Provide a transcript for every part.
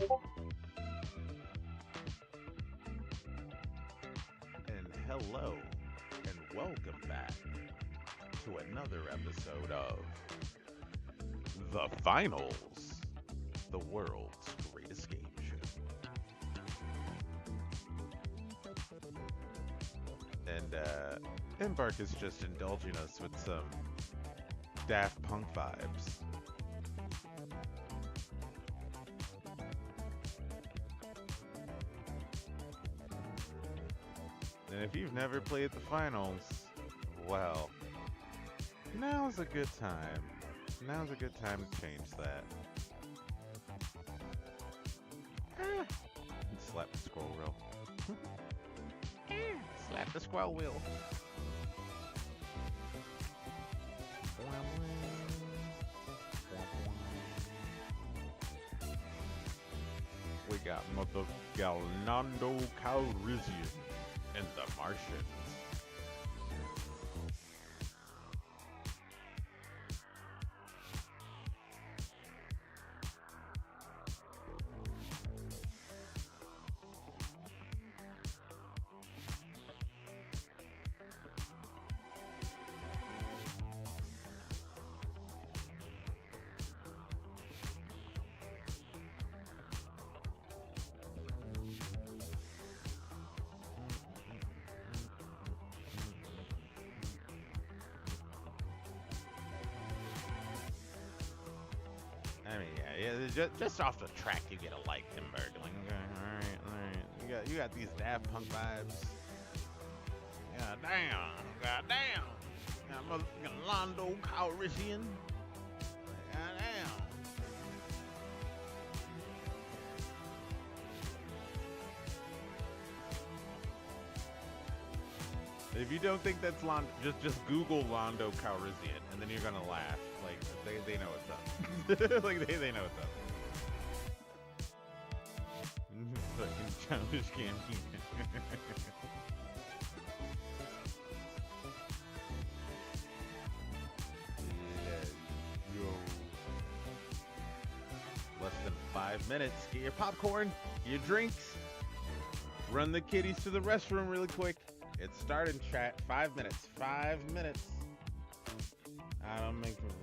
And hello, and welcome back to another episode of The Finals, the world's greatest game show. And Embark is just indulging us with some Daft Punk vibes. And if you've never played the finals, well, now's a good time. Now's a good time to change that. Ah, and slap the scroll wheel. Slap the scroll wheel. We got Mother Galnando Calrissian and the Martians. I mean, just off the track, you get a like Timberg. Like, okay, all right, all right. You got these Daft Punk vibes. God damn, god damn. Got motherfucking Londo Calrissian. God damn. If you don't think that's Londo, just Google Londo Calrissian, and then you're gonna laugh. Like they know what's up. Like they know what's up. Fucking childish Gambino. Let's go. Less than 5 minutes. Get your popcorn, your drinks. Run the kitties to the restroom really quick. It's starting, chat. 5 minutes. 5 minutes. I don't make the rules.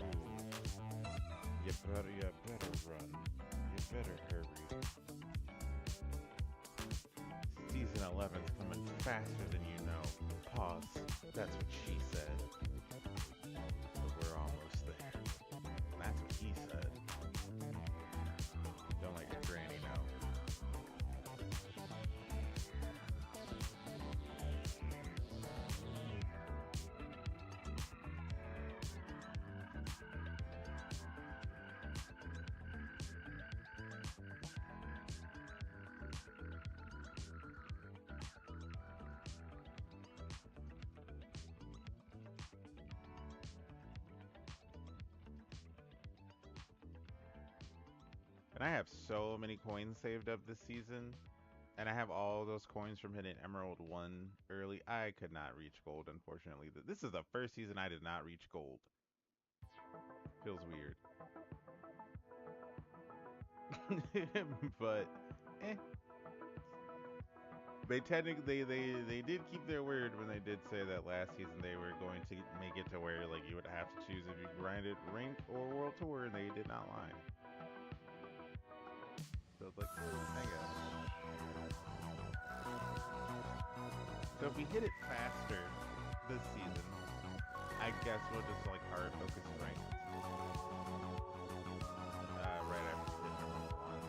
You better run. You better hurry. Season 11's coming faster than you know. Pause. That's what she said. But we're almost there. That's what he said. Don't let your granny know. And I have so many coins saved up this season. And I have all those coins from hitting Emerald 1 early. I could not reach gold, unfortunately. This is the first season I did not reach gold. Feels weird. But, eh. They technically, they did keep their word when they did say that last season they were going to make it to where like you would have to choose if you grinded ranked or world tour, and they did not lie. So it's like, I guess. So if we hit it faster this season, I guess we'll just like hard focus right. Right after we hit number one.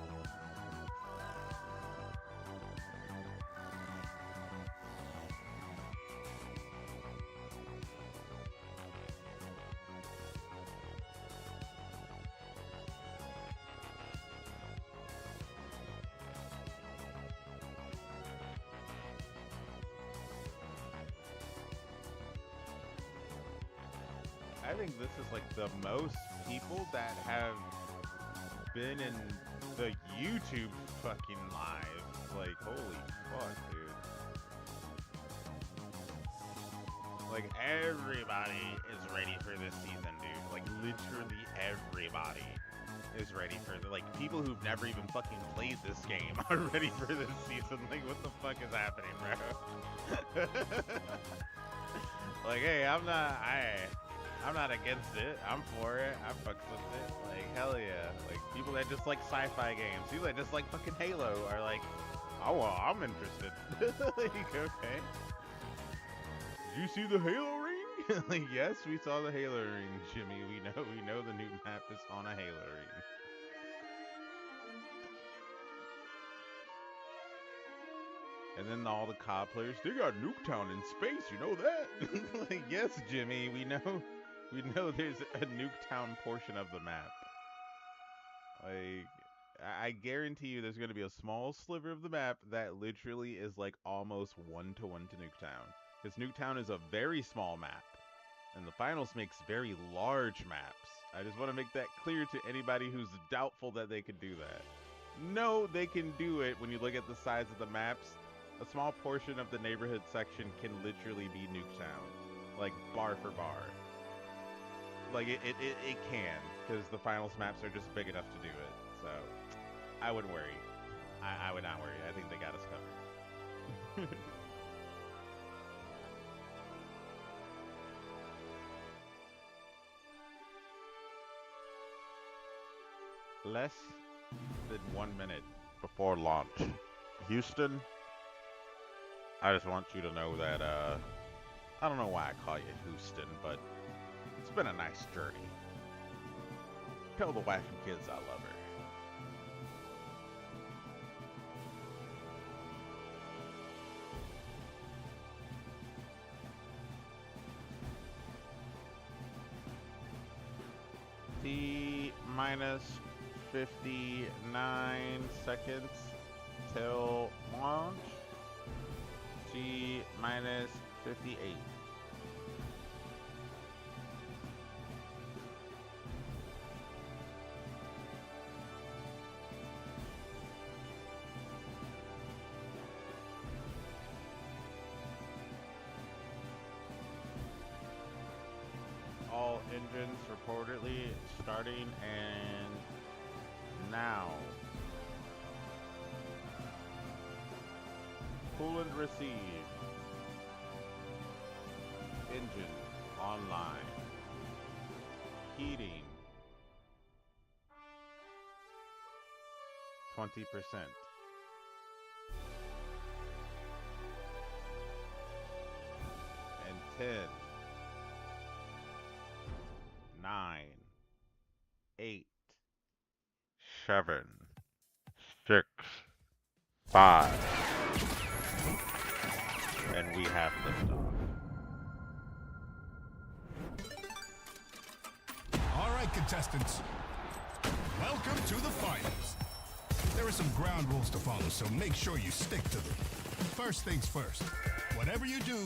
I think this is like the most people that have been in the YouTube fucking live. Like, holy fuck, dude. Like, everybody is ready for this season, dude. Like, literally everybody. is ready for the, like, people who've never even fucking played this game are ready for this season. Like, what the fuck is happening, bro? Like, hey, I'm not against it. I'm for it. I fucks with it. Like, hell yeah. Like, people that just like sci-fi games, people that just like fucking Halo are like, oh, well, I'm interested. Like, okay. Did you see the Halo ring? Like, yes, we saw the Halo ring, Jimmy. We know the new map is on a Halo ring. And then all the COD players, they got Nuketown in space, you know that? Like, yes, Jimmy, we know there's a Nuketown portion of the map. Like, I guarantee you there's going to be a small sliver of the map that literally is like almost one-to-one to Nuketown. Because Nuketown is a very small map. And the finals makes very large maps. I just want to make that clear to anybody who's doubtful that they could do that. No, they can do it when you look at the size of the maps. A small portion of the neighborhood section can literally be Nuketown. Like, bar for bar. Like, it can, because the finals maps are just big enough to do it. So, I wouldn't worry. I would not worry. I think they got us covered. Less than 1 minute before launch. Houston, I just want you to know that, I don't know why I call you Houston, but it's been a nice journey. Tell the wife and kids I love her. T-minus 59 seconds till launch. T-minus 58. All engines reportedly starting and now. Coolant received. Engine online. Heating 20%. And 10, 9, 8, 7, 6, 5. And we have liftoff. All right, contestants. Welcome to the finals. There are some ground rules to follow, so make sure you stick to them. First things first. Whatever you do,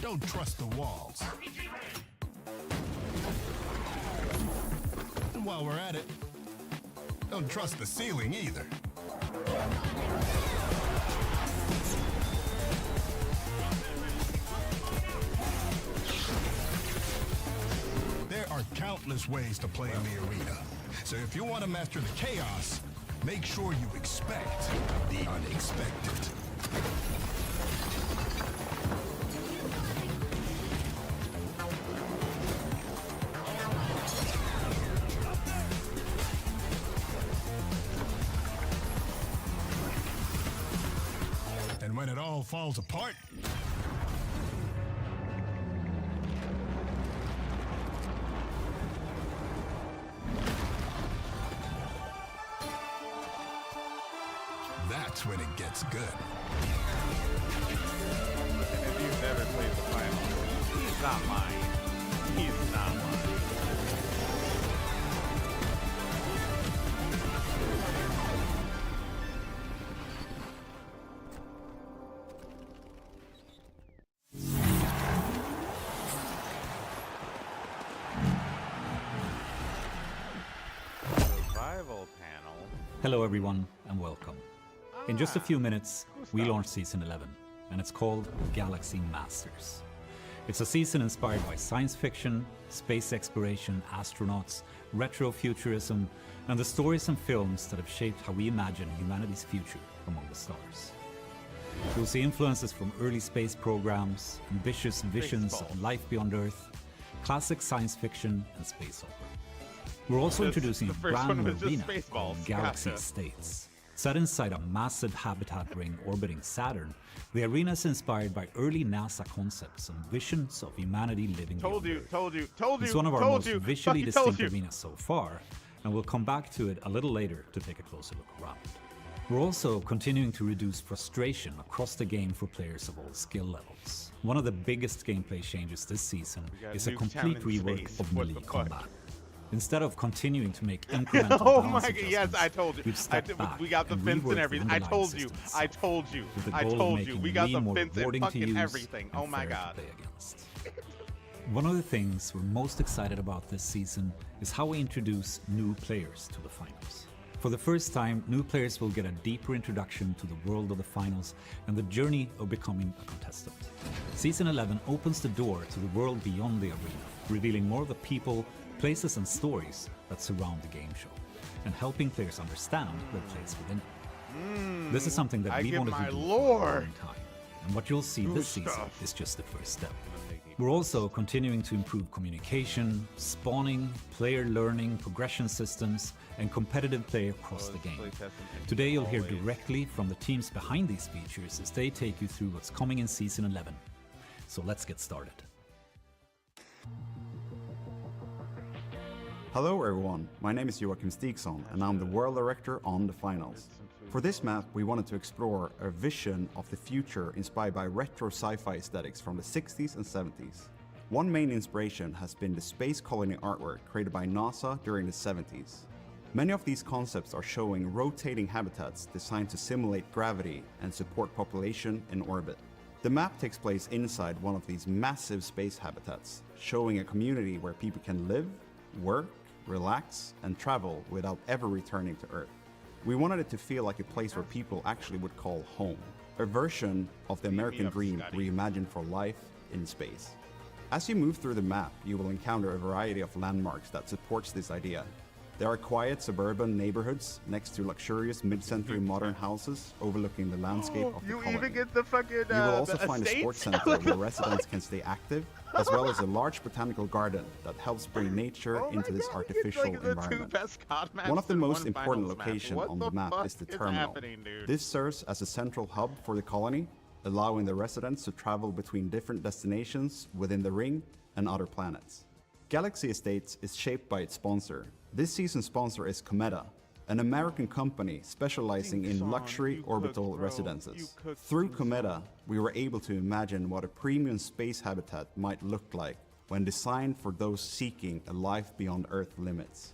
don't trust the walls. And while we're at it, don't trust the ceiling either. There are countless ways to play in the arena. So if you want to master the chaos, make sure you expect the unexpected. And when it all falls apart, that's when it gets good. And if you've never played the finals, he's not lying. He's not lying. Survival panel. Hello everyone and welcome. In just a few minutes, we launch Season 11, and it's called Galaxy Masters. It's a season inspired by science fiction, space exploration, astronauts, retrofuturism, and the stories and films that have shaped how we imagine humanity's future among the stars. You'll see influences from early space programs, ambitious visions of life beyond Earth, classic science fiction, and space opera. We're also introducing a brand new arena called Galaxy States. Set inside a massive habitat ring orbiting Saturn, the arena is inspired by early NASA concepts and visions of humanity living beyond Earth. Told you. It's one of our most visually distinct arenas so far, and we'll come back to it a little later to take a closer look around. We're also continuing to reduce frustration across the game for players of all skill levels. One of the biggest gameplay changes this season is a complete rework of melee combat. Instead of continuing to make incremental balance adjustments, yes, I told you. we've stepped back We got the and fence and reworked everything. the I underlying told you. systems I told you. with the I goal of told you. making We got melee the more fence and rewarding to fucking use everything. and Oh my fair to god. play against. One of the things we're most excited about this season is how we introduce new players to the finals. For the first time, new players will get a deeper introduction to the world of the finals and the journey of becoming a contestant. Season 11 opens the door to the world beyond the arena, revealing more of the people, places and stories that surround the game show, and helping players understand their place within it. This is something that we wanted to do for a long time, and what you'll see this season is just the first step. We're also continuing to improve communication, spawning, player learning, progression systems, and competitive play across the game. Today you'll hear directly from the teams behind these features as they take you through what's coming in Season 11. So let's get started. Hello everyone, my name is Joachim Stigson and I'm the World Director on the Finals. For this map we wanted to explore a vision of the future inspired by retro sci-fi aesthetics from the 60s and 70s. One main inspiration has been the space colony artwork created by NASA during the 70s. Many of these concepts are showing rotating habitats designed to simulate gravity and support population in orbit. The map takes place inside one of these massive space habitats, showing a community where people can live, work, relax, and travel without ever returning to Earth. We wanted it to feel like a place where people actually would call home, a version of the American dream reimagined for life in space. As you move through the map, you will encounter a variety of landmarks that supports this idea. There are quiet suburban neighborhoods next to luxurious mid-century modern houses overlooking the landscape of the colony. You even get the fucking You will also find a sports center where residents can stay active, as well as a large botanical garden that helps bring nature into this artificial environment. One of the most important locations on the map is the terminal. This serves as a central hub for the colony, allowing the residents to travel between different destinations within the ring and other planets. Galaxy Estates is shaped by its sponsor. This season's sponsor is Cometa, an American company specializing in luxury orbital residences. Through Cometa, we were able to imagine what a premium space habitat might look like when designed for those seeking a life beyond Earth limits.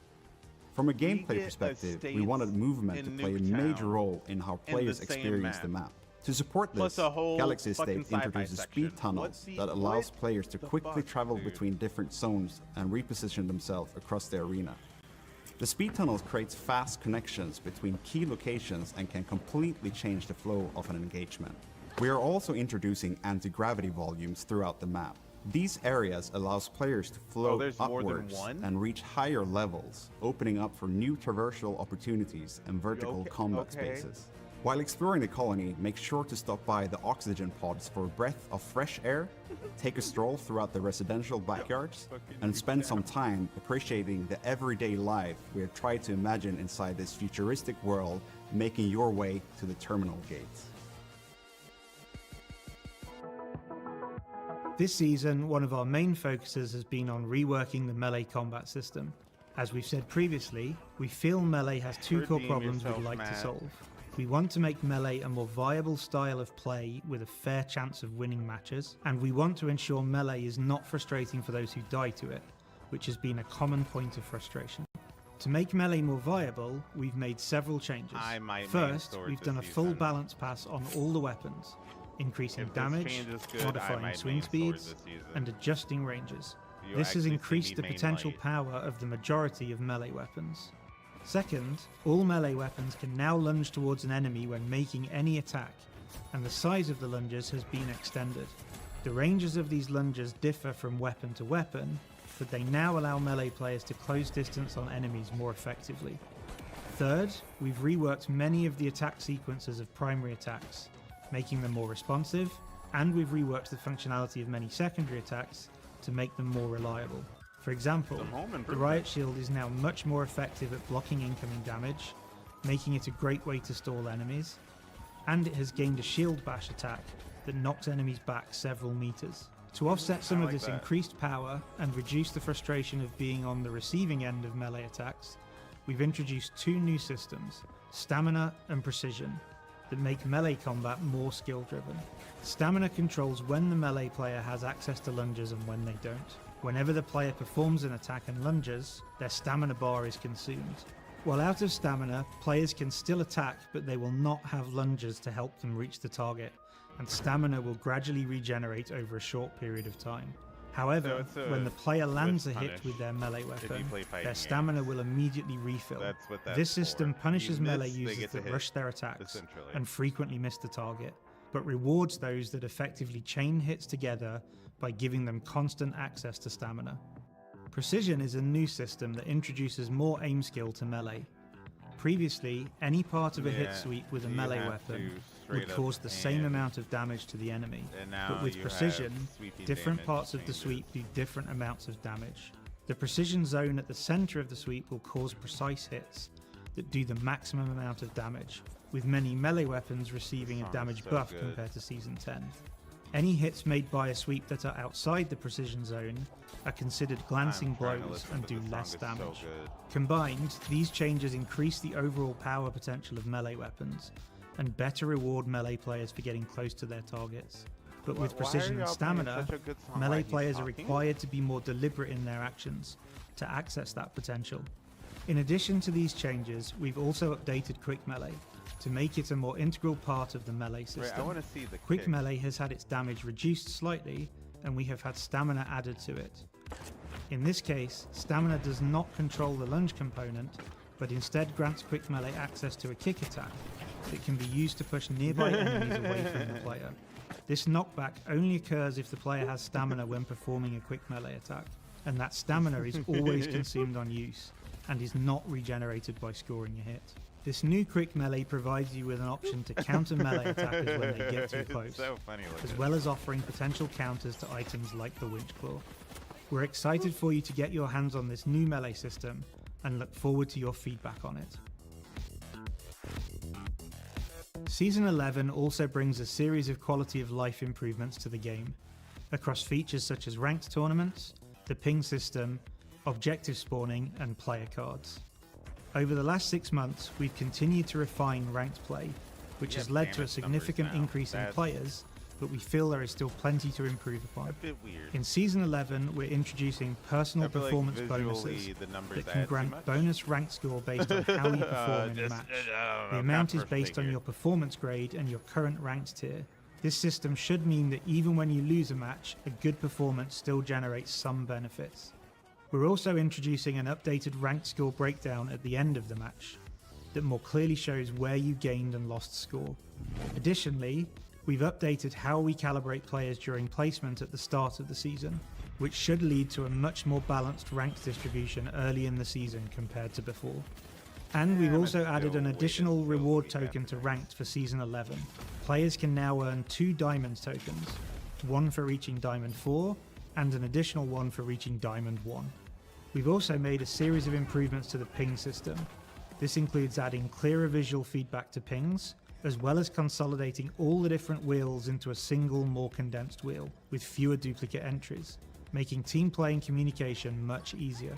From a gameplay perspective, we wanted movement to play a major role in how players experience the map. To support this, Galaxy Estate introduces speed tunnels that allows players to quickly travel between different zones and reposition themselves across the arena. The speed tunnels creates fast connections between key locations and can completely change the flow of an engagement. We are also introducing anti-gravity volumes throughout the map. These areas allows players to float upwards and reach higher levels, opening up for new traversal opportunities and vertical combat spaces. While exploring the colony, make sure to stop by the oxygen pods for a breath of fresh air, take a stroll throughout the residential backyards, and spend some time appreciating the everyday life we have tried to imagine inside this futuristic world, making your way to the terminal gates. This season, one of our main focuses has been on reworking the melee combat system. As we've said previously, we feel melee has two core problems we'd like to solve. We want to make melee a more viable style of play with a fair chance of winning matches, and we want to ensure melee is not frustrating for those who die to it, which has been a common point of frustration. To make melee more viable, we've made several changes. First, we've done a full balance pass on all the weapons, increasing damage, modifying swing speeds, and adjusting ranges. This has increased the potential power of the majority of melee weapons. Second, all melee weapons can now lunge towards an enemy when making any attack, and the size of the lunges has been extended. The ranges of these lunges differ from weapon to weapon, but they now allow melee players to close distance on enemies more effectively. Third, we've reworked many of the attack sequences of primary attacks, making them more responsive, and we've reworked the functionality of many secondary attacks to make them more reliable. For example, the Riot Shield is now much more effective at blocking incoming damage, making it a great way to stall enemies, and it has gained a shield bash attack that knocks enemies back several meters. To offset some of this increased power and reduce the frustration of being on the receiving end of melee attacks, we've introduced two new systems, Stamina and Precision, that make melee combat more skill-driven. Stamina controls when the melee player has access to lunges and when they don't. Whenever the player performs an attack and lunges, their stamina bar is consumed. While out of stamina, players can still attack, but they will not have lunges to help them reach the target, and stamina will gradually regenerate over a short period of time. However, when the player lands a hit with their melee weapon, their stamina will immediately refill. This system punishes melee users that rush their attacks and frequently miss the target, but rewards those that effectively chain hits together by giving them constant access to stamina. Precision is a new system that introduces more aim skill to melee. Previously, any part of a hit sweep with a melee weapon would cause the same amount of damage to the enemy, but with Precision, different parts of the sweep do different amounts of damage. The Precision zone at the center of the sweep will cause precise hits that do the maximum amount of damage, with many melee weapons receiving a damage buff compared to Season 10. Any hits made by a sweep that are outside the Precision zone are considered glancing blows and do less damage. Combined, these changes increase the overall power potential of melee weapons and better reward melee players for getting close to their targets. But with Precision and Stamina, melee players are required to be more deliberate in their actions to access that potential. In addition to these changes, we've also updated Quick Melee to make it a more integral part of the melee system. Quick Melee has had its damage reduced slightly, and we have had stamina added to it. In this case, stamina does not control the lunge component, but instead grants Quick Melee access to a kick attack that can be used to push nearby enemies away from the player. This knockback only occurs if the player has stamina when performing a Quick Melee attack, and that stamina is always consumed on use, and is not regenerated by scoring a hit. This new Quick Melee provides you with an option to counter melee attackers when they get too close, as well as offering potential counters to items like the Winch Claw. We're excited for you to get your hands on this new melee system, and look forward to your feedback on it. Season 11 also brings a series of quality of life improvements to the game, across features such as ranked tournaments, the ping system, objective spawning, and player cards. Over the last 6 months, we've continued to refine ranked play, which has led to a significant increase in players, but we feel there is still plenty to improve upon. In Season 11, we're introducing personal performance bonuses that can grant bonus rank score based on how you perform in a match. The amount is based on your performance grade and your current ranked tier. This system should mean that even when you lose a match, a good performance still generates some benefits. We're also introducing an updated ranked score breakdown at the end of the match that more clearly shows where you gained and lost score. Additionally, we've updated how we calibrate players during placement at the start of the season, which should lead to a much more balanced ranked distribution early in the season compared to before. And we've also added an additional reward token to ranked for Season 11. Players can now earn 2 Diamond tokens, one for reaching Diamond 4, and an additional one for reaching Diamond 1. We've also made a series of improvements to the ping system. This includes adding clearer visual feedback to pings, as well as consolidating all the different wheels into a single, more condensed wheel, with fewer duplicate entries, making team play and communication much easier.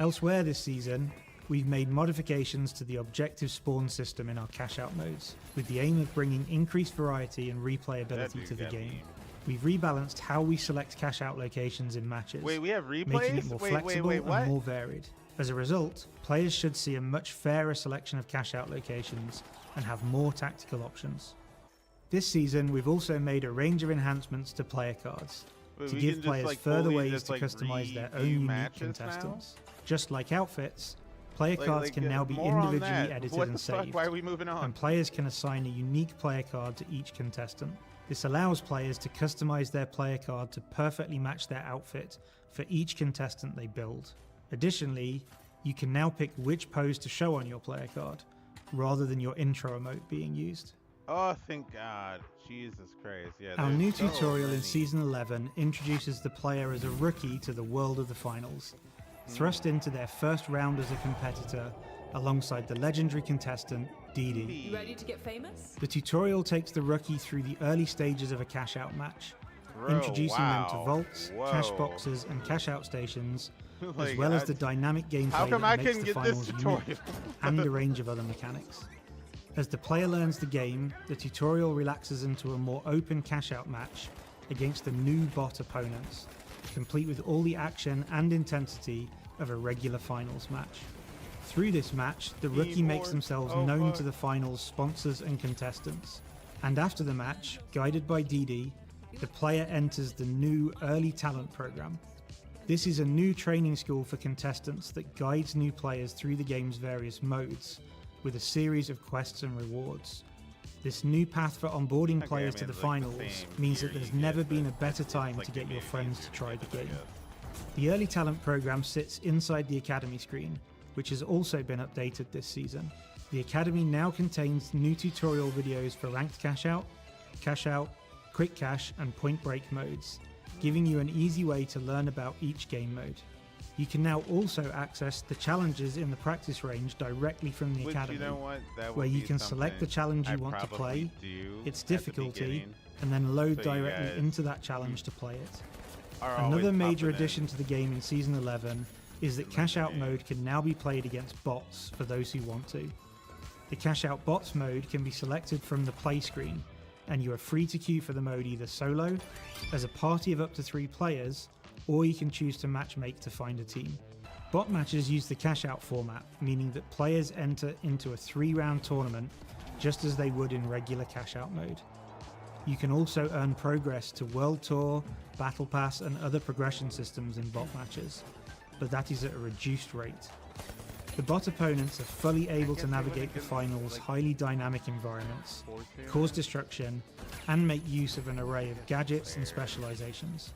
Elsewhere this season, we've made modifications to the objective spawn system in our cash-out modes, with the aim of bringing increased variety and replayability to the game. We've rebalanced how we select cash-out locations in matches, we have replays? making it more flexible and more varied. As a result, players should see a much fairer selection of cash-out locations and have more tactical options. This season, we've also made a range of enhancements to player cards to give players further ways to customize their own unique contestants. Just like outfits, player cards can now be individually edited and saved, Why are we moving on? and players can assign a unique player card to each contestant. This allows players to customize their player card to perfectly match their outfit for each contestant they build. Additionally, you can now pick which pose to show on your player card, rather than your intro emote being used. Oh, thank God. Jesus Christ. Yeah, Our new so tutorial many. in Season 11 introduces the player as a rookie to the world of the finals, thrust into their first round as a competitor alongside the legendary contestant, Dee Dee. You ready to get famous? The tutorial takes the rookie through the early stages of a cash-out match, introducing them to vaults, cash boxes, and cash-out stations, as well as the dynamic gameplay that makes the finals unique, and a range of other mechanics. As the player learns the game, the tutorial relaxes into a more open cash-out match against the new bot opponents, complete with all the action and intensity of a regular finals match. Through this match, the rookie makes themselves known to the finals sponsors and contestants. And after the match, guided by Dee Dee, the player enters the new Early Talent program. This is a new training school for contestants that guides new players through the game's various modes, with a series of quests and rewards. This new path for onboarding players to the finals means that there's never been a better time to get your friends to try the game. The Early Talent program sits inside the Academy screen, which has also been updated this season. The Academy now contains new tutorial videos for ranked cash out, quick cash, and point break modes, giving you an easy way to learn about each game mode. You can now also access the challenges in the practice range directly from the Academy, where you can select the challenge you want to play, its difficulty, and then load directly into that challenge to play it. Another major addition to the game in Season 11 is that Cash Out mode can now be played against bots for those who want to. The Cash Out bots mode can be selected from the play screen, and you are free to queue for the mode either solo, as a party of up to 3 players, or you can choose to matchmake to find a team. Bot matches use the Cash Out format, meaning that players enter into a 3-round tournament just as they would in regular Cash Out mode. You can also earn progress to World Tour, Battle Pass, and other progression systems in bot matches, but that is at a reduced rate. The bot opponents are fully able to navigate the finals' highly dynamic environments, cause destruction, and make use of an array of gadgets and specializations.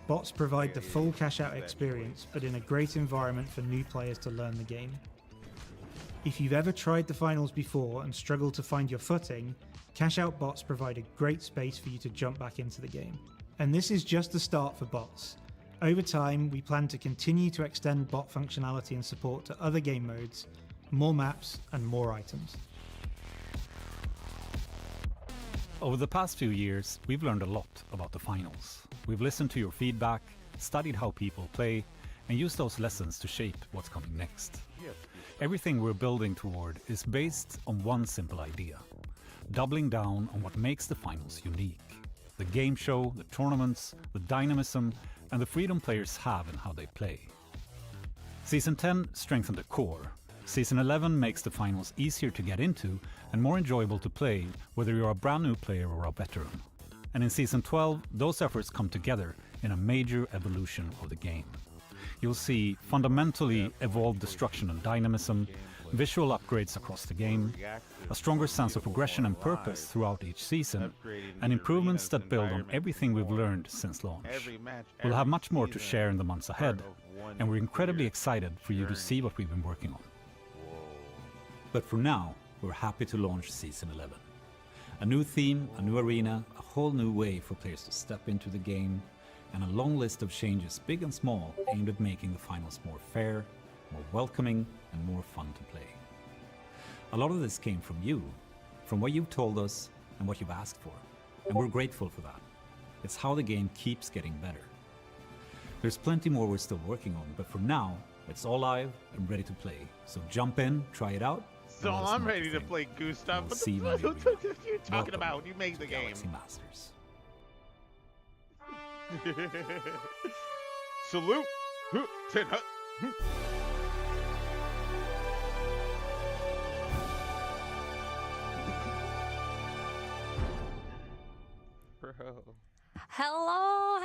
Bots provide the full cash-out experience, but in a great environment for new players to learn the game. If you've ever tried the finals before and struggled to find your footing, cash-out bots provide a great space for you to jump back into the game. And this is just the start for bots. Over time, we plan to continue to extend bot functionality and support to other game modes, more maps, and more items. Over the past few years, we've learned a lot about the finals. We've listened to your feedback, studied how people play, and used those lessons to shape what's coming next. Everything we're building toward is based on one simple idea: doubling down on what makes the finals unique. The game show, the tournaments, the dynamism, and the freedom players have in how they play. Season 10 strengthened the core. Season 11 makes the finals easier to get into and more enjoyable to play, whether you're a brand new player or a veteran. And in Season 12, those efforts come together in a major evolution of the game. You'll see fundamentally evolved destruction and dynamism, visual upgrades across the game, a stronger sense of progression and purpose throughout each season, and improvements that build on everything we've learned since launch. We'll have much more to share in the months ahead, and we're incredibly excited for you to see what we've been working on. But for now, we're happy to launch Season 11. A new theme, a new arena, a whole new way for players to step into the game, and a long list of changes, big and small, aimed at making the finals more fair, more welcoming, and more fun to play. A lot of this came from you, from what you've told us and what you've asked for, and we're grateful for that. It's how the game keeps getting better. There's plenty more we're still working on, but for now, it's all live and ready to play. So jump in, try it out. So I'm ready to play Gustav. We'll What see the you fuck later. are you talking about? You make the game. Galaxy Masters. Salute. Bro. Hello,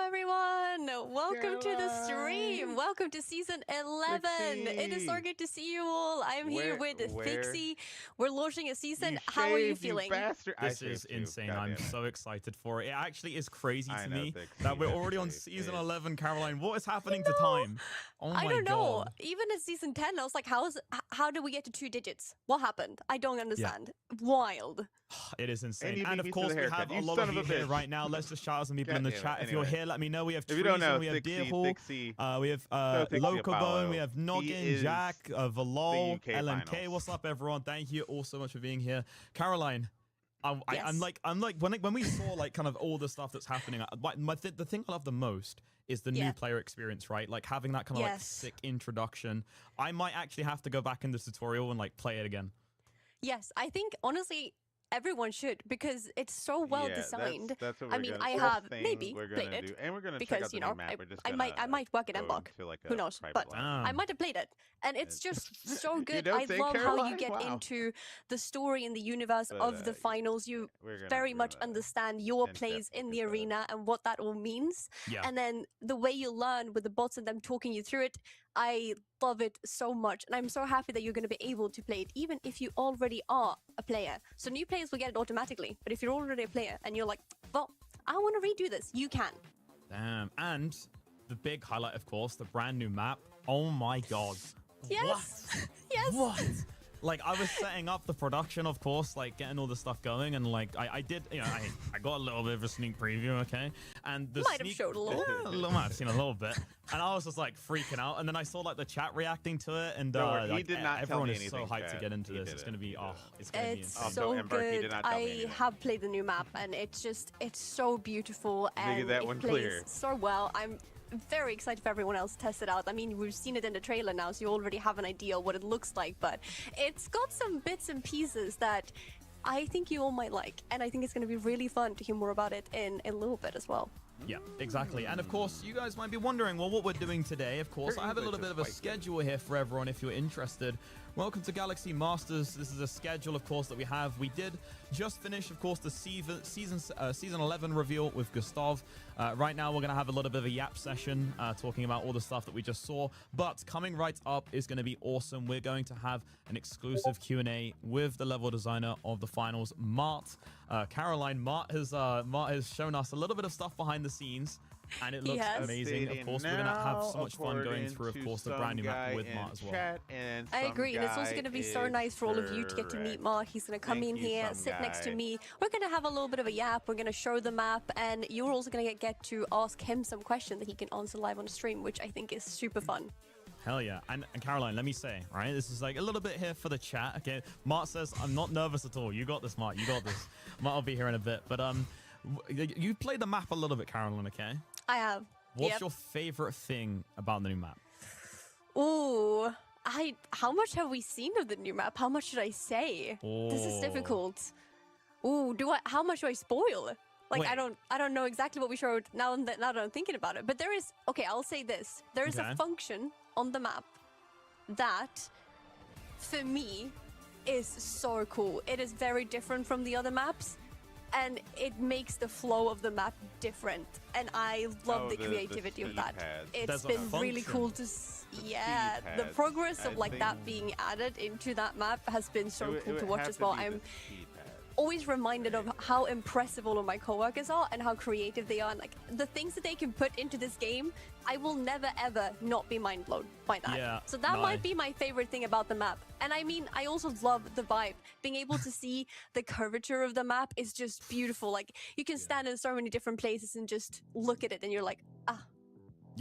everyone. welcome to the stream. Welcome to season 11. Dixie. It is so good to see you all. I'm here with Thixie. We're launching a season. You How are you shaved, feeling? bastard. This is insane. I'm Goddamn. so excited for it. It actually is crazy to me Thixie, that we're already on definitely season is. 11, Caroline. What is happening to time? Oh my I don't know. God. Even in season 10, I was like, how did we get to 2 digits? What happened? I don't understand. Wild. It is insane. you And beat of me to course, the we haircut. have You a lot son of of you a here bitch. right now. Let's just shout out some people in the Goddamn it. chat. If you're Anyway. here, let me know. We have If you don't know, Treason, we have Thixie, Deerhall, we have Thixie Locobone, Apollo. we have He Noggin, is Jack, Valol, UK LMK. finals. What's up, everyone? Thank you all so much for being here. Caroline, I'm Yes. like when we saw like kind of all the stuff that's happening, the thing I love the most is the new player experience, right? Like having that kind of like sick introduction. I might actually have to go back in the tutorial and like play it again. Yes, I think honestly everyone should because it's so well designed. That's what I we're mean, gonna, I first have thing maybe we're played gonna it do, and we're gonna check because out the you know new map. We're just I might work it in go Bach. to, like, Who a knows? private But lab. I might have played it, and it's just so good. don't I say, love how you Caroline? get Wow. into the story and the universe But, of the finals. You very much understand your place in the arena and what that all means. Yeah. And then the way you learn with the bots and them talking you through it, I love it so much. And I'm so happy that you're going to be able to play it, even if you already are a player. So new players will get it automatically. But if you're already a player and you're like, well, I want to redo this, you can. Damn. And the big highlight, of course, the brand new map. Oh my God. Yes. What? Yes. What? Like, I was setting up the production, of course, like getting all the stuff going, and like I did, you know, I got a little bit of a sneak preview, okay, and the Might have showed a little. Yeah, might have seen a little bit, and I was just like freaking out, and then I saw like the chat reacting to it, and Don't worry, he like, did not tell everyone me is so anything, hyped to Chad. get into He this. did It's it. gonna He be did it's gonna be It's insane. so don't embark, he did good. not tell me I anything. have played the new map, and it's so beautiful, and that it one plays clear. so well. I'm very excited for everyone else to test it out. I mean, we've seen it in the trailer now, so you already have an idea what it looks like, but it's got some bits and pieces that I think you all might like, and I think it's going to be really fun to hear more about it in a little bit as well. Yeah, exactly. And of course, you guys might be wondering, well, what we're doing today. Of course, I have a little bit of a schedule here for everyone if you're interested. Welcome to Galaxy Masters. This is a schedule, of course, that we have. We did just finish, of course, the season 11 reveal with Gustav. Right now, we're going to have a little bit of a yap session talking about all the stuff that we just saw. But coming right up is going to be awesome. We're going to have an exclusive Q&A with the level designer of the finals, Mart. Caroline, Mart has shown us a little bit of stuff behind the scenes. And it looks amazing. Of course, we're going to have so much fun going through, of course, the brand new map with Mart as well. I agree, and it's also going to be so nice for all of you to get to meet Mart. He's going to come in here, sit next to me. We're going to have a little bit of a yap. We're going to show the map, and you're also going to get to ask him some questions that he can answer live on the stream, which I think is super fun. Hell yeah. And Caroline, let me say, right, this is like a little bit here for the chat, okay? Mart says, I'm not nervous at all. You got this, Mart. You got this. Mart will be here in a bit. But you played the map a little bit, Caroline, okay? I have. What's your favorite thing about the new map? Ooh, how much have we seen of the new map? How much should I say? This is difficult. Ooh, how much do I spoil? Like, Wait. I don't know exactly what we showed now that I'm thinking about it. But there is, okay, I'll say this. There is a function on the map that, for me, is so cool. It is very different from the other maps. And it makes the flow of the map different. And I love the creativity of that. It's been really cool to yeah, the progress of like that being added into that map has been so cool to watch as well. I'm always reminded of how impressive all of my coworkers are and how creative they are, and like the things that they can put into this game. I will never ever not be mind blown by that. Yeah, so that might be my favorite thing about the map. And I mean, I also love the vibe. Being able to see the curvature of the map is just beautiful. Like you can stand in so many different places and just look at it and you're like,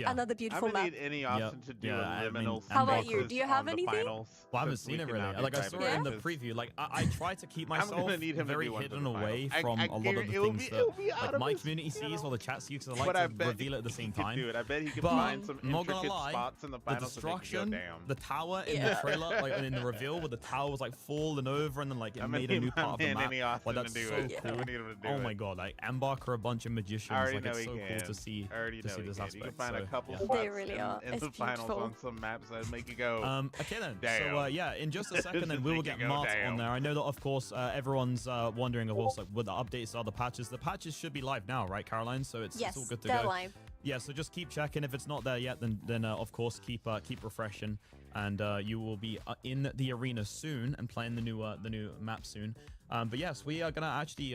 another beautiful map. I need any option to do a liminal. How about you? Do you have anything? Well, I haven't seen it really. Like I saw it in the preview. Like I try to keep myself very hidden away from a lot of the things that like my community sees or the chat sees, because I like to reveal it at the same time. I bet he can But find some I'm not gonna intricate lie, spots in the the finals. destruction, the tower in the trailer, like in the reveal, where the tower was like falling over and then like it made a new part of the map. Like that's so cool. Oh my god, like Embark are a bunch of magicians. Like it's so cool to see this aspect. You can find a couple They spots really are. in It's the finals beautiful. on some maps that make you go. Okay then. Damn. So yeah, in just a second, then we will get Go Mart damn. on there. I know that of course everyone's wondering, of course, like what the updates are. The patches should be live now, right, Caroline? So it's all good to they're go. live. Yeah, so just keep checking. If it's not there yet, then of course keep refreshing, and you will be in the arena soon and playing the new map soon. But yes, we are gonna actually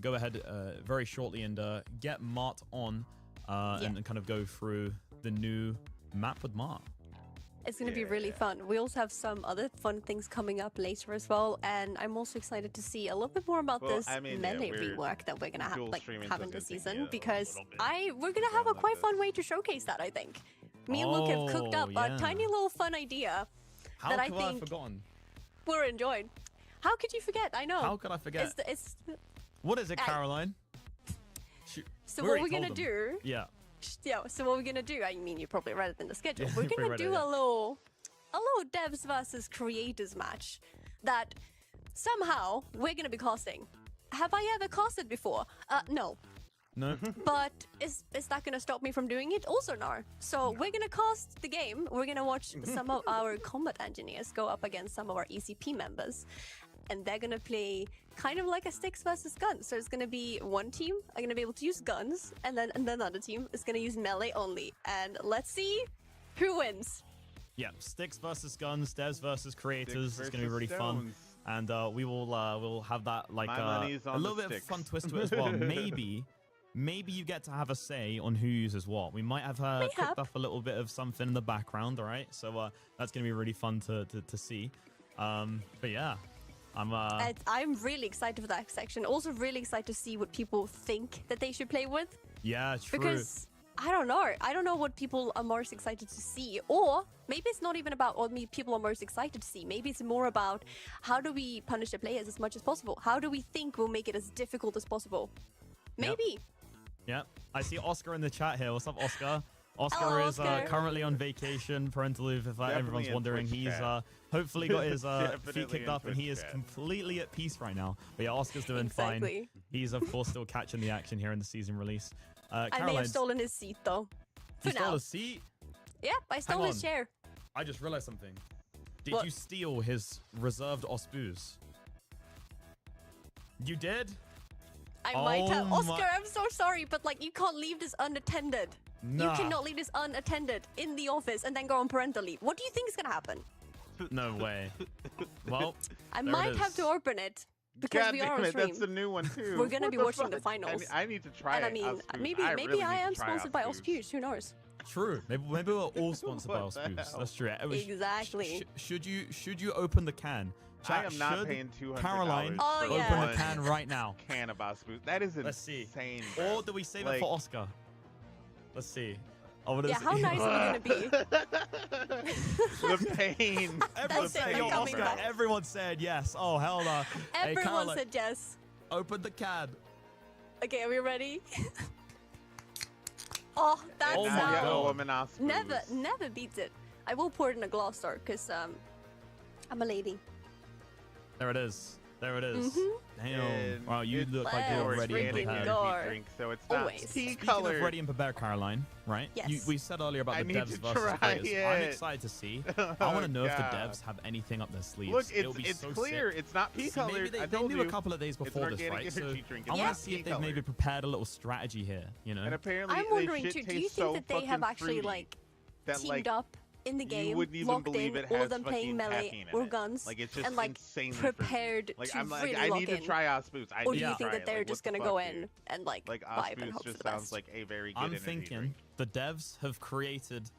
go ahead very shortly and get Mart on and kind of go through the new map with Mart. It's going to be really fun. We also have some other fun things coming up later as well, and I'm also excited to see a little bit more about this melee rework that we're going to have in this season, because we're going to have a quite fun way to showcase that, I think. Me and Luke have cooked up a tiny little fun idea that I think we're enjoying. How could you forget? I know. How could I forget? What is it, Caroline? So what we're going to do... Yeah, so what we're gonna do, I mean, you probably read it in the schedule. We're gonna do a little devs versus creators match that somehow we're gonna be casting. Have I ever casted before? No. No. But is that gonna stop me from doing it? Also no. So we're gonna cast the game. We're gonna watch some of our combat engineers go up against some of our ECP members. And they're gonna play kind of like a sticks versus guns. So it's gonna be one team are gonna be able to use guns, and then another team is gonna use melee only. And let's see who wins. Yeah, sticks versus guns, devs versus creators. It's gonna be really fun, and we will we'll have that like a little bit of fun twist to it as well. Maybe you get to have a say on who uses what. We might have cooked up a little bit of something in the background. All right, so that's gonna be really fun to see. But yeah. I'm really excited for that section. Also really excited to see what people think that they should play with. Yeah, true. Because I don't know. I don't know what people are most excited to see. Or maybe it's not even about what people are most excited to see. Maybe it's more about how do we punish the players as much as possible? How do we think we'll make it as difficult as possible? Maybe. Yep. I see Oscar in the chat here. What's up, Oscar? Oscar is currently on vacation, parental leave, if everyone's wondering. He's hopefully got his feet kicked up and he is completely at peace right now. But yeah, Oscar's doing fine. He's, of course, still catching the action here in the season release. I may have stolen his seat, though. You stole his seat? Yep, I stole his chair. I just realized something. Did you steal his reserved Osbus? You did? I might have. Oscar, I'm so sorry, but like you can't leave this unattended. Nah. You cannot leave this unattended in the office and then go on parental leave. What do you think is going to happen? No way. Well, I might have to open it because we are on stream. That's a new one too. We're going to be watching the finals. I need to try it. And I mean, maybe I am sponsored by Osbus. Who knows? True. Maybe we're all sponsored by Osbus. That's true. Exactly. Should you open the can? Chat, I am not paying $200 Caroline, for open the can right now. Can of Osbus. That is insane. Let's see. Bro. Or do we save it for Oscar? Let's see. How nice are we gonna be? The pain. Everyone said yes. Oh hell no. Everyone said yes. Open the can. Okay, are we ready? Oh, that sound. Never beats it. I will pour it in a glass though, because I'm a lady. There it is. There it is. Mm-hmm. Damn. Wow, you look like you're ready and prepared. Drink, so it's not Speaking of ready and prepared, Caroline, right? Yes. We said earlier about the devs versus creators. I'm excited to see. I want to know if the devs have anything up their sleeves. Look, it's so clear. Sick. It's not pea-colored. Maybe they knew a couple of days before this, right? So I want to see if they've maybe prepared a little strategy here, you know? And apparently I'm wondering too, do you think that they have actually teamed up in the game, locked in, all of them playing melee or guns, it's just and prepared to really I lock need in? to try Osbus. Or do you think that they're just gonna go in and vibe and hope for the best? Sounds like a very good I'm thinking the devs have created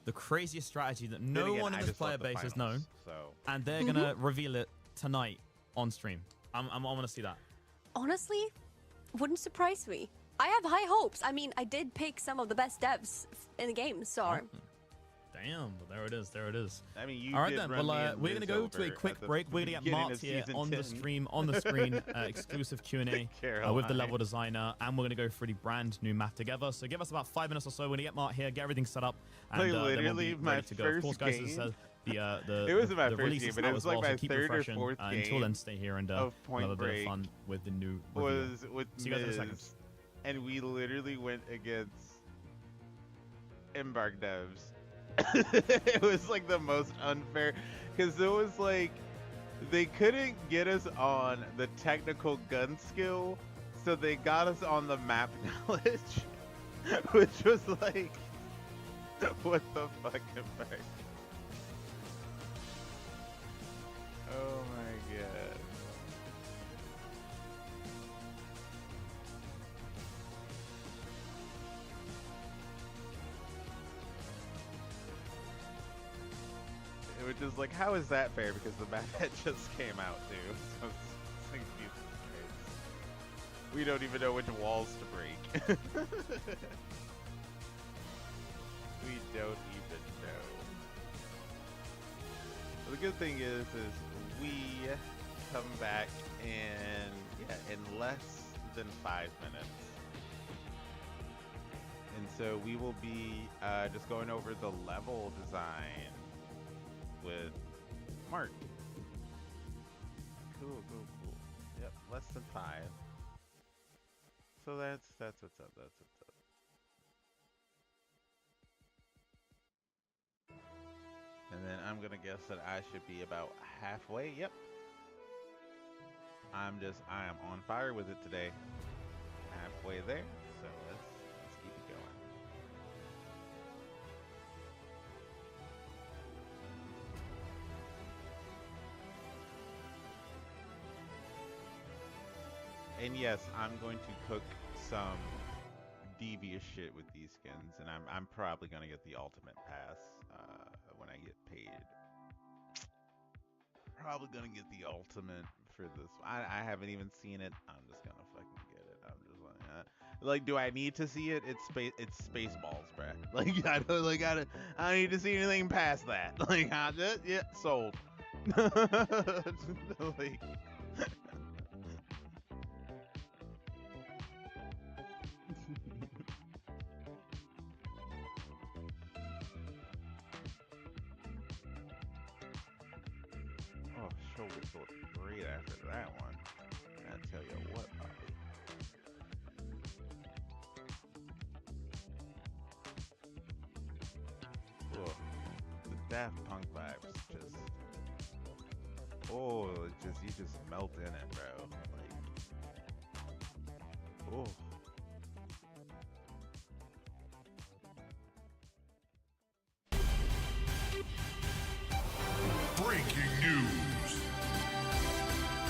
the craziest strategy that no one in this player base has known, and they're gonna reveal it tonight on stream. I want to see that. Honestly, wouldn't surprise me. I have high hopes. I mean, I did pick some of the best devs in the game, so. Damn, there it is. There it is. I mean, you all right then. Well, we're gonna go to a quick break. We're gonna get Mark here on the stream, on the screen, exclusive Q&A with the level designer, and we're gonna go through the brand new map together. So give us about 5 minutes or so. We're gonna get Mark here, get everything set up, and then we'll be ready to go. Of course, guys, as I said, it wasn't my first game, but it was like my third or fourth game. Until then, stay here and have a bit of fun with the new review. See you guys in a second. And we literally went against Embark devs. It was like the most unfair, because it was like they couldn't get us on the technical gun skill, so they got us on the map knowledge. which was like, what the fucking fuck? Oh my god. Which is like, how is that fair? Because the map that just came out too. So it's like, Jesus Christ. We don't even know which walls to break. We don't even know. But the good thing is we come back in less than 5 minutes. And so we will be just going over the level design with Mark. Cool. Yep, less than 5. So that's what's up. And then I'm gonna guess that I should be about halfway. Yep. I am on fire with it today. Halfway there. So let's keep it going. And yes, I'm going to cook some devious shit with these skins, and I'm probably gonna get the ultimate pass when I get paid. Probably gonna get the ultimate for this. I haven't even seen it. I'm just gonna fucking get it. I'm just like, do I need to see it? It's Spaceballs, bruh. Like I don't need to see anything past that. Like yeah, sold. Like. Shoulder sort great after that one. I tell you what, Bobby. Oh, the Daft Punk vibes just. Oh, you just melt in it, bro. Like, oh. Breaking news.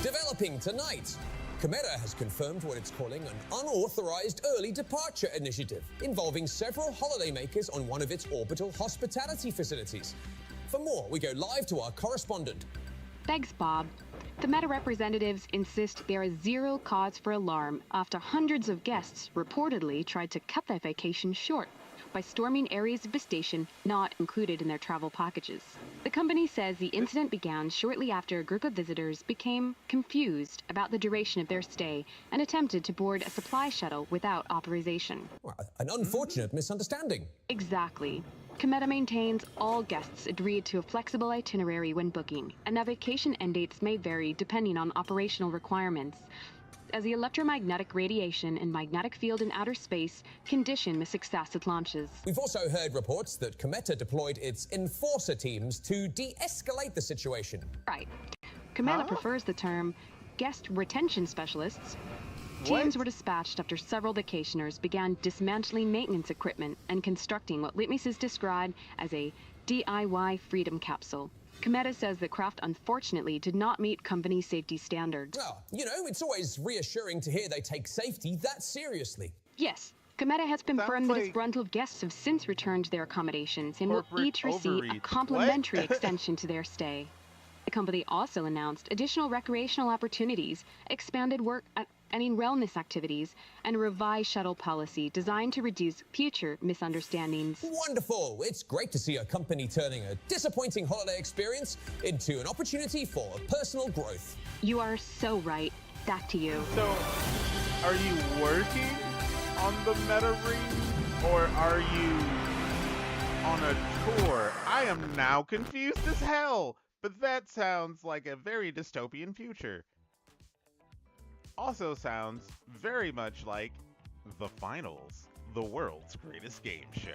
Developing tonight, Cometa has confirmed what it's calling an unauthorized early departure initiative involving several holidaymakers on one of its orbital hospitality facilities. For more, we go live to our correspondent. Thanks, Bob. The Meta representatives insist there is zero cause for alarm after hundreds of guests reportedly tried to cut their vacation short by storming areas of the station not included in their travel packages. The company says the incident began shortly after a group of visitors became confused about the duration of their stay and attempted to board a supply shuttle without authorization. Well, an unfortunate misunderstanding. Exactly. Cometa maintains all guests agreed to a flexible itinerary when booking, and that vacation end dates may vary depending on operational requirements, as the electromagnetic radiation and magnetic field in outer space condition the success of launches. We've also heard reports that Cometa deployed its enforcer teams to de-escalate the situation. Right. Cometa prefers the term guest retention specialists. Teams were dispatched after several vacationers began dismantling maintenance equipment and constructing what witnesses described as a DIY freedom capsule. Cometa says the craft unfortunately did not meet company safety standards. Well, you know, it's always reassuring to hear they take safety that seriously. Yes. Cometa has confirmed that disgruntled guests have since returned to their accommodations and will each receive a complimentary extension to their stay. The company also announced additional recreational opportunities, expanded work and wellness activities, and a revised shuttle policy designed to reduce future misunderstandings. Wonderful! It's great to see a company turning a disappointing holiday experience into an opportunity for personal growth. You are so right. Back to you. So, are you working on the Meta Ring, or are you on a tour? I am now confused as hell, but that sounds like a very dystopian future. Also sounds very much like The Finals, the world's greatest game show.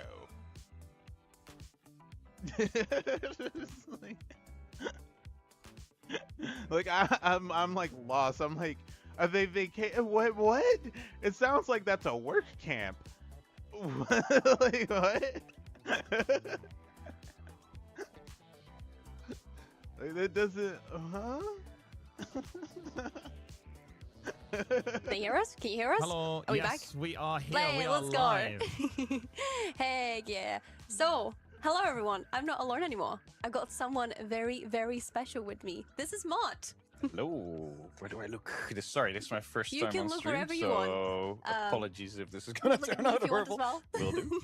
Like I'm like lost. I'm like, are they what? It sounds like that's a work camp. Like, what? Like, that doesn't. Huh? Can you hear us? Can you hear us? Hello. Are we yes, back? We are here. Play, we are let's live. go. Heck yeah. So, hello everyone. I'm not alone anymore. I've got someone very, very special with me. This is Mott. Hello. Where do I look? Sorry, this is my first You time can on look stream, wherever you so want. apologies if this is gonna Look at turn me out if you want as horrible. well. Will do.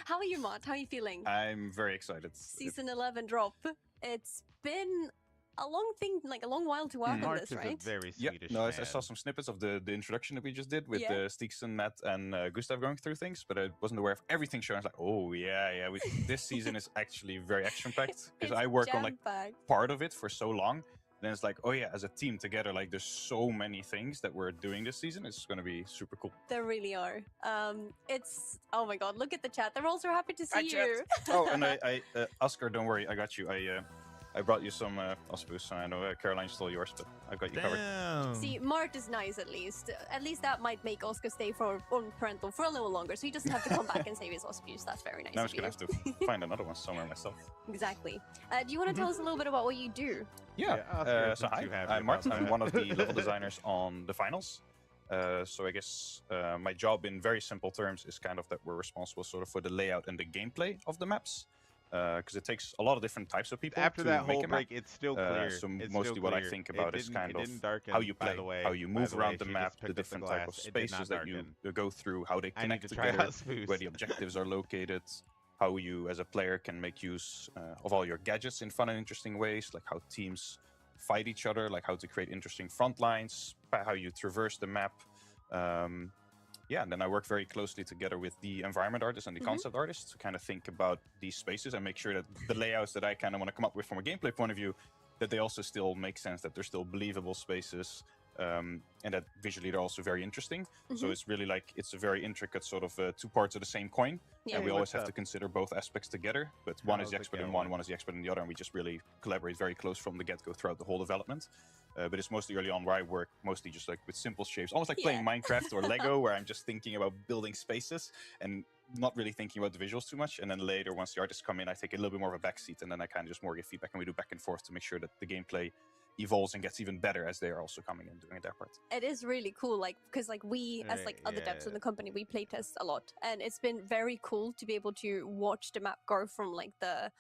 How are you, Mott? How are you feeling? I'm very excited. Season 11 drop. It's been a long thing, like a long while to work on Mark this, is right? a very Yeah, Swedish no, I man. saw some snippets of the introduction that we just did with Yeah. Stixon, Matt, and Gustav going through things, but I wasn't aware of everything showing. I was like, oh yeah. This season is actually very action packed because It's I work on like jam-packed. part of it for so long. Then it's like, oh yeah, as a team together, like there's so many things that we're doing this season. It's going to be super cool. There really are. It's oh my god, look at the chat. They're all so happy to see Hi, chat. you. Oh, and Oscar, don't worry, I got you. I brought you some Ospus. I know Caroline stole yours, but I've got you covered. Damn. See, Mart is nice at least. At least that might make Oscar stay on parental for a little longer, so he doesn't have to come back and save his Ospus. That's very nice Now I'm of just you. gonna have to find another one somewhere myself. Exactly. Do you want to tell us a little bit about what you do? Yeah. Oscar So isn't hi, too happy I'm Martin. about I'm that. one of the level designers on the finals. So I guess my job, in very simple terms, is kind of that we're responsible sort of for the layout and the gameplay of the maps. Because it takes a lot of different types of people After to that make whole a map. break, it's still clear. So It's mostly still what I clear. think It about is didn't- kind it of didn't darken, how you by play, the way. how you By move the way, around the she map, just the picked up the different type of glass. It did not spaces that you darken. go through, how they I need connect to try together, Ospus. where the objectives are located, how you as a player can make use of all your gadgets in fun and interesting ways, like how teams fight each other, like how to create interesting front lines, how you traverse the map. Yeah, and then I work very closely together with the environment artists and the concept artists to kind of think about these spaces and make sure that the layouts that I kind of want to come up with from a gameplay point of view, that they also still make sense, that they're still believable spaces, and that visually they're also very interesting. So it's really like, it's a very intricate sort of two parts of the same coin. Yeah. And we Hey, always what's have up? to consider both aspects together, but one is How's the it expert in going? one is the expert in the other, and we just really collaborate very close from the get-go throughout the whole development. But it's mostly early on where I work mostly just like with simple shapes, almost like playing Minecraft or Lego, where I'm just thinking about building spaces and not really thinking about the visuals too much. And then later, once the artists come in, I take a little bit more of a backseat, and then I kind of just more give feedback, and we do back and forth to make sure that the gameplay evolves and gets even better as they are also coming and doing their part. It is really cool, like because like we as like other devs in Yeah. the company, we playtest a lot, and it's been very cool to be able to watch the map go from like the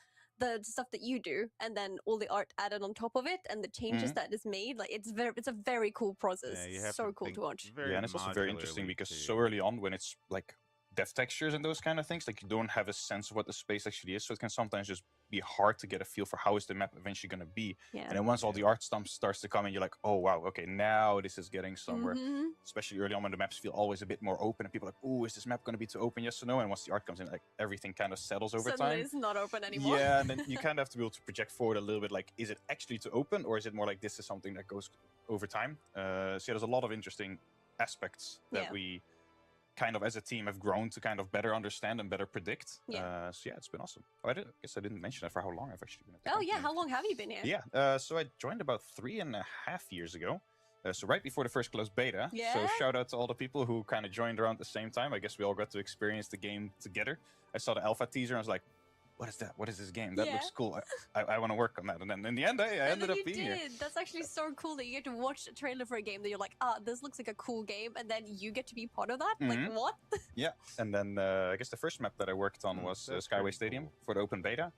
stuff that you do, and then all the art added on top of it, and the changes that is made. Like it's a very cool process. Yeah, you have So to cool think to watch. very Yeah, and it's also very interesting modularly, because too. so early on, when it's like depth textures and those kind of things, like you don't have a sense of what the space actually is, so it can sometimes just be hard to get a feel for how is the map eventually going to be. Yeah. And then once all the art stuff starts to come in, you're like, oh wow, okay, now this is getting somewhere. Mhm. Especially early on when the maps feel always a bit more open, and people are like, oh, is this map going to be too open? Yes or no? And once the art comes in, like everything kind of settles over Suddenly time. it's not open anymore. Yeah, and then you kind of have to be able to project forward a little bit, like, is it actually to open, or is it more like this is something that goes over time? So yeah, there's a lot of interesting aspects that Yeah. we kind of as a team have grown to kind of better understand and better predict. Yeah. So yeah, it's been awesome. Oh, I guess I didn't mention that for how long I've actually been at the Oh yeah, company. how long have you been here? Yeah, so I joined about 3.5 years ago. So right before the first closed beta. So Yeah? shout out to all the people who kind of joined around the same time. I guess we all got to experience the game together. I saw the alpha teaser and I was like, what is that? What is this game? That looks cool. I want to work on that. And then in the end, I And ended then up you being did. here. That's actually so cool that you get to watch a trailer for a game that you're like, this looks like a cool game, and then you get to be part of that. Like what? Yeah, and then I guess the first map that I worked on was that's Skyway pretty Stadium cool. for the open beta.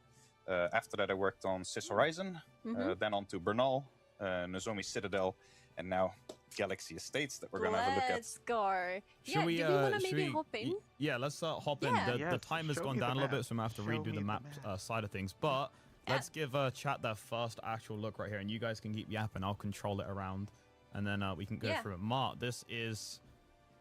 After that, I worked on Cis Horizon, then on to Bernal, Nozomi Citadel, and now Galaxy Estates that we're going to have a look at. Let's go. Should we, do we want to should maybe we- hop in? Yeah, let's hop in. Yeah. The Yes, time has show gone me the down a little map. bit, so I'm going to have to Show redo me the the map map. side of things. But let's give chat their first actual look right here, and you guys can keep yapping. I'll control it around, and then we can go Yeah. through it. Mark, this is...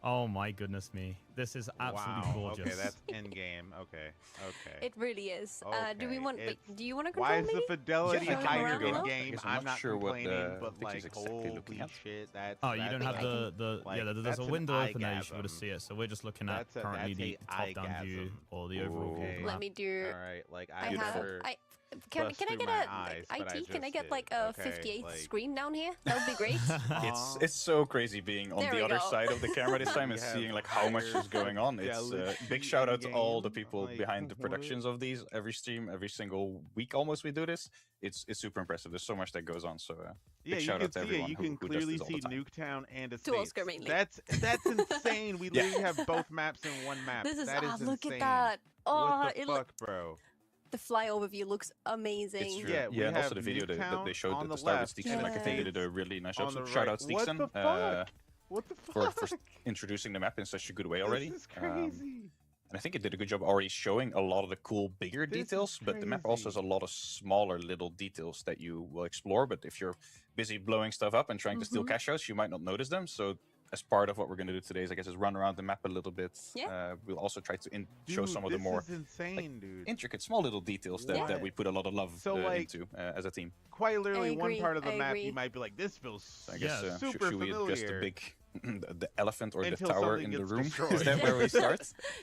Oh my goodness me. This is absolutely Wow. gorgeous. Okay, that's in game. Okay. Okay. It really is. Do we Okay, want? Wait, it's- do you want to control Why is maybe? the fidelity Yeah, I can higher go in around. game? Because I'm not sure what the complaining, but picture's like, exactly looking holy at. shit, that's. Oh, you don't have I the like, there's that's a an window open there. You should be able to eye-gasm. see it. So we're just looking at That's currently a the top-down view eye-gasm. or the overall Okay. Let map. me do. All right, like I I have. never. Can bust I through get my a eyes, but I IT? Can I just get did. like a Okay, 58th like- screen down here? That would be great. It's so crazy being on There the we other go. side of the camera this time and seeing like how much is going on. It's big shout out to all the people behind the productions of these. Every stream, every single week, almost we do this. It's super impressive. There's so much that goes on. So big shout out to everyone. You can clearly see Nuketown and Estates. Oscar mainly. That's insane. We literally have both maps in one map. This is look at that. Oh, what the fuck, bro? The flyover view looks amazing. And also the video that they showed at the start with Steekson. Like I think they did a really nice job. So shout out Steekson. What the fuck? For introducing the map in such a good way already. This is crazy. And I think it did a good job already showing a lot of the cool, bigger details, but the map also has a lot of smaller little details that you will explore. But if you're busy blowing stuff up and trying to steal cash outs, you might not notice them. So as part of what we're going to do today is, I guess, is run around the map a little bit. Yeah. We'll also try to show some of the more intricate, small little details that we put a lot of love into as a team. Quite literally, one part of the map you might be like, this feels super should we familiar. address the big... the elephant or Until the tower in the room? Destroyed. Is that where we start?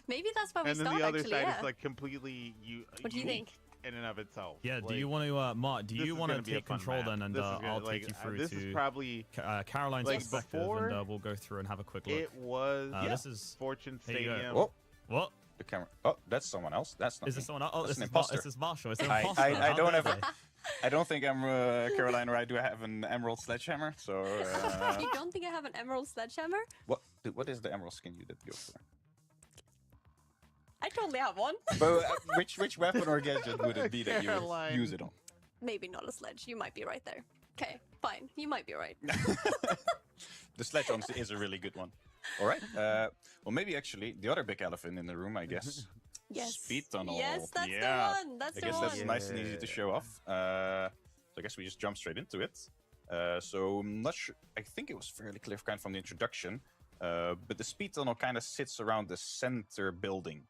Maybe that's why we start, And then the other side is like completely What do you think? In and of itself. Yeah, like, do you want to, Mark, do you want to take control then, and I'll take you through this to is probably, Caroline's perspective, before, and we'll go through and have a quick look. It was this is Fortune Stadium. What? The camera. Oh, that's someone else. That's not. Is this someone else? Oh, this is this is Marshall. It's an imposter. I don't have. I don't think I'm Caroline or I do have an emerald sledgehammer. So. You don't think I have an emerald sledgehammer? What is the emerald skin you did go for? I totally have one. But which weapon or gadget would it be that you would use it on? Maybe not a sledge. You might be right there. Okay, fine. You might be right. The sledge honestly is a really good one. All right. Well, maybe actually the other big elephant in the room, I guess. Yes. Speed tunnel. Yes, that's the one. That's the one. I guess that's nice and easy to show off. So I guess we just jump straight into it. So I'm not sure. I think it was fairly clear kind of from the introduction. But the speed tunnel kind of sits around the center building.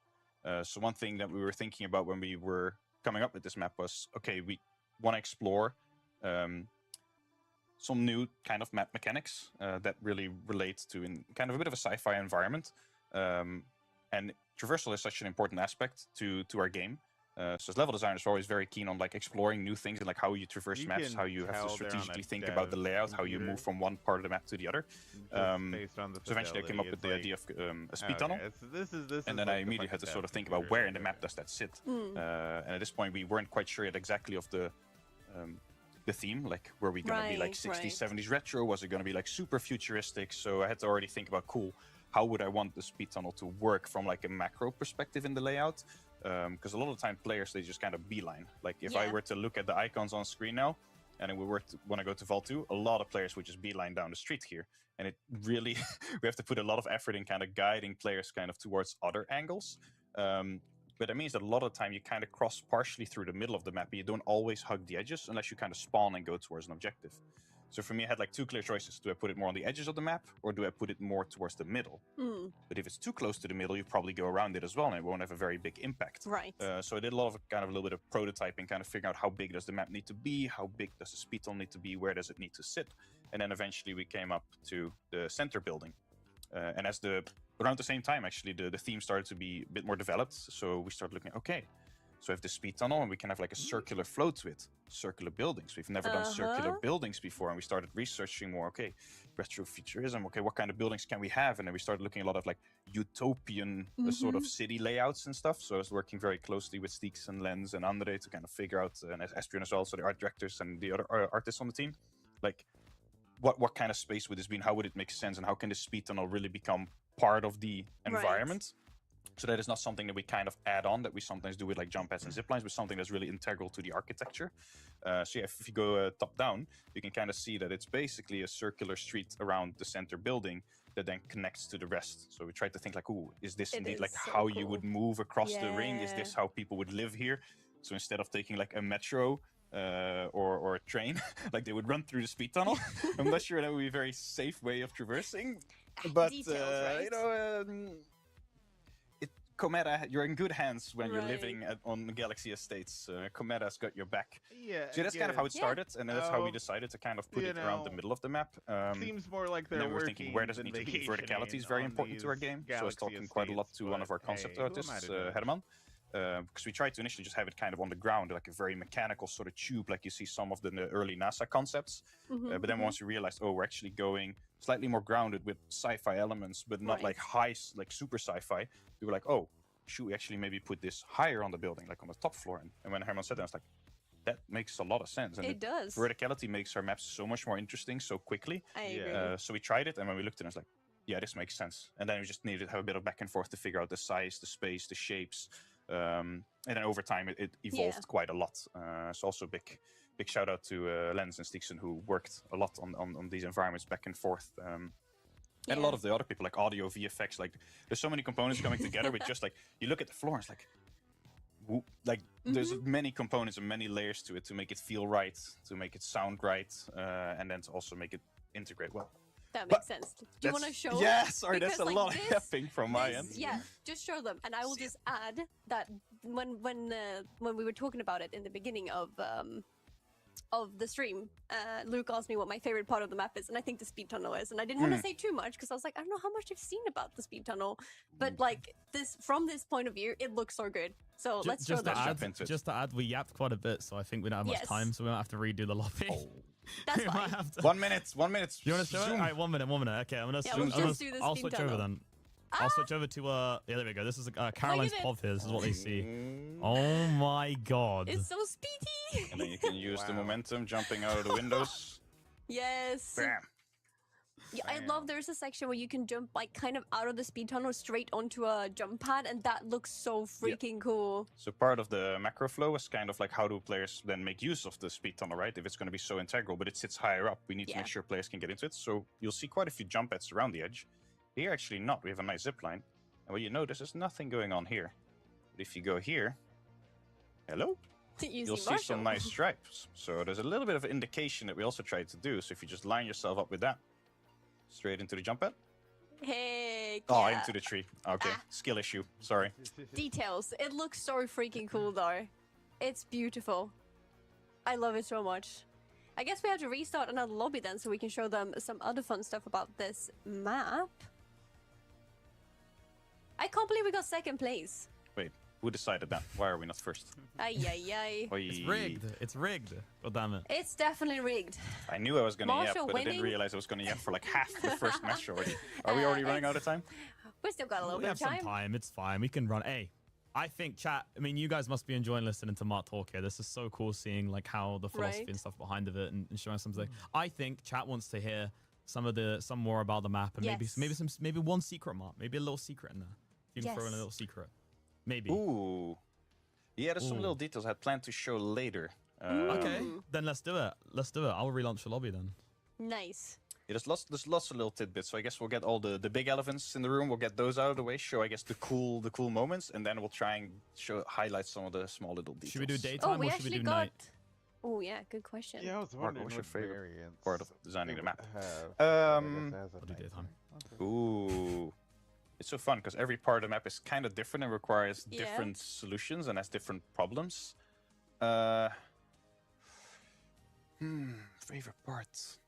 So one thing that we were thinking about when we were coming up with this map was, okay, we want to explore some new kind of map mechanics that really relate to in kind of a bit of a sci-fi environment. And traversal is such an important aspect to our game. So as level designers, we're always very keen on like exploring new things and like how you traverse maps, how you have to strategically think about the layout, how you move from one part of the map to the other. So eventually I came up with the idea of a speed tunnel. And then I immediately had to sort of think about where in the map does that sit. And at this point we weren't quite sure yet exactly of the theme, like were we going to be like 60s, 70s retro? Was it going to be like super futuristic? So I had to already think about, cool, how would I want the speed tunnel to work from like a macro perspective in the layout? Because a lot of the time players, they just kind of beeline. Like if I were to look at the icons on screen now, and then we were to want to go to Vault 2, a lot of players would just beeline down the street here. And it really, we have to put a lot of effort in kind of guiding players kind of towards other angles. But that means that a lot of the time you kind of cross partially through the middle of the map, and you don't always hug the edges unless you kind of spawn and go towards an objective. So for me, I had like two clear choices. Do I put it more on the edges of the map, or do I put it more towards the middle? But if it's too close to the middle, you probably go around it as well, and it won't have a very big impact. Right. So I did a lot of kind of a little bit of prototyping, kind of figuring out how big does the map need to be, how big does the speed tunnel need to be, where does it need to sit, and then eventually we came up to the center building. And around the same time, actually, the theme started to be a bit more developed. So we started looking, okay, so we have the speed tunnel and we can have like a circular flow to it, circular buildings. We've never done circular buildings before. And we started researching more, okay, retrofuturism, okay, what kind of buildings can we have? And then we started looking a lot of like utopian sort of city layouts and stuff. So I was working very closely with Steeks and Lens and Andre to kind of figure out, and Estrian as well, so the art directors and the other artists on the team, like what kind of space would this be and how would it make sense and how can the speed tunnel really become part of the environment? So that is not something that we kind of add on that we sometimes do with like jump pads and zip lines, but something that's really integral to the architecture. So yeah, if you go top down, you can kind of see that it's basically a circular street around the center building that then connects to the rest. So we tried to think like, ooh, is this indeed like so how you would move across the ring? Is this how people would live here? So instead of taking like a metro or a train, like they would run through the speed tunnel. I'm not sure that would be a very safe way of traversing, but Details, you know, Cometa, you're in good hands when you're living on Galaxy Estates. Cometa's got your back. Yeah, so that's kind of how it started, and that's how we decided to kind of put it around the middle of the map. Seems more like they're then we were thinking, where does it need to be? Verticality is very important to our game. So I was talking quite a lot to one of our concept artists, Herman. because we tried to initially just have it kind of on the ground, like a very mechanical sort of tube, like you see some of the early NASA concepts. But then once we realized, oh, we're actually going slightly more grounded with sci-fi elements, but not like like super sci-fi. We were like, oh, should we actually maybe put this higher on the building, like on the top floor? And when Herman said that, I was like, that makes a lot of sense. And it does. Verticality makes our maps so much more interesting so quickly. I agree. So we tried it, and when we looked at it, I was like, yeah, this makes sense. And then we just needed to have a bit of back and forth to figure out the size, the space, the shapes. And then over time, it evolved quite a lot. So also big shout out to Lens and Stixon, who worked a lot on these environments back and forth. And a lot of the other people, like audio, VFX, like there's so many components coming together. But just like you look at the floor, it's like there's many components and many layers to it to make it feel right, to make it sound right, and then to also make it integrate well. That makes sense. Do you want to show? Yeah, sorry, because, that's a lot of effing from my end. Yeah, just show them, and I will just add that when we were talking about it in the beginning of the stream, Luke asked me what my favorite part of the map is, and I think the speed tunnel is. And I didn't want to say too much because I was like, I don't know how much you've seen about the speed tunnel, but like from this point of view, it looks so good. So let's show them. Just to add, we yapped quite a bit, so I think we don't have much time, so we don't have to redo the lobby. That's fine. 1 minute. You want to show it? All right, 1 minute. Okay, I'm gonna zoom. I'll switch over then. I'll switch over to yeah, there we go. This is Caroline's POV here. This is what they see. Oh my god. It's so speedy. And then you can use the momentum jumping out of the windows. Yes. Bam. Yeah, I love there's a section where you can jump like kind of out of the speed tunnel straight onto a jump pad, and that looks so freaking cool. So part of the macro flow is kind of like how do players then make use of the speed tunnel, right? If it's going to be so integral, but it sits higher up, we need to make sure players can get into it. So you'll see quite a few jump pads around the edge. Here, actually not. We have a nice zip line. And what you notice is nothing going on here. But if you go here, hello? You'll see some nice stripes. So there's a little bit of an indication that we also tried to do. So if you just line yourself up with that, straight into the jump pad. Hey, oh, into the tree. Okay, skill issue. Sorry. Details. It looks so freaking cool, though. It's beautiful. I love it so much. I guess we have to restart another lobby then, so we can show them some other fun stuff about this map. I can't believe we got second place. Wait, who decided that? Why are we not first? Ay, ay, ay. It's rigged. It's rigged. God damn it. It's definitely rigged. I knew I was going to yap, but I didn't realize I was going to yap for like half the first match already. Are we already running out of time? We still got a little bit of time. We have some time. It's fine. We can run. Hey, I think chat, I mean, you guys must be enjoying listening to Mark talk here. This is so cool seeing like how the philosophy and stuff behind of it and showing something. I think chat wants to hear some more about the map and maybe one secret, Mark. Maybe a little secret in there. You can throw in a little secret. Maybe. Ooh. Yeah, there's some little details I had planned to show later. Okay, then let's do it. I'll relaunch the lobby then. Nice. Yeah, there's lots of little tidbits. So I guess we'll get all the big elephants in the room. We'll get those out of the way. Show I guess the cool moments, and then we'll try and highlight some of the small little details. Should we do daytime or should we do night? Oh yeah, good question. Yeah, I was wondering what's your favorite variants part of designing the map? I'll do daytime. Okay. Ooh. It's so fun because every part of the map is kind of different and requires different solutions and has different problems. Favorite parts.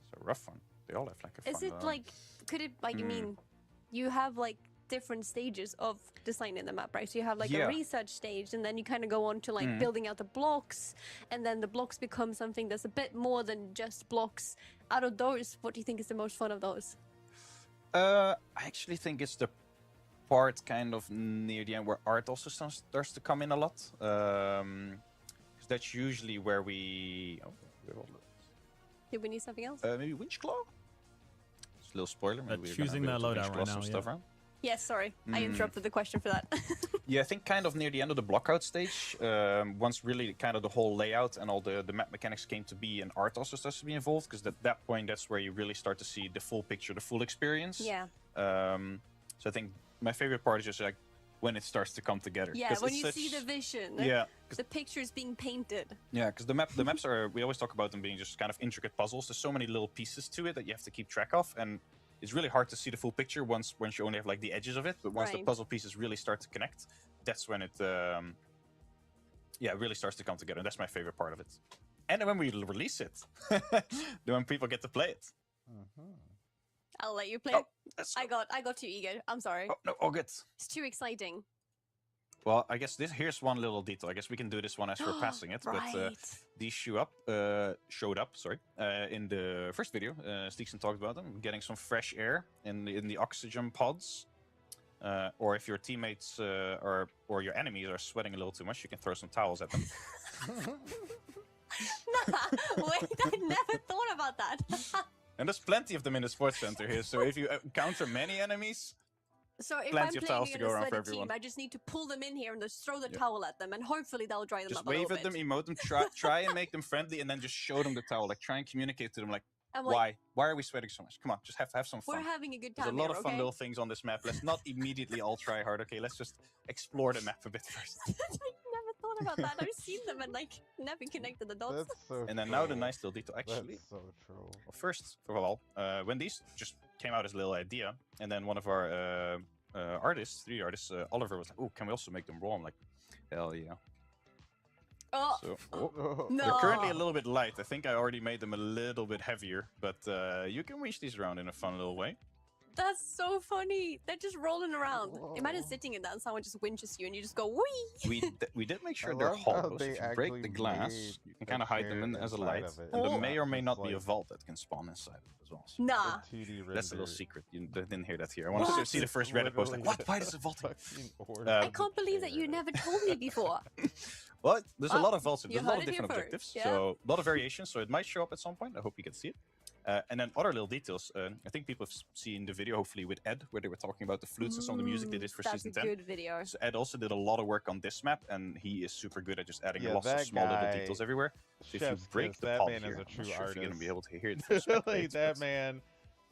It's a rough one. They all have like a fun. Is it like, could it like, you mean, you have like different stages of designing the map, right? So you have like a research stage, and then you kind of go on to like building out the blocks, and then the blocks become something that's a bit more than just blocks. Out of those, what do you think is the most fun of those? I actually think it's the part kind of near the end where art also starts to come in a lot. Because that's usually where we... Did we need something else? Maybe Winchclaw? It's a little spoiler. Maybe choosing their loadout right now, stuff around. Yes, sorry. I interrupted the question for that. Yeah, I think kind of near the end of the blockout stage, once really kind of the whole layout and all the map mechanics came to be, and art also starts to be involved, because at that point, that's where you really start to see the full picture, the full experience. Yeah. So I think my favorite part is just like when it starts to come together. Yeah, when you see the vision. Yeah. The pictures being painted. Yeah, because the maps are, we always talk about them being just kind of intricate puzzles. There's so many little pieces to it that you have to keep track of, and it's really hard to see the full picture once you only have like the edges of it. But once the puzzle pieces really start to connect, that's when it really starts to come together. And that's my favorite part of it. And then when we release it, then when people get to play it. I'll let you play. Oh, I got too eager. I'm sorry. Oh, no, all good. It's too exciting. Well, I guess here's one little detail. I guess we can do this one as we're passing it. Right. But these showed up in the first video. Steekson talked about them, getting some fresh air in the oxygen pods. Or if your teammates or your enemies are sweating a little too much, you can throw some towels at them. Wait, I never thought about that. And there's plenty of them in the sports center here. So if you encounter many enemies, so if plenty I'm of towels playing to go in a around for sweaty everyone. team, I just need to pull them in here and just throw the towel at them, and hopefully that'll dry them just up a little bit. Just wave at them, emote them, try and make them friendly, and then just show them the towel. Like try and communicate to them, like, why are we sweating so much? Come on, just have some fun. We're having a good time. There's a lot here, of fun okay? little things on this map. Let's not immediately all try hard. Okay, let's just explore the map a bit first. I never thought about that. I've seen them and like never connected the dots. That's so and then true. now the nice little detail. Actually, that's so true. Well, first of all, when these just came out as a little idea, and then one of our 3D artists, Oliver, was like, "Oh, can we also make them raw?" I'm like, "Hell yeah!" Oh, So, no. They're currently a little bit light. I think I already made them a little bit heavier, but you can reach these around in a fun little way. That's so funny. They're just rolling around. Imagine sitting in that and someone just winches you and you just go, wee! We did make sure I they're love how hollow. So they if you break actually the glass, made you can kind of hide them in as a inside light. of it. And there Oh. may or may not be a Like- vault that can spawn inside of it as well. So Nah. The 2D that's a little render secret. You didn't hear that here. I want to What? see the first Reddit post. Like, Literally what? Why does it vault? fucking I can't believe that you never told me before. Well, there's a Well, lot of vaults. you There's a lot heard of it here different first, objectives. yeah. So a lot of variations. So it might show up at some point. I hope you can see it. And then other little details. I think people have seen the video, hopefully, with Ed, where they were talking about the flutes and some of the music they did for That's season a 10. good video. So Ed also did a lot of work on this map, and he is super good at just adding Yeah, lots of that small little guy- details everywhere. So if you Chef's break kiss, the that pod man here, is a I'm true not sure if you're going to be able artist. to hear it. for spectators, but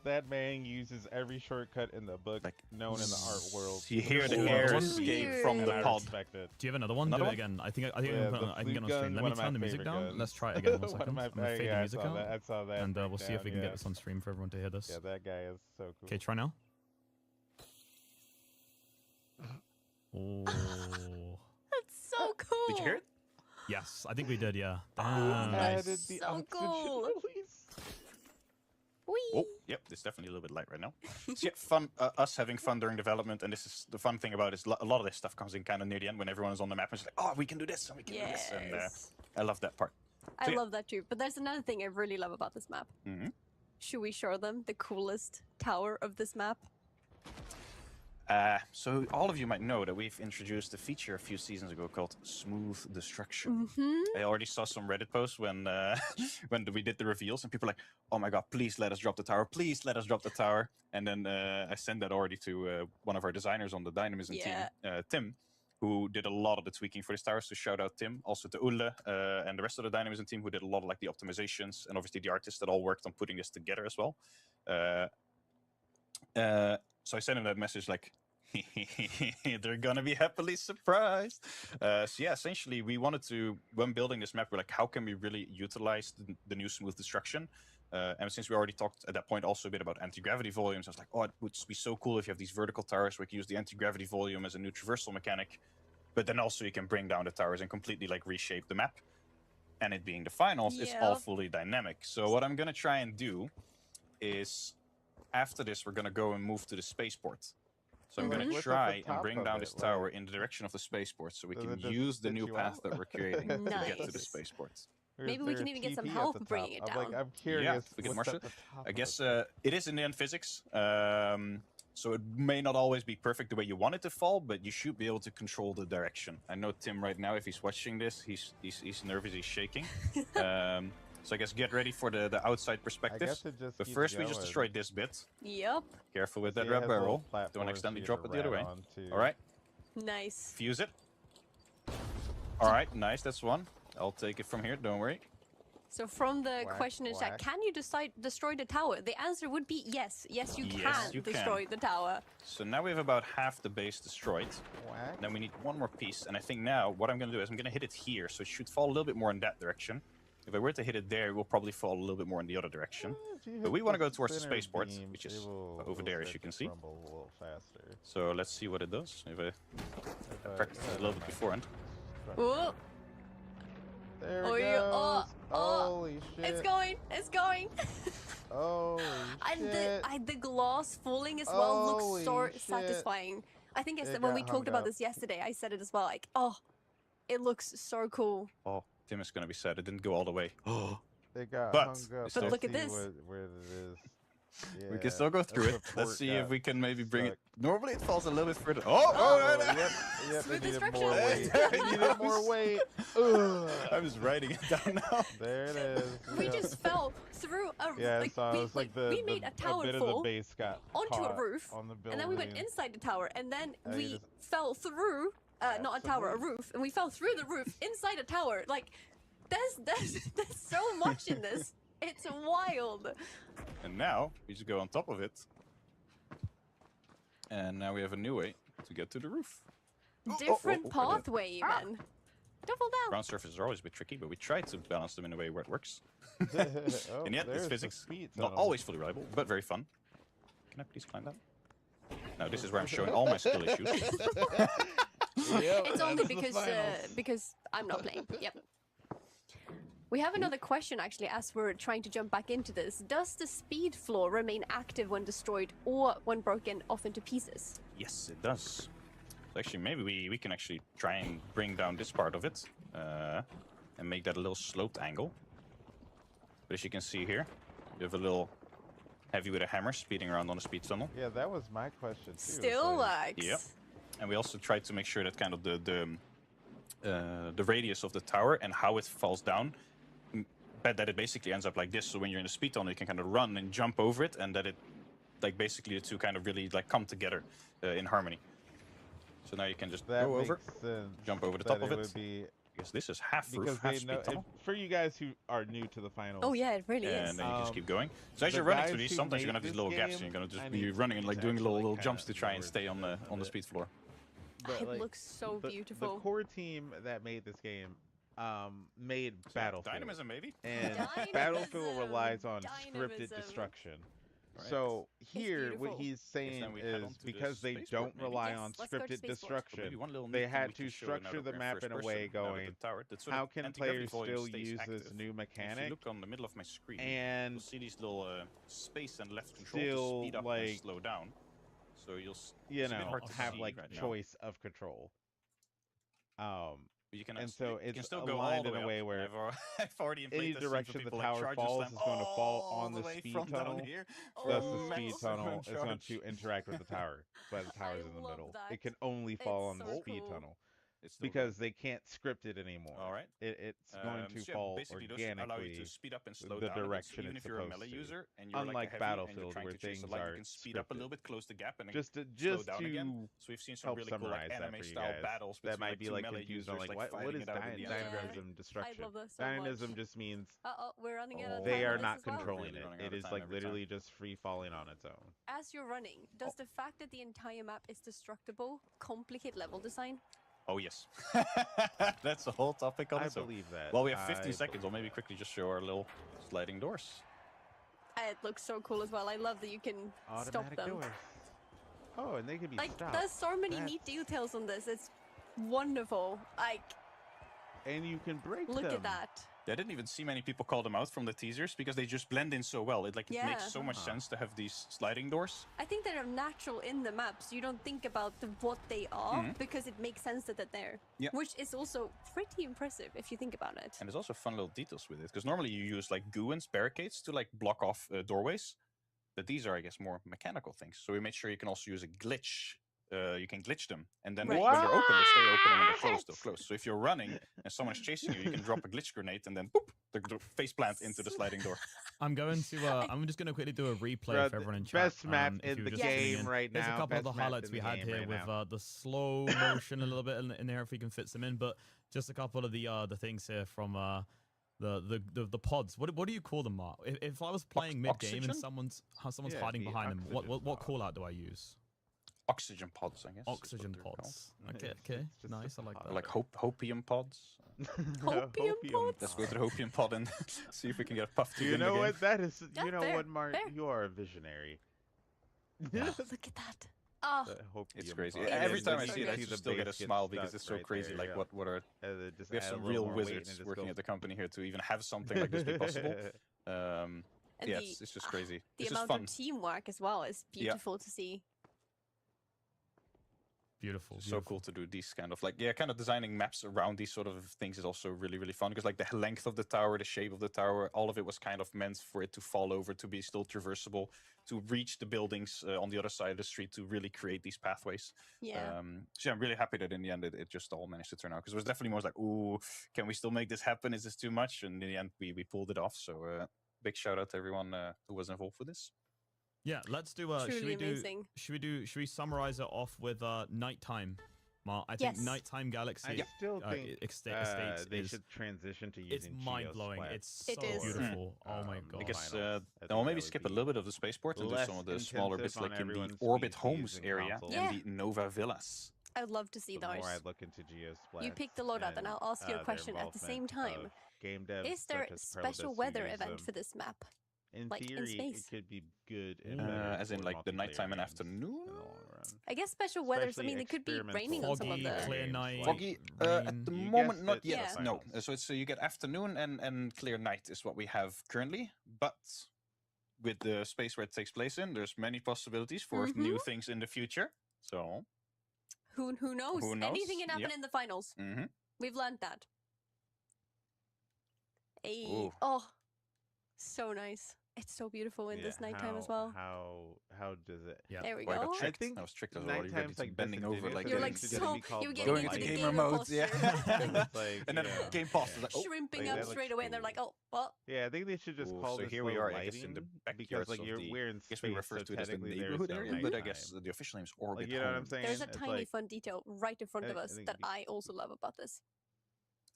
that man uses every shortcut in the book Like, known in the art world. You hear the Oh, air that's escape weird. from the And I pod. respect it. Do you have another one? Another Do it one? again. I think Yeah, I can the get on flute stream. gun's Let one me of my turn the music favorite down. guns. Let's try it again. 1 One of second. my I'm gonna fade the yeah, music out, I saw that. and we'll see if we can breakdown, get this on stream for everyone to hear this. Yeah, that guy is so cool. Okay, try now. Oh. That's so cool. Did you hear it? Yes, I think we did. Yeah. Oh, Damn. that's Added the so oxygen cool. release. Wee! Oh, yep, it's definitely a little bit light right now. So yeah, fun. Us having fun during development, and this is the fun thing about it. Is a lot of this stuff comes in kind of near the end when everyone is on the map and it's like, oh, we can do this and we can do this, and Yes. I love that part. I So, yeah. love that too. But there's another thing I really love about this map. Mhm. Should we show them the coolest tower of this map? So all of you might know that we've introduced a feature a few seasons ago called Smooth Destruction. I already saw some Reddit posts when when we did the reveals, and people were like, "Oh my god, please let us drop the tower! Please let us drop the tower!" And then I sent that already to one of our designers on the Dynamism Yeah. team, Tim, who did a lot of the tweaking for this tower. So shout out Tim, also to Ulle and the rest of the Dynamism team who did a lot of like the optimizations, and obviously the artists that all worked on putting this together as well. So I sent him that message like, they're gonna be happily surprised. So yeah, essentially we wanted to, when building this map, we're like, how can we really utilize the new Smooth Destruction? And since we already talked at that point also a bit about anti-gravity volumes, I was like, oh, it would be so cool if you have these vertical towers where you can use the anti-gravity volume as a new traversal mechanic, but then also you can bring down the towers and completely like reshape the map. And it being the finals, it's all Yep. fully dynamic. So what I'm gonna try and do is, after this, we're gonna go and move to the spaceport. So I'm gonna What's at the try and top bring of down it, this tower like- in the direction of the spaceport, so we Does can it just use the spit new you path out? that we're creating to get to the Nice. spaceport. Or Maybe is we there can a even get some TP at help the bringing top? it I'm down. I'm curious. we get what's at Marsha. the top I of guess it. it is in the end physics, so it may not always be perfect the way you want it to fall, but you should be able to control the direction. I know Tim right now, if he's watching this, he's nervous, he's shaking. So I guess get ready for the outside I perspective. guess it just But keeps first, we just going. destroyed this bit. Yep. Careful with See, that it red has little barrel. Don't platforms accidentally for you drop to it the other way. rat on, too. All right, Nice. fuse it. All right, nice. That's one. I'll take it from here. Don't worry. So from the Whack, question in chat, whack. can you destroy the tower? The answer would be yes. Yes, you Yes, can you can. destroy the tower. So now we have about half the base destroyed. Whack. Then we need one more piece, and I think now what I'm going to do is I'm going to hit it here, so it should fall a little bit more in that direction. If I were to hit it there, it will probably fall a little bit more in the other direction. If you But hit we want to the go towards the spinner spaceport, beam, which it is will- over will there, as start you can to see. crumble a little faster. So let's see what it does. If I practice it a little bit beforehand. Ooh, There Oh, it you- goes. oh, oh. Holy shit. it's going. It's going. The glass falling as well looks so satisfying. I think I said when we talked about this yesterday, I said it as well. Like, oh, it looks so cool. Oh, Tim is gonna be sad. It didn't go all the way. Oh, they got but hung up. But look at this. Where it is. Yeah, we can still go through it. Let's see if we can maybe bring it. Normally it falls a little bit further. Yep. Smooth They needed instructions. more weight. They needed more weight. I'm just writing it down now. There it is. We just fell through a we made a tower bit fall of the base got onto a caught roof, on the and then we went building. inside the tower, and then you we just- fell through not a tower, a roof, and we fell through the roof inside a tower. Like, there's so much in this. It's wild. And now we just go on top of it. And now we have a new way to get to the roof. Different pathway, even. Don't fall down. Ground surfaces are always a bit tricky, but we try to balance them in a way where it works. Oh, And yet, there's it's the physics. speed Not tunnel. always fully reliable, but very fun. Can I please climb that? Now, this is where I'm showing all my skill issues. It's only because I'm not playing. Yep. We have another question actually as we're trying to jump back into this. Does the speed floor remain active when destroyed or when broken off into pieces? Yes, it does. So actually, maybe we can actually try and bring down this part of it and make that a little sloped angle. But as you can see here, you have a little heavy with a hammer speeding around on the speed tunnel. Yeah, that was my question too. Still works. Yep. And we also tried to make sure that kind of the radius of the tower and how it falls down, that it basically ends up like this. So when you're in the speed tunnel, you can kind of run and jump over it, and that it, like, basically the two kind of really like come together in harmony. So now you can just That go makes over, sense jump over the that top of it. would be Because this is half because roof, half they speed know tunnel. for you guys who are new to the finals. Oh yeah, it really is. And then you can just keep going. So as the you're running guys through these, who sometimes you're made gonna have these this little gaps, game, and you're gonna just I be need running and like doing actually little kinda jumps to try and lower stay on the of it. speed floor. But, It like, looks so the beautiful. core team that made this game made Battlefield. Dynamism, maybe. And Dynamism. Battlefield relies on scripted Dynamism. destruction. Right. So here, what beautiful. he's saying then we head is on to the because they spaceport, don't maybe? rely Yes, on let's go to scripted spaceport. destruction, Maybe one little they neat thing had we to can show now structure that the we're in map first in a person, way now that going, the tower, that sort how of can anti-gravity players volume still stays use active. this new If mechanic you look on the middle of my screen, and you'll see these little space and left control still, to speed up like, and slow down. So you'll you it's a bit know, hard to have see like right now. choice of control. But you can and actually- so you can it's still go all aligned the in a up. way where I've already any inflated this scene for direction the people, like, tower charges falls them is going to fall all on the the way speed from down tunnel. here Thus, for the a speed maximum tunnel is going to charge. interact with the tower. That's why the tower's I in the love middle. that. It can only fall on It's the so speed cool. tunnel It's still because they can't script it anymore. All right. It's going to So yeah, fall basically those allow you organically. to speed up and slow the down a bit. So direction even it's if you're a supposed melee to. user and you're Unlike like a heavy Battlefield, and you're trying where to chase a things light, are you can speed up a scripted. little bit, close the gap, and then Just to slow down again. to So we've seen some help really cool summarize like that anime for you style guys. battles That between might like be two like melee confused on users, like like what fighting is it out in the end. dynamism I destruction. love this so Dynamism much. just means We're running out of they time are on this not as well. controlling Really it. running out It of is time like every time. literally just free falling on its own. As you're running, does the fact that the entire map is destructible complicate level design? Oh yes, that's a whole topic on I its own. believe that. Well, we have 15 I seconds. I'll maybe quickly just show our little sliding doors. It looks so cool as well. I love that you can stop Automatic them. doors. Oh, and they can be Like, stopped. there's so many That's- neat details on this. It's wonderful. Like, And you can break look them. at that. Yeah, I didn't even see many people call them out from the teasers because they just blend in so well. It Yeah. makes so much sense to have these sliding doors. I think they're natural in the maps. You don't think about what they are because it makes sense that they're there. Yeah. Which is also pretty impressive if you think about it. And there's also fun little details with it because normally you use like GUIs, barricades to like block off doorways, but these are, I guess, more mechanical things. So we made sure you can also use a glitch. You can glitch them, and then Right. when they're open, they stay open, and when they're closed, they'll close. So if you're running and someone's chasing you, you can drop a glitch grenade and then boop, the face plant into the sliding door. I'm going to. I'm just going to quickly do a replay Bruh, for everyone in the chat. best map if in you the were just tuning game in. right There's now. a couple of the Best map highlights in we the had game here right with now. the slow motion a little bit in there if we can fit some in, but just a couple of the things here from the pods. What do you call them, Mark? If I was playing mid game and oxygen? someone's Yeah, hiding the behind them, oxygen what pod. call out do I use? Oxygen pods, I guess. is what Oxygen they're called. pods. Yeah, Okay, it's okay, just nice. I like pod. that. Like hopium pods. Hopium pods? Let's go to the hopium pod and see if we can get a puff to You win the know game. what? That is. Yeah, You know fair, what, Mark? fair. You are a visionary. Look at that. Oh, It's Hopium crazy. pod. Every And time then I you see it, I the just still get a base gets smile because stuck it's so right crazy. there, Like yeah. what are Just we have add a some little real more weight and it wizards just working goes- at the company here to even have something like this be possible. And yeah, it's just crazy. The This is amount fun. of teamwork as well is beautiful to see. Beautiful. So cool to do these kind of kind of designing maps around these sort of things is also really, really fun because like the length of the tower, the shape of the tower, all of it was kind of meant for it to fall over, to be still traversable, to reach the buildings on the other side of the street, to really create these pathways. Yeah. So I'm really happy that in the end it just all managed to turn out because it was definitely more like, ooh, can we still make this happen? Is this too much? And in the end we pulled it off. So big shout out to everyone who was involved with this. Yeah, let's do. Should we summarize it off with nighttime? I think nighttime Galaxy. I still think they is, should transition to using. It's mind blowing. It's so beautiful. Oh my god! I guess we'll maybe skip a little bit of the spaceport and do some of the smaller bits, like in the Orbit Homes area and the Nova Villas. I would love to see those. More I look into Geosplat. You picked the loadout, and I'll ask you a question at the same time. Game devs is there a special weather event for this map? In like theory, in space? It could be good. As in like the nighttime and afternoon? I guess special weathers, I mean, it could be raining on some of the... clear night. Foggy, at the moment, not yet. No. So you get afternoon and clear night is what we have currently. But with the space where it takes place in, there's many possibilities for new things in the future. So... Who knows? Anything can happen in the finals. We've learned that. Oh, so nice. It's so beautiful in this nighttime as well. How does it? Yeah. There we go. I think I was tricked as well. You're like bending over, like you're like so you're going into the gamer mode, yeah. And then game pauses, like shrimping up straight away, and they're like, oh, what? Yeah, I think they should just call this. So here we are, lighting, I guess, in the backyard because like we're in space. I guess we refer to it as the technically neighborhood there's no area, but I nighttime. guess the official name is Orbit. You know what I'm saying? There's a tiny fun detail right in front of us that I also love about this.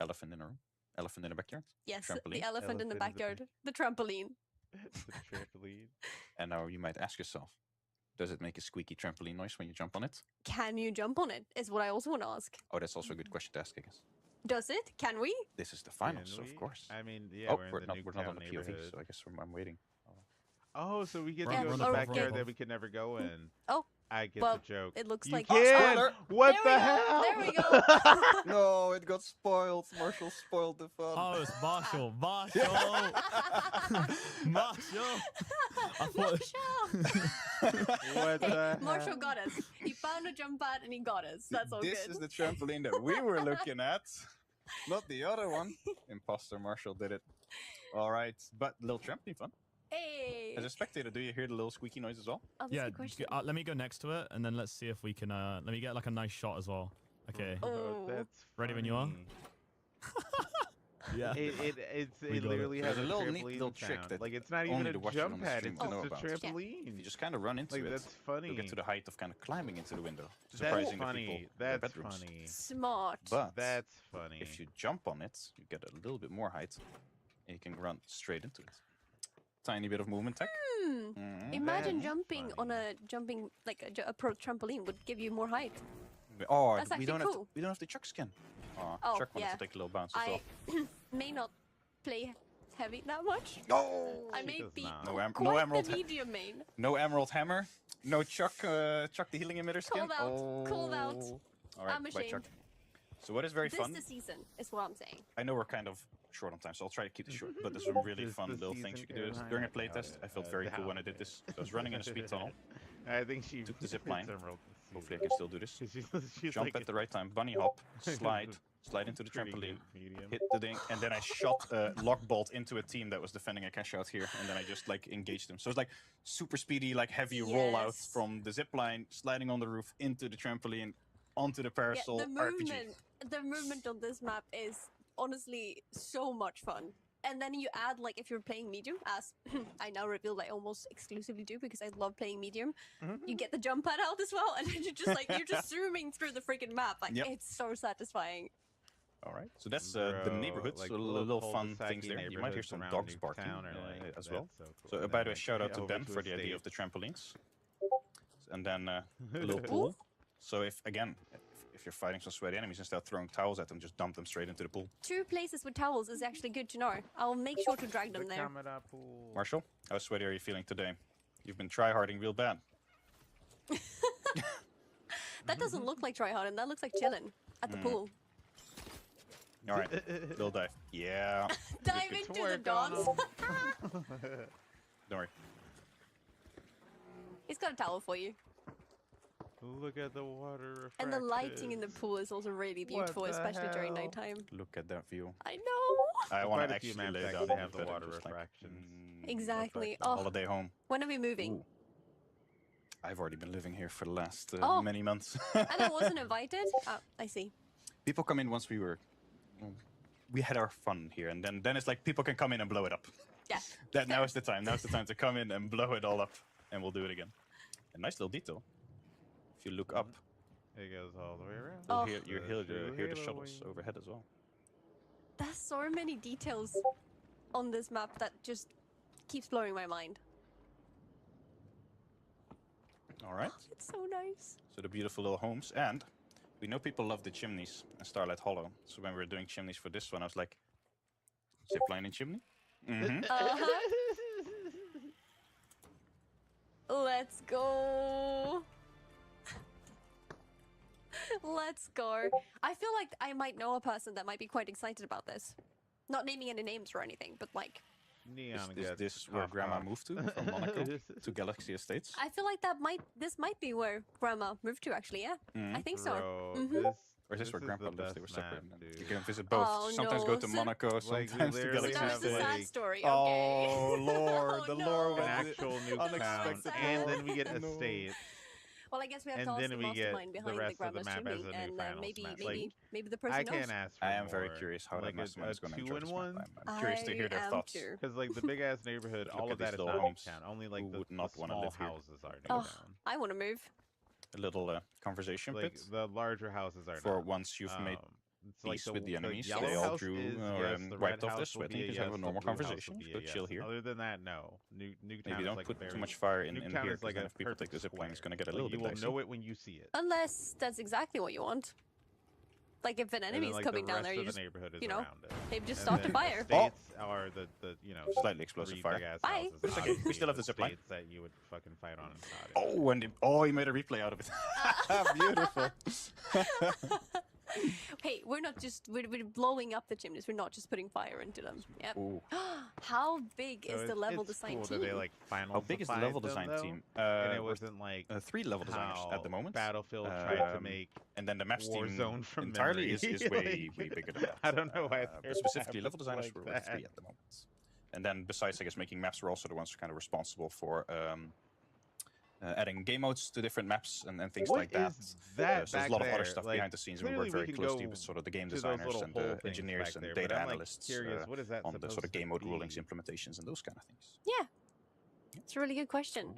Elephant in a room. Elephant in the backyard. Yes, the elephant in the backyard. The trampoline. The trampoline. And now you might ask yourself, does it make a squeaky trampoline noise when you jump on it? Can you jump on it? Is what I also want to ask. Oh, that's also a good question to ask, I guess. Does it? Can we? This is the finals, so of course. I mean, yeah, we're not on the POV, so I guess I'm waiting. Oh, so we get to go in the backyard that we could never go in. Oh. I get the joke. It looks you like can. What the hell? There we go. No, it got spoiled. Marshall spoiled the fun. Oh, it's Marshall. Marshall. Marshall. What the Marshall got us. He found a jump pad and he got us. That's all This good. is the trampoline that we were looking at, not the other one. Imposter Marshall did it. All right, but little trampoline fun. Hey. As a spectator, do you hear the little squeaky noise as well? Yeah, let me go next to it, and then let's see if we can, let me get like a nice shot as well. Okay. Oh, that's ready when you are? Yeah. It literally has a little trampoline neat little trick sound. that like it's not even only a the watcher jump on the pad, stream it's to know just a about. trampoline. You just kind of run into it. That's funny. You'll get to the height of kind of climbing into the window. Surprising That's the people funny. in their That's bedrooms. funny. Smart. But that's funny. If you jump on it, you get a little bit more height, and you can run straight into it. Tiny bit of movement tech. Imagine jumping on a a pro trampoline would give you more height. Oh, That's we don't cool. have the Chuck skin. Oh, Chuck wanted yeah. to take a little bounce as well. May not play heavy that much. Oh, I may be no quite the medium main. No emerald hammer. No Chuck. Chuck the healing emitter skin. Called out. All right, I'm bye, ashamed. Chuck. So what is very fun? This season is what I'm saying. I know we're kind of short on time, so I'll try to keep this short. But there's some really fun little things you can do. During a playtest, I felt very cool when I did this. So I was running in a speed tunnel. I think she took the zip line. Hopefully I can still do this. She's Jump like at the right time, bunny hop, slide into the trampoline, hit the thing, and then I shot a lock bolt into a team that was defending a cash out here, and then I just like engaged them. So it's like super speedy, like heavy rollout from the zip line, sliding on the roof into the trampoline, onto the parasol. The movement on this map is honestly so much fun. And then you add, like, if you're playing medium, as I now reveal I almost exclusively do because I love playing medium, you get the jump pad out as well, and then you're just zooming through the freaking map. Like, it's so satisfying. All right, so that's the neighborhood, like so little fun things there. You might hear some dogs barking as well. So by the way, shout out to Ben for the idea of the trampolines. And then a little pool. So if you're fighting some sweaty enemies, instead of throwing towels at them, just dump them straight into the pool. 2 places with towels is actually good to know. I'll make sure to drag them there. Marshall, how sweaty are you feeling today? You've been tryharding real bad. That doesn't look like tryharding. That looks like chilling at the pool. All right, little dive. Yeah. Dive into the dogs. Don't worry. He's got a towel for you. Look at the water refractions. And the lighting in the pool is also really beautiful, especially during nighttime. Look at that view. I know. I want to actually lay down have the water refractions. Exactly. Holiday home. When are we moving? Ooh. I've already been living here for the last many months. And I wasn't invited? Oh, I see. People come in once we had our fun here, and then it's like people can come in and blow it up. Yeah. Now is the time. Now is the time to come in and blow it all up, and we'll do it again. A nice little detail. If you look up, it goes all the way around. You hear the shuttles overhead as well. There's so many details on this map that just keeps blowing my mind. All right. Oh, it's so nice. So the beautiful little homes, and we know people love the chimneys in Starlight Hollow. So when we were doing chimneys for this one, I was like, zipline and chimney? Mm-hmm. Let's go. Let's go. I feel like I might know a person that might be quite excited about this. Not naming any names or anything, but like... Is this where Grandma moved to from Monaco to Galaxy Estates? I feel like this might be where Grandma moved to, actually, yeah. I think so. Or is this where Grandpa lived? They were separated. You can visit both. Sometimes go to Monaco, sometimes to Galaxy Estates. So that was a sad story, okay. Oh, Lord. The lore an actual new town. And then we get estates. Well, I guess we have to ask the mastermind behind the Grandma's chimney, and maybe the person knows. I can't ask for I am more. very curious how that mastermind is going to enjoy this map. I'm I curious to hear their thoughts. Because like the big ass neighborhood, all of that is not new town. Only like the small houses are new town. I want to move. A little conversation like bit. The larger houses are for once you've made peace with the enemies. They all drew wiped off this, so I think you can have a normal conversation. But chill here. Other than that, no. New Maybe don't put too much fire in here, because then if people take the zipline, it's going to get a little bit dicey. You will know it when you see it. Unless that's exactly what you want. Like if an enemy's coming down there, you just, they just start a fire. States are the slightly explosive fire. Bye. It's okay. We still have the zipline. That you would fucking fight on in Saudi. He made a replay out of it. Beautiful. Hey, we're blowing up the chimneys. We're not just putting fire into them. Yep. How big is the level design team? How big is the level design team? And it wasn't like 3 level designers at the moment. Battlefield tried to make and then the maps team from entirely is way bigger than that. I don't know why. Specifically, level designers were 3 at the moment. And then besides, I guess, making maps, we're also the ones kind of responsible for adding game modes to different maps and things like that. So there's a lot of other stuff behind the scenes. We work very closely with sort of the game designers and the engineers and data analysts on the sort of game mode rulings, implementations, and those kind of things. Yeah, it's a really good question.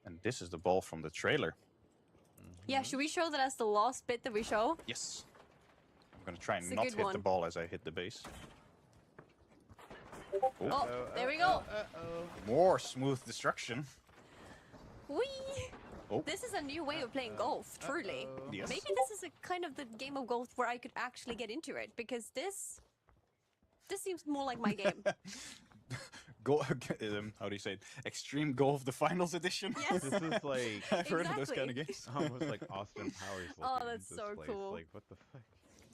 And this is the ball from the trailer. Yeah, should we show that as the last bit that we show? Yes. I'm going to try and not hit the ball as I hit the base. Oh, there we go. More smooth destruction. Whee! This is a new way of playing golf, truly. Yes. Maybe this is a kind of the game of golf where I could actually get into it, because this seems more like my game. How do you say it? Extreme Golf, the Finals Edition? Yes. This is like... I've heard of those kind of games. Almost like Austin Powers. Oh, that's so cool. Like, what the fuck?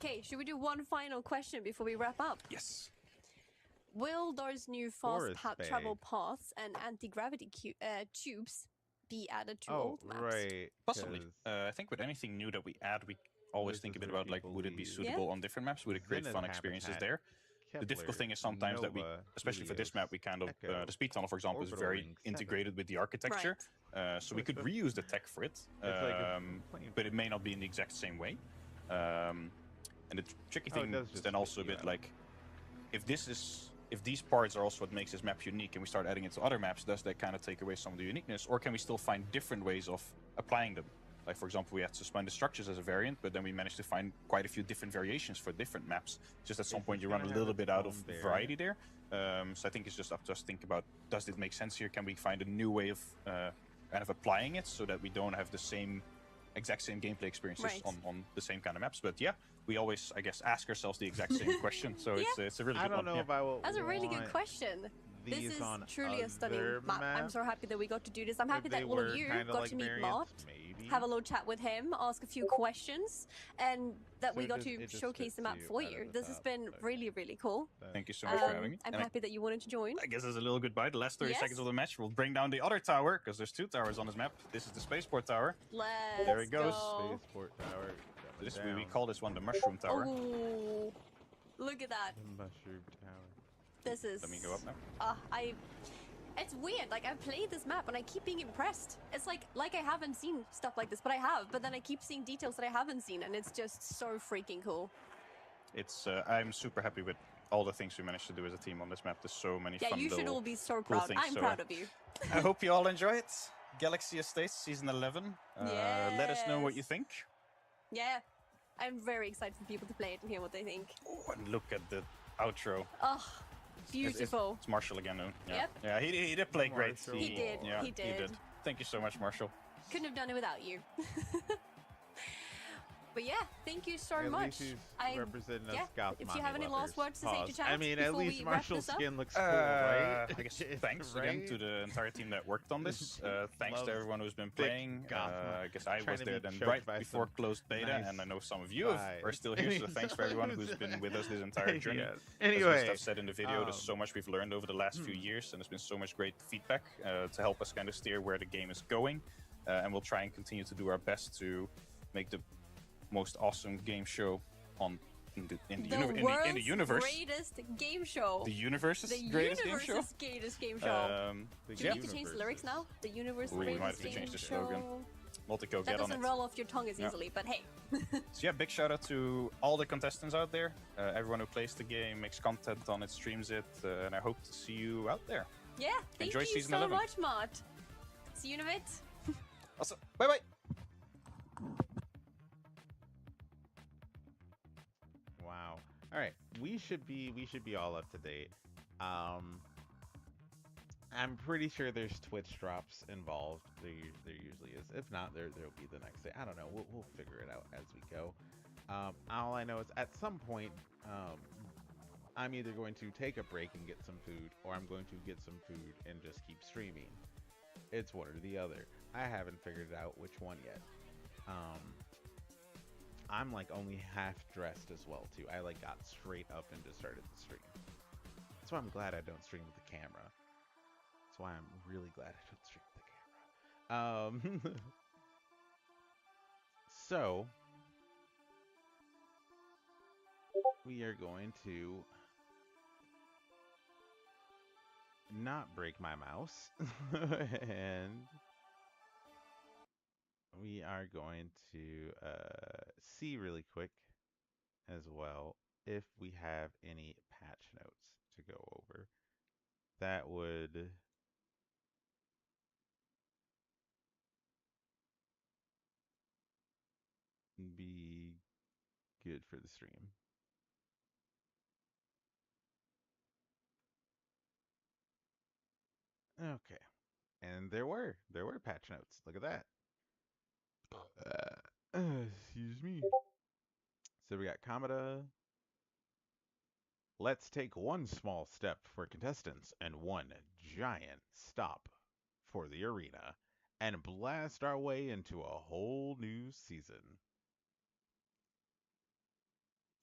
Okay, should we do one final question before we wrap up? Yes. Will those new fast travel paths and anti-gravity tubes be added to old maps? Right. Possibly. I think with anything new that we add, we always think a bit about, like, would it be suitable on different maps? Would it create fun experiences there? The difficult thing is sometimes that we, especially for this map, we kind of, the speed tunnel, for example, is very integrated with the architecture. So we could reuse the tech for it, but it may not be in the exact same way. And the tricky thing is then also a bit like, if these parts are also what makes this map unique and we start adding it to other maps, does that kind of take away some of the uniqueness? Or can we still find different ways of applying them? Like, for example, we had suspended structures as a variant, but then we managed to find quite a few different variations for different maps. Just at some point you run a little bit out of variety there. So I think it's just up to us to think about, does it make sense here? Can we find a new way of kind of applying it so that we don't have the exact same gameplay experiences on the same kind of maps? But yeah, we always, I guess, ask ourselves the exact same question. So it's a really good one. I don't know if I will. That's a really good question. This is truly a stunning map. I'm so happy that we got to do this. I'm happy that all of you got to meet Mott. have a little chat with him, ask a few questions, and that we got to showcase the map for you. This has been really, really cool. Thank you so much for having me. I'm happy that you wanted to join. I guess as a little goodbye, the last 30 seconds of the match, we'll bring down the other tower, because there's 2 towers on this map. This is the Spaceport Tower. There it goes. Spaceport Tower. We call this one the Mushroom Tower. Oh, look at that. The Mushroom Tower. This is... Let me go up now. It's weird, like I've played this map and I keep being impressed. It's like I haven't seen stuff like this, but I have. But then I keep seeing details that I haven't seen, and it's just so freaking cool. It's I'm super happy with all the things we managed to do as a team on this map. There's so many fun Yeah, you should all be so cool proud. things. I'm proud of you. I hope you all enjoy it. Galaxy Estates Season 11. Let us know what you think. Yeah, I'm very excited for people to play it and hear what they think. Oh, and look at the outro. Oh, beautiful. It's Marshall again, though. Yeah. Yep. Yeah, he did play great. He did. Yeah, he did. Thank you so much, Marshall. Couldn't have done it without you. But yeah, thank you so at much. Least he's representing us Goth if you have any last words to say to chat, I mean, at least Marshall's skin looks cool, right? I guess thanks again to the entire team that worked on this. Thanks to everyone who's been playing. I guess I was there then right before closed beta, and I know some of you are still here, so thanks for everyone who's been with us this entire journey. Anyway, as I've said in the video, there's so much we've learned over the last few years, and there's been so much great feedback to help us kind of steer where the game is going, and we'll try and continue to do our best to make the most awesome game show in the universe. Greatest game show. The universe's greatest game show. Do you need to change the lyrics now? The universe's we might have greatest to change game the show. slogan. Multico, That get on doesn't it. roll off your tongue as easily, but hey. So yeah, big shout out to all the contestants out there, everyone who plays the game, makes content on it, streams it, and I hope to see you out there. Yeah, thank Enjoy you season so 11. much, Mart. See you in a bit. Awesome. Bye bye. Wow. All right, we should be all up to date. I'm pretty sure there's Twitch drops involved. There usually is. If not, there'll be the next day. I don't know. We'll figure it out as we go. All I know is at some point, I'm either going to take a break and get some food, or I'm going to get some food and just keep streaming. It's one or the other. I haven't figured out which one yet. I'm like only half dressed as well too. I like got straight up and just started the stream. That's why I'm glad I don't stream with the camera. That's why I'm really glad I don't stream with the camera. So we are going to not break my mouse and we are going to see really quick as well if we have any patch notes to go over. That would be good for the stream. Okay. And there were patch notes. Look at that. Excuse me. So we got Kamada. Let's take one small step for contestants and one giant stop for the arena and blast our way into a whole new season.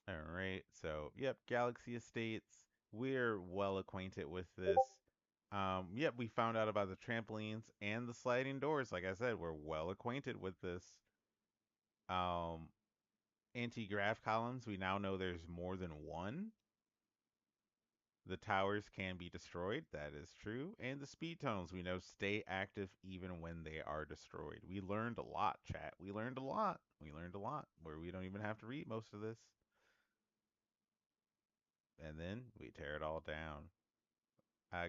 All right. So, yep, Galaxy Estates. We're well acquainted with this. Yep, we found out about the trampolines and the sliding doors. Like I said, we're well acquainted with this. Anti-grav columns, we now know there's more than one. The towers can be destroyed, that is true. And the speed tunnels, we know, stay active even when they are destroyed. We learned a lot, chat. We learned a lot. We learned a lot, where we don't even have to read most of this. And then we tear it all down.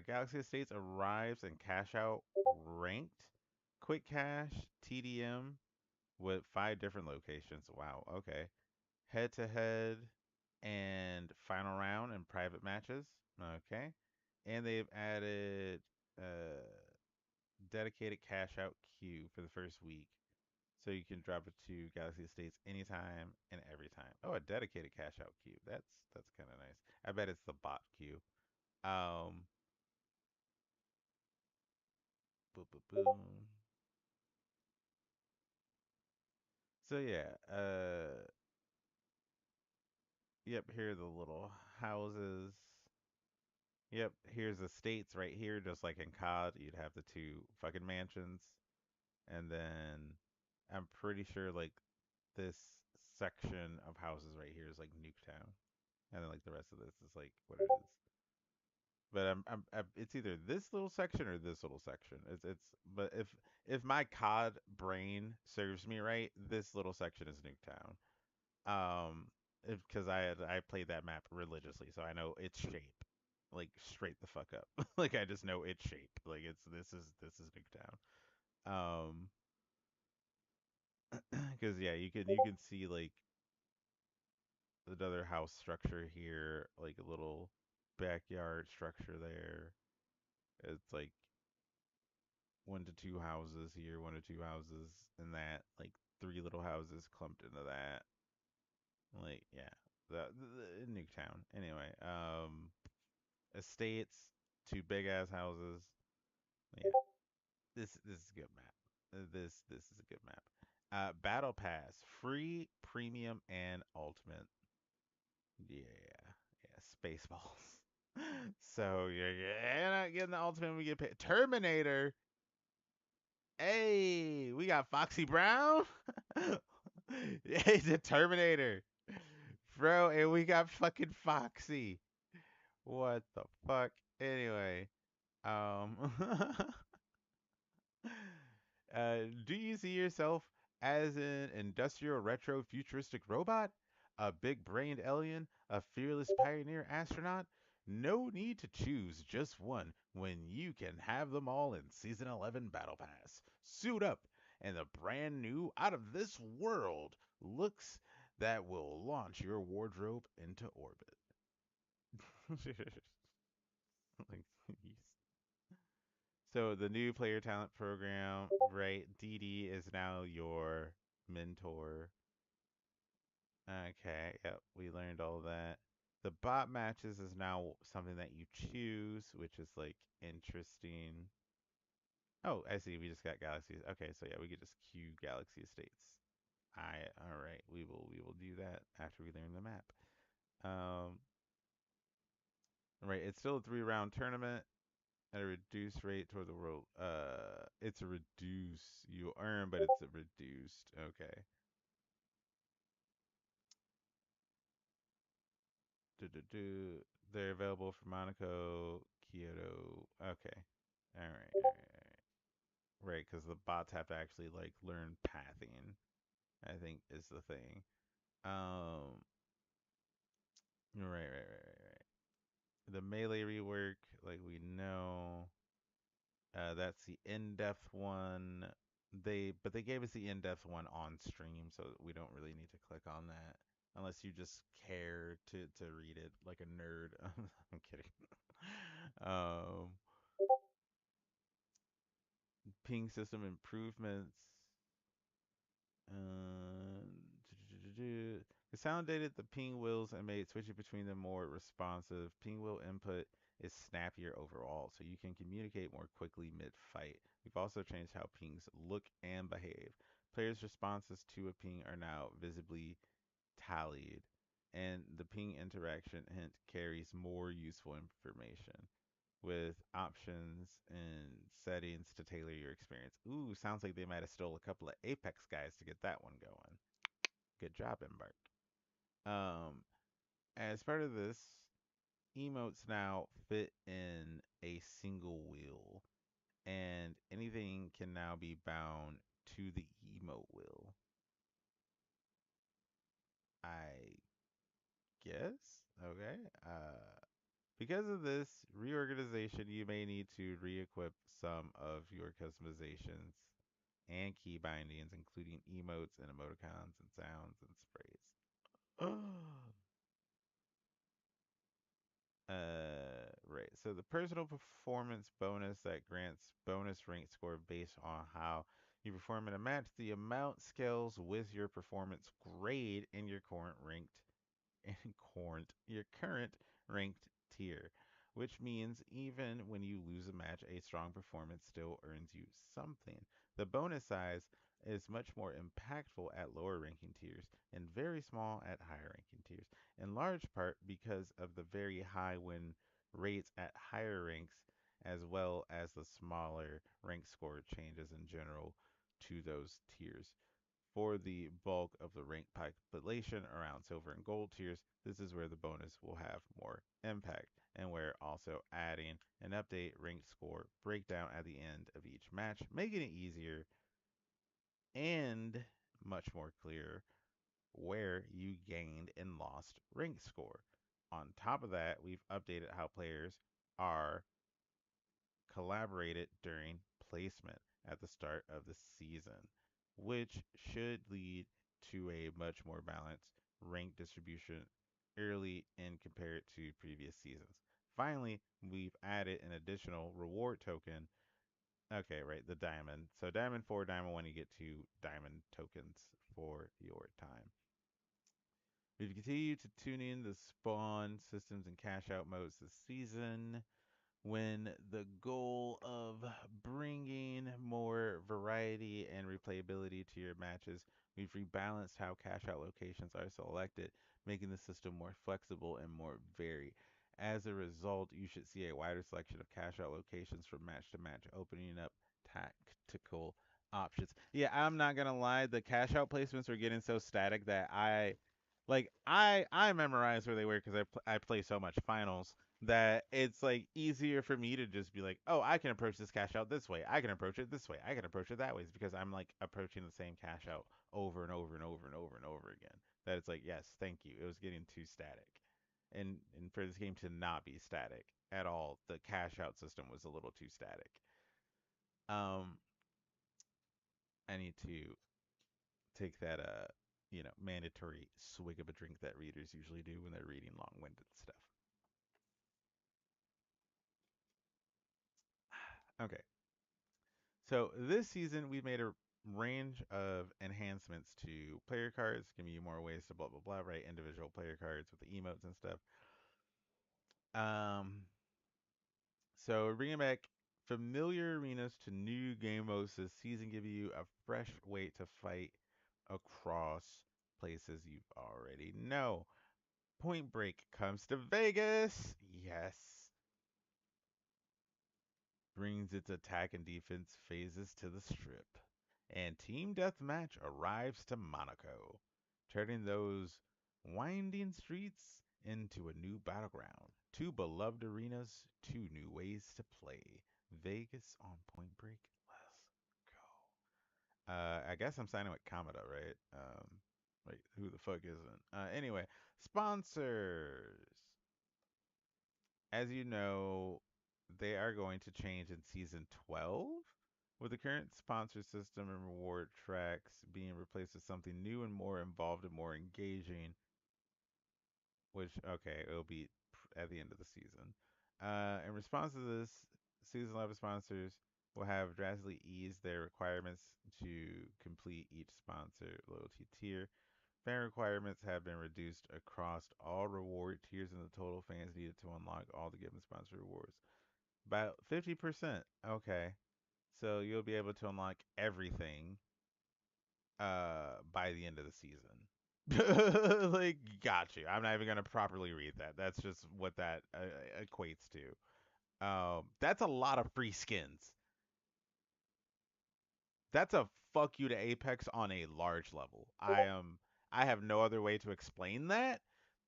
Galaxy Estates arrives and cash out ranked, quick cash, TDM, with 5 different locations. Wow, okay. Head to head and final round and private matches. Okay. And they've added dedicated cash out queue for the first week. So you can drop it to Galaxy Estates anytime and every time. Oh, a dedicated cash out queue. That's kind of nice. I bet it's the bot queue. Boom, boom, boom. So yeah, yep, here are the little houses. Yep, here's the states right here, just like in COD, you'd have the two fucking mansions. And then I'm pretty sure like this section of houses right here is like Nuketown. And then like the rest of this is like what it is. But it's either this little section or this little section. But if my COD brain serves me right, this little section is Nuketown. Because I played that map religiously, so I know its shape, like straight the fuck up. Like I just know its shape. Like this is Nuketown. Because yeah, you can see like another house structure here, like a little backyard structure there. It's like one to two houses here, one to two houses in that, like three little houses clumped into that. Like yeah, the Nuketown. Anyway, estates, two big ass houses. Yeah, this is a good map. This is a good map. Battle Pass, free, premium, and ultimate. Yeah, yeah, Spaceballs. So you're not getting the ultimate. We get paid. Terminator. Hey, we got Foxy Brown. Hey, the Terminator, bro, and we got fucking Foxy. What the fuck? Anyway, um, do you see yourself as an industrial retro futuristic robot? A big brained alien? A fearless pioneer astronaut? No need to choose just one when you can have them all in Season 11 Battle Pass. Suit up and the brand new, out of this world looks that will launch your wardrobe into orbit. Like, so the new player talent program, right? DD is now your mentor. Okay, yep, we learned all that. The bot matches is now something that you choose, which is like interesting. Oh, I see. We just got galaxies. Okay, so yeah, we could just queue galaxy estates. All right. We will do that after we learn the map. Um, right. It's still a 3 round tournament. At a reduced rate toward the world. It's a reduce. You earn, but it's a reduced. Okay. Do. They're available for Monaco, Kyoto. Okay. All right. All right. All right. Right, because the bots have to actually like learn pathing. I think is the thing. Right. The melee rework, like we know. That's the in-depth one. They gave us the in-depth one on stream, so we don't really need to click on that unless you just care to read it like a nerd. I'm kidding. um, ping system improvements. Uh, Consolidated the ping wheels and made switching between them more responsive. Ping wheel input is snappier overall, so you can communicate more quickly mid-fight. We've also changed how pings look and behave. Players' responses to a ping are now visibly tallied, and the ping interaction hint carries more useful information with options and settings to tailor your experience. Ooh, sounds like they might have stole a couple of Apex guys to get that one going. Good job, Embark. As part of this, emotes now fit in a single wheel, and anything can now be bound to the emote wheel. I guess. Okay. Because of this reorganization, you may need to re-equip some of your customizations and key bindings, including emotes and emoticons and sounds and sprays. Right. So the personal performance bonus that grants bonus rank score based on how you perform in a match. The amount scales with your performance grade in your current ranked tier, which means even when you lose a match, a strong performance still earns you something. The bonus size is much more impactful at lower ranking tiers and very small at higher ranking tiers, in large part because of the very high win rates at higher ranks, as well as the smaller rank score changes in general to those tiers. For the bulk of the rank population around silver and gold tiers, this is where the bonus will have more impact, and where also adding an update rank score breakdown at the end of each match, making it easier and much more clear where you gained and lost rank score. On top of that, we've updated how players are collaborated during placement at the start of the season, which should lead to a much more balanced rank distribution early and compared to previous seasons. Finally, we've added an additional reward token. Okay, right, the diamond. So diamond 4, diamond 1, you get 2 diamond tokens for your time. We've continued to tune in the spawn systems and cash out modes this season, when the goal of bringing more variety and replayability to your matches. We've rebalanced how cash out locations are selected, making the system more flexible and more varied. As a result, you should see a wider selection of cash out locations from match to match, opening up tactical options. Yeah, I'm not gonna lie, the cash out placements are getting so static that I memorize where they were because I play so much finals that it's like easier for me to just be like, oh, I can approach this cash out this way. I can approach it this way. I can approach it that way. It's because I'm like approaching the same cash out over and over and over and over and over again. That it's like, yes, thank you. It was getting too static. And for this game to not be static at all, the cash out system was a little too static. Um I need to take that mandatory swig of a drink that readers usually do when they're reading long-winded stuff. Okay. So this season we've made a range of enhancements to player cards, giving you more ways to blah blah blah, right? Individual player cards with the emotes and stuff. So we're bringing back familiar arenas to new game modes this season, giving you a fresh way to fight across places you already know. Point Break comes to Vegas. Yes. Brings its attack and defense phases to the Strip. And Team Deathmatch arrives to Monaco, turning those winding streets into a new battleground. Two beloved arenas, two new ways to play. Vegas on Point Break. Let's go. I guess I'm signing with Kamada, right? Wait, who the fuck isn't? Anyway, sponsors. As you know, they are going to change in season 12, with the current sponsor system and reward tracks being replaced with something new and more involved and more engaging. Which, okay, it'll be at the end of the season. In response to this, season 11 sponsors will have drastically eased their requirements to complete each sponsor loyalty tier. Fan requirements have been reduced across all reward tiers, and the total fans needed to unlock all the given sponsor rewards. About 50%. Okay. So you'll be able to unlock everything by the end of the season. Like, got you. I'm not even gonna properly read that. That's just what that equates to. That's a lot of free skins. That's a fuck you to Apex on a large level. I have no other way to explain that.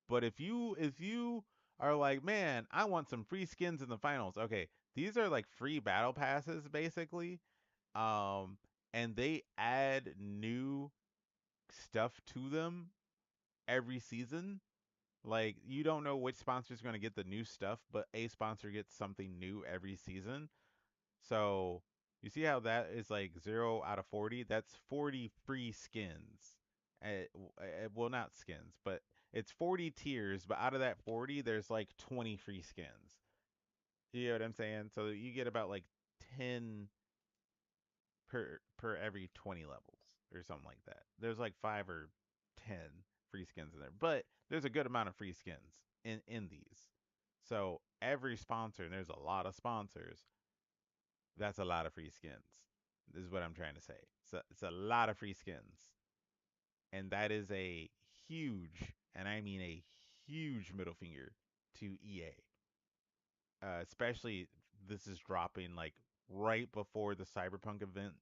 But if you are like, man, I want some free skins in the finals. Okay, these are like free battle passes basically. Um, and they add new stuff to them every season. Like you don't know which sponsor is going to get the new stuff, but a sponsor gets something new every season. So you see how that is like 0 out of 40? That's 40 free skins. Well, not skins, but it's 40 tiers, but out of that 40, there's like 20 free skins. You know what I'm saying? So you get about like 10 per every 20 levels or something like that. There's like 5 or 10 free skins in there, but there's a good amount of free skins in these. So every sponsor, and there's a lot of sponsors, that's a lot of free skins. This is what I'm trying to say. It's a lot of free skins, and that is a huge, and I mean a huge middle finger to EA. Especially this is dropping like right before the Cyberpunk event.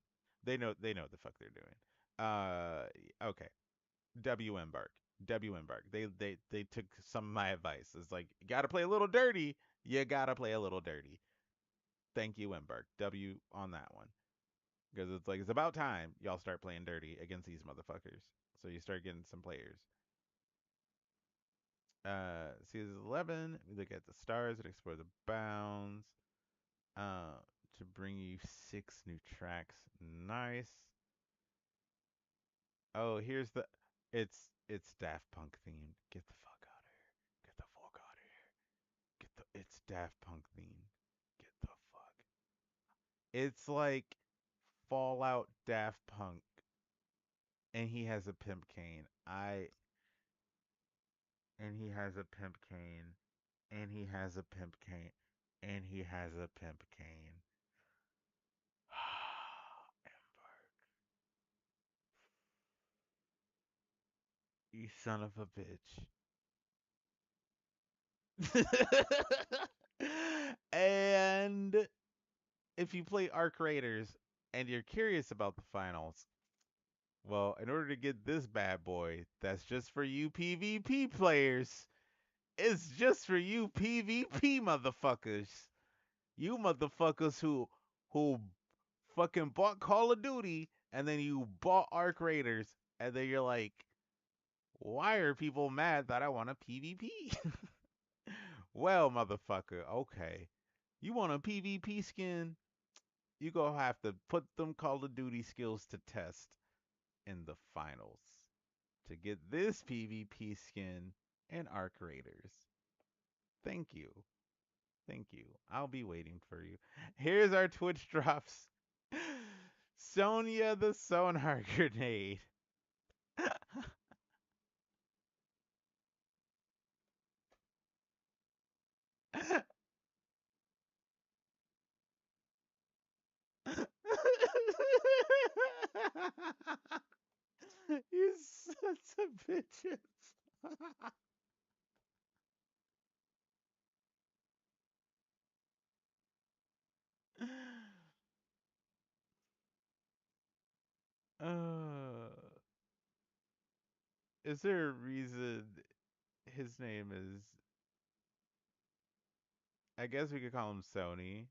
They know what the fuck they're doing. Okay. W Embark. W Embark. They took some of my advice. It's like you gotta play a little dirty. You gotta play a little dirty. Thank you, Embark. W on that one. Because it's like it's about time y'all start playing dirty against these motherfuckers. So you start getting some players. Season 11, we look at the stars and explore the bounds. To bring you 6 new tracks. Nice. Oh, here's the. It's Daft Punk themed. Get the fuck out of here. Get the fuck out of here. It's Daft Punk themed. Get the fuck. It's like Fallout Daft Punk, and he has a pimp cane. And he has a pimp cane. And he has a pimp cane. And he has a pimp cane. You son of a bitch. And if you play Arc Raiders and you're curious about the finals, well, in order to get this bad boy, that's just for you PvP players. It's just for you PvP motherfuckers. You motherfuckers who fucking bought Call of Duty and then you bought Arc Raiders and then you're like, why are people mad that I want a PvP? Well, motherfucker, okay. You want a PvP skin? You gonna have to put them Call of Duty skills to test in the finals to get this PvP skin and Arc Raiders. Thank you. Thank you. I'll be waiting for you. Here's our Twitch drops. Sonya the Sonar Grenade. You sons of bitches. uh, is there a reason his name is? I guess we could call him Sony.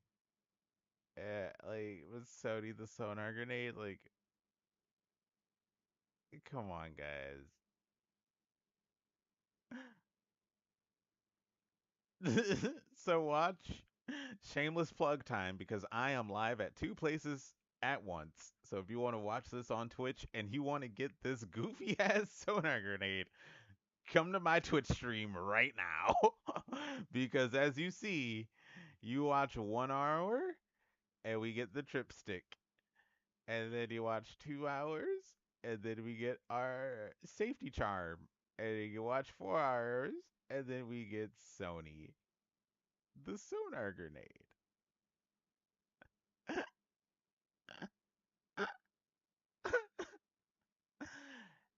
Like, was Sony the Sonar Grenade? Like, come on, guys. So watch shameless plug time because I am live at 2 places at once. So if you want to watch this on Twitch and you want to get this goofy ass sonar grenade, come to my Twitch stream right now. Because as you see, you watch 1 hour and we get the tripstick. And then you watch 2 hours and then we get our safety charm. And then you watch 4 hours and then we get Sony the sonar grenade.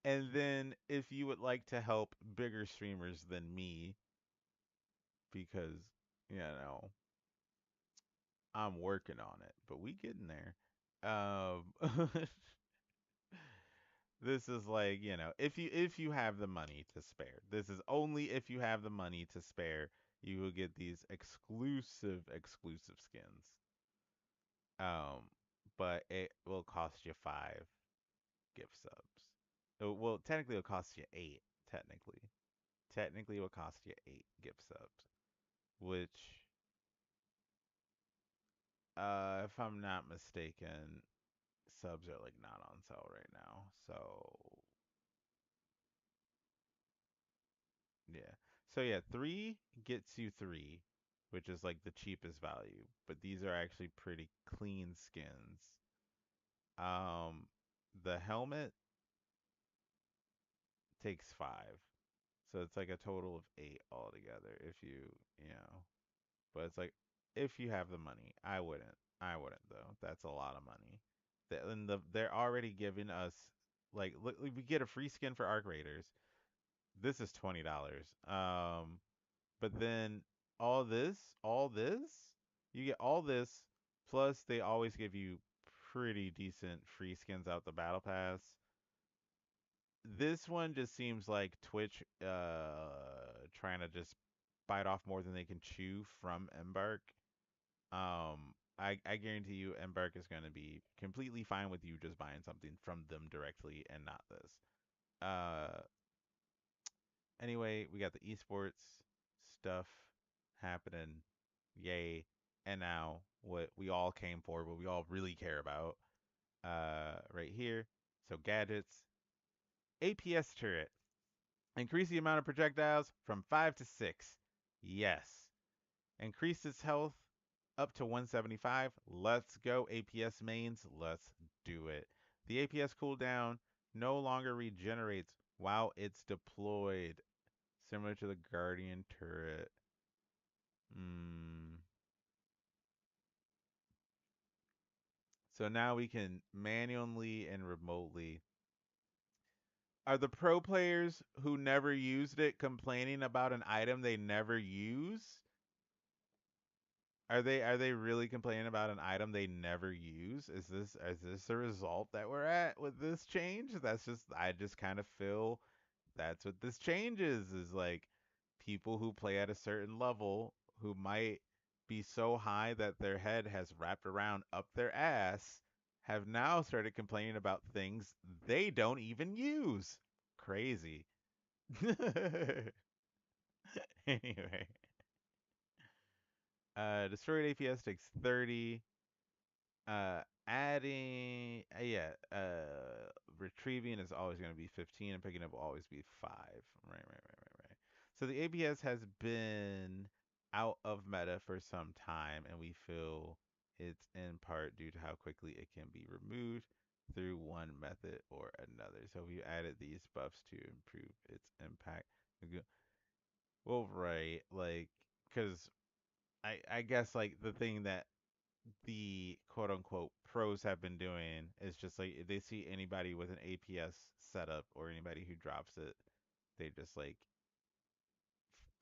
And then if you would like to help bigger streamers than me, because, you know, I'm working on it, but we getting there. This is like, if you have the money to spare. This is only if you have the money to spare, you will get these exclusive skins. Um, but it will cost you 5 gift subs. Well, technically, it'll cost you 8. Technically, it will cost you 8 gift subs, which, if I'm not mistaken, subs are like not on sale right now. So yeah, yeah, 3 gets you 3, which is like the cheapest value. But these are actually pretty clean skins. Um, the helmet takes 5. So it's like a total of 8 altogether if you. But it's like if you have the money. I wouldn't though. That's a lot of money. they're already giving us like look, we get a free skin for Arc Raiders. This is $20. But then all this, you get all this plus they always give you pretty decent free skins out the battle pass. This one just seems like Twitch trying to just bite off more than they can chew from Embark. I guarantee you Embark is going to be completely fine with you just buying something from them directly and not this. Anyway, we got the esports stuff happening. Yay. And now what we all came for, what we all really care about, right here. So gadgets, APS turret. Increase the amount of projectiles from 5 to 6. Yes. Increase its health up to 175. Let's go, APS mains. Let's do it. The APS cooldown no longer regenerates while it's deployed, similar to the Guardian turret. So now we can manually and remotely. Are the pro players who never used it complaining about an item they never use? Are they really complaining about an item they never use? Is this a result that we're at with this change? I just kind of feel that's what this change is like people who play at a certain level who might be so high that their head has wrapped around up their ass have now started complaining about things they don't even use. Crazy. Anyway. Destroyed APS takes 30. Adding, retrieving is always going to be 15, and picking up will always be 5. Right. So the APS has been out of meta for some time, and we feel it's in part due to how quickly it can be removed through one method or another. So we added these buffs to improve its impact. Well, right, like, because I guess like the thing that the quote unquote pros have been doing is just like if they see anybody with an APS setup or anybody who drops it, they just like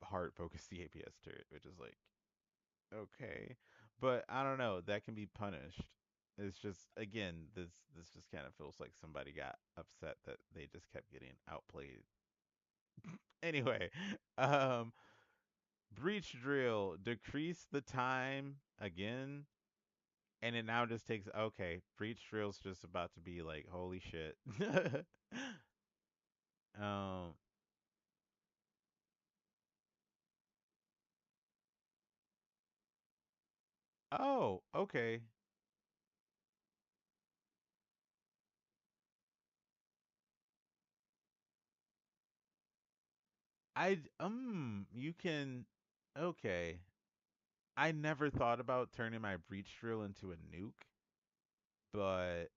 hard focus the APS turret, which is like okay, but I don't know, that can be punished. It's just again, this just kind of feels like somebody got upset that they just kept getting outplayed. Anyway, um, breach drill decrease the time again. And it now just takes okay. Breach drill's just about to be like holy shit. um. Oh, okay. You can. Okay. I never thought about turning my breach drill into a nuke, but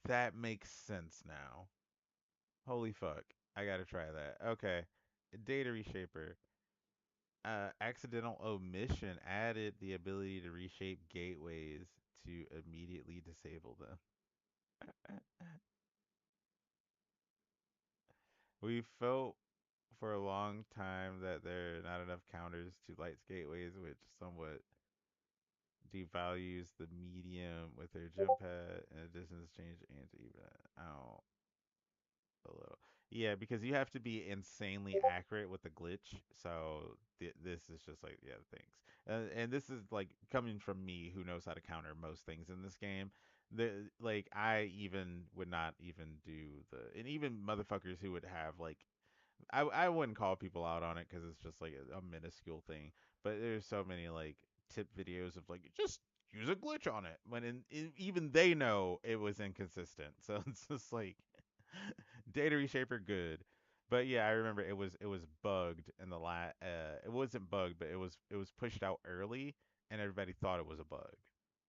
that makes sense now. Holy fuck. I gotta try that. Okay. Data reshaper. Accidental omission added the ability to reshape gateways to immediately disable them. We felt for a long time that there are not enough counters to Light's gateways, which somewhat devalues the medium with their jump pad. In addition, this change aims to even out a little. Yeah, because you have to be insanely accurate with the glitch. So this is just like yeah, thanks. And this is like coming from me, who knows how to counter most things in this game. Like I even would not even do and even motherfuckers who would have like I wouldn't call people out on it because it's just like a minuscule thing. But there's so many like tip videos of like just use a glitch on it when even they know it was inconsistent. So it's just like data reshaper good. But yeah, I remember it was bugged in the it wasn't bugged, but it was pushed out early and everybody thought it was a bug.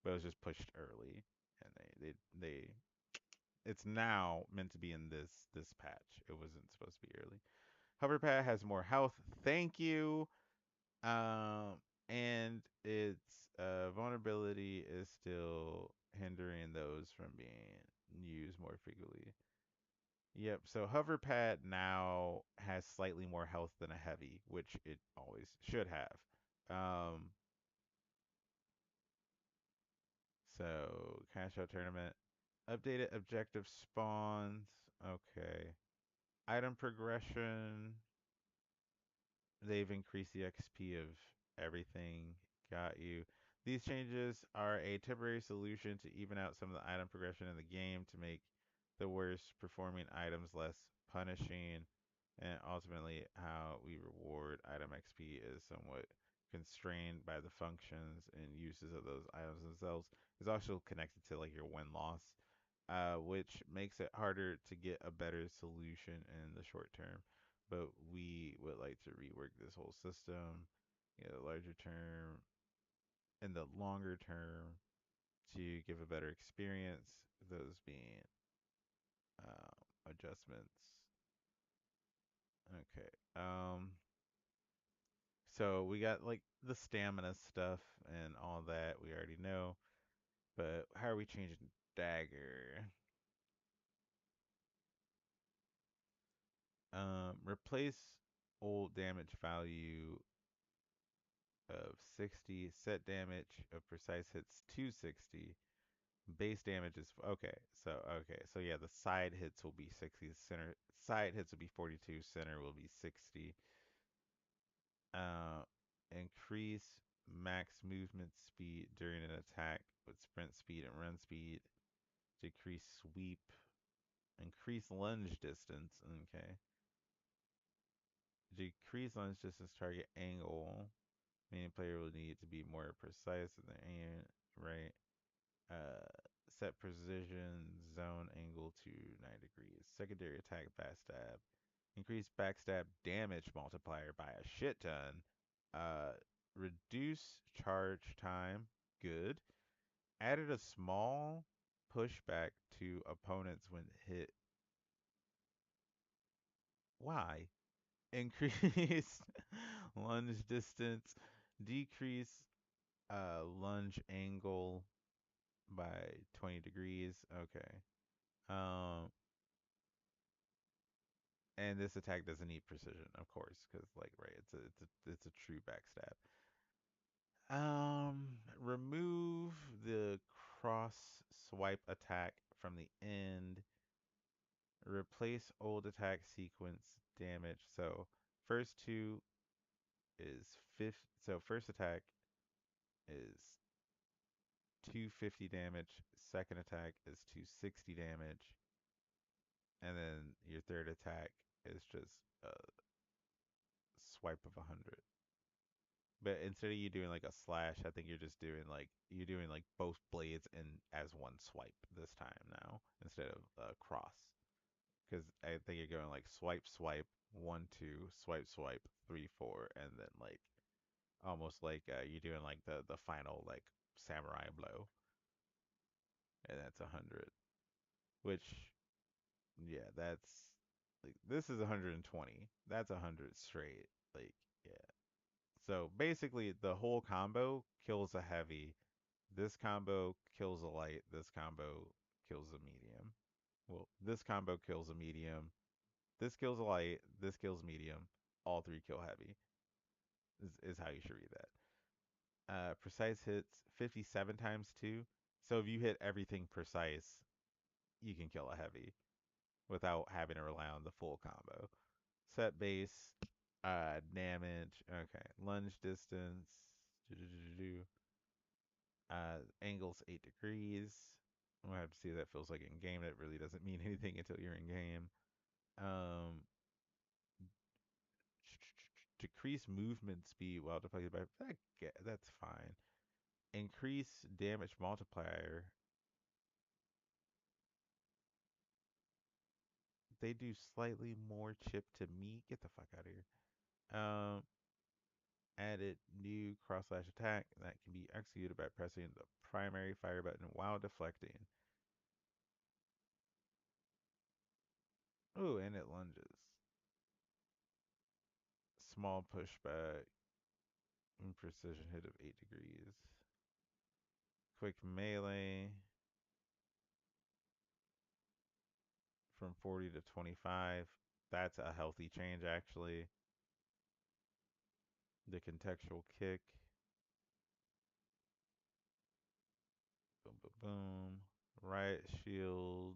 But it was just pushed early and they it's now meant to be in this patch. It wasn't supposed to be early. Hoverpad has more health. Thank you. And its vulnerability is still hindering those from being used more frequently. Yep. So hover pad now has slightly more health than a heavy, which it always should have. So cash out tournament, updated objective spawns. Okay. Item progression. They've increased the XP of everything. Got you. These changes are a temporary solution to even out some of the item progression in the game to make the worst performing items less punishing. And ultimately, how we reward item XP is somewhat constrained by the functions and uses of those items themselves. It's also connected to like your win loss, which makes it harder to get a better solution in the short term. But we would like to rework this whole system, get a larger term, in the longer term to give a better experience. Those being adjustments. Okay. So we got like the stamina stuff and all that we already know. But how are we changing dagger? Replace old damage value of 60, set damage of precise hits 260. Base damage is so yeah, the side hits will be 60, center side hits will be 42, center will be 60. Uh increase max movement speed during an attack with sprint speed and run speed. Decrease sweep. Increase lunge distance. Okay. Decrease lunge distance target angle. Meaning player will need to be more precise in the aim, right? Uh, set precision zone angle to 9 degrees. Secondary attack backstab. Increase backstab damage multiplier by a shit ton. Reduce charge time. Good. Added a small pushback to opponents when hit. Why? Increase lunge distance. Decrease lunge angle by 20 degrees. Okay. Um, and this attack doesn't need precision, of course, because like right, it's a true backstab. Remove the cross swipe attack from the end. Replace old attack sequence damage. So first two is fifth. So first attack is 250 damage. Second attack is 260 damage. And then your third attack is just a swipe of 100. But instead of you doing like a slash, I think you're doing like both blades in as one swipe this time now instead of cross. Because I think you're going like swipe, swipe, 1, 2, swipe, swipe, 3, 4, and then like almost like you're doing like the final like samurai blow, and that's 100. Which yeah, that's like this is 120. That's 100 straight. Like yeah. So basically, the whole combo kills a heavy. This combo kills a light. This combo kills a medium. Well, this combo kills a medium. This kills a light. This kills medium. All three kill heavy. Is how you should read that. Precise hits 57 times 2. So if you hit everything precise, you can kill a heavy without having to rely on the full combo. Set base, damage. Okay, lunge distance. Angles 8 degrees. We'll have to see what that feels like in game. That really doesn't mean anything until you're in game. Um, decrease movement speed while deflected by that's fine. Increase damage multiplier. They do slightly more chip to me. Get the fuck out of here. Added new cross slash attack that can be executed by pressing the primary fire button while deflecting. Oh, and it lunges. Small pushback. And precision hit of 8 degrees. Quick melee. from 40 to 25. That's a healthy change, actually. The contextual kick. Boom, boom, boom. Riot shield.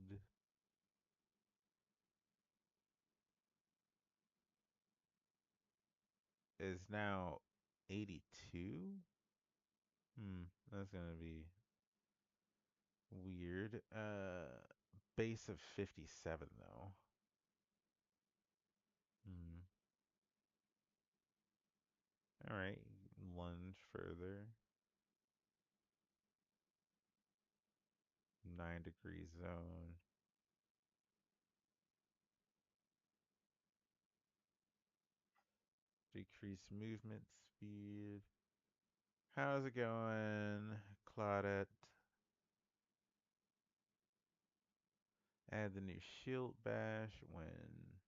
Is now 82. That's gonna be weird. Base of 57 though. All right, lunge further. 9-degree zone. Decrease movement speed. How's it going, Claudette? Add the new shield bash when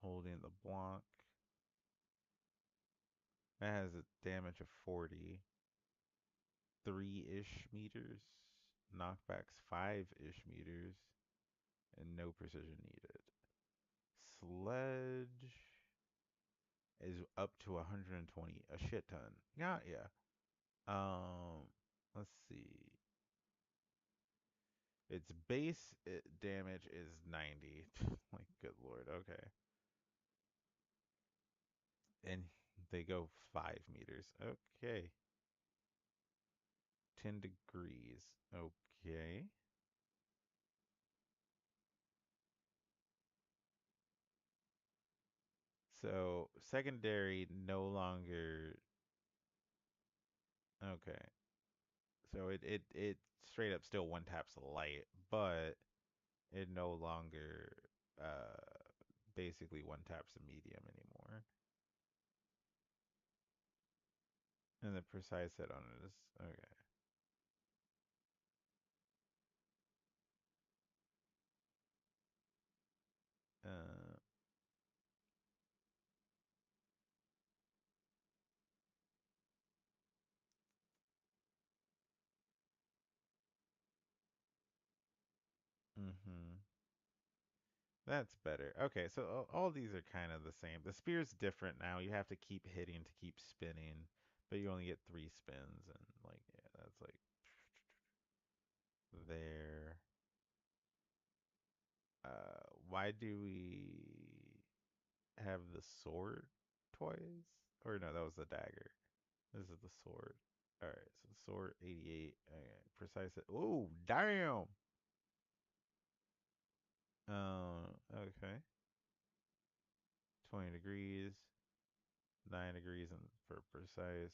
holding the block. That has a damage of 40. 3-ish meters. Knockbacks 5-ish meters. And no precision needed. Sledge is up to 120. A shit ton. Yeah. Let's see. Its base damage is 90. Like, good lord. Okay. And they go 5 meters. Okay. 10 degrees. Okay. So, secondary no longer. Okay. So it straight up still one taps light, but it no longer basically one taps a medium anymore. And the precise hit on it is okay. That's better. Okay, so all these are kind of the same. The spear's different now. You have to keep hitting to keep spinning, but you only get 3 spins, and like, yeah, that's like there. Why do we have the sword twice? Or no, that was the dagger. This is the sword. All right, so sword 88. Okay, precise hit. Oh, damn. Okay. 20 degrees, 9 degrees and for precise.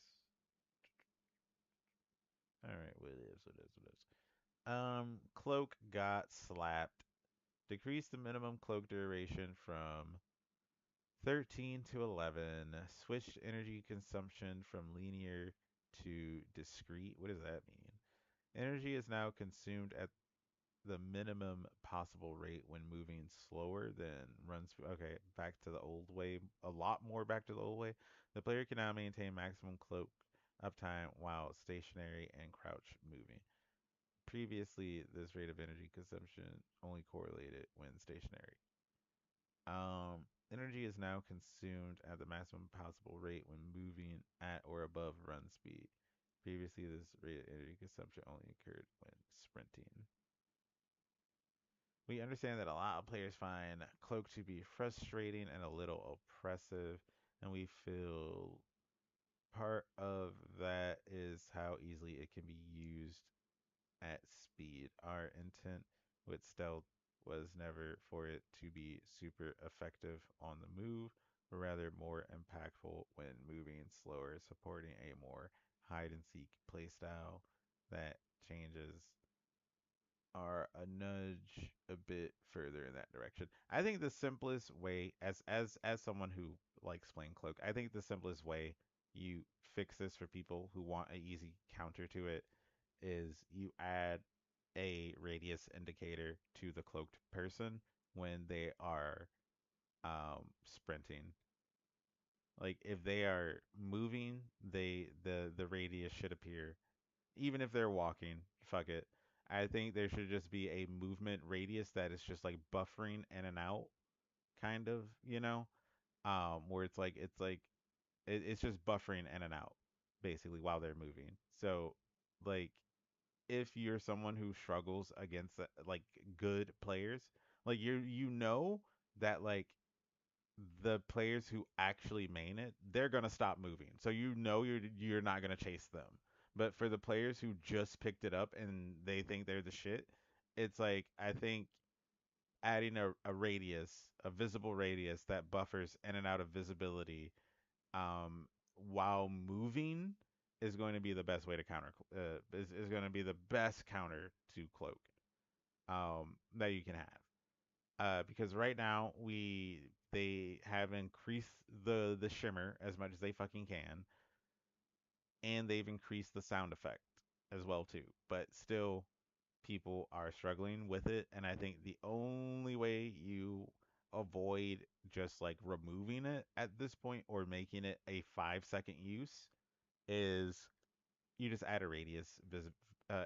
All right, what is. Cloak got slapped. Decreased the minimum cloak duration from 13 to 11. Switched energy consumption from linear to discrete. What does that mean? Energy is now consumed at the minimum possible rate when moving slower than run speed. Okay, back to the old way. A lot more back to the old way. The player can now maintain maximum cloak uptime while stationary and crouch moving. Previously, this rate of energy consumption only correlated when stationary. Energy is now consumed at the maximum possible rate when moving at or above run speed. Previously, this rate of energy consumption only occurred when sprinting. We understand that a lot of players find Cloak to be frustrating and a little oppressive, and we feel part of that is how easily it can be used at speed. Our intent with stealth was never for it to be super effective on the move, but rather more impactful when moving slower, supporting a more hide and seek playstyle that changes are a nudge a bit further in that direction. I think the simplest way, as someone who likes playing Cloak, I think the simplest way you fix this for people who want an easy counter to it is you add a radius indicator to the cloaked person when they are sprinting. Like if they are moving, the radius should appear. Even if they're walking, fuck it. I think there should just be a movement radius that is just like buffering in and out, kind of, where it's just buffering in and out, basically while they're moving. So, like, if you're someone who struggles against like good players, like that like the players who actually main it, they're gonna stop moving. So you're not gonna chase them. But for the players who just picked it up and they think they're the shit, it's like I think adding a radius, a visible radius that buffers in and out of visibility, while moving is going to be the best way to counter. Is going to be the best counter to cloak, that you can have. Because right now they have increased the shimmer as much as they fucking can, and they've increased the sound effect as well too. But still, people are struggling with it, and I think the only way you avoid just like removing it at this point or making it a 5 second use is you just add a radius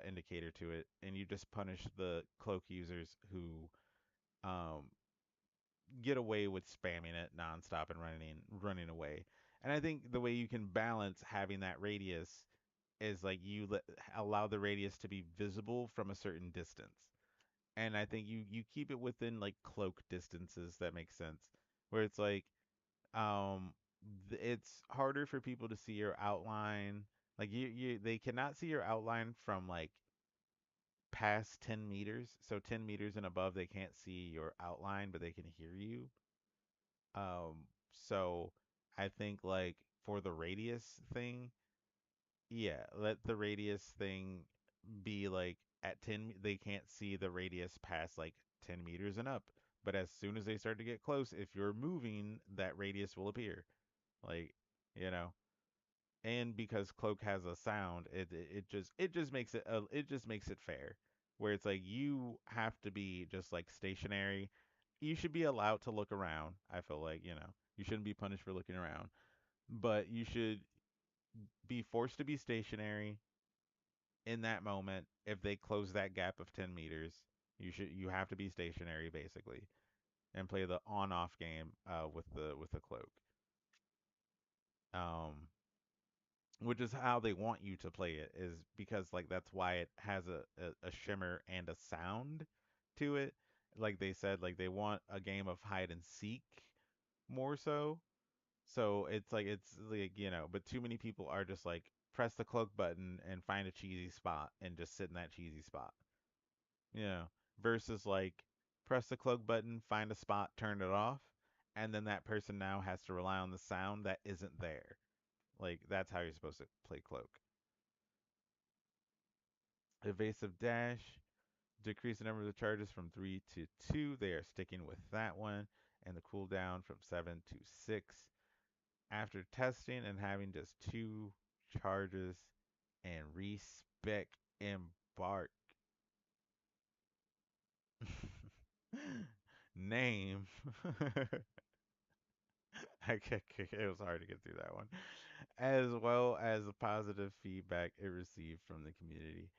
indicator to it, and you just punish the cloak users who um, get away with spamming it nonstop and running away. And I think the way you can balance having that radius is like allow the radius to be visible from a certain distance. And I think you keep it within like cloak distances that make sense. Where it's like um it's harder for people to see your outline. Like they cannot see your outline from like past 10 meters. So 10 meters and above they can't see your outline, but they can hear you. So I think like for the radius thing, yeah, let the radius thing be like at 10, they can't see the radius past like 10 meters and up. But as soon as they start to get close, if you're moving, that radius will appear. Like, you know, and because cloak has a sound, it just makes it fair. Where it's like you have to be just like stationary. You should be allowed to look around. I feel like, you shouldn't be punished for looking around, but you should be forced to be stationary in that moment. If they close that gap of 10 meters, you have to be stationary basically and play the on off game with the cloak. Um which is how they want you to play it, is because like that's why it has a shimmer and a sound to it. Like they said, like they want a game of hide and seek more so. So it's like, but too many people are just like press the cloak button and find a cheesy spot and just sit in that cheesy spot. Yeah. Versus like press the cloak button, find a spot, turn it off, and then that person now has to rely on the sound that isn't there. Like that's how you're supposed to play cloak. Evasive dash, decrease the number of the charges from 3 to 2. They are sticking with that one. And the cooldown from 7 to 6. After testing and having just 2 charges and respec embark. Name. It was hard to get through that one. As well as the positive feedback it received from the community,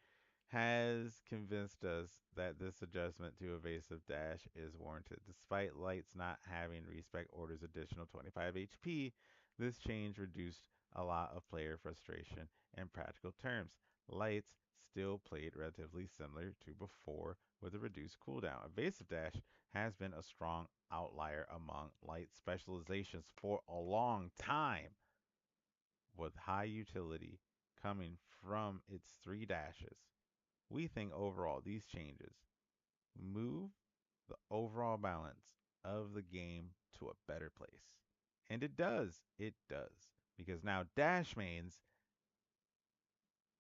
has convinced us that this adjustment to evasive dash is warranted. Despite lights not having respec orders additional 25 HP, this change reduced a lot of player frustration. In practical terms, lights still played relatively similar to before with a reduced cooldown. Evasive dash has been a strong outlier among light specializations for a long time, with high utility coming from its 3 dashes. We think overall these changes move the overall balance of the game to a better place. And it does. It does. Because now dash mains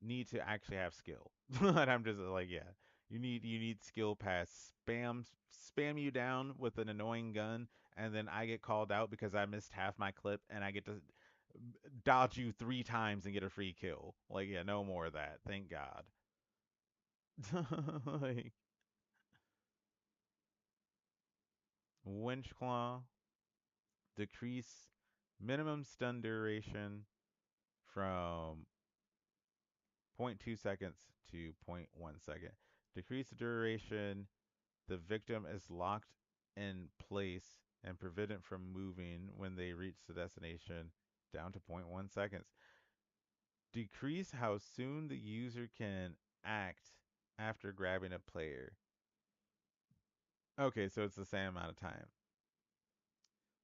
need to actually have skill. And I'm just like, yeah. You need skill past spam you down with an annoying gun, and then I get called out because I missed half my clip and I get to dodge you 3 times and get a free kill. Like, yeah, no more of that. Thank God. Like, Winch Claw, decrease minimum stun duration from zero point 0.2 seconds to 0.1 second. Decrease the duration the victim is locked in place and prevented from moving when they reach the destination down to zero point 0.1 seconds. Decrease how soon the user can act after grabbing a player. Okay, so it's the same amount of time.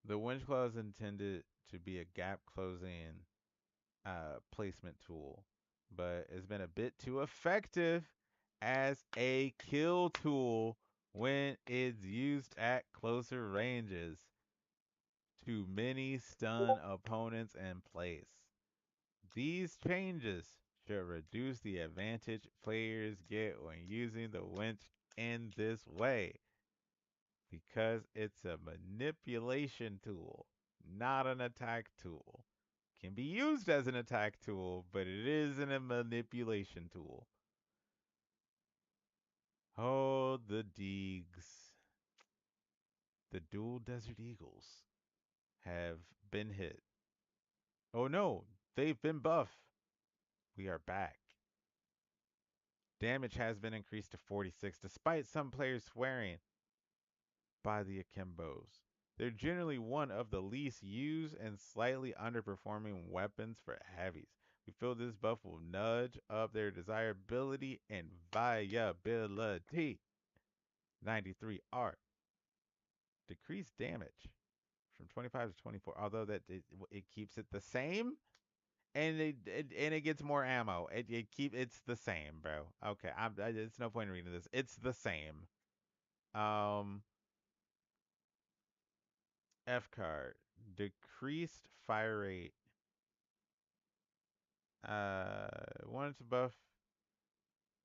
The winch claw is intended to be a gap closing placement tool, but it's been a bit too effective as a kill tool when it's used at closer ranges. Too many stun opponents in place. These changes should reduce the advantage players get when using the winch in this way because it's a manipulation tool, not an attack tool. Can be used as an attack tool, but it isn't a manipulation tool. Oh, the Deegs. The dual Desert Eagles have been hit. Oh no, they've been buffed. We are back. Damage has been increased to 46, despite some players swearing by the Akimbos. They're generally one of the least used and slightly underperforming weapons for heavies. We feel this buff will nudge up their desirability and viability. 93 art. Decreased damage from 25 to 24, although it keeps it the same. And it gets more ammo. It's the same, bro. Okay, it's no point in reading this. It's the same. Um, F card, decreased fire rate. Wanted to buff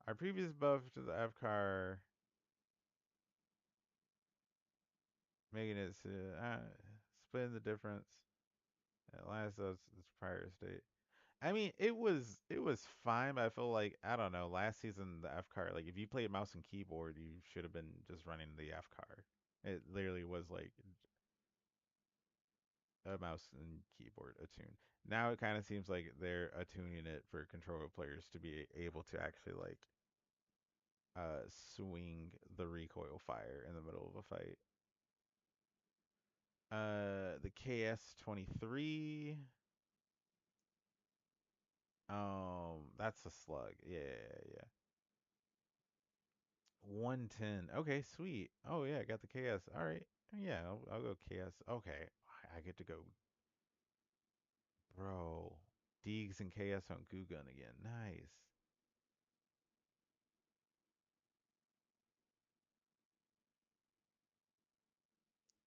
our previous buff to the F card, making it splitting the difference. At last, its prior state. I mean, it was fine, but I feel like I don't know. Last season, the F card, like if you played mouse and keyboard, you should have been just running the F card. It literally was like a mouse and keyboard attune. Now it kind of seems like they're attuning it for controller players to be able to actually like swing the recoil fire in the middle of a fight. The KS-23. That's a slug. Yeah. 110. Okay, sweet. Oh yeah, I got the KS. All right. Yeah, I'll go KS. Okay, I get to go, bro. Deegs and KS on Goo Gun again. Nice.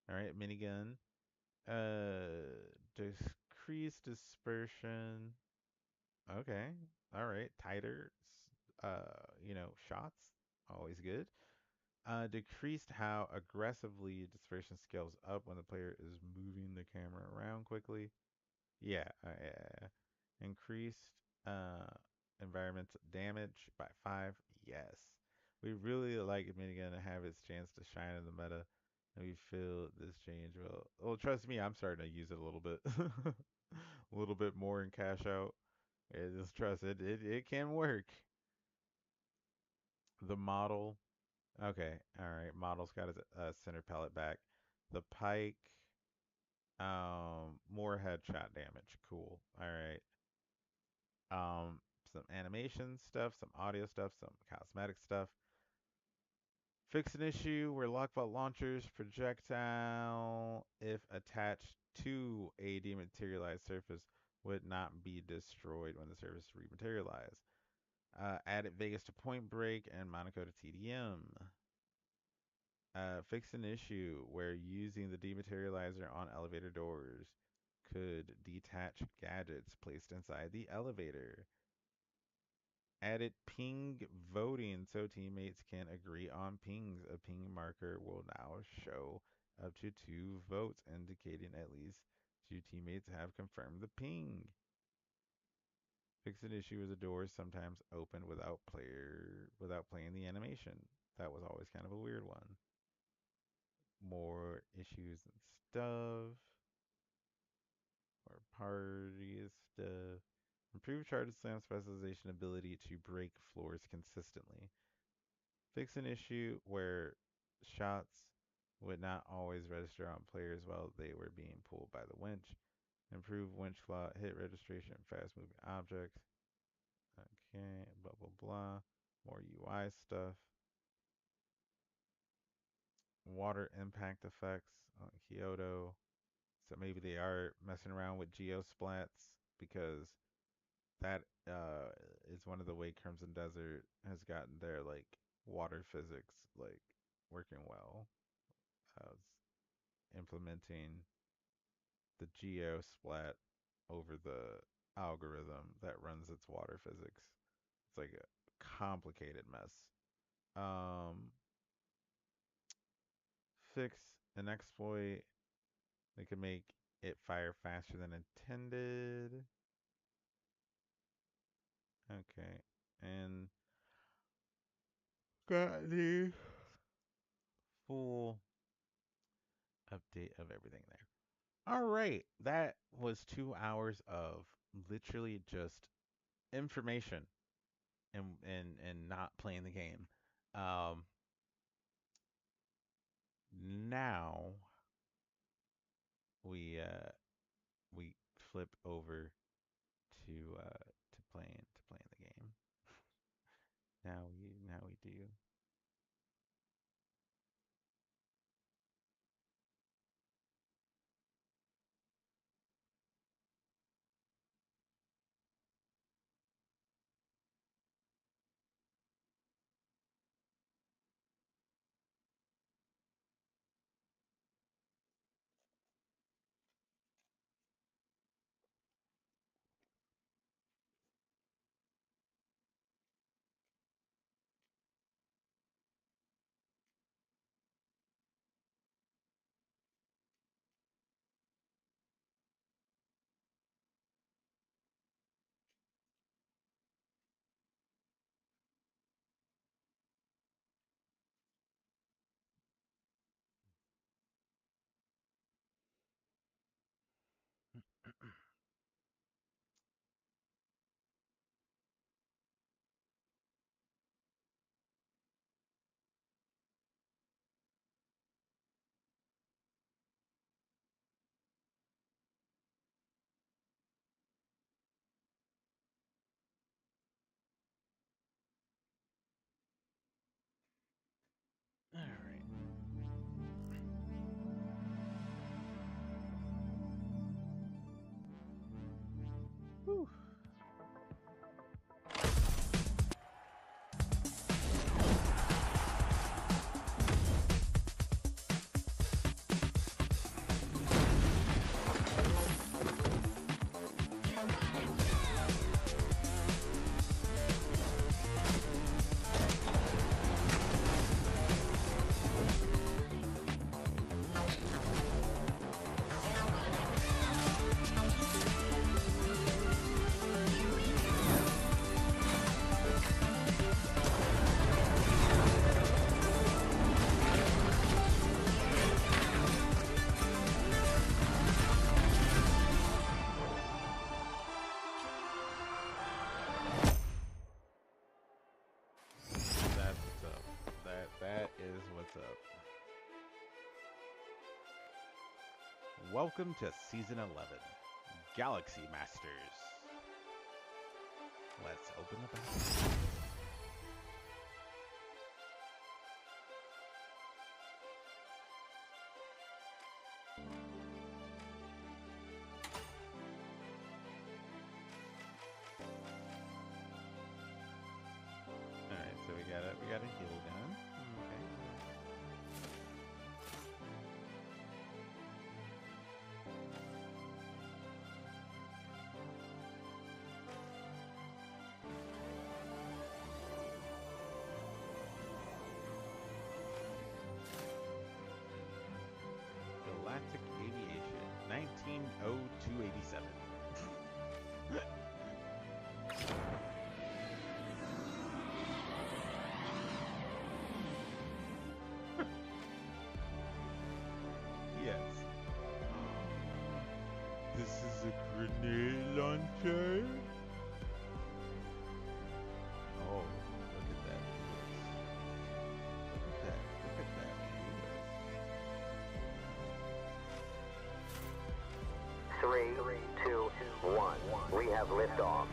All right, minigun. Decrease dispersion. Okay. All right. Tighter. Shots. Always good. Decreased how aggressively dispersion scales up when the player is moving the camera around quickly. Yeah. Increased uh, environmental damage by 5. Yes. We really like Minigun to have its chance to shine in the meta. And we feel this change will. Well, trust me, I'm starting to use it a little bit. A little bit more in cash out. Just trust it. It can work. The model. Okay. All right. Model's got its center pellet back. The pike. More headshot damage. Cool. All right. Some animation stuff, some audio stuff, some cosmetic stuff. Fix an issue where lockbot launchers projectile, if attached to a dematerialized surface, would not be destroyed when the surface rematerialized. Added Vegas to Point Break and Monaco to TDM. Fix an issue where using the dematerializer on elevator doors could detach gadgets placed inside the elevator. Added ping voting so teammates can agree on pings. A ping marker will now show up to 2 votes, indicating at least 2 teammates have confirmed the ping. Fix an issue with the doors sometimes open without playing the animation. That was always kind of a weird one. More issues and stuff. More party stuff. Improve charge slam specialization ability to break floors consistently. Fix an issue where shots would not always register on players while they were being pulled by the winch. Improve winch flaw, hit registration, fast moving objects. Okay, blah, blah, blah. More UI stuff. Water impact effects on Kyoto. So maybe they are messing around with geosplats because that is one of the way Crimson Desert has gotten their like water physics like working well. Implementing the geosplat over the algorithm that runs its water physics. It's like a complicated mess. Fix an exploit that can make it fire faster than intended. Okay, and got the full update of everything there. All right, that was 2 hours of literally just information and not playing the game. Um, Now we flip over to playing the game. Now we do. All right. Whew. That's what's up. That is what's up. Welcome to season 11, Galaxy Masters. Let's open the battle. All right, so we got a heal gun. Okay. Galactic Aviation, 190287. have liftoff.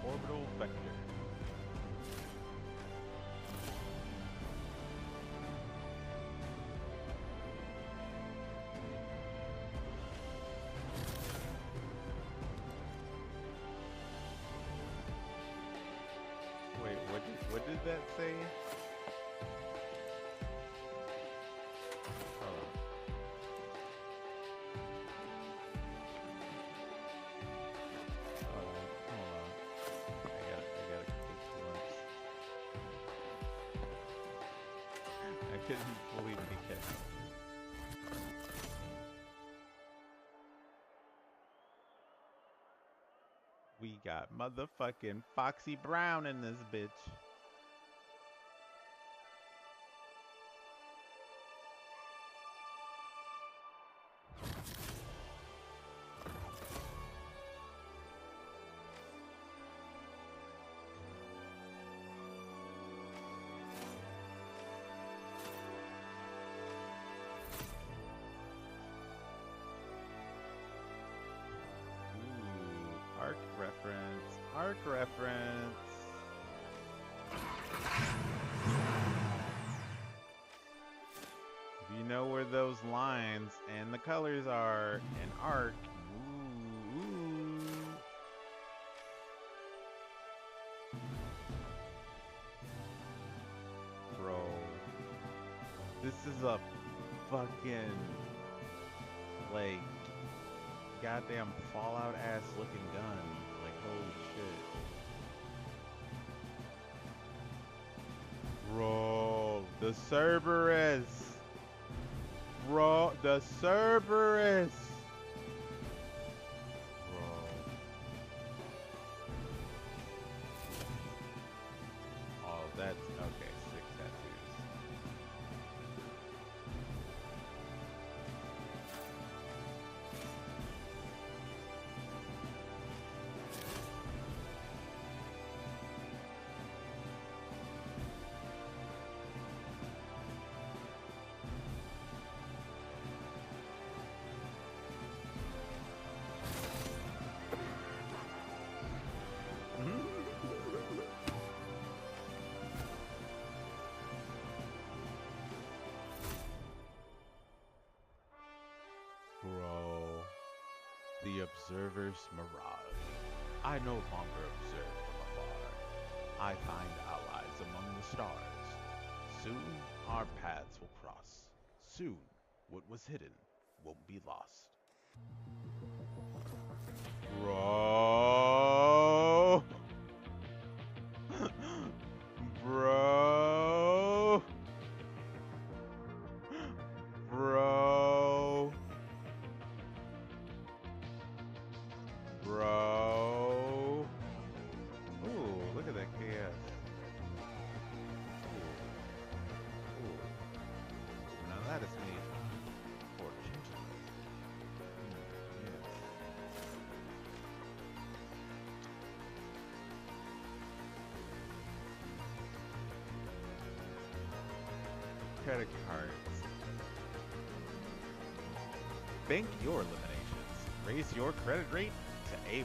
Orbital vector. Wait, what did that say? Couldn't fully make it. We got motherfucking Foxy Brown in this bitch. Arc reference. If you know where those lines and the colors are in Arc, ooh. Bro, this is a fucking, like, goddamn Fallout ass looking gun. Like, holy shit. Bro, the Cerberus. Bro, the Cerberus. Bro. Oh, that's okay. 6 tattoos. Bro, the observer's mirage. I no longer observe from afar. I find allies among the stars. Soon our paths will cross. Soon what was hidden won't be lost. Bro. Bro. Bro. Bro. Ooh, look at that KS. Ooh. Now that is made for changing. Yes. Credit cards. Bank your eliminations. Raise your credit rate to A+.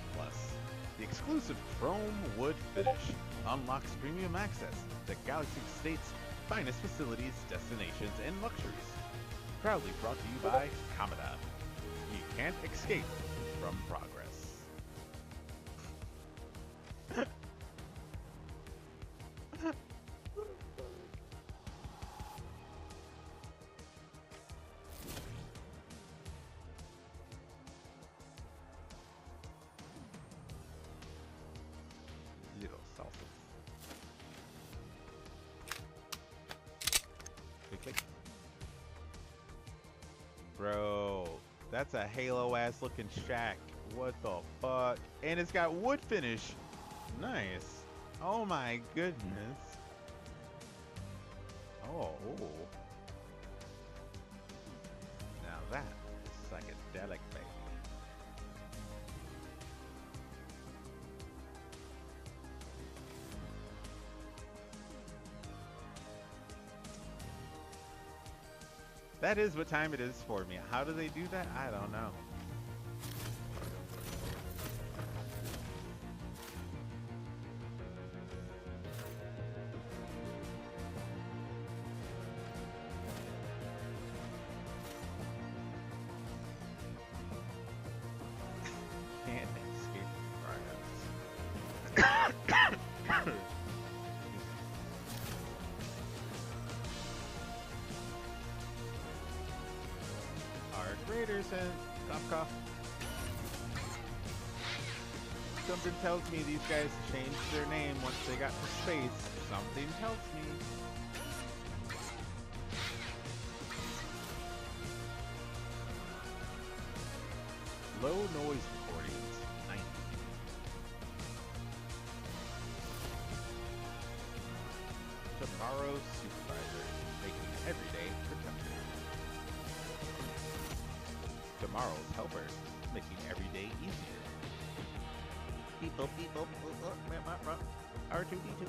The exclusive chrome wood finish unlocks premium access to Galaxy State's finest facilities, destinations, and luxuries. Proudly brought to you by Commodore. You can't escape from progress. Little salsa. Click, click. Bro, that's a Halo ass looking shack. What the fuck? And it's got wood finish. Nice. Oh my goodness. Oh. Now that is psychedelic, baby. That is what time it is for me. How do they do that? I don't know. Can't escape progress. Raiders and cough cough. Something tells me these guys changed their name once they got to space. Something tells me. Low noise recordings, 90. Tomorrow's supervisor, making everyday productive. Tomorrow's helper, making every day easier. Beep boop, beep boop, R2D2.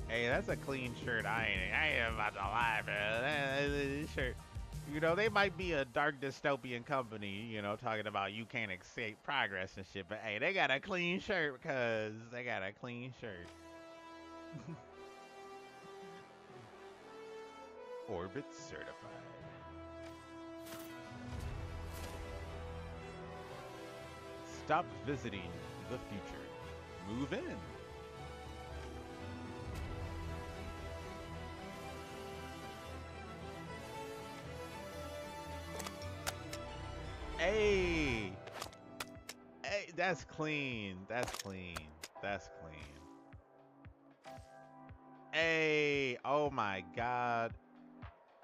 Hey, that's a clean shirt. I ain't about to lie, man. This shirt. You know, they might be a dark dystopian company, you know, talking about you can't escape progress and shit, but hey, they got a clean shirt because they got a clean shirt. Orbit certified. Stop visiting the future. Move in. Hey! Hey, that's clean. That's clean. That's clean. Hey! Oh my god.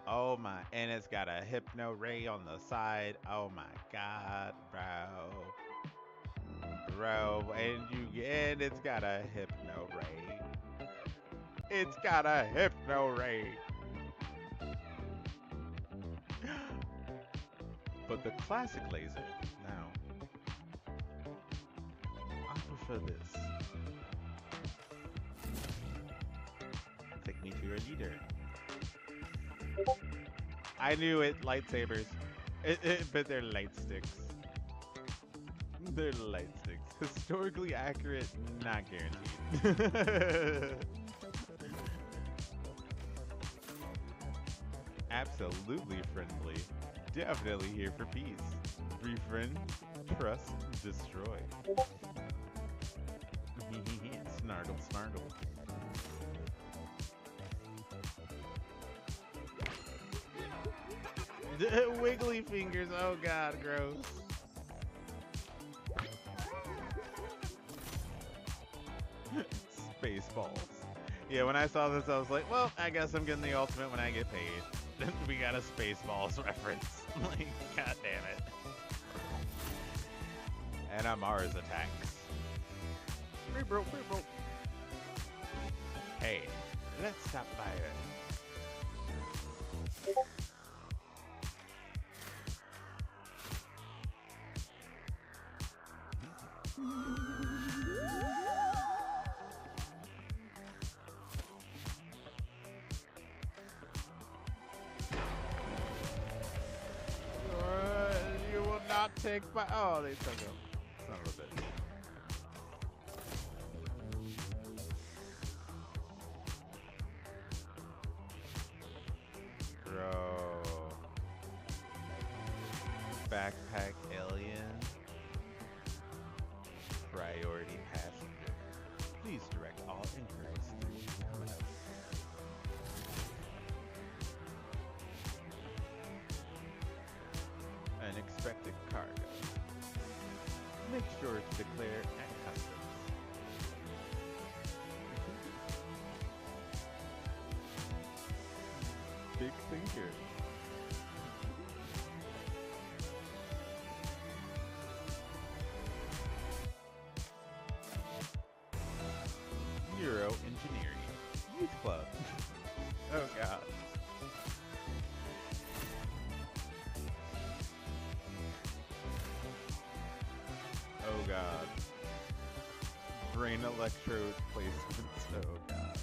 Oh my, and it's got a hypno ray on the side. Oh my god, bro. Bro, and it's got a hypno ray. It's got a hypno ray. But the classic laser, now. I prefer this. Take me to your leader. I knew it, lightsabers. But they're light sticks. They're light sticks. Historically accurate, not guaranteed. Absolutely friendly. Definitely here for peace. Befriend, trust, destroy. Snargle, snargle. Wiggly fingers, oh god, gross. Spaceballs. Yeah, when I saw this, I was like, well, I guess I'm getting the ultimate when I get paid. We got a Spaceballs reference. Like, god damn it. And Amara's attacks. Free bro. Hey, let's stop by it. You will not take my. Oh, they took him. Son of a bitch. Bro. Backpack alien. Priority passenger. Please direct all inquiries through terminal. Unexpected cargo. Make sure to declare at customs. Big thinker. Euro Engineering Youth Club. Oh god. Oh god. Brain electrode placements. Oh god.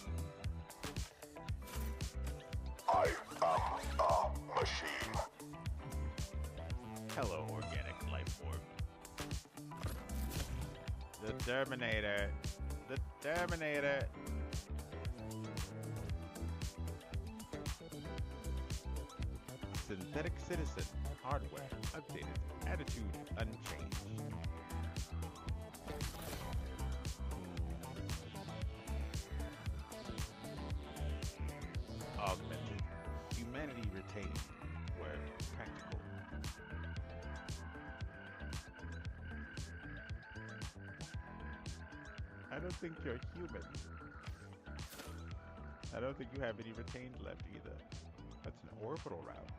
Hello, organic life form. The Terminator. The Terminator. Synthetic citizen. Hardware updated. Attitude unchanged. Augmented. Humanity retained. Where practical. I don't think you're human. I don't think you have any retained left either. That's an orbital route.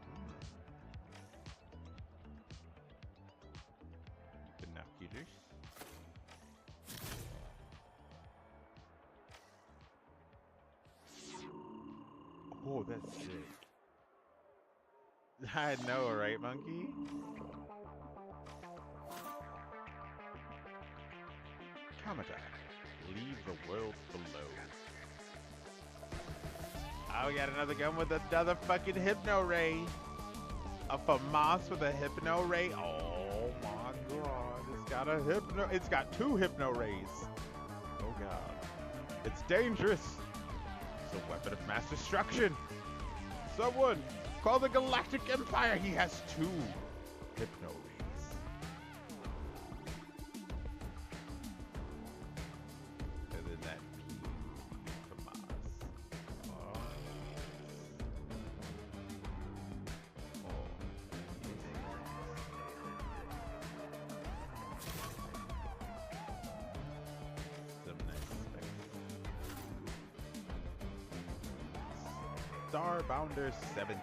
Binoculars. Oh, that's sick. I know, right, monkey? Commodore, leave the world below. Oh, we got another gun with another fucking hypno ray. A FAMAS with a hypno ray. Oh my god. It's got two hypno rays. Oh god. It's dangerous. It's a weapon of mass destruction. Someone call the Galactic Empire. He has two hypno rays. And then that Starbounder 17,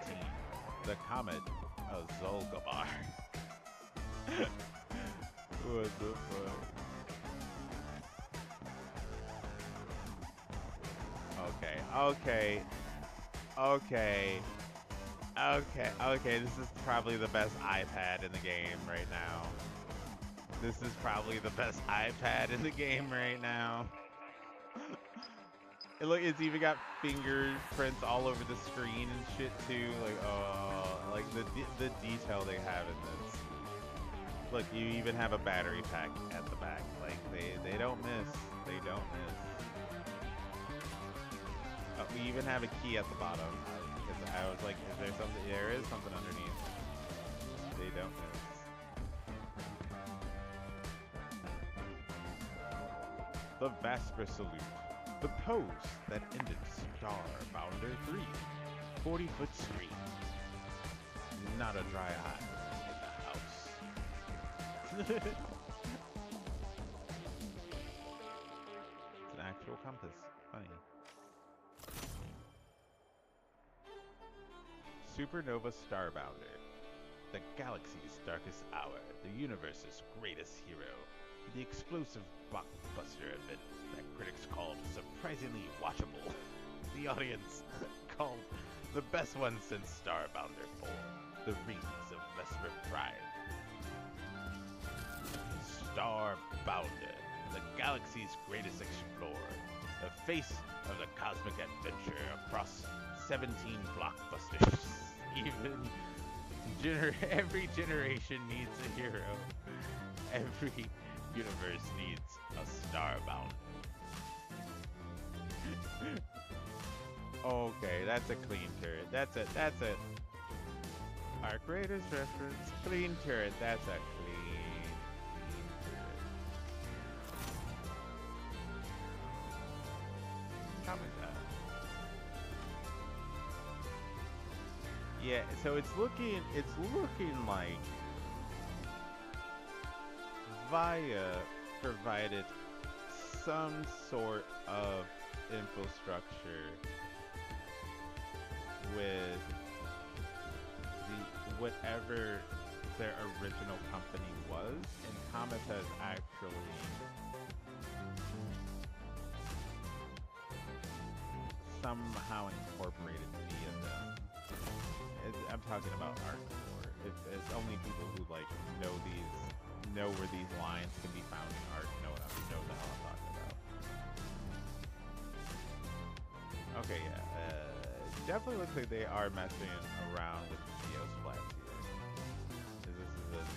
the Comet of Zolgabar. What the fuck? Okay, this is probably the best iPad in the game right now. This is probably the best iPad in the game right now. Look, it's even got fingerprints all over the screen and shit too. Like, oh, like the detail they have in this. Look, you even have a battery pack at the back. Like they don't miss. They don't miss. We even have a key at the bottom. Because I was like, is there something? There is something underneath. They don't miss. The Vesper Salute. The pose that ended Starbounder 3. 40-foot screen. Not a dry eye in the house. It's an actual compass. Funny. Supernova Starbounder. The galaxy's darkest hour. The universe's greatest hero. The explosive blockbuster event that critics called surprisingly watchable. The audience called the best one since Starbounder 4. The Rings of Vesper Prime. Starbounder, the galaxy's greatest explorer. The face of the cosmic adventure across 17 blockbusters. Every generation needs a hero. Every universe needs a Starbound. Okay, that's a clean turret. That's it. Our greatest reference, clean turret. That's a clean turret. Comment that. Yeah, so it's looking like Via provided some sort of infrastructure with whatever their original company was, and Comet has actually somehow incorporated via them. I'm talking about Arc. It's only people who like know where these lines can be found in Arc know the hell I'm talking about. Okay, yeah. Definitely looks like they are messing around with the geosplats here. This is a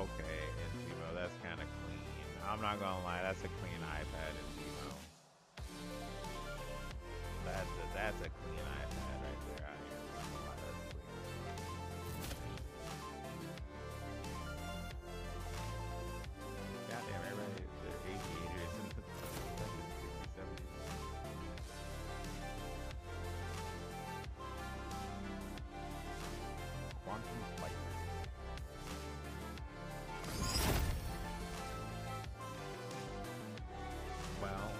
Okay, Inzimo, that's kind of clean. I'm not gonna lie, that's a clean iPad, Inzimo. That's a clean iPad right there. Out here. I'm not gonna lie, that's clean. Goddamn, everybody, they're aviators in the 60s, 70s. Quantum Fight. Well,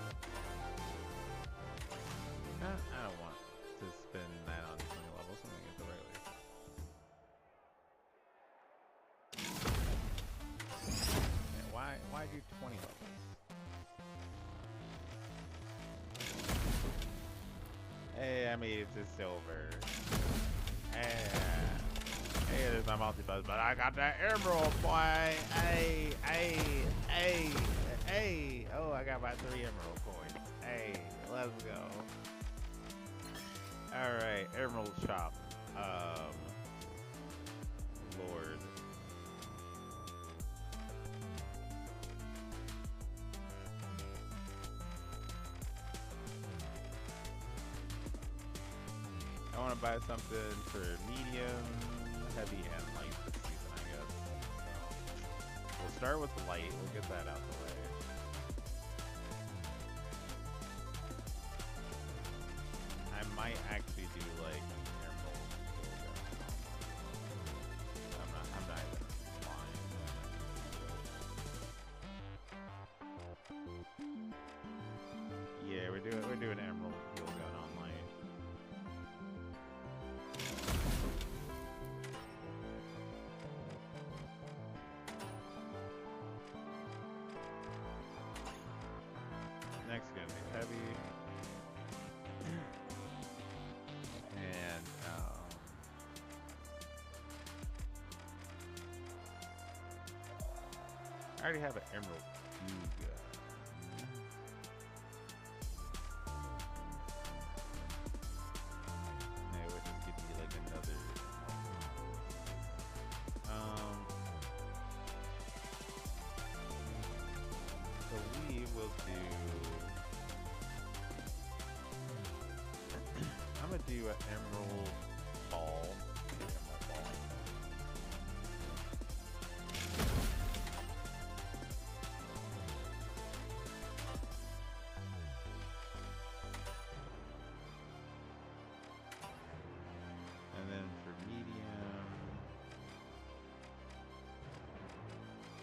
I don't want to spend that on 20 levels. I'm gonna get the regular. Yeah, why do 20 levels? Hey, I made it to silver. Hey, there's my multi-buzz, but I got that emerald, boy. Hey. Oh, I got my 3 emerald coins. Hey, let's go. All right, emerald shop. Lord. I want to buy something for medium, heavy, and light this season, I guess. So we'll start with light. We'll get that out the way. I might actually do like emerald yoga. I'm not even lying. Yeah, we're doing emerald yoga online. Next gonna be heavy. And I already have an emerald yoga. It would just give me like another. So we will do. I'm gonna do an emerald ball. Emerald ball. And then for medium,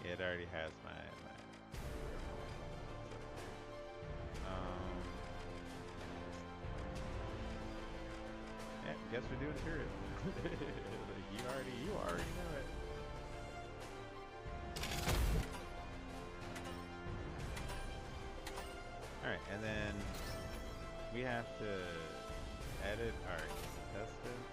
yeah, it already has my yeah, guess we're doing period. you already know it. All right, and then we have to edit our contestants.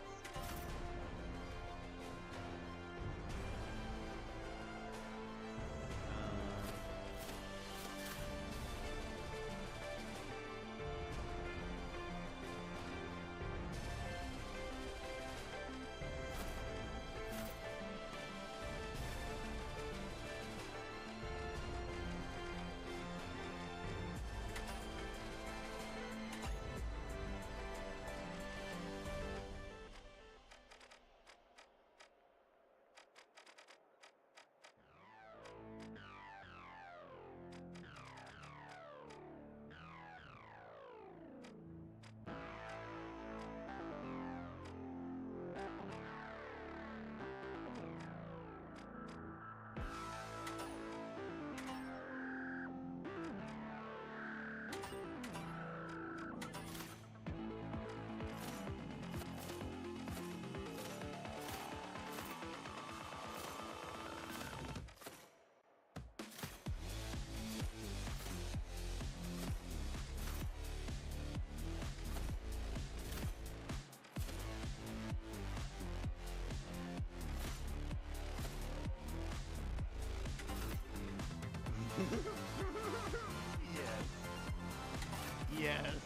Yes.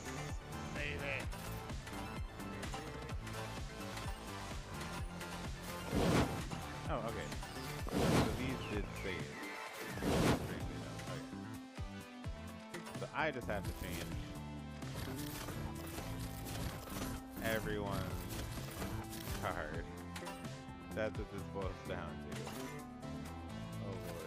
Save it. Oh, okay. So these did did save. Okay. So I just have to change everyone's card. That's what this boils down to. Oh lord.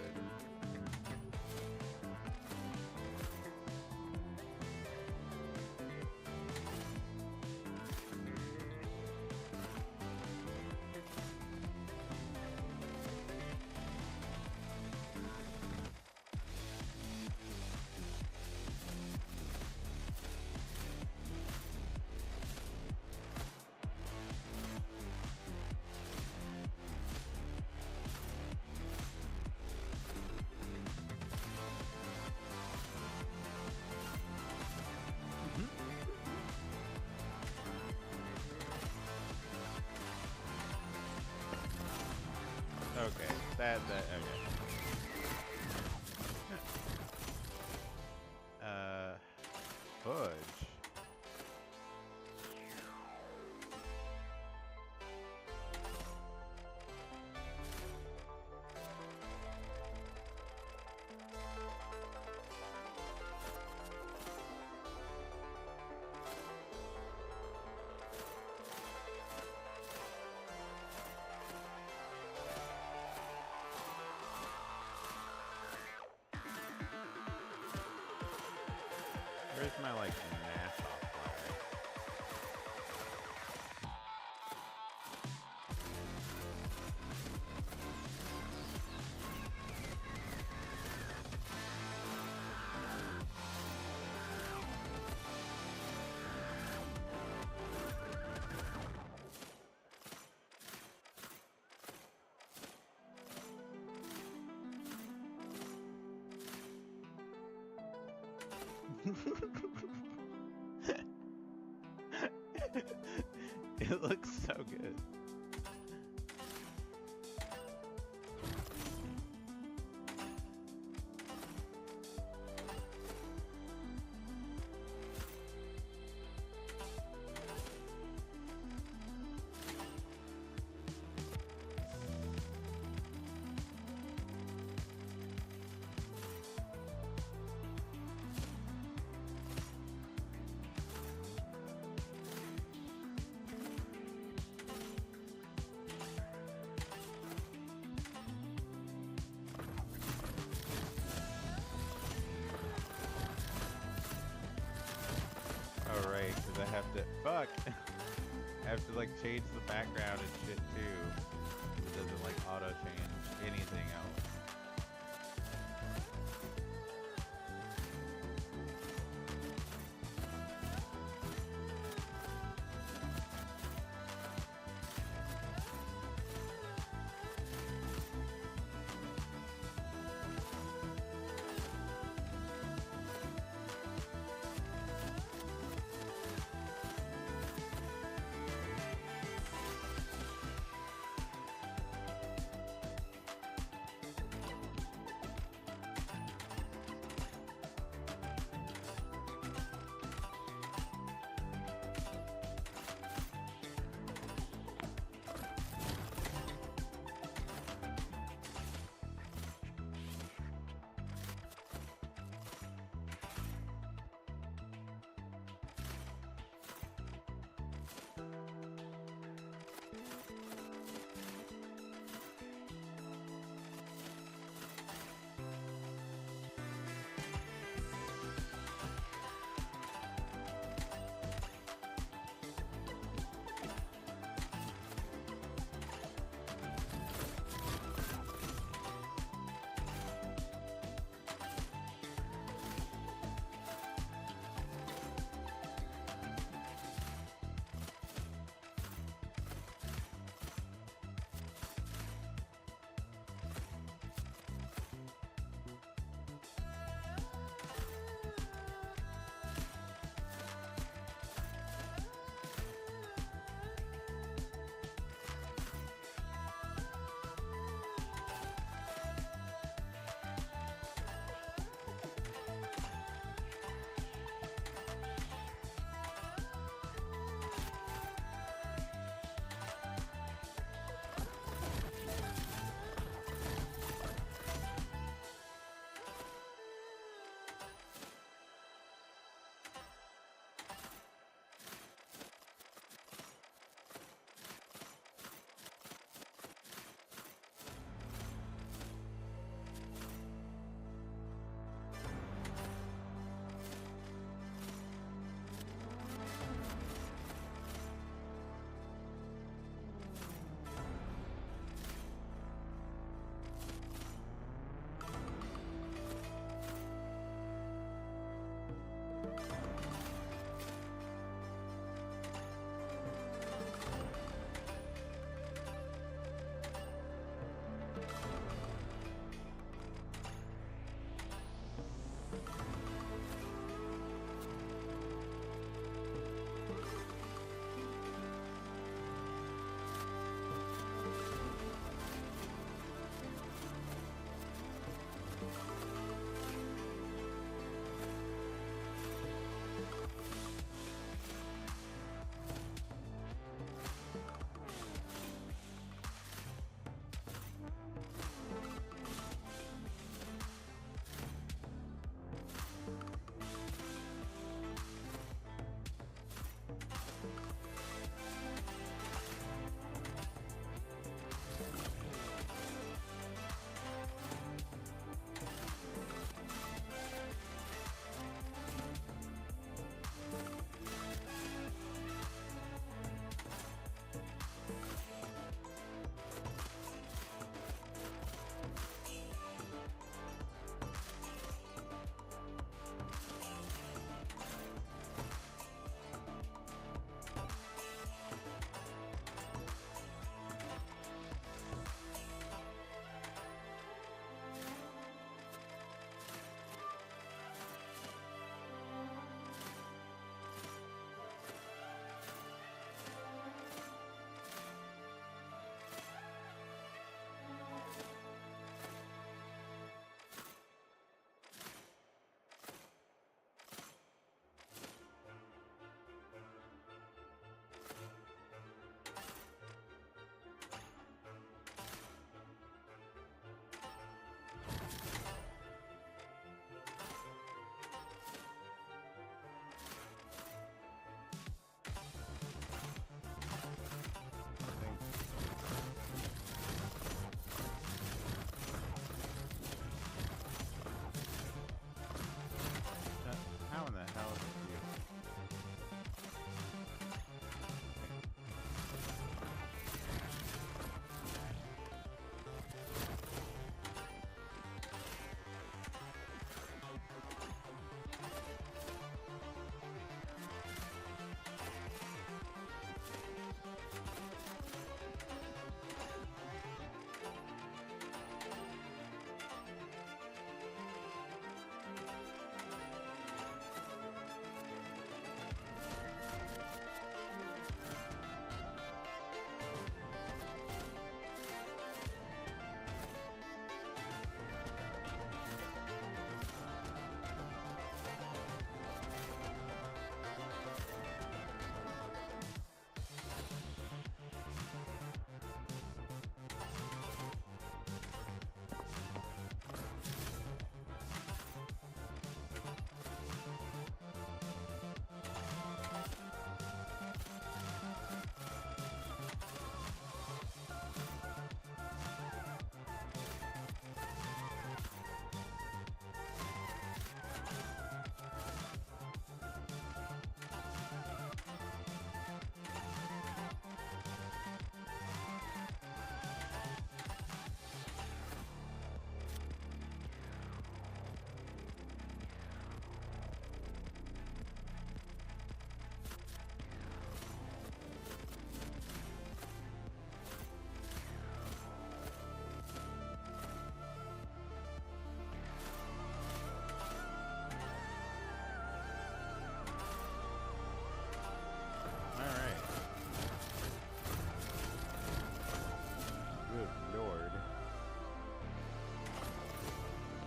Okay, okay. Fudge. Where's my, like, Nassau flag? It looks so good. Alright, because I have to, fuck, I have to like change the background and shit too. It doesn't like auto change anything else.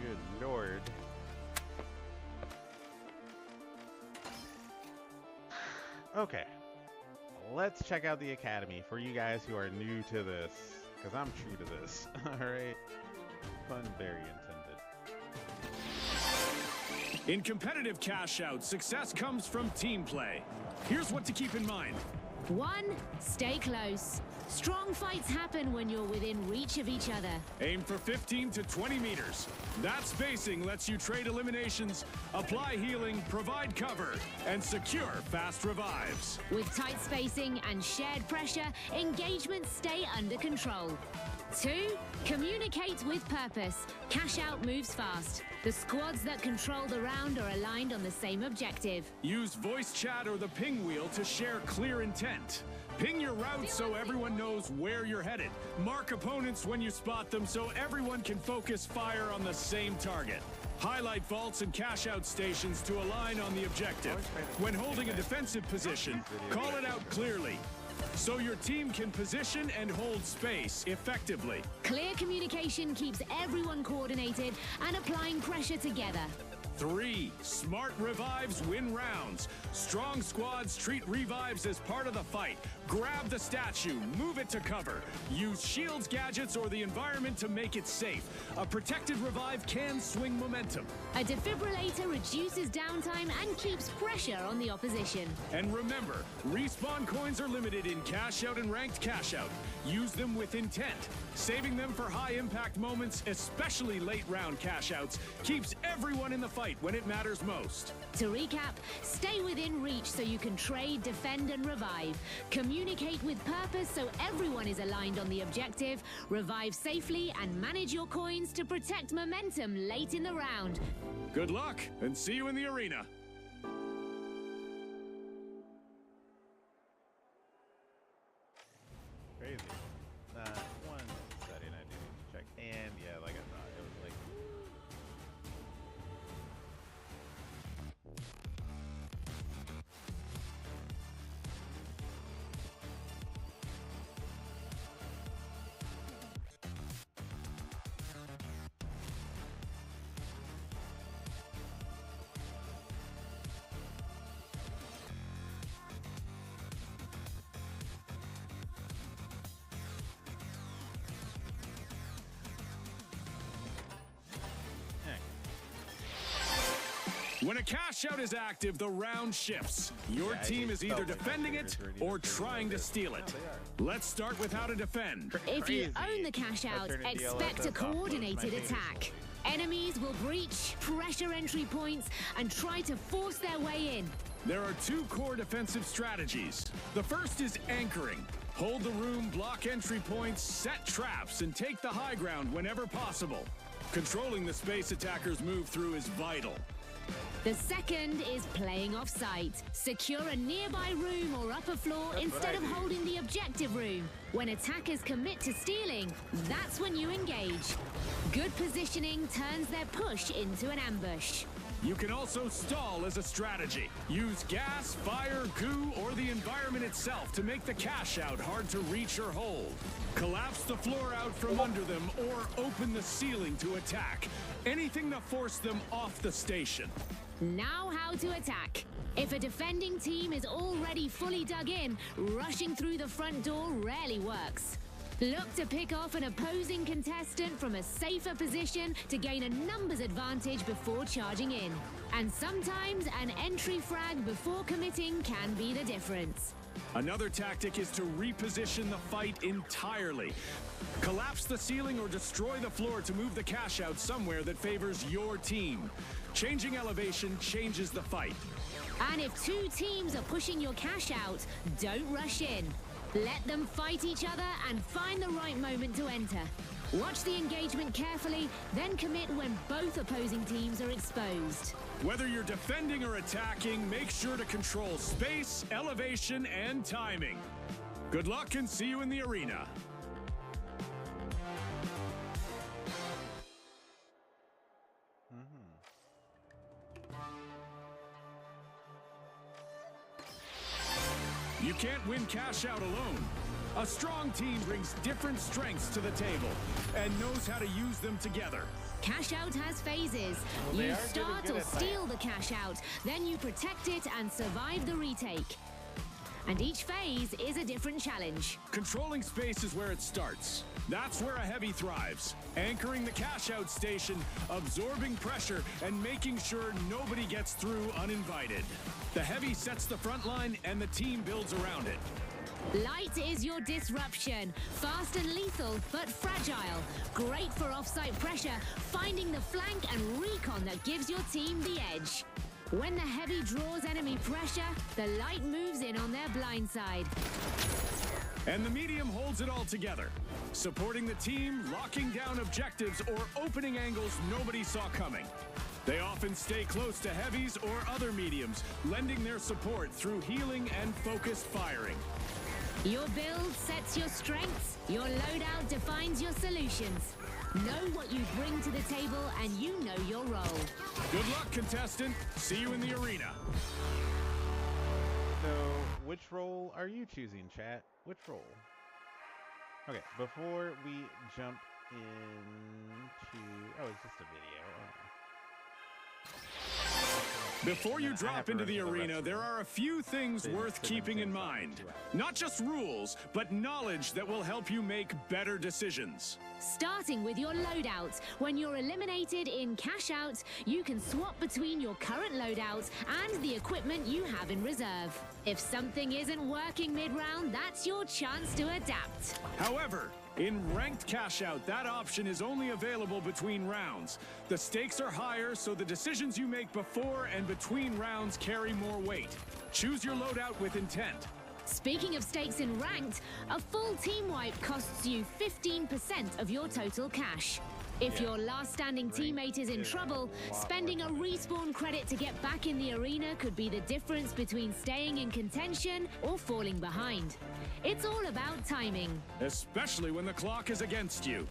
Good lord. Okay. Let's check out the Academy for you guys who are new to this, because I'm true to this. Alright? Fun, very intended. In competitive cash out, success comes from team play. Here's what to keep in mind. 1. Stay close. Strong fights happen when you're within reach of each other. Aim for 15 to 20 meters. That spacing lets you trade eliminations, apply healing, provide cover, and secure fast revives. With tight spacing and shared pressure, engagements stay under control. 2. Communicate with purpose. Cash out moves fast. The squads that control the round are aligned on the same objective. Use voice chat or the ping wheel to share clear intent. Ping your route so everyone knows where you're headed. Mark opponents when you spot them so everyone can focus fire on the same target. Highlight vaults and cash-out stations to align on the objective. When holding a defensive position, call it out clearly, so your team can position and hold space effectively. Clear communication keeps everyone coordinated and applying pressure together. 3. Smart revives win rounds. Strong squads treat revives as part of the fight. Grab the statue, move it to cover. Use shields, gadgets, or the environment to make it safe. A protected revive can swing momentum. A defibrillator reduces downtime and keeps pressure on the opposition. And remember, respawn coins are limited in cash out and ranked cash out. Use them with intent. Saving them for high impact moments, especially late round cash outs, keeps everyone in the fight when it matters most. To recap, stay within reach so you can trade, defend, and revive. Communicate with purpose so everyone is aligned on the objective. Revive safely and manage your coins to protect momentum late in the round. Good luck, and see you in the arena. Crazy. One setting I do need to check. And yeah, like I thought, it was like... When a cash out is active, the round shifts. Your team is either defending it or trying to steal it. Let's start with how to defend. If you own the cash out, expect a coordinated attack. Enemies will breach, pressure entry points, and try to force their way in. There are 2 core defensive strategies. The first is anchoring. Hold the room, block entry points, set traps, and take the high ground whenever possible. Controlling the space attackers move through is vital. The second is playing off site. Secure a nearby room or upper floor instead of holding the objective room. When attackers commit to stealing, that's when you engage. Good positioning turns their push into an ambush. You can also stall as a strategy. Use gas, fire, goo, or the environment itself to make the cash out hard to reach or hold. Collapse the floor out from under them or open the ceiling to attack. Anything to force them off the station. Now how to attack. If a defending team is already fully dug in, rushing through the front door rarely works. Look to pick off an opposing contestant from a safer position to gain a numbers advantage before charging in. And sometimes an entry frag before committing can be the difference. Another tactic is to reposition the fight entirely. Collapse the ceiling or destroy the floor to move the cash out somewhere that favors your team. Changing elevation changes the fight. And if 2 teams are pushing your cash out, don't rush in. Let them fight each other and find the right moment to enter. Watch the engagement carefully, then commit when both opposing teams are exposed. Whether you're defending or attacking, make sure to control space, elevation, and timing. Good luck and see you in the arena. You can't win cash out alone. A strong team brings different strengths to the table and knows how to use them together. Cash out has phases. Well, You start or steal the cash out, then you protect it and survive the retake. And each phase is a different challenge. Controlling space is where it starts. That's where a heavy thrives. Anchoring the cash-out station, absorbing pressure, and making sure nobody gets through uninvited. The heavy sets the front line, and the team builds around it. Light is your disruption. Fast and lethal, but fragile. Great for off-site pressure, finding the flank and recon that gives your team the edge. When the heavy draws enemy pressure, the light moves in on their blind side. And the medium holds it all together, supporting the team, locking down objectives, or opening angles nobody saw coming. They often stay close to heavies or other mediums, lending their support through healing and focused firing. Your build sets your strengths, your loadout defines your solutions. Know what you bring to the table, and you know your role. Good luck, contestant. See you in the arena. So, which role are you choosing, chat? Which role? Okay, before we jump into... Oh, it's just a video. Before you drop into the arena, there are a few things worth keeping in mind. Not just rules, but knowledge that will help you make better decisions. Starting with your loadouts. When you're eliminated in cash out, you can swap between your current loadouts and the equipment you have in reserve. If something isn't working mid-round, that's your chance to adapt. However, in ranked cash out, that option is only available between rounds. The stakes are higher, so the decisions you make before and between rounds carry more weight. Choose your loadout with intent. Speaking of stakes in ranked, a full team wipe costs you 15% of your total cash. If your last standing teammate is in trouble, spending a respawn credit to get back in the arena could be the difference between staying in contention or falling behind. It's all about timing. Especially when the clock is against you.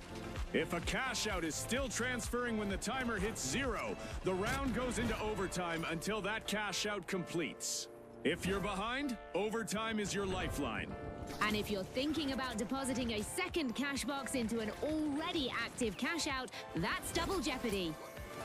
If a cash out is still transferring when the timer hits 0, the round goes into overtime until that cash out completes. If you're behind, overtime is your lifeline. And if you're thinking about depositing a second cash box into an already active cash out, that's double jeopardy.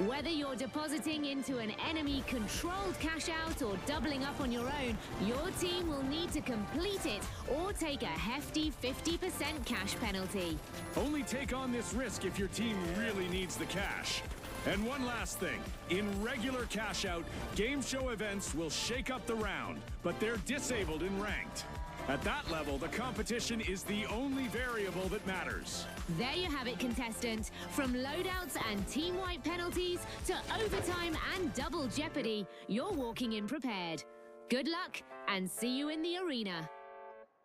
Whether you're depositing into an enemy-controlled cash out or doubling up on your own, your team will need to complete it or take a hefty 50% cash penalty. Only take on this risk if your team really needs the cash. And one last thing, in regular cash out, game show events will shake up the round, but they're disabled in ranked. At that level, the competition is the only variable that matters. There you have it, contestant. From loadouts and team wipe penalties to overtime and double jeopardy, you're walking in prepared. Good luck, and see you in the arena.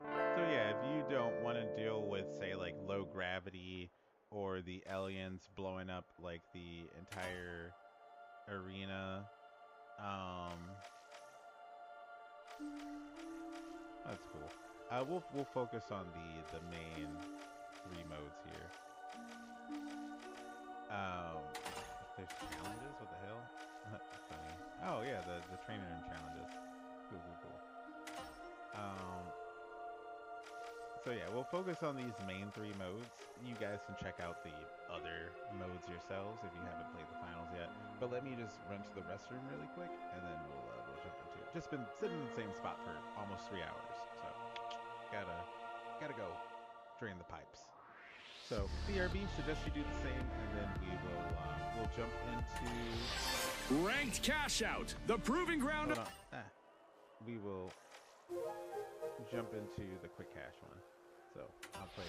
So yeah, if you don't want to deal with, say, like low gravity or the aliens blowing up like the entire arena, that's cool. We'll focus on the main 3 modes here. There's challenges. What the hell? Funny. Oh yeah, the trainer room challenges. Cool. So yeah, we'll focus on these main 3 modes. You guys can check out the other modes yourselves if you haven't played the finals yet. But let me just run to the restroom really quick, and then we'll jump into it. Just been sitting in the same spot for almost 3 hours, so gotta go drain the pipes. So BRB suggests you do the same, and then we'll jump into ranked cash out, the proving ground. We will jump into the quick cash one. So I'll play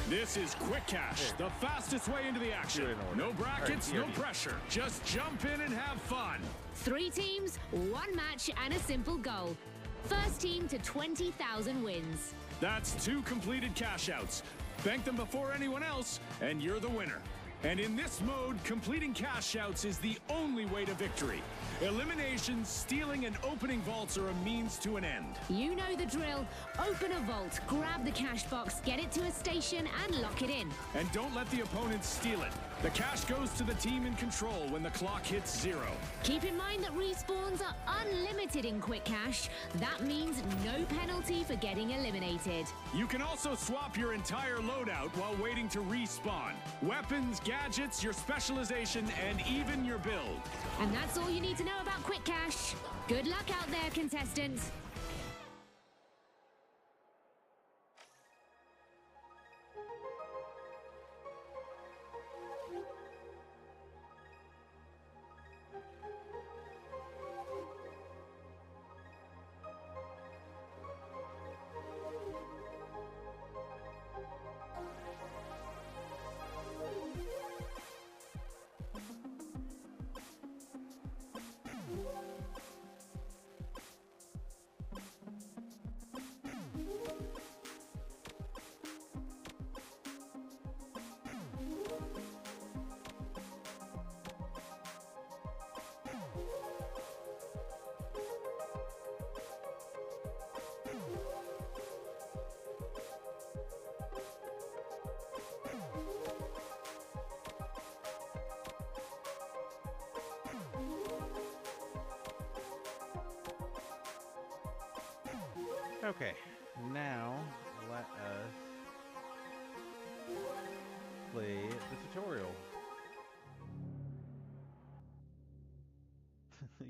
this. This is quick cash, the fastest way into the action. No brackets, no pressure. Just jump in and have fun. 3 teams, 1 match, and a simple goal. First team to 20,000 wins. That's 2 completed cash outs. Bank them before anyone else, and you're the winner. And in this mode, completing cash outs is the only way to victory. Eliminations, stealing, and opening vaults are a means to an end. You know the drill. Open a vault, grab the cash box, get it to a station, and lock it in. And don't let the opponents steal it. The cash goes to the team in control when the clock hits 0. Keep in mind that respawns are unlimited in quick cash. That means no penalty for getting eliminated. You can also swap your entire loadout while waiting to respawn. Weapons, gadgets, your specialization, and even your build. And that's all you need to know about Quick Cash. Good luck out there, contestants. Okay, now let us play the tutorial.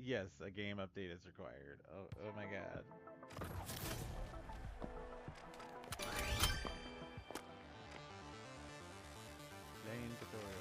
Yes, a game update is required. Oh my god. Lane tutorial.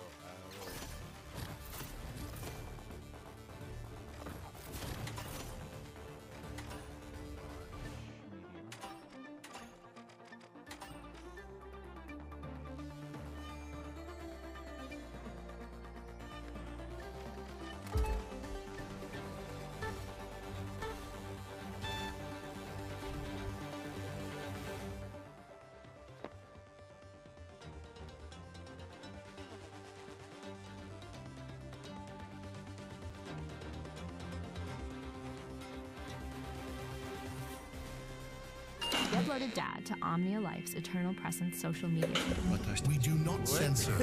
Uploaded Dad to Omnia Life's Eternal Presence social media. We do not censor.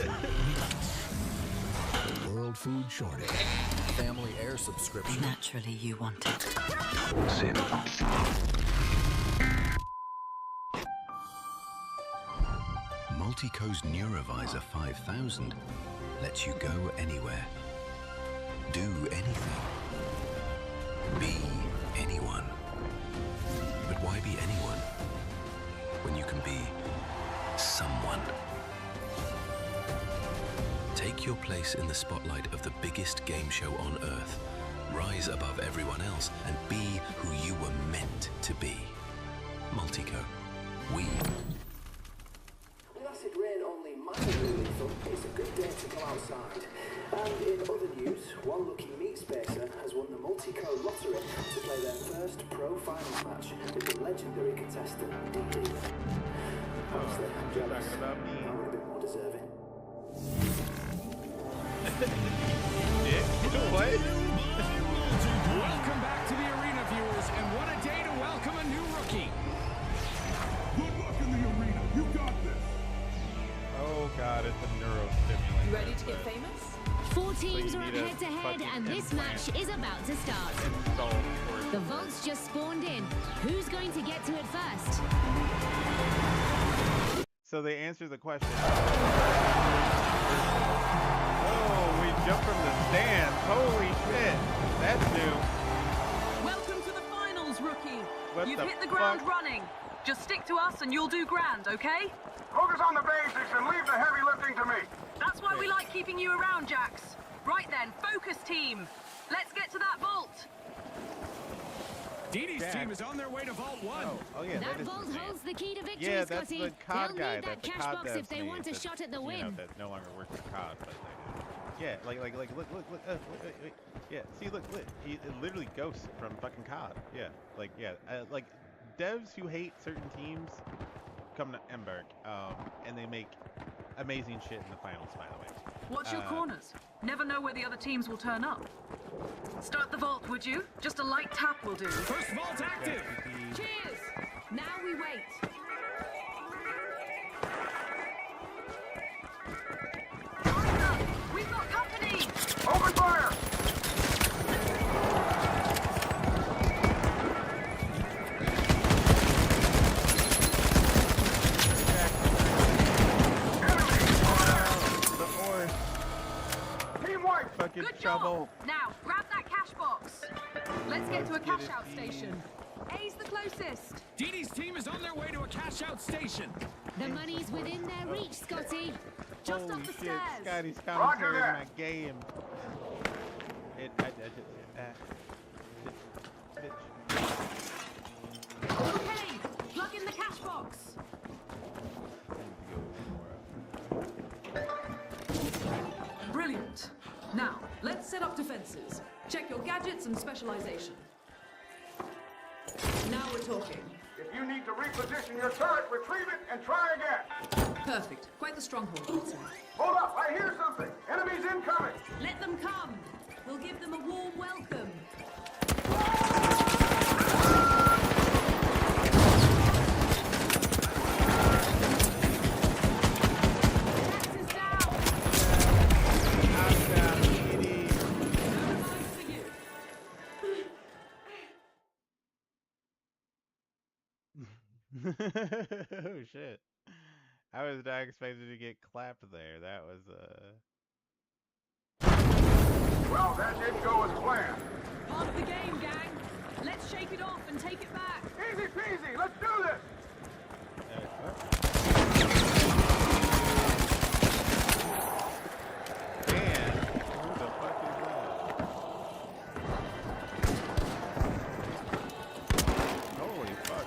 World food shortage. Family air subscription. Naturally, you want it. Sim. Multico's Neurovisor 5000 lets you go anywhere, do anything, be anyone. But why be anyone when you can be someone? Take your place in the spotlight of the biggest game show on Earth. Rise above everyone else and be who you were meant to be. Multico. We. With acid rain only mildly lethal, it's a good day to go outside. And in other news, one lucky meat spacer has won the Multico lottery to play their first pro finals match with the legendary contestant DD. Honestly, I'm jealous. I'm a bit more deserving. What? Welcome back to the arena, viewers, and what a day to welcome a new rookie. Good luck in the arena. You got this. Oh god, it's a neurostimulant. Ready to get famous? 4 teams are up head-to-head, and this match is about to start. The vault's just spawned in. Who's going to get to it first? So they answer the question. Oh, we jumped from the stands. Holy shit. That's new. Welcome to the finals, rookie. What You've the hit the ground fuck? running. Just stick to us and you'll do grand, okay? Focus on the basics and leave the heavy lifting to me. That's why we like keeping you around, Jax. Right then, focus team. Let's get to that vault. DD's team is on their way to Vault 1. Oh yeah, that is vault the holds the key to victory, Yeah, that's Scotty. the COD They'll guy. need that That's the cash COD box if they devs want a made shot at the you win. know, that no longer works for COD, but yeah, like look, wait. Yeah, see, look, it literally ghosts from fucking COD. Yeah, like devs who hate certain teams come to Emberg, and they make amazing shit in the finals, by the way. Watch your corners. Never know where the other teams will turn up. Start the vault, would you? Just a light tap will do. First vault active. Cheers. Now we wait. We've got company. Open fire. The horse. fucking Good trouble. job. Now, grab that cash box. Let's get to a cash out station. A's the closest. Dee Dee's team is on their way to a cash out station. The money's within their reach, Scotty. Just Holy up the shit, stairs. Scotty's commentary in my game. Okay, plug in the cash box. Brilliant. Now, let's set up defenses. Check your gadgets and specialization. Now we're talking. If you need to reposition your turret, retrieve it and try again. Perfect. Quite the stronghold, I'd say. Hold up, I hear something. Enemies incoming. Let them come. We'll give them a warm welcome. Oh shit. I was not expecting to get clapped there. That was Well, that didn't go as planned. Part of the game, gang. Let's shake it off and take it back. Easy peasy, let's do this. Man, who the fuck is that? Holy fuck.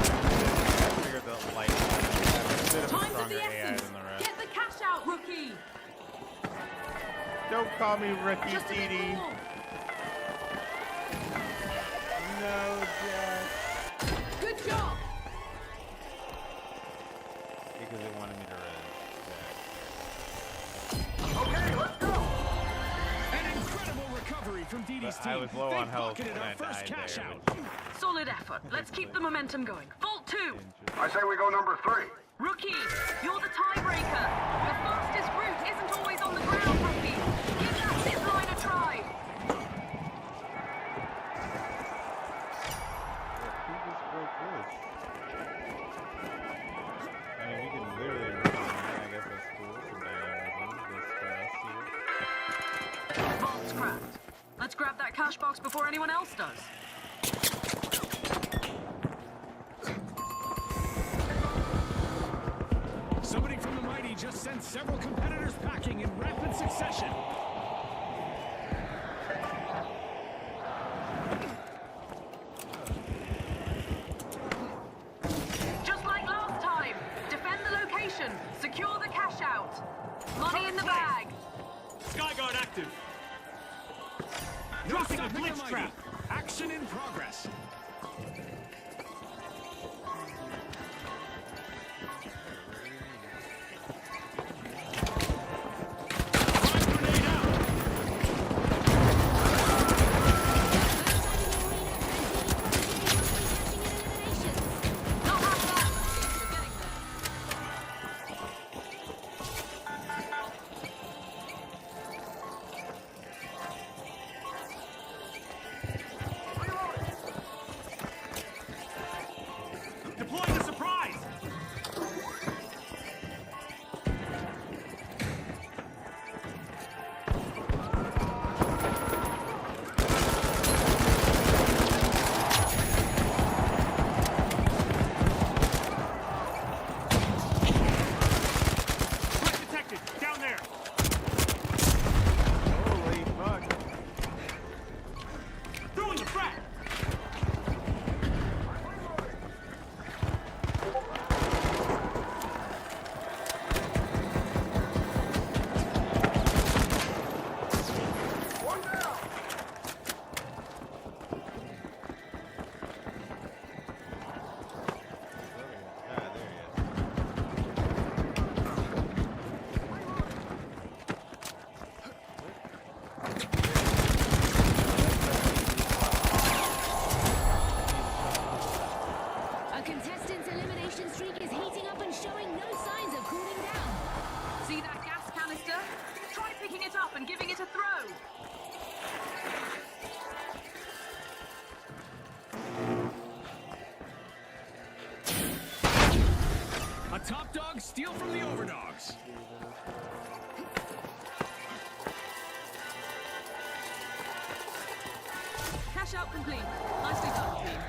I figured the light had a bit of a Time stronger the AI essence. than the rest. Get the cash out, rookie. Don't call me Ricky Just a bit Dee. more. No, Jack. Good job. Because it wanted me to Okay, let's go. An incredible recovery from Dee Dee's But team. I was low They on health pocketed when our I first died cash there, out. Solid effort. Let's keep the momentum going. Vault 2. I say we go number 3. Rookie, you're the tiebreaker. The fastest route isn't always on the ground, rookie. Give that zip line a try. Who just broke this? I mean, we can literally run on that. I guess that's cool. Some dynamism this fast here. Vault's cracked. Let's grab that cash box before anyone else does. Somebody from the Mighty just sent several competitors packing in rapid succession. Just like last time. Defend the location. Secure the cash out. Money in the bag. Skyguard active. Dropping a blitz trap. Action in progress. Deploying the surprise. Threat detected. Down there. Holy fuck. Throwing the frag. One down. Ah, there he is. A contestant's elimination streak is heating up and showing no signs of cooling down. See that gas canister? Try picking it up and giving it a throw. Steal from the overdogs. Cash out complete. Nicely done, team.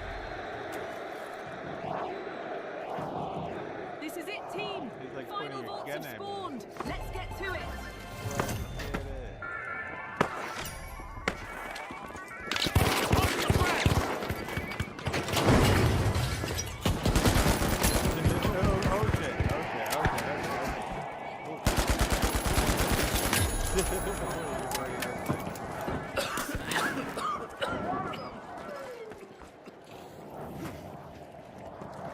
This is it, team. Like Final vaults have spawned. Let's get to it.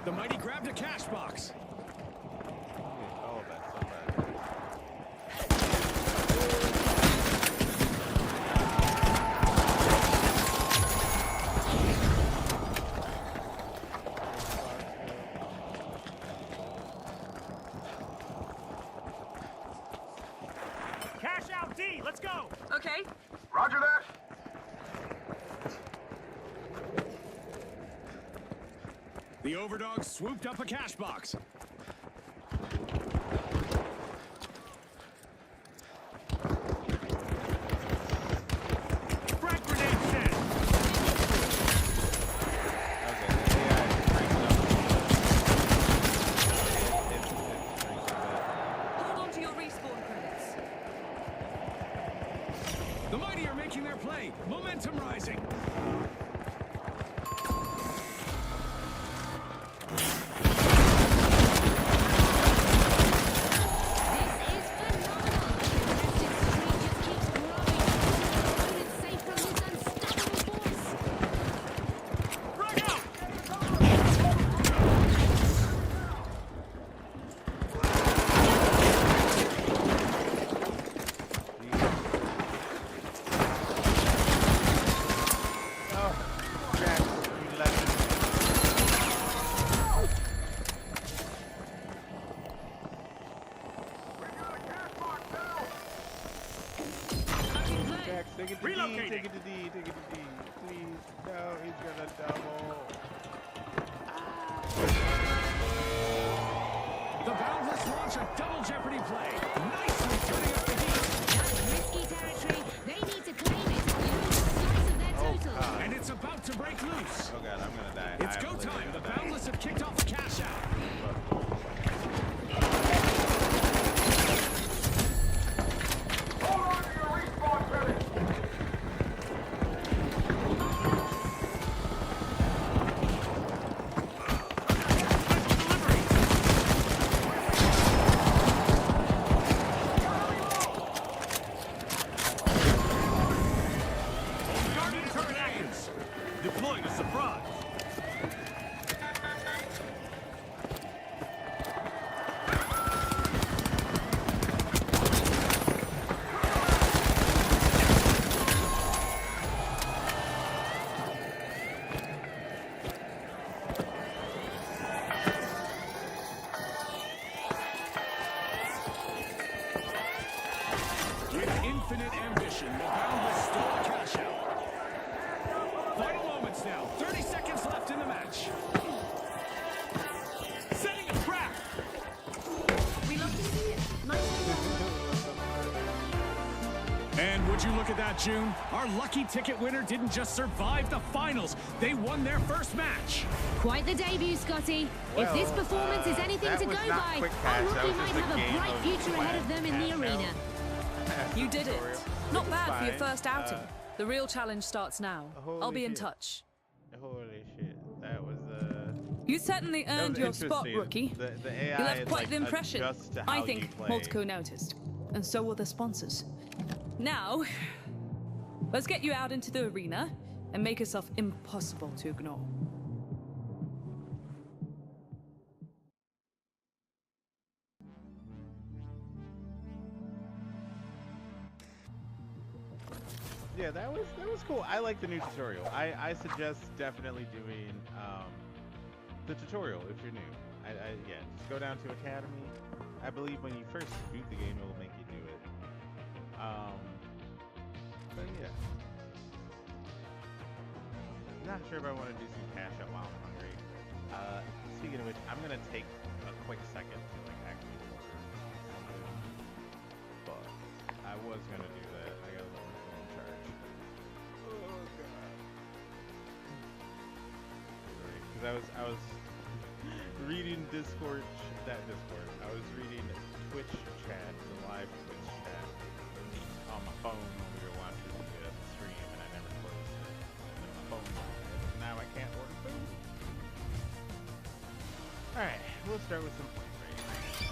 The mighty grabbed a cash box. Cash out D, let's go! Okay. Roger that. The overdogs swooped up a cash box. Frag grenade set! Hold on to your respawn credits. The mighty are making their play. Momentum rising. Take it to D, take it to D, take it to D. Please. No, he's gonna double. The Boundless launch a double jeopardy play. Nicely turning up the heat. That's risky territory. They need to claim it or lose a slice of their total. And it's about to break loose. Oh god, I'm gonna die. It's go time. The Boundless have kicked off a cash out. Hold on to your respawn credits. Guardian turret active. Deploying a surprise. With infinite ambition, the Boundless stole a cash out. Final moments now. 30 seconds left in the match. Setting a trap. We love to see it. Nicely done. And would you look at that, June? Our lucky ticket winner didn't just survive the finals. They won their first match. Quite the debut, Scotty. If this performance is anything that to was go not by, quick our cash. That rookie was might just a have a game bright of future ahead of them in the cash arena. You did it. Tutorial. Not bad for your Fine. first outing. The real challenge starts now. I'll be in shit. touch. Holy shit. That was You certainly that earned was your spot, interesting. rookie. The AI You left is, quite like, the impression. adjusts to I how think you play. Multico noticed. And so will the sponsors. Now, let's get you out into the arena and make yourself impossible to ignore. Yeah, that was cool. I like the new tutorial. I suggest definitely doing the tutorial if you're new. Yeah, just go down to Academy. I believe when you first boot the game, it will make you do it. But yeah, not sure if I want to do some cash out while I'm hungry. Speaking of which, I'm gonna take a quick second to like actually order. But I was gonna do that. I gotta let my phone charge. Oh god. Because I was reading Discord. I was reading Twitch chat, the live Twitch chat, on my phone when we were watching the stream, and I never closed it. And then my phone died. Now I can't order food. Alright, we'll start with some Point Break.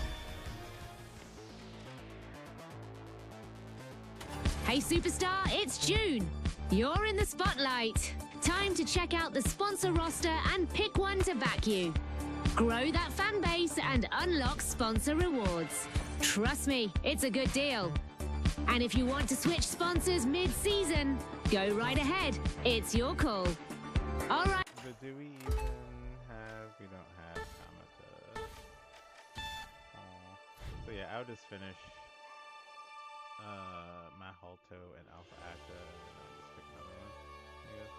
Hey superstar, it's June. You're in the spotlight. Time to check out the sponsor roster and pick one to back you. Grow that fan base and unlock sponsor rewards. Trust me, it's a good deal. And if you want to switch sponsors mid-season, go right ahead. It's your call. All right. But do we even have... We don't have Kamata. So yeah, I'll just finish my Halto and Alpha Acta, and I'll just pick another one, I guess.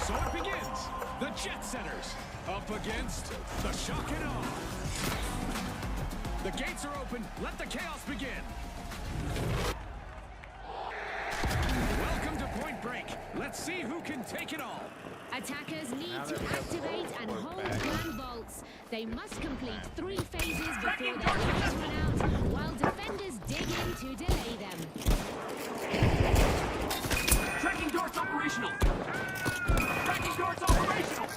So it begins. The Jet Setters up against the Shock and Awe. The gates are open. Let the chaos begin. Welcome to Point Break. Let's see who can take it all. Attackers need to activate and hold clan vaults. They must complete 3 phases before their lives run out, while defenders dig in to delay them. Tracking darts operational. Tracking darts operational.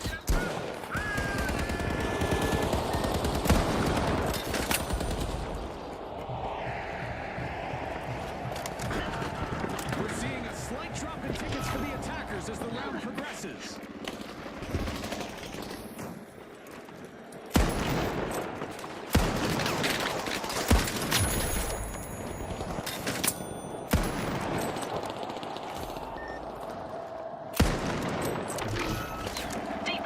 We're seeing a slight drop in tickets for the attackers as the round progresses. Deep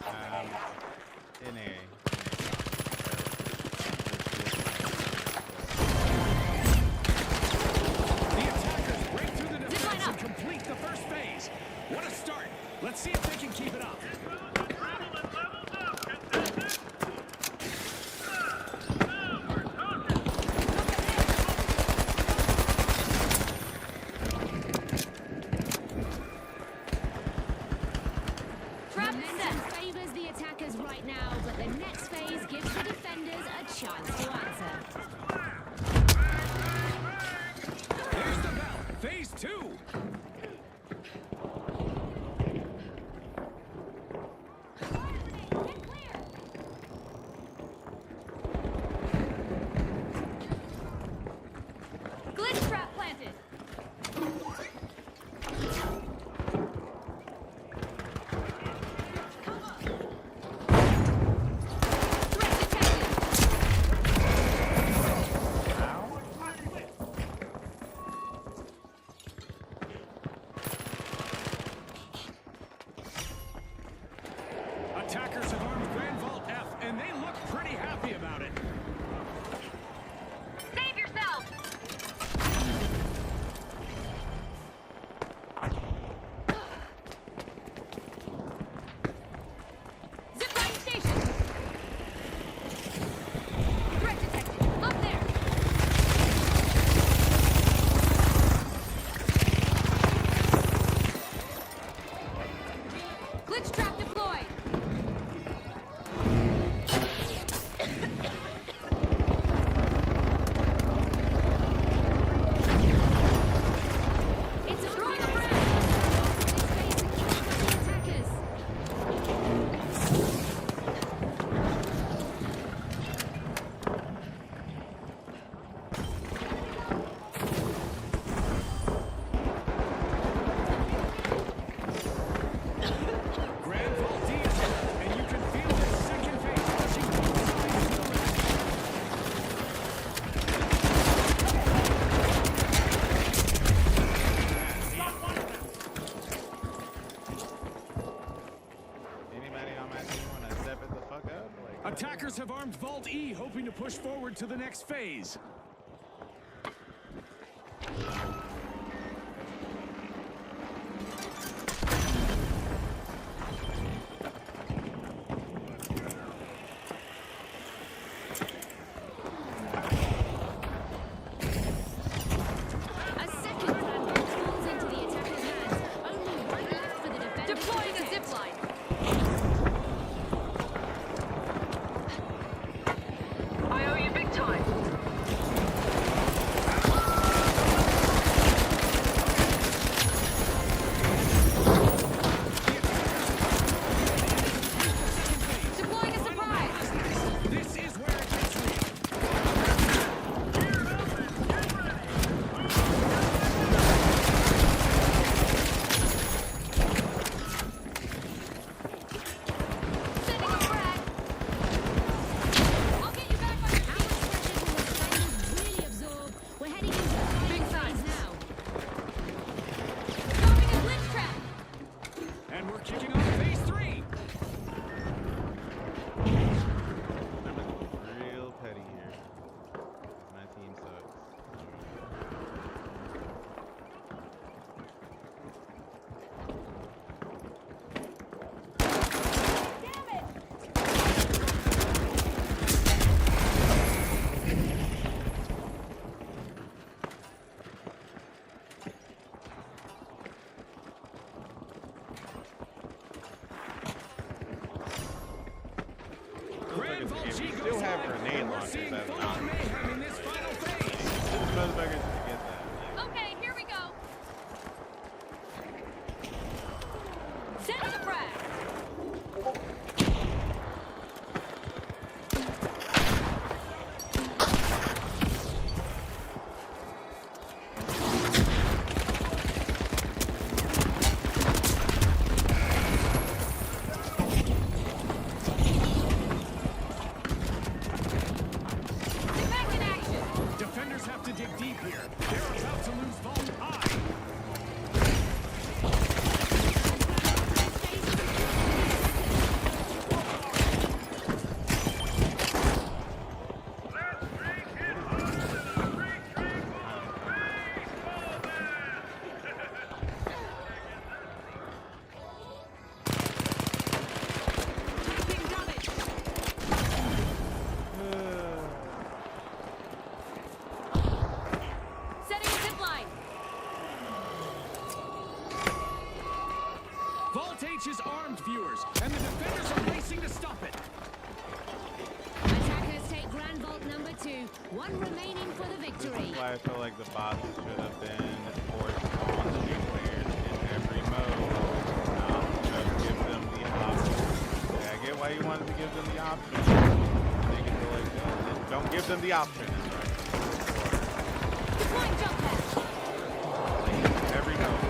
In A. The attackers break through the defense and complete the first phase. What a start. Let's see if they can keep it up. Momentum favors the attackers right now, but the next phase gives the defenders a chance to answer. There's the bell. Phase 2. Glitch trap planted. Attackers have armed Grand Vault F, and they look pretty happy about it. Save yourself. Zipline station. Threat detected. Up there. Glitch trap deployed. It's a throwing a brand. This phase secured by the attackers. Grand Vault D is up, and you can feel the second phase pushing both sides already. Anybody on my team want to step it the fuck up? Like, Attackers have armed Vault E, hoping to push forward to the next phase. A second brand falls into the attacker's hands. Only one left for the defenders. Deploying to a protect. zipline. I owe you big time. Deploying a surprise. This is where it gets real. Sending a frag. I'll get you back on your How much pressure can the defenders really absorb? We're heading into the Big final signs. phase now. Dropping a glitch trap. And we're kicking off phase 3. I'm gonna go real petty here. My team sucks. Grand Vault G We goes still have live, grenade and we're launchers seeing as full-on not. mayhem in this final phase. These motherfuckers can get that. Okay, here we go. Sending a frag. Defenders have to dig deep here. viewers, and the defenders are racing to stop it. Attackers take Grand Vault number 2. One remaining for the victory. This is why I feel like the bots should have been forced on the new players in every mode. Give them the option. Yeah, I get why you wanted to give them the option. They can go like that. Don't give them the option. Deploying jump pad. Every mode.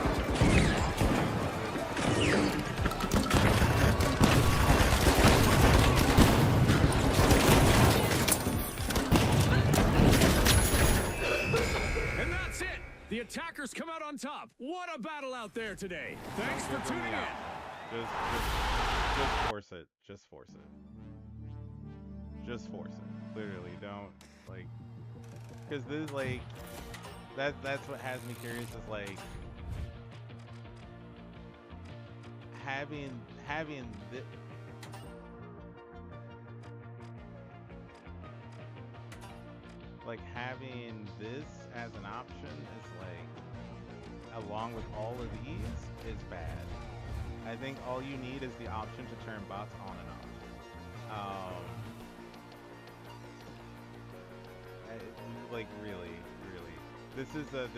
And that's it. The attackers come out on top. What a battle out there today. Thanks for tuning in. Just force it. Just force it. Just force it. Literally, don't like. Because this like, that's what has me curious. Is like having this. Like having this as an option is like, along with all of these, is bad. I think all you need is the option to turn bots on and off. Like really, this is a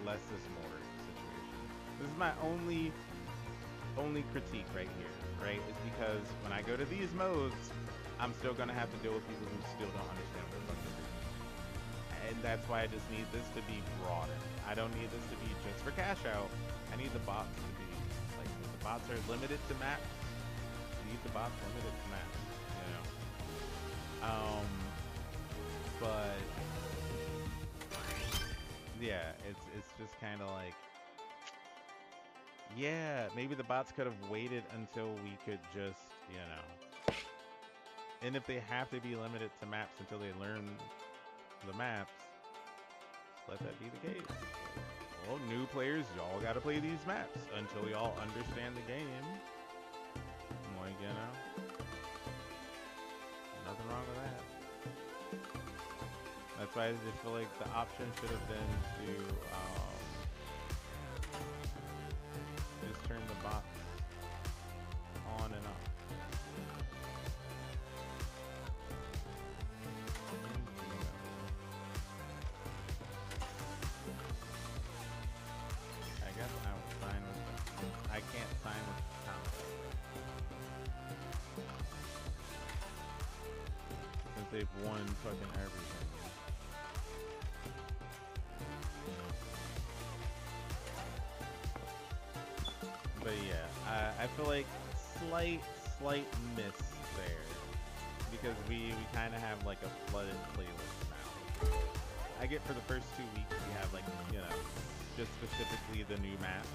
less is more situation. This is my only critique right here, right? Is because when I go to these modes, I'm still gonna have to deal with people who still don't understand what the fuck they're doing. And that's why I just need this to be broader. I don't need this to be just for cash out. I need the bots to be like, if the bots are limited to maps, I need the bots limited to maps, you know. But yeah, it's just kind of like, yeah, maybe the bots could have waited until we could just, you know. And if they have to be limited to maps until they learn the maps, let that be the case. Well, new players, y'all gotta play these maps until y'all understand the game. Like, you know, nothing wrong with that. That's why I just feel like the option should have been to just turn the bots on and off. I guess I will sign with them. I can't sign with Tom. Since they've won fucking everything. But yeah, I feel like slight miss there, because we kind of have like a flooded playlist now. I get for the first 2 weeks we have like, you know, just specifically the new map,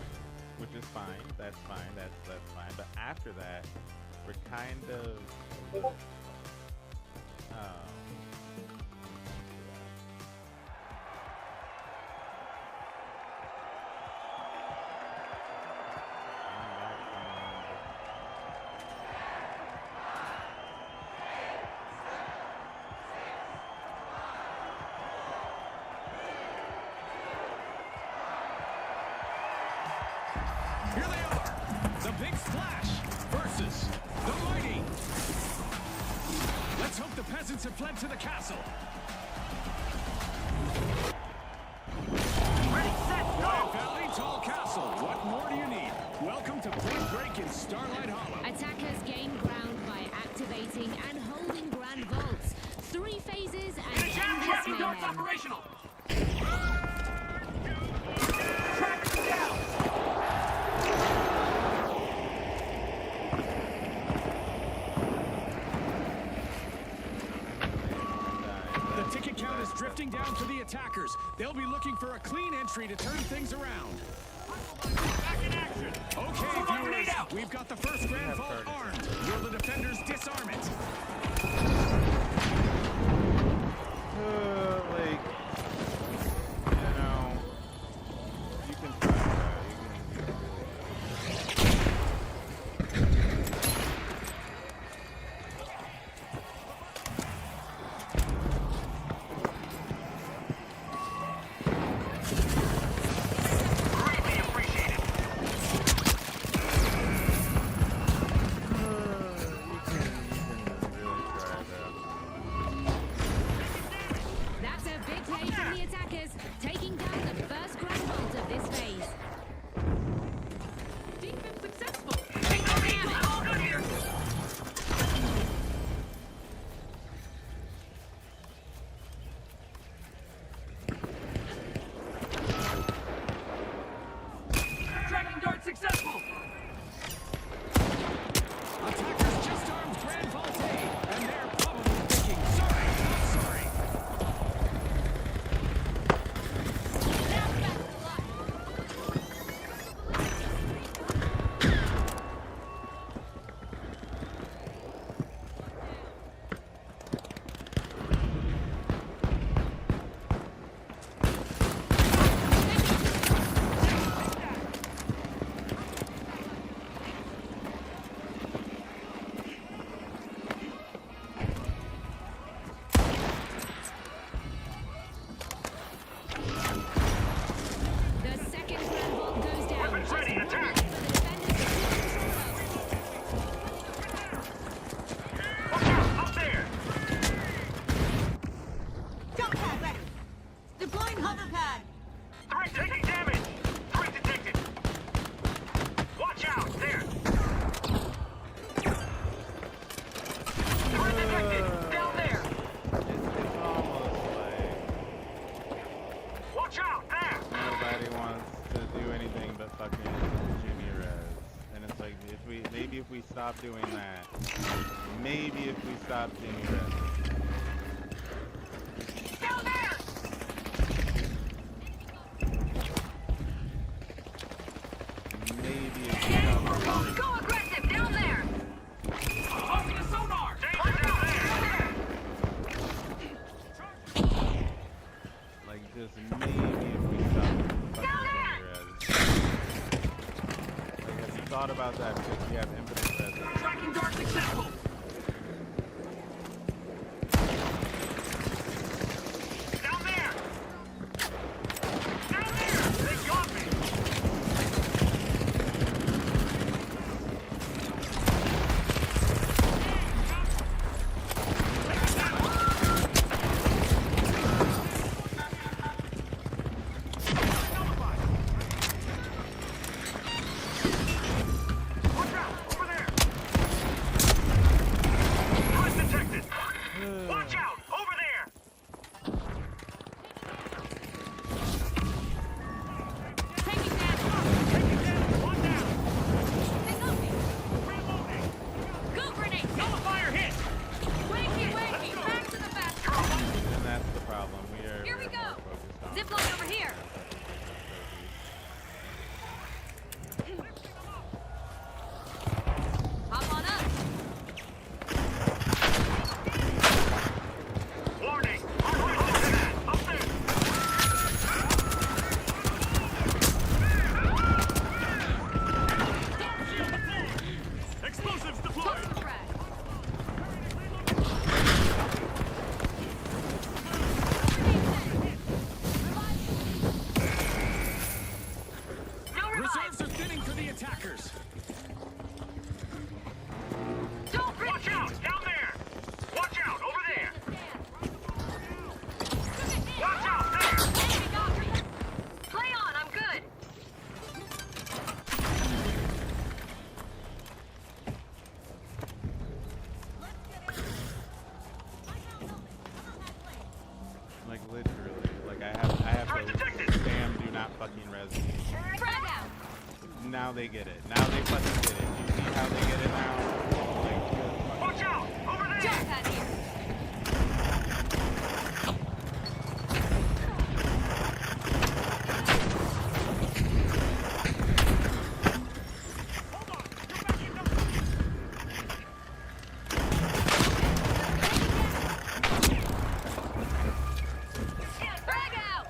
which is fine. That's fine. That's fine. But after that, we're kind of Here they are, the Big Splash versus the Mighty. Let's hope the peasants have fled to the castle. Ready, set, go! Quiet Valley, Tall Castle. What more do you need? Welcome to Point Break in Starlight Hollow. Attackers gain ground by activating and holding Grand Vaults. 3 phases and endless mayhem. Operational. Drifting down to the attackers. They'll be looking for a clean entry to turn things around. Back in action. Okay, viewers, we've got the first Grand Vault armed. Will the defenders disarm it? Like, you know, you can try that. stop doing that. Maybe if we stop doing that. Down there! Maybe if we stop doing that. Go aggressive! Down there! Open the sonar! Like, just maybe if we stop fucking doing res. Like, have you thought about that? Because we have infinite res. Tracking dart successful! Down there! Down there! They got me! Watch out! Over there! Threat detected! Watch out! Over there! Taking damage. One down! Go grenade. Nullifier hit! Wakey, wakey. Back to the basket. And that's the problem. Here we we're go. more focused on Zip line over here. Hop on up. Warning! Up there! Explosives deployed! Toss the frag. No revive! Reserves are thinning for the attackers. Don't watch out! Down there! Watch out! Over there! Watch out! There! Enemy got me. Play on! I'm good! Like, literally. Like, I have to spam do not fucking res me. Frag out. Now they get it. Now they fucking get it. You see how they get it now? Like, Watch out! Over there! Jump pad here. Frag out.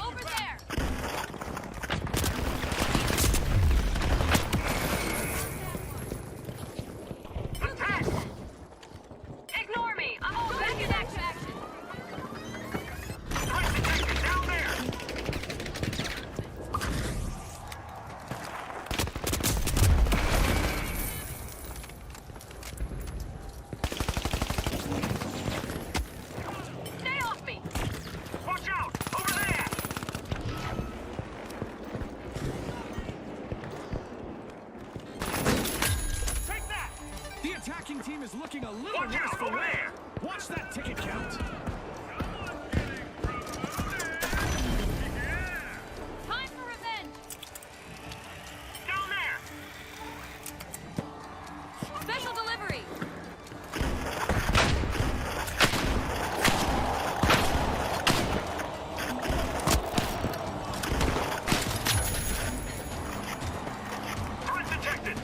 Over there. Attack! Ignore me! I'm all Back in action. Threat detected! Down there! Stay off me! Watch out! Over there! Take that! The attacking team is looking a little Watch worse out! for Over wear. there! Watch that ticket count. Time for revenge. Down there! Special delivery. Threat detected!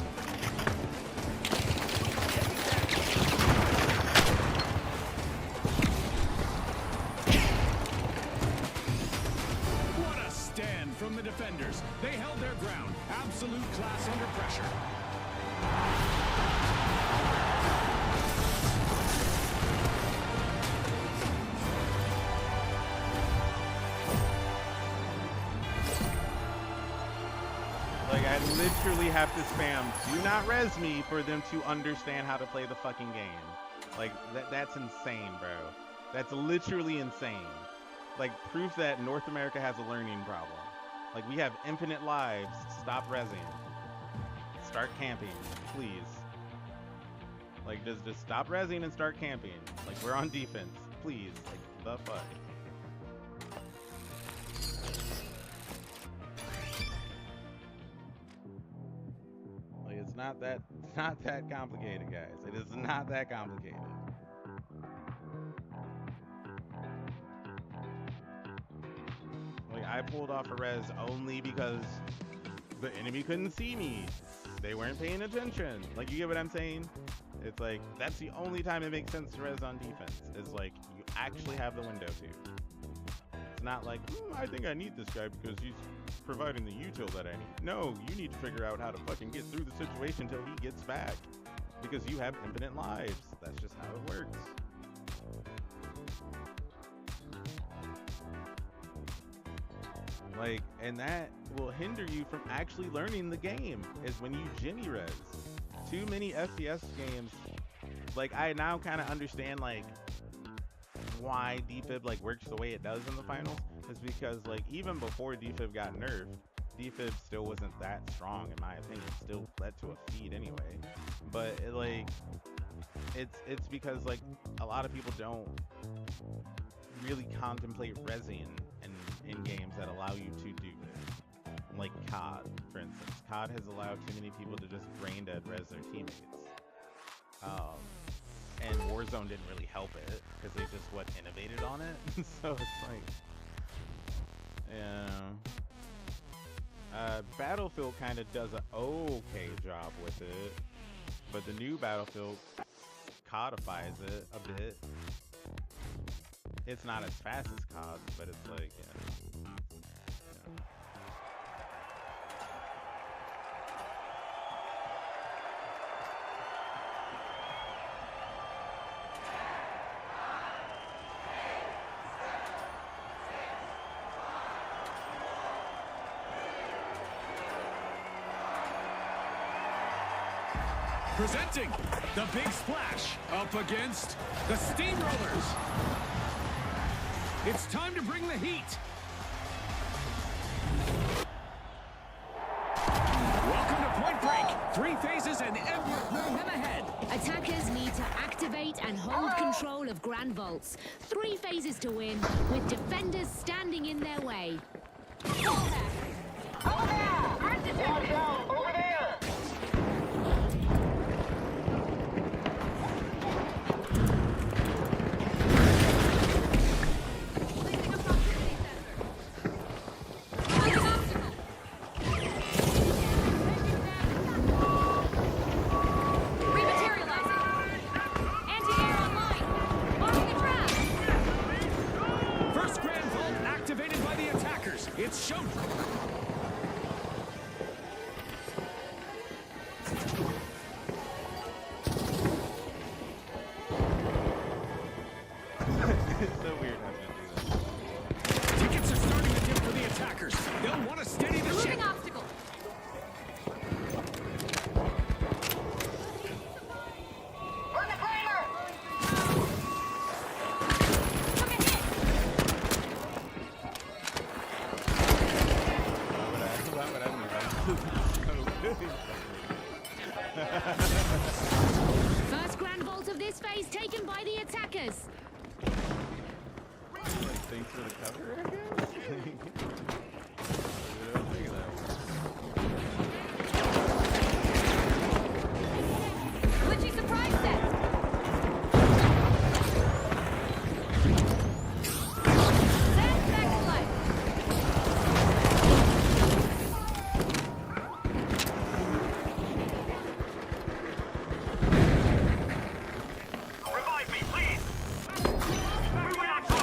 What a stand from the defenders. They held their ground. Absolute class under pressure. Like, I literally have to spam do not res me for them to understand how to play the fucking game. Like, that's insane, bro. That's literally insane. like proof that North America has a learning problem. Like, we have infinite lives. Stop rezzing. Start camping, please. Like, just stop rezzing and start camping. Like, we're on defense, please. Like, the fuck. Like, it's not that complicated, guys. It is not that complicated. Like, I pulled off a res only because the enemy couldn't see me. They weren't paying attention. Like, you get what I'm saying? It's like, that's the only time it makes sense to res on defense. Is like, you actually have the window to. It's not like, I think I need this guy because he's providing the util that I need. No, you need to figure out how to fucking get through the situation until he gets back. Because you have infinite lives. That's just how it works. Like, and that will hinder you from actually learning the game, is when you Jimmy res. Too many FPS games, like, I now kind of understand, like, why defib, like, works the way it does in the finals, is because, like, even before defib got nerfed, defib still wasn't that strong, in my opinion. It still led to a feed anyway. But, it, like, it's because, like, a lot of people don't really contemplate rezzing in games that allow you to do it. Like COD, for instance. COD has allowed too many people to just brain dead res their teammates. And Warzone didn't really help it because they just innovated on it. So it's like, yeah. Battlefield kind of does an okay job with it, but the new Battlefield codifies it a bit. It's not as fast as COD, but it's like, yeah. Presenting the Big Splash up against the Steamrollers. It's time to bring the heat. Welcome to Point Break. 3 phases and every them ahead. Attackers need to activate and hold control of Grand Vaults. 3 phases to win, with defenders standing in their way. Over there! It's shown. It's so weird having to do that. Tickets are starting to dip for the attackers. They'll want to steady the ship. Obstacle. First Grand Vault of this phase taken by the attackers. Thanks for the cover, I guess? Glitchy surprise set. Send back to life. Revive me, please! We will not try!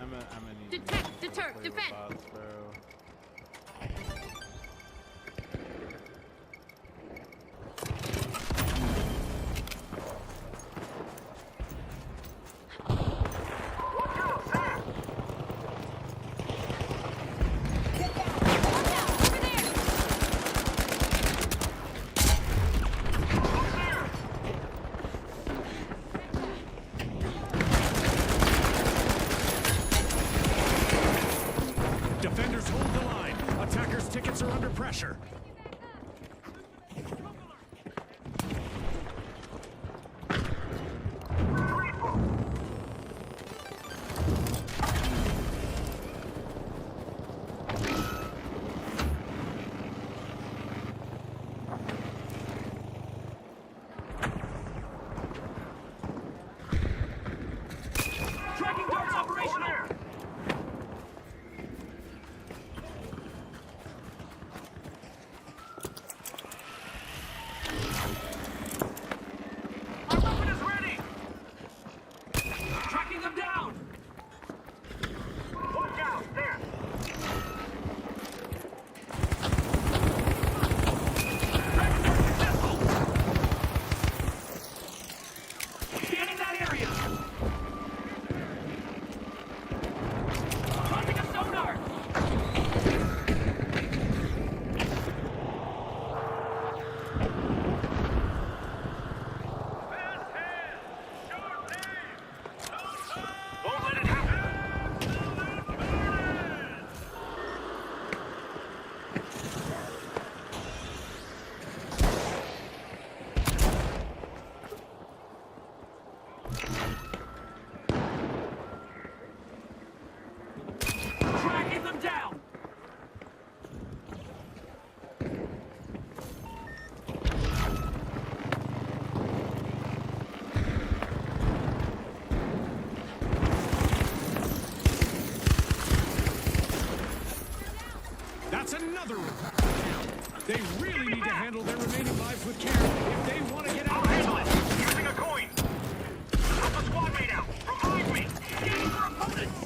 I'm gonna need Detect, deter, play with defend. bots, bro. Defenders hold the line. Attackers' tickets are under pressure. Tracking darts operational. Our weapon is ready. Tracking them down. Watch out, there. Scanning that area. Launching a sonar. Won't let it happen. Tracking them down. That's another one. They really need to handle their remaining lives with care if they want to get out. Handle it. Using a coin. Help a squad mate out. Revive me. Scanning for opponents.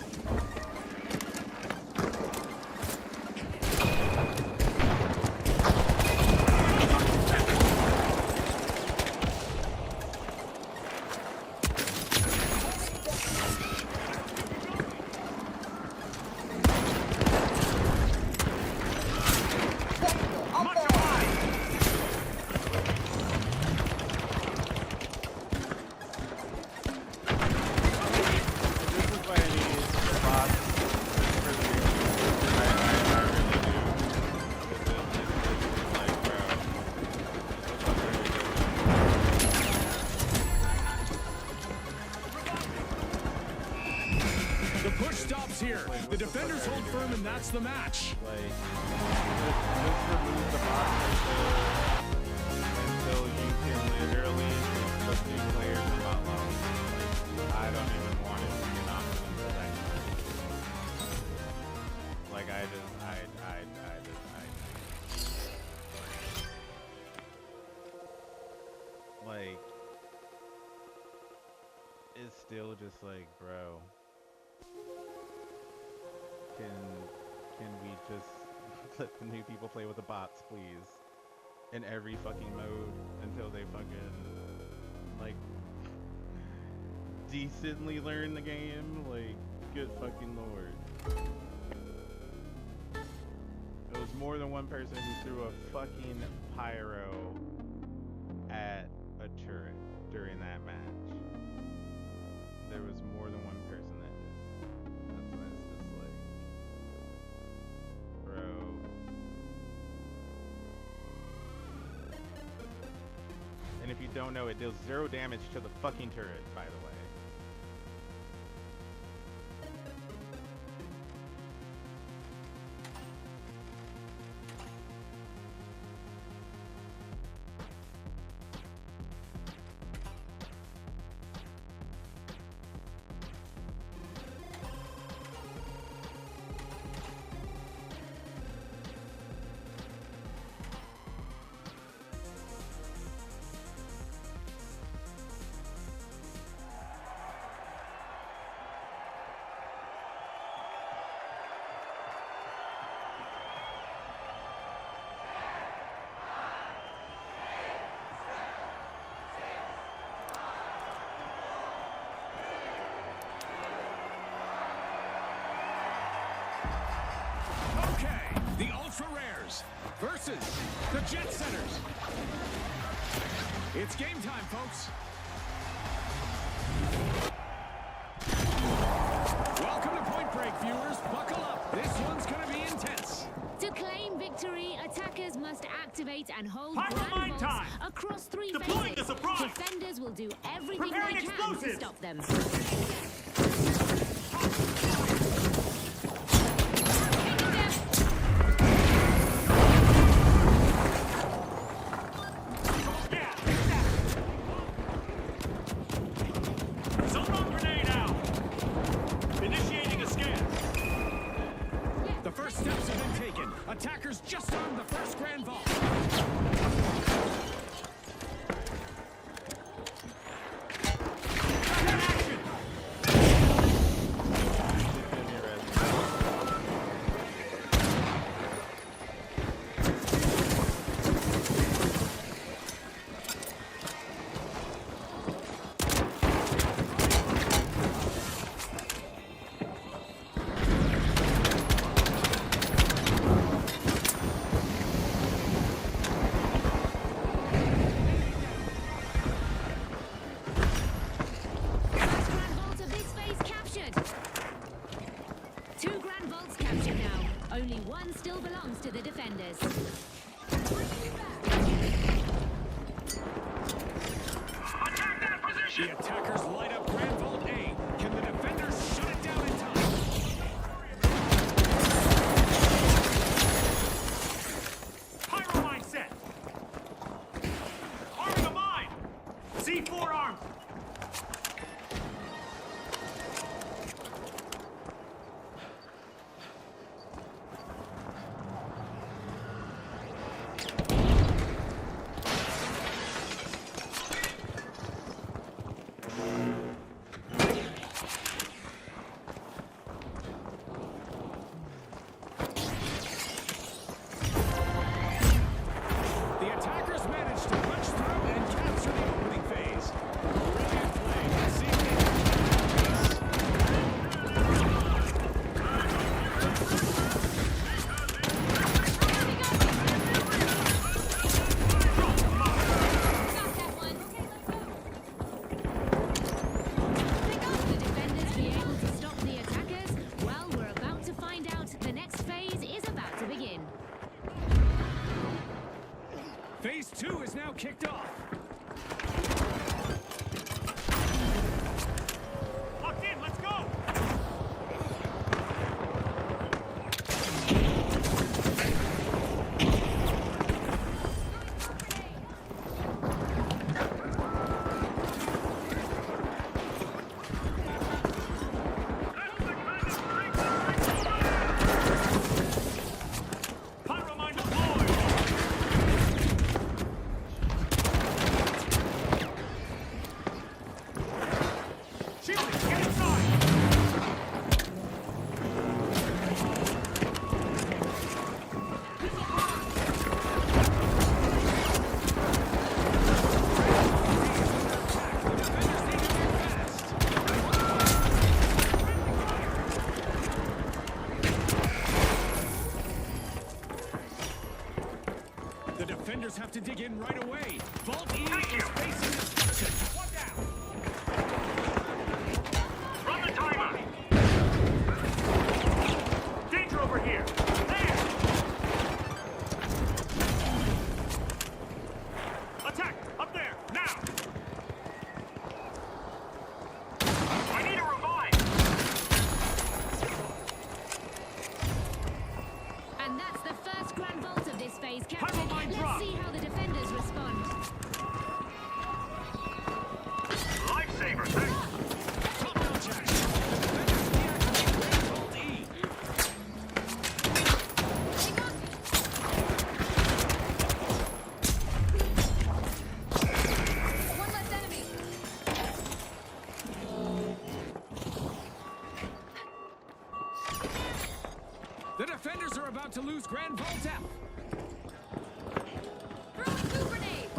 The push stops here. The defenders hold firm, and that's the match. Like, just remove the box until you can literally put new players in bot lane. Like, I don't even want it to be an option until that happens. Like, like, it's still just like, bro. Can we just let the new people play with the bots, please? In every fucking mode until they fucking, like, decently learn the game? Like, good fucking lord. It was more than one person who threw a fucking pyro at a turret during that match. There was more than one person that did. That's why it's just like, bro. And if you don't know, it deals 0 damage to the fucking turret, by the way. The Ultra Rares versus the Jet Setters. It's game time, folks. Welcome to Point Break, viewers. Buckle up. This one's going to be intense. To claim victory, attackers must activate and hold Pyro grand mine vaults time. across 3 Deploying phases. the surprise. Defenders will do everything Preparing they can to explosives. stop them. Sonar grenade out. Initiating a scan. The first steps have been taken. Attackers just armed the first Grand Vault. First grand vault of this phase captured. 2 grand vaults captured now. Only one still belongs to the defenders. Attack that position! The attackers light up Grand Vault A. Can the defenders shut it down in time? Pyro mine set. Arming a mine. C4 armed. The attackers managed to punch through and capture the opening phase. Brilliant play. Let's see if they can The defenders be able to stop the attackers? Well, we're about to find out. The next phase is about to begin. Phase 2 is now kicked off. Locked in. Let's go. Pyro mine deployed. Shielding. Get inside. The defenders have to dig in right away. Vault E is facing destruction. One down. Run the timer. Danger over here. There. Attack. Up there. Now. I need a revive. And that's the first grand vault of this phase captured. Pyro mine Let's drop. see how the defenders respond. Lifesaver. Thanks. Top down check. The defenders deactivate Grand Vault E. One less enemy. The defenders are about to lose Grand Vault F. Throw a two grenade.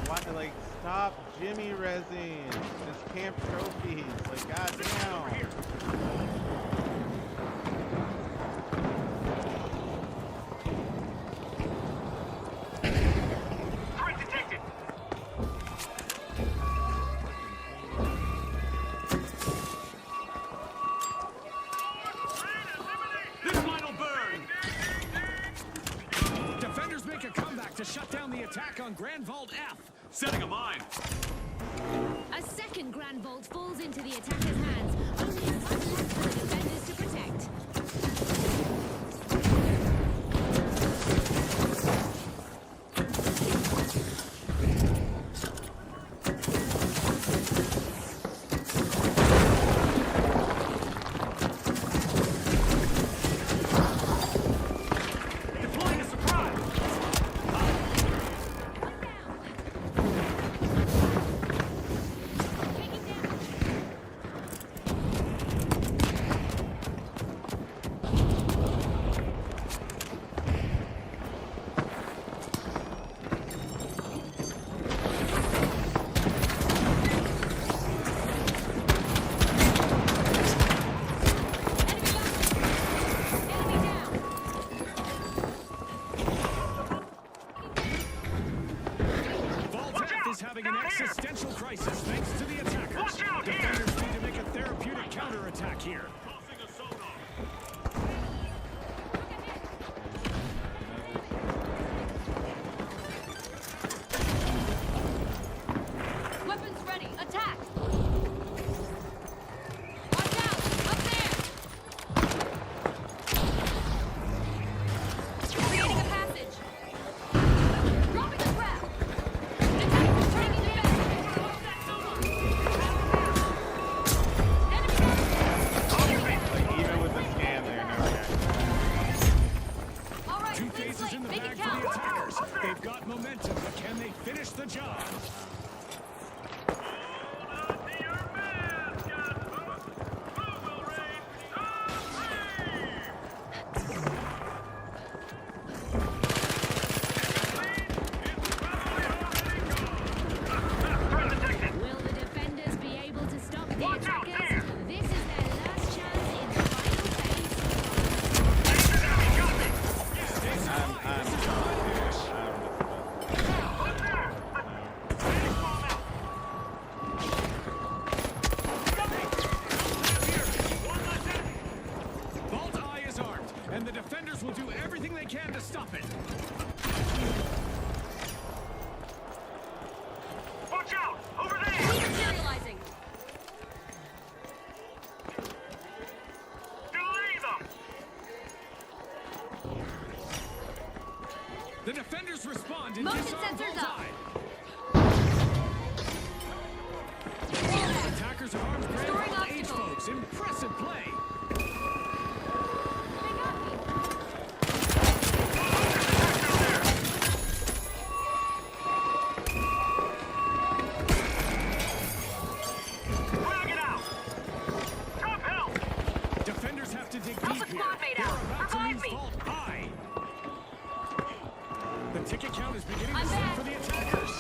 Why, like, Stop Jimmy resin. Just camp trophies. Like, goddamn. Threat detected. This line'll burn. Defenders make a comeback to shut down the attack on Grand Vault F. Setting a mine. A second Grand Vault falls into the attacker's hands. Only one left for the defenders to protect. Deploying a surprise. Vault F is having an existential crisis thanks to the attackers. Watch out, here. Defenders need to make a therapeutic counterattack here. Weapons ready. Attack! Watch out! Up there! Creating a passage. Dropping the trap. Attackers taking defense. Like, even with the scan there, no reaction. All right, Two clean phases slate. in the Make bag it for count. the attackers. They've got momentum, but can they finish the job? Will the defenders be able to stop the attackers? This is their last chance in the final Vault I is armed, and the defenders will do everything they can to stop it. Watch out! Over there! Materializing. Delay them! The defenders respond and Motion disarm sensors Vault up. I. Attackers are armed Grand Restoring Vault H, obstacle. folks. Impressive play. Drag it out! Drop help! Defenders have to dig How's deep the here. squad mate They're out? about to Revive lose me. Vault I. The ticket count is beginning I'm to slip back. for the attackers.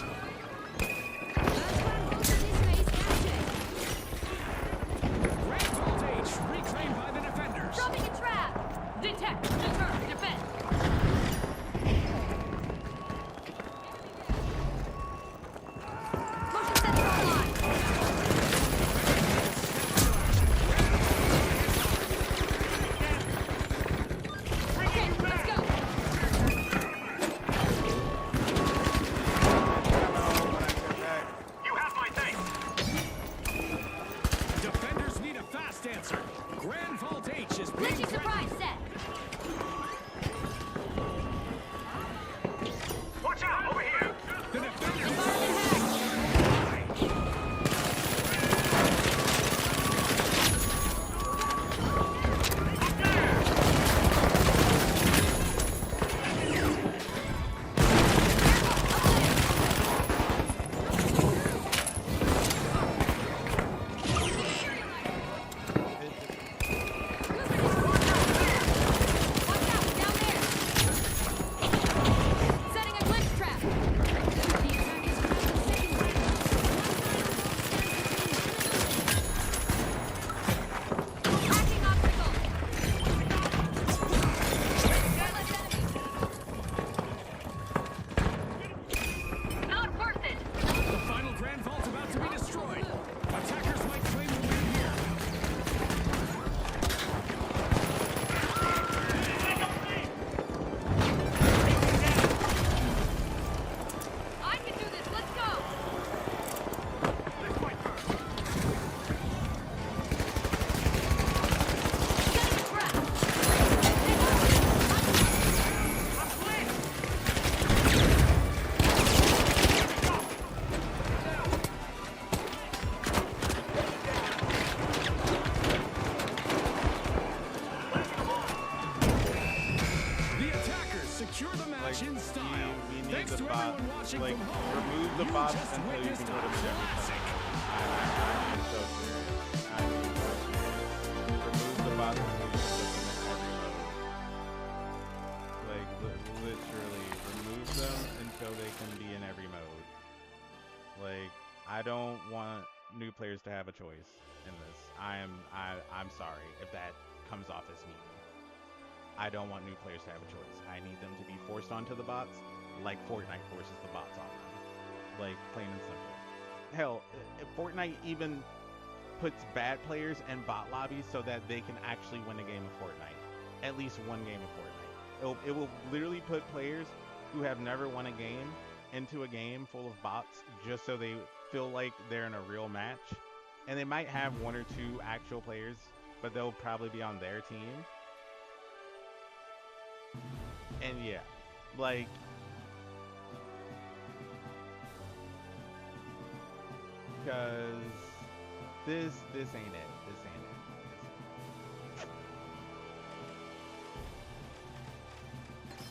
to everyone watching from home. Remove the bots until you can put them in every mode. I'm so serious. Remove the bots until you can put them in every mode. Like, literally, remove them until they can be in every mode. Like, I don't want new players to have a choice in this. I'm sorry if that comes off as mean. I don't want new players to have a choice. I need them to be forced onto the bots like Fortnite forces the bots on them. Like, plain and simple. Hell, Fortnite even puts bad players in bot lobbies so that they can actually win a game of Fortnite. At least one game of Fortnite. It will literally put players who have never won a game into a game full of bots just so they feel like they're in a real match. And they might have one or two actual players, but they'll probably be on their team. And yeah, like, because this ain't it. This ain't it.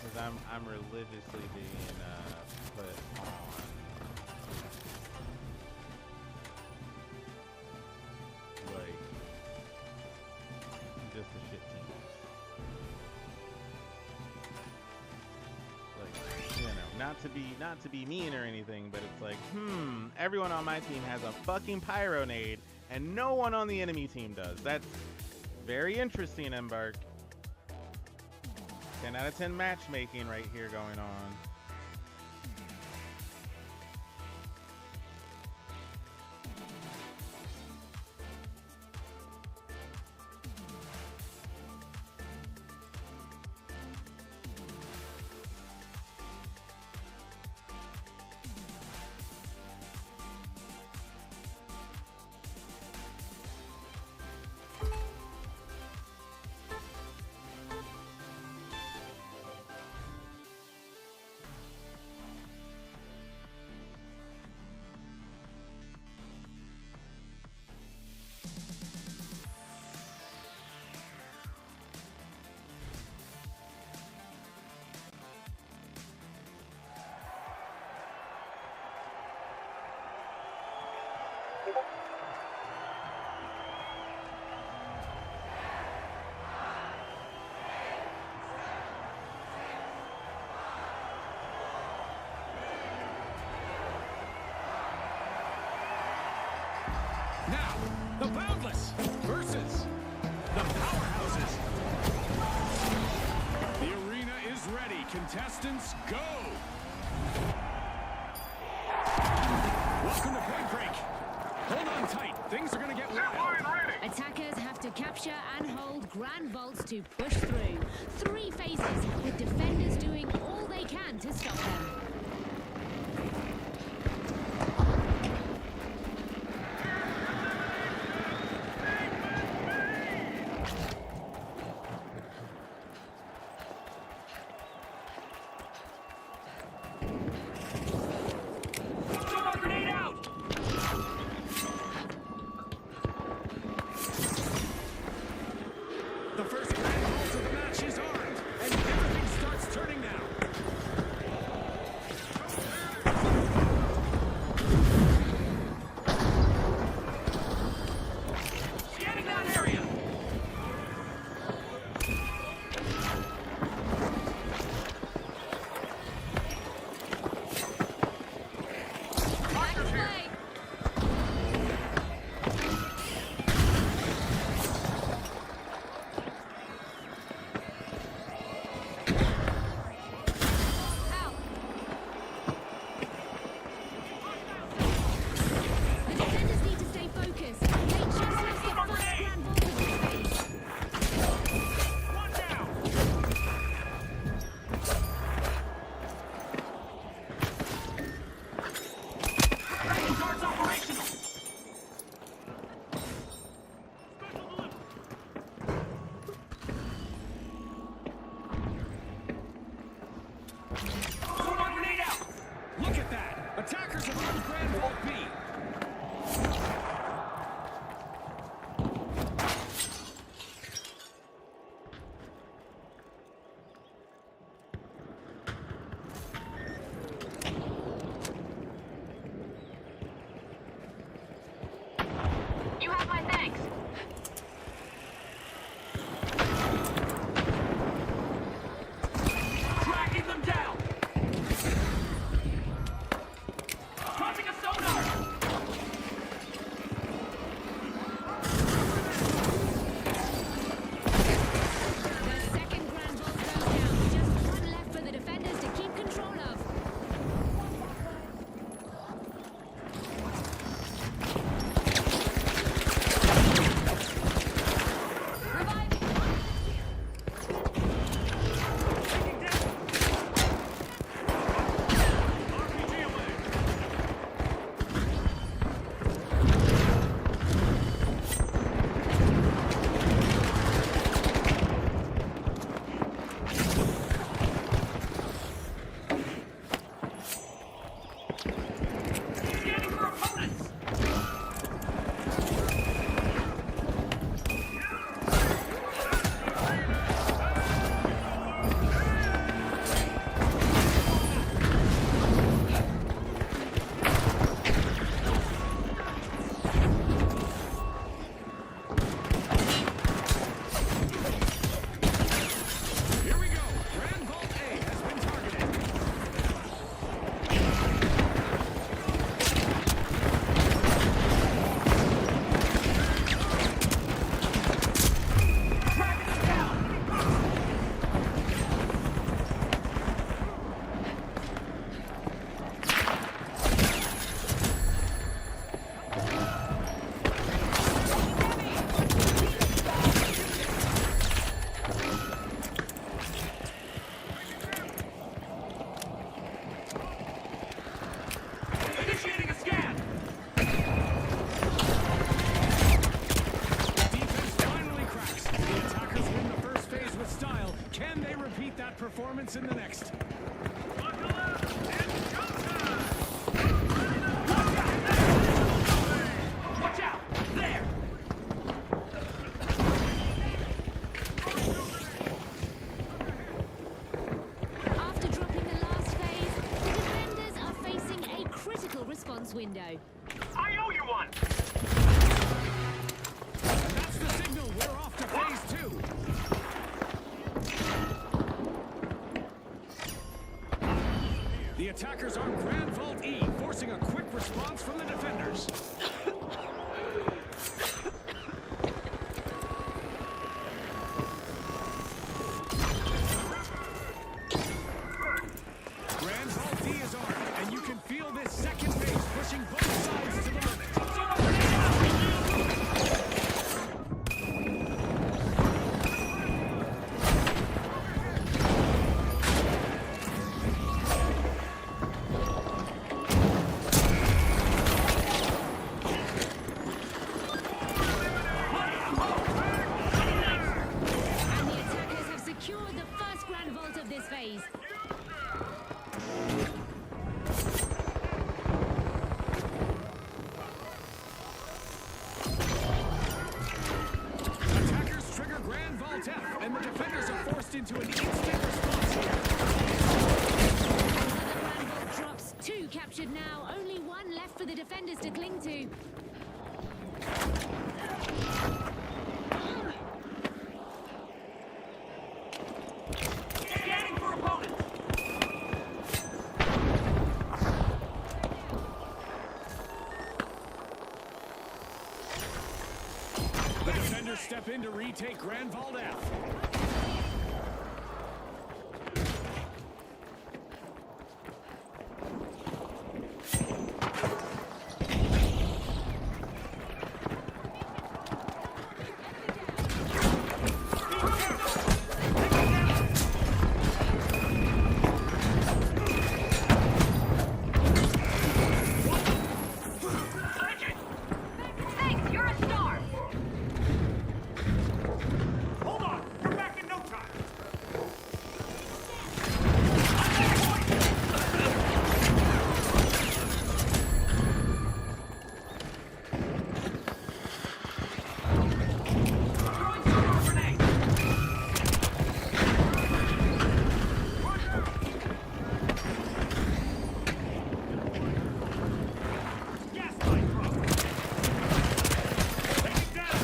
Because I'm religiously being put on. Like, just a shit team. Like, you know, not to be mean or anything, but it's like, everyone on my team has a fucking pyro nade, and no one on the enemy team does. That's very interesting, Embark. 10 out of 10 matchmaking right here going on. Now, the Boundless versus the Powerhouses. The arena is ready. Contestants, go! Welcome to Point Break. Hold on tight. Things are going to get wild. Attackers have to capture and hold grand vaults to push through. 3 phases, with defenders doing all they can to stop them. The first grand vault of the match is armed, and everything starts turning now. opponents in the next. Watch out! There! After dropping the last phase, the defenders are facing a critical response window. I owe you one! That's the signal. We're off to phase 2. The attackers on Grand Vault E, forcing a quick response from the defenders. Grand Vault D is armed, and you can feel this second phase pushing both sides to the limit. And the attackers have secured the first Grand Vault of this phase. Attackers trigger Grand Vault F, and the defenders are forced into an instant response here. Another Grand Vault drops. 2 captured now. Only 1 left for the defenders to cling to. Scanning for opponents! The defenders step in to retake Grand Vault F. Thanks, you're a star! Hold on, you're back in no time! Throwing some grenade! Gas line throw! Take it down!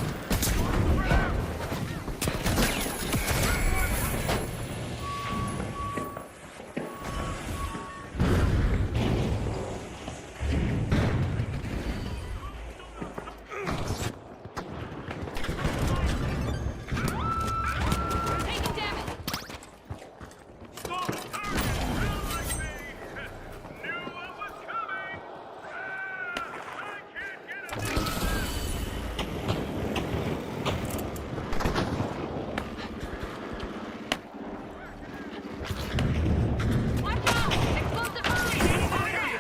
Taking damage. Watch out! Explosive mine!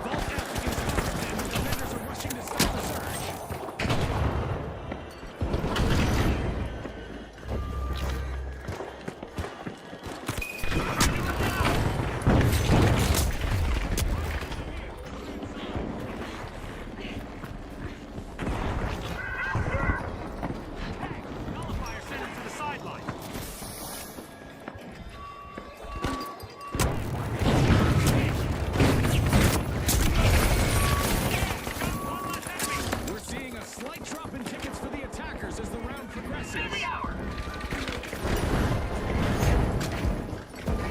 Vault F is armed, and the defenders are rushing to stop the surge. Nullifier sent it to the sideline. We're seeing a slight drop in tickets for the attackers as the round progresses.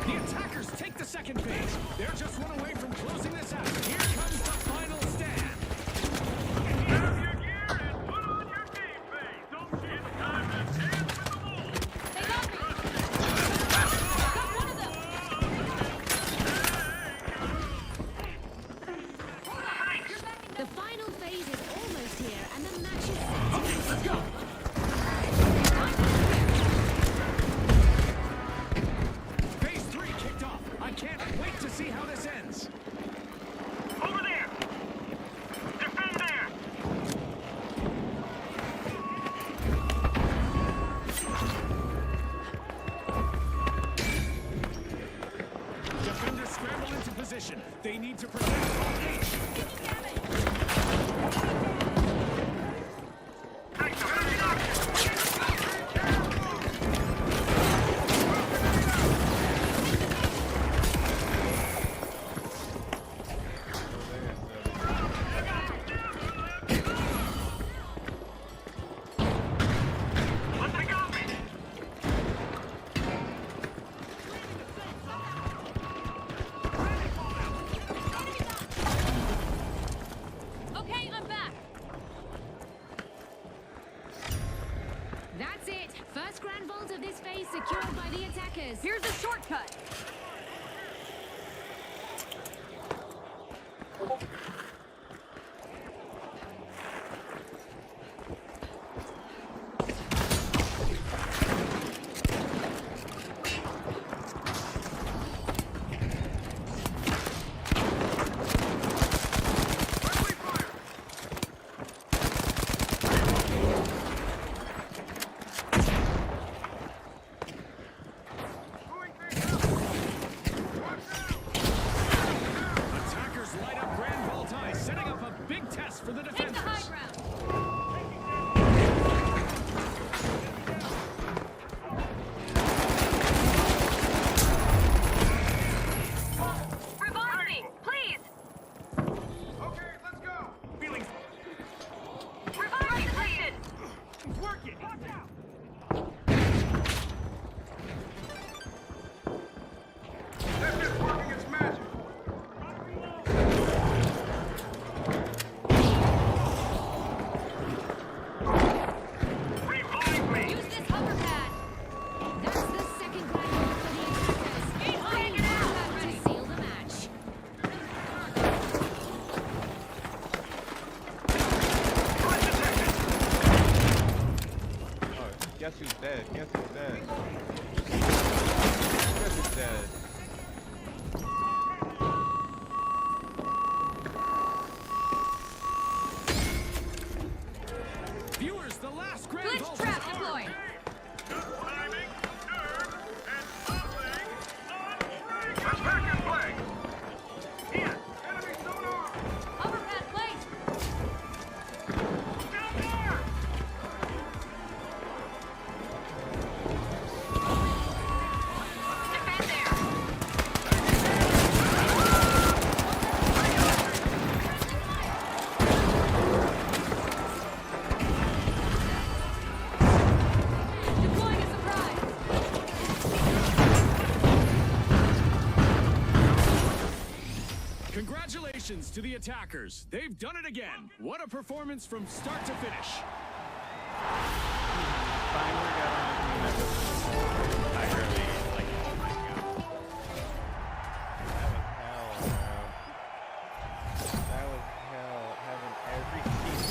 The attackers take the second phase. They're just one away from closing this out. Here comes the final stand. Grab your gear and put on your game face. Don't you? It's time to dance with the wolves. They got me. Got one of them. The final phase is almost here, and the match is set. Okay, let's go. Phase 3 kicked off. I can't wait to see how this ends. Defenders scramble into position. They need to protect all H. Okay, I'm back. That's it. First grand vault of this phase secured by the attackers. Here's a shortcut. Attackers light up Grand Vault High, setting up a big test for the Take defenders. the high ground. Revive me, please. Okay, let's go. Feeling Revive me, please. working. Watch out. This is working its magic. Revive me. Use this hover pad. That's the second grand vault for the attackers. Behind it out to seal the match. Oh, guess who's dead? Guess who's dead? Guess who's dead? Viewers, the last Grand Glitch Vault is trap ours. deployed. Good timing, nerve, and something on trigger. Attack in play. Ian, enemy sonar. Hover pad placed. Down there! Defend there. Deploying a surprise. Congratulations to the attackers. They've done it again. What a performance from start to finish. Finally got on the team that was entirely like, oh my god. That was hell, bro. That was hell. Having every team.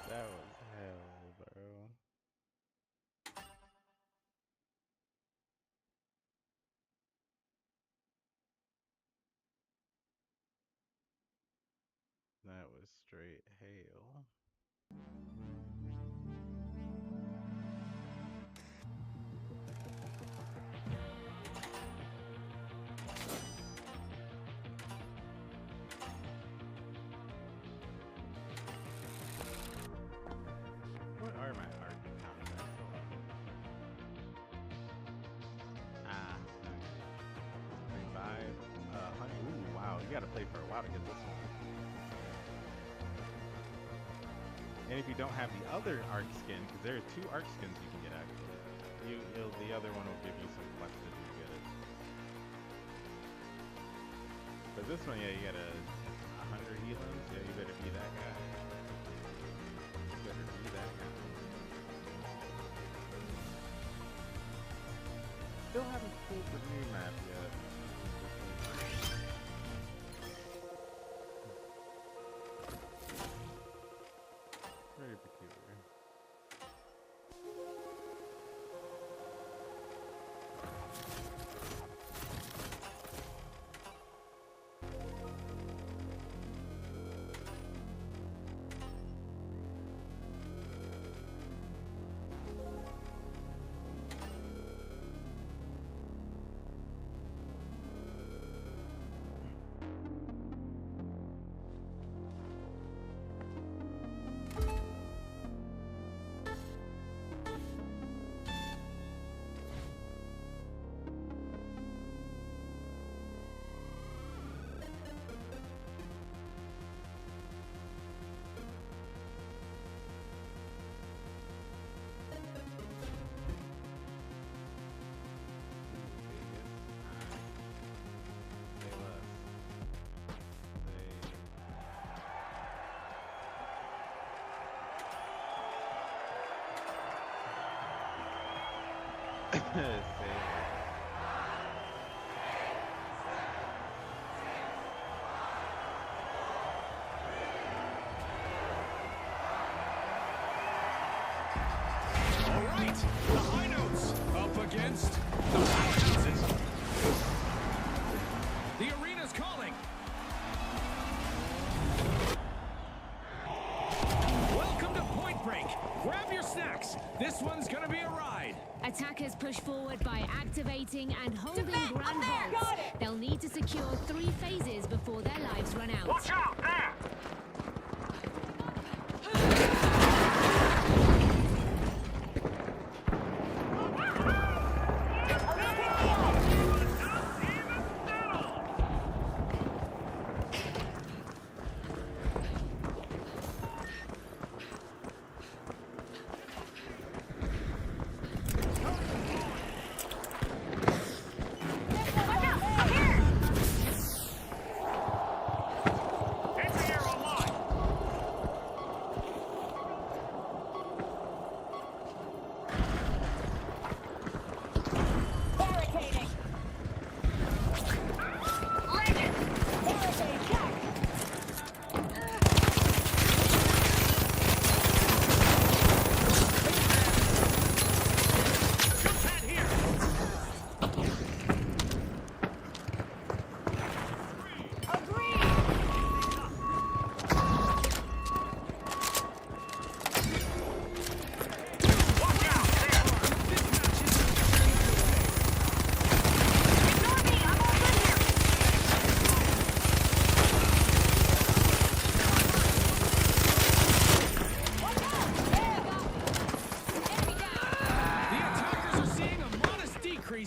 That was hell, bro. That was straight hail. What are my art contracts? Ah, revive. Honey. Ooh, wow. You gotta play for a while to get this one. And if you don't have the other arc skin, because there are 2 arc skins you can get actually, the other one will give you some flex to get it. But this one, yeah, you got 100 healings. Yeah, you better be that guy. You better be that guy. Still haven't pulled the new map yet. Very peculiar. All right, the high notes up against the powerhouses. The arena's calling. Welcome to Point Break. Grab your snacks. This one's gonna be a ride. Attackers push forward by activating and holding grand holds. They'll need to secure 3 phases before their lives run out. Watch out, there!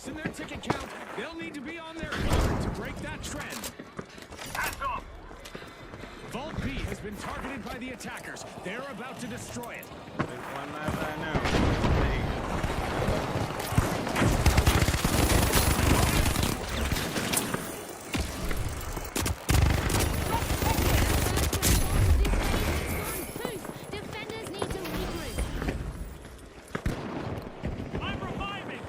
In their ticket count, they'll need to be on their guard to break that trend. Hats off! Vault B has been targeted by the attackers. They're about to destroy it. There's one map I know. Defenders need to regroup. I'm reviving!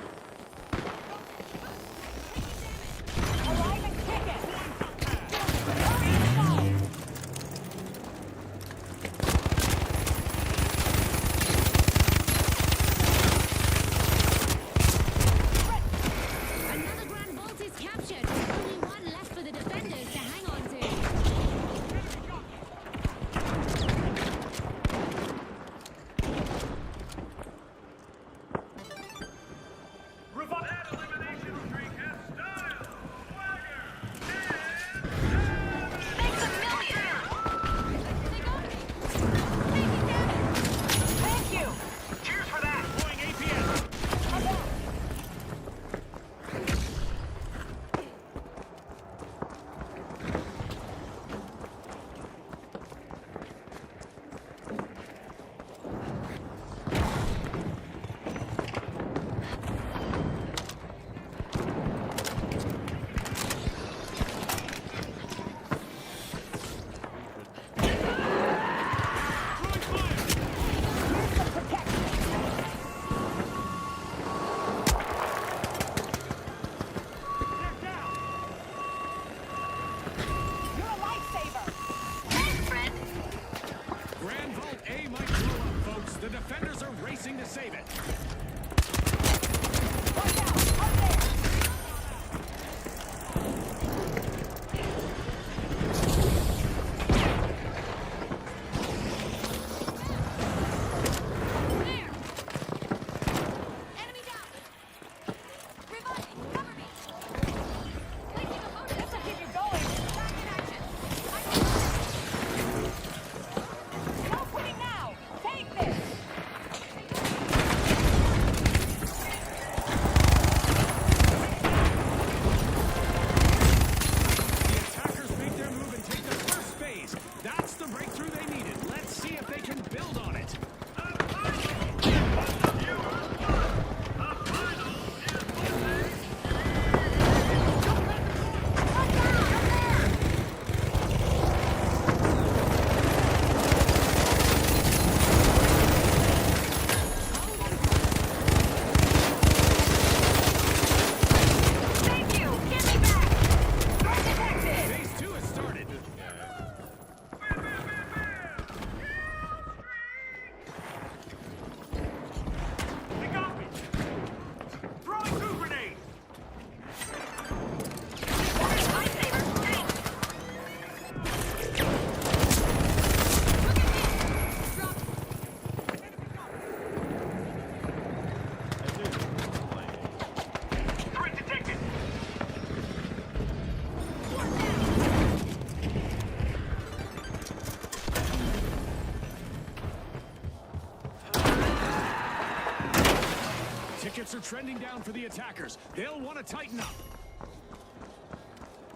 brackets are trending down for the attackers. They'll want to tighten up.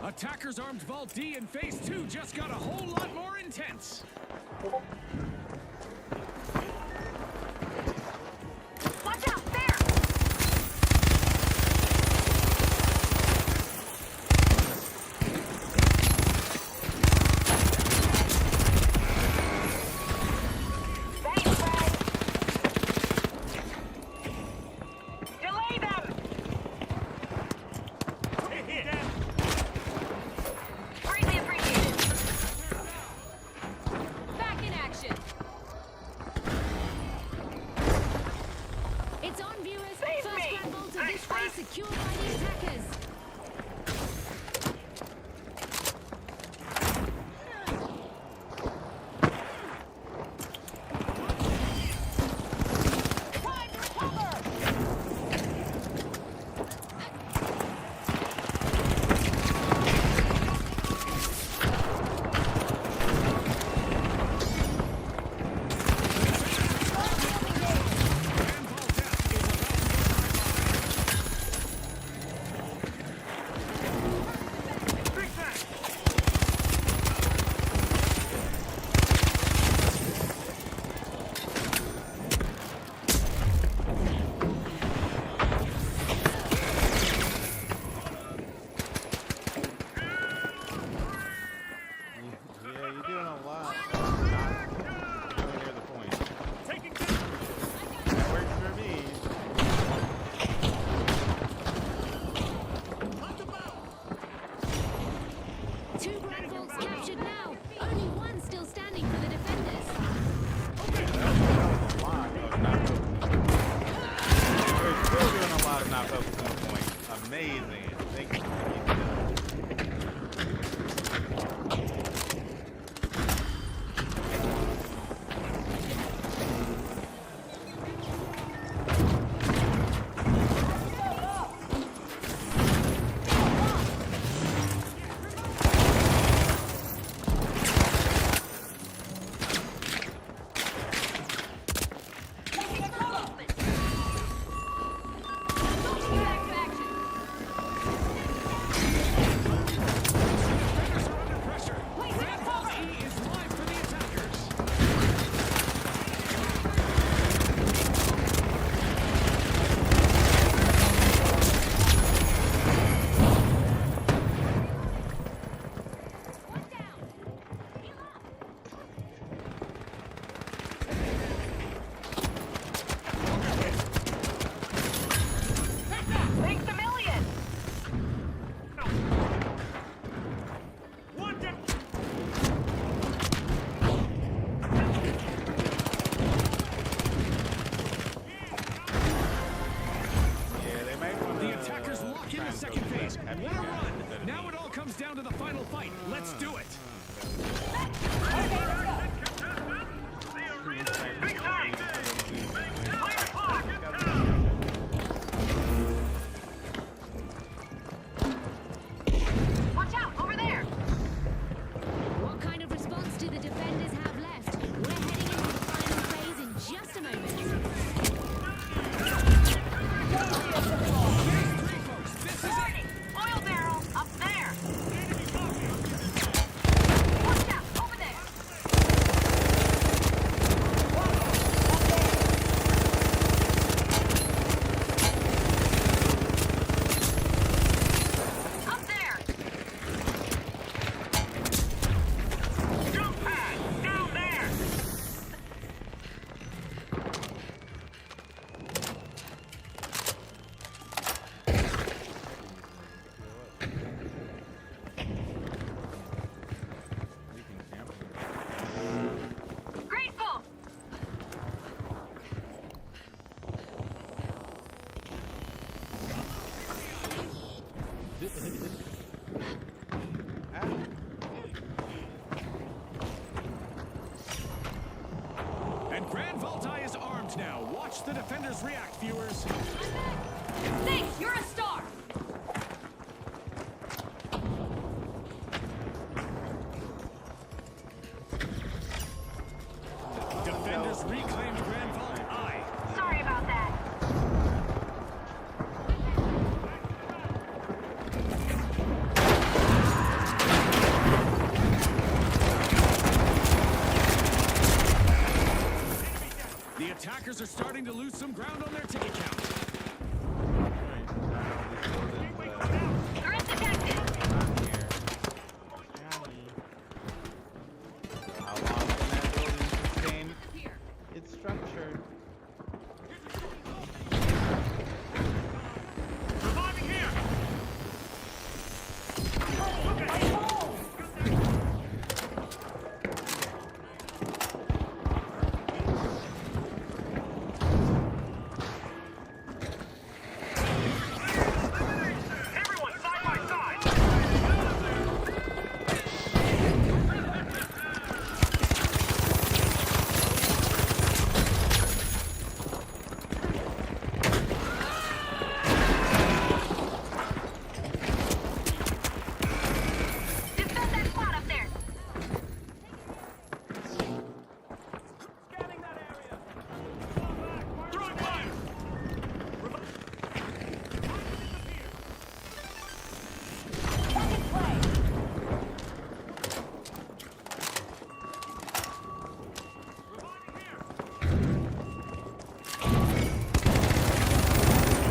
Attackers armed Vault D in Phase 2 just got a whole lot more intense. Watch out, there! Thanks, Brad. Delay them! Greatly appreciated. Back in action. It's on, viewers. Save First me. Grand Vault of Thanks, this Fred. phase secured by the attackers. Time for cover! Yeah, you're doing a lot. Not really near the point. That works for me. Two Grand Vaults captured now. Only one still standing for the defenders. A lot of not focusing. We're still doing a lot of not focusing on the point. Amazing. Thank you for keeping it up. Thanks a million! Yeah, they might want to. The attackers lock in the second phase. What a run! Now it all comes down to the final fight. Let's do it! Big time! Play the clock! Watch out, over there! What kind of response do the defenders have left? We're heading into the final phase in just a moment. Warning! Oil barrel up there! Watch out, over there! Up there! Jump pad! Down there! Grateful! And Grand Vault I is armed now. Watch the defenders react, viewers. Thanks, you're a star! Defenders reclaimed Grand Vault I. Sorry about that. are starting to lose some ground on their ticket count. Threat detected. How long can that building sustain its structure? Reviving here. Everyone, side by side. Defend that spot up there. Scanning that area. Throwing fire.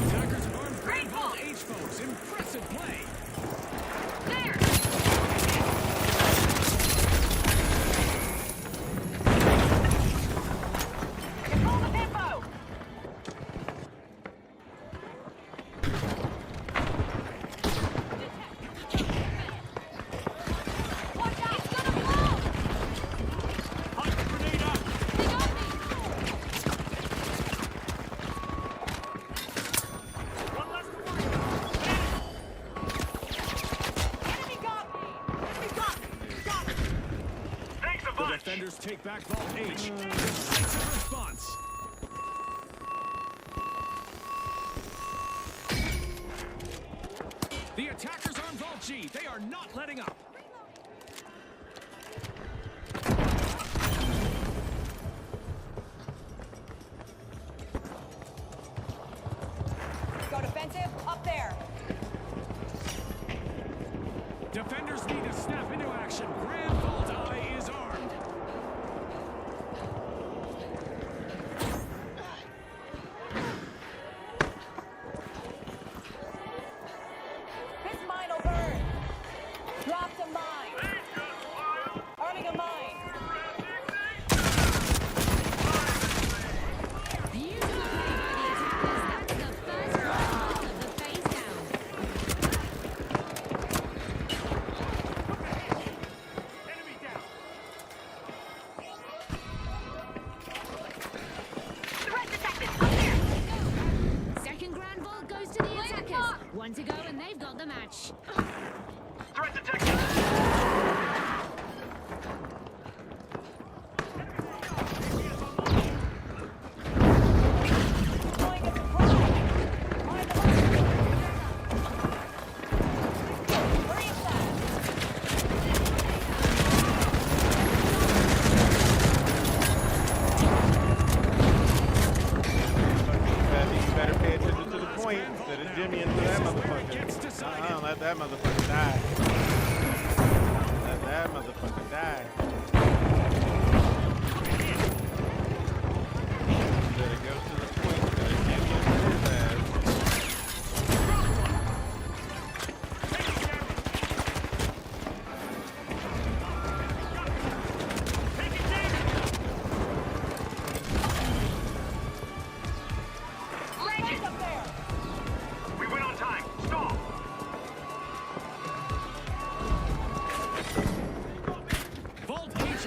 Attackers have armed Grand Vault H, folks. Impressive play. There. Control the tempo. Watch out. It's gonna blow. Hunt grenade out. They got me. One less to worry about. Enemy got me. Enemy got me. Got me. Thanks a The bunch. defenders take back Vault H. Decisive response. The attackers on Vault G. They are not letting up. Go defensive, up there. Defenders need to snap into action. Grand Vault I is armed. This mine will burn. Dropped a mine. Arming a mine. Beautiful play by the attackers. That's the first round of the phase down. Enemy down. Threat detected. Up there. Second Grand Vault goes to the attackers. One to go and they've got the match. Threat detected. Deploying a supply. Mind the line. Breathe that. You better pay attention to the point instead of Jimmy into that motherfucker. Let that motherfucker die. Let that motherfucker die. Better go to the point instead of Jimmy into his ass. Legend up there. We went on time. Stall. Vault H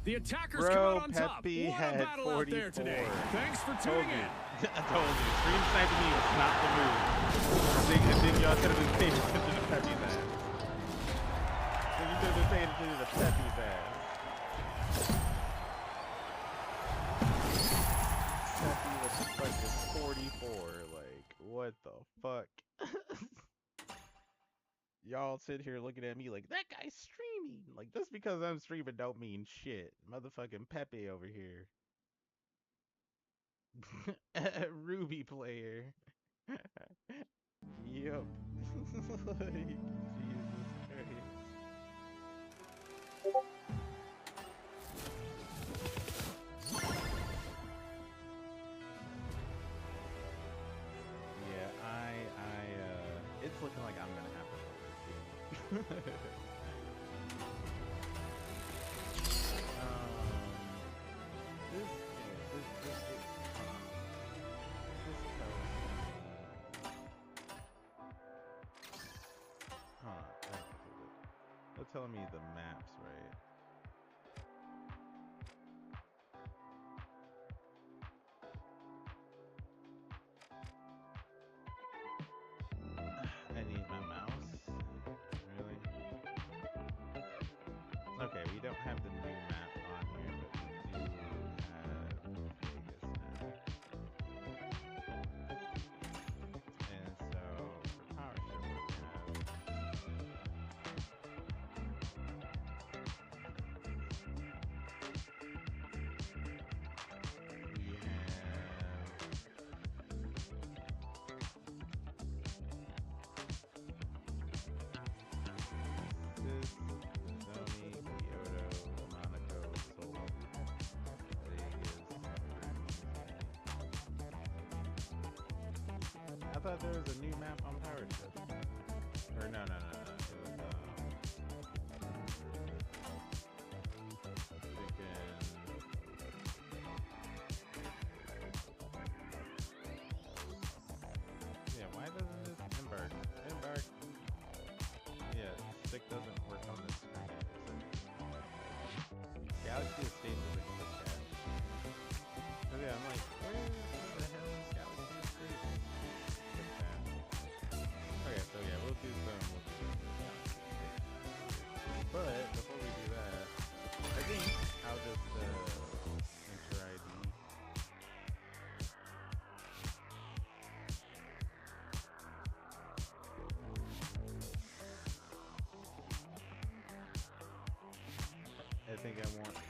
The attackers come out on top. Peppy What a had battle out there 44. today. Thanks for tuning in. I told you, stream sniping me was not the move. I think y'all should have been paying attention to Peppy's ass. I think you should have been paying attention to Peppy's ass. Peppy was fucking 44. Like, what the fuck? Y'all sit here looking at me like, that guy's streaming. Like, just because I'm streaming don't mean shit. Motherfucking Pepe over here. Ruby player. Yup. Jesus Christ. Yeah, it's looking like I'm gonna have to this game. They're telling me the maps, right? I need my mouse. Really? Okay, we don't have the new map on here, but we do have Vegas now. And so for Power Show, we have I thought there was a new map on Power Trip. Or no. It was yeah, why doesn't this embark? Yeah, stick doesn't work on this screen. Galaxy Escape was a quick cat. Oh yeah, I'm like, where the hell is Galaxy Escape? Okay, so yeah, we'll do some. But before we do that, I think I'll just enter ID. I think I want to.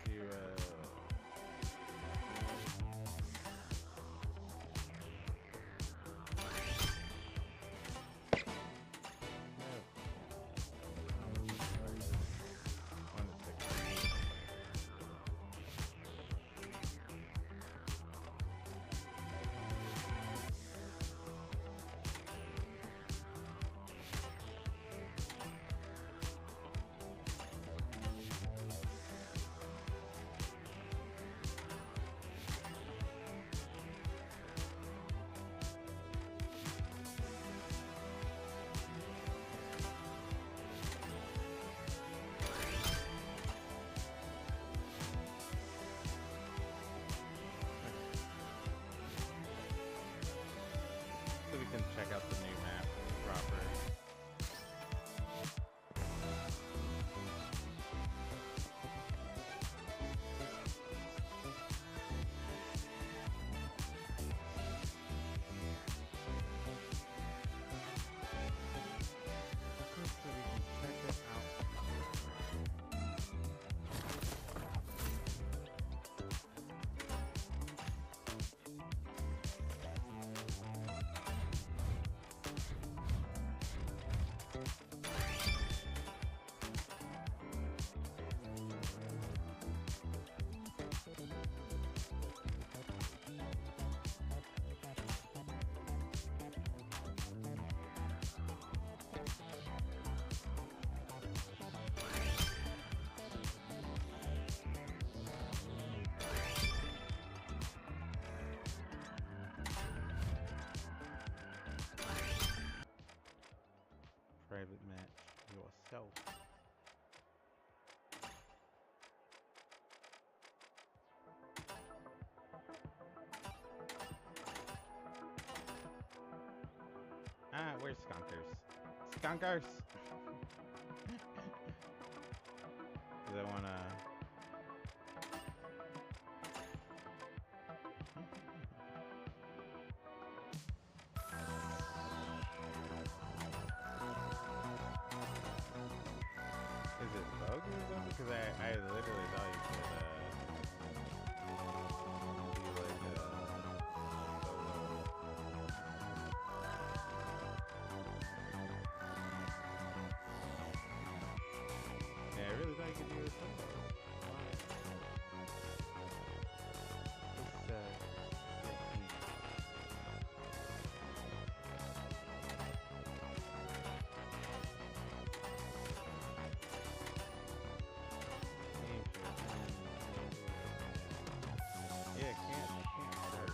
Ah, where's Skunkers? Skunkers! Because I want to... Is it bugs or something? Because I literally thought you could, do like, solo. Yeah, I really thought you could do a solo. It's, yeah, can't start.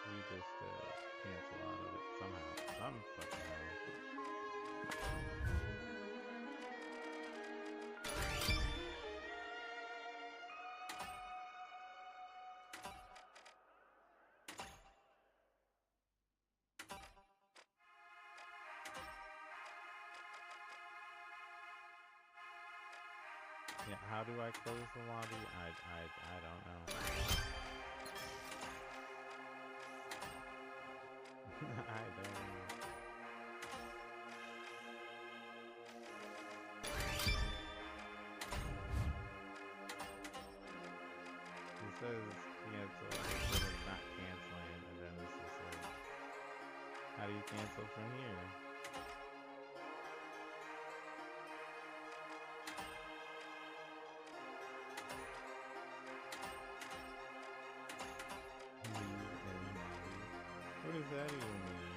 We just cancel out of it somehow. Some fucking how. Yeah, how do I close the lobby? I don't know. I don't know. It says cancel, but it's not canceling, and then this is like, how do you cancel from here? What does that even mean?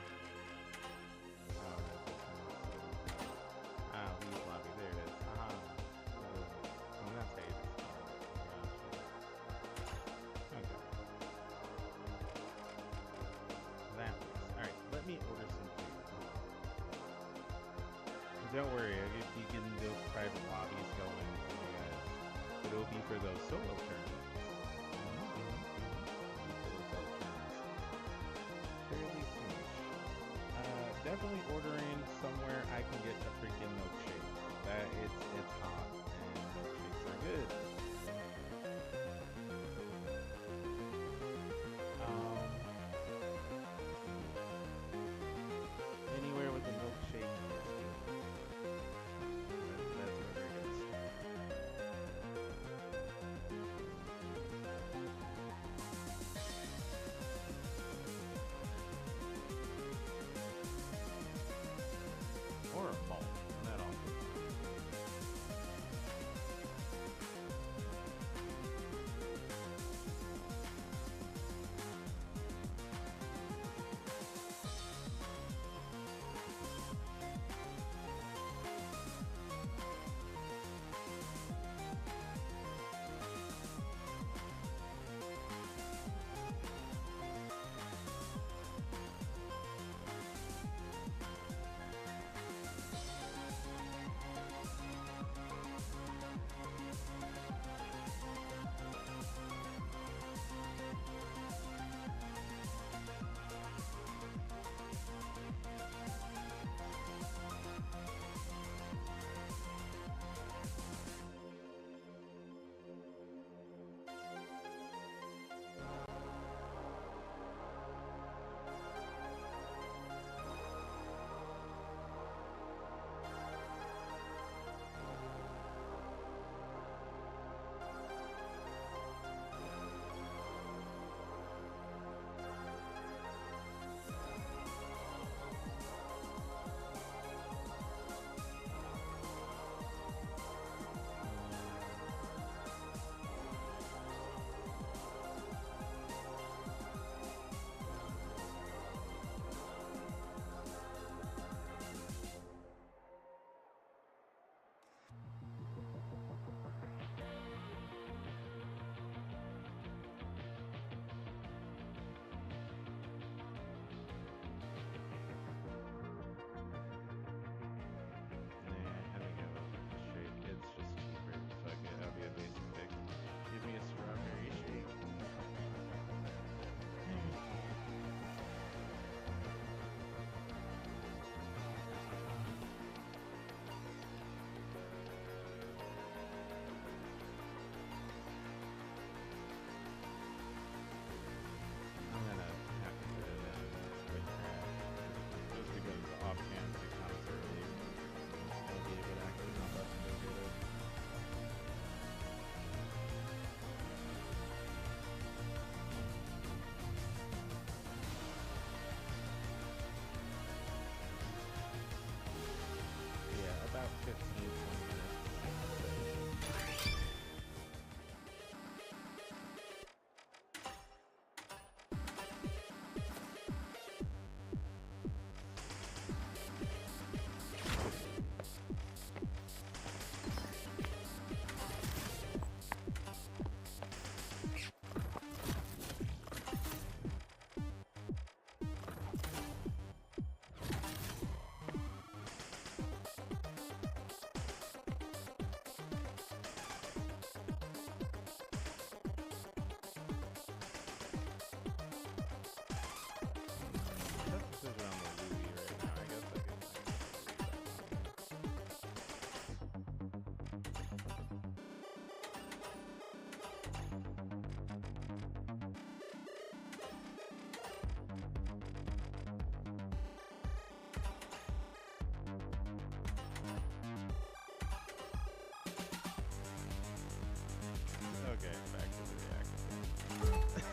Oh, leave lobby. There it is. Haha. And that's how you just okay. That works. Alright, let me order some food. Don't worry, I'll get you getting those private lobbies going for you guys. But it'll be for those solo turns. Definitely ordering somewhere I can get a freaking milkshake. That it's hot and milkshakes are good. Anywhere with a milkshake is good. That's where we're gonna start.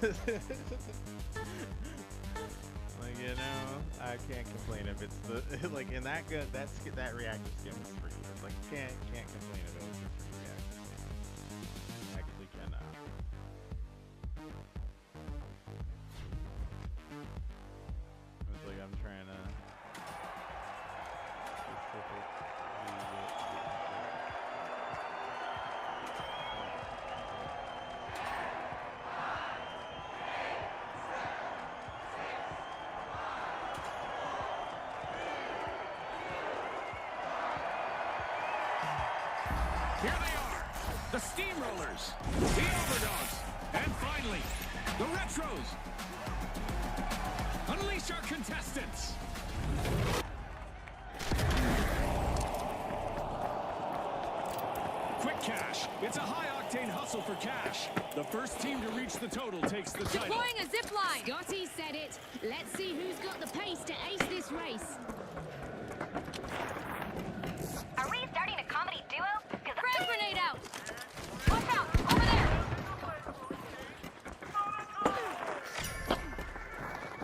Like, you know, I can't complain if it's the like in that good that reactor skin was free. It's like can't complain if it was a free reactor skin. Actually cannot. It's like I'm trying to Here they are, the Steamrollers, the Overdogs, and finally, the Retros. Unleash our contestants. Quick cash. It's a high-octane hustle for cash. The first team to reach the total takes the title. Deploying a zip line. Scotty said it. Let's see who's got the pace to ace this race. Are we starting a comedy duo? Frag grenade out. Watch out! Over there!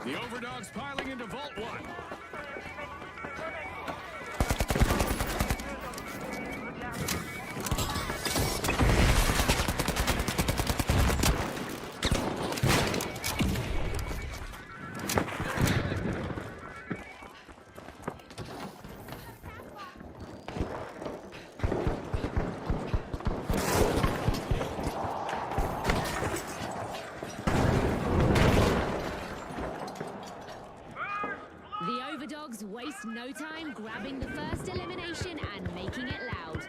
The Overdogs piling into Vault 1. The Overdogs waste no time grabbing the first elimination and making it loud.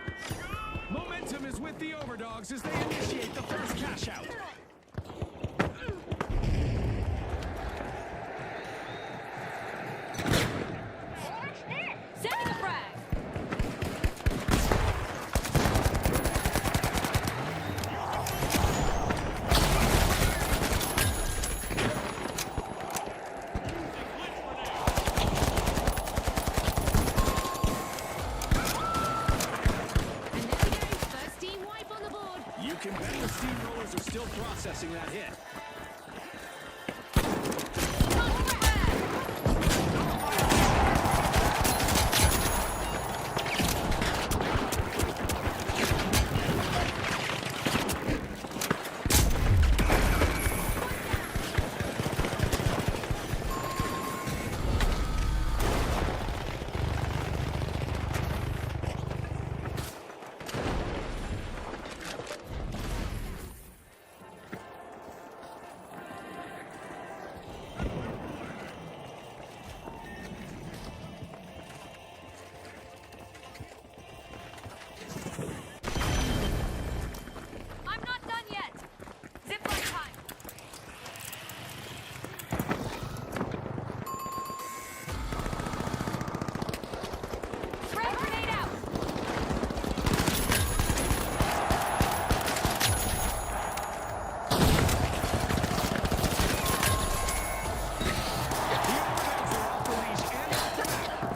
Momentum is with the Overdogs as they initiate the first cash out. Setting a frag. First team wipe on the board. You can bet the Steamrollers are still processing that hit. I'm not done yet! Zip line time! Frag grenade out!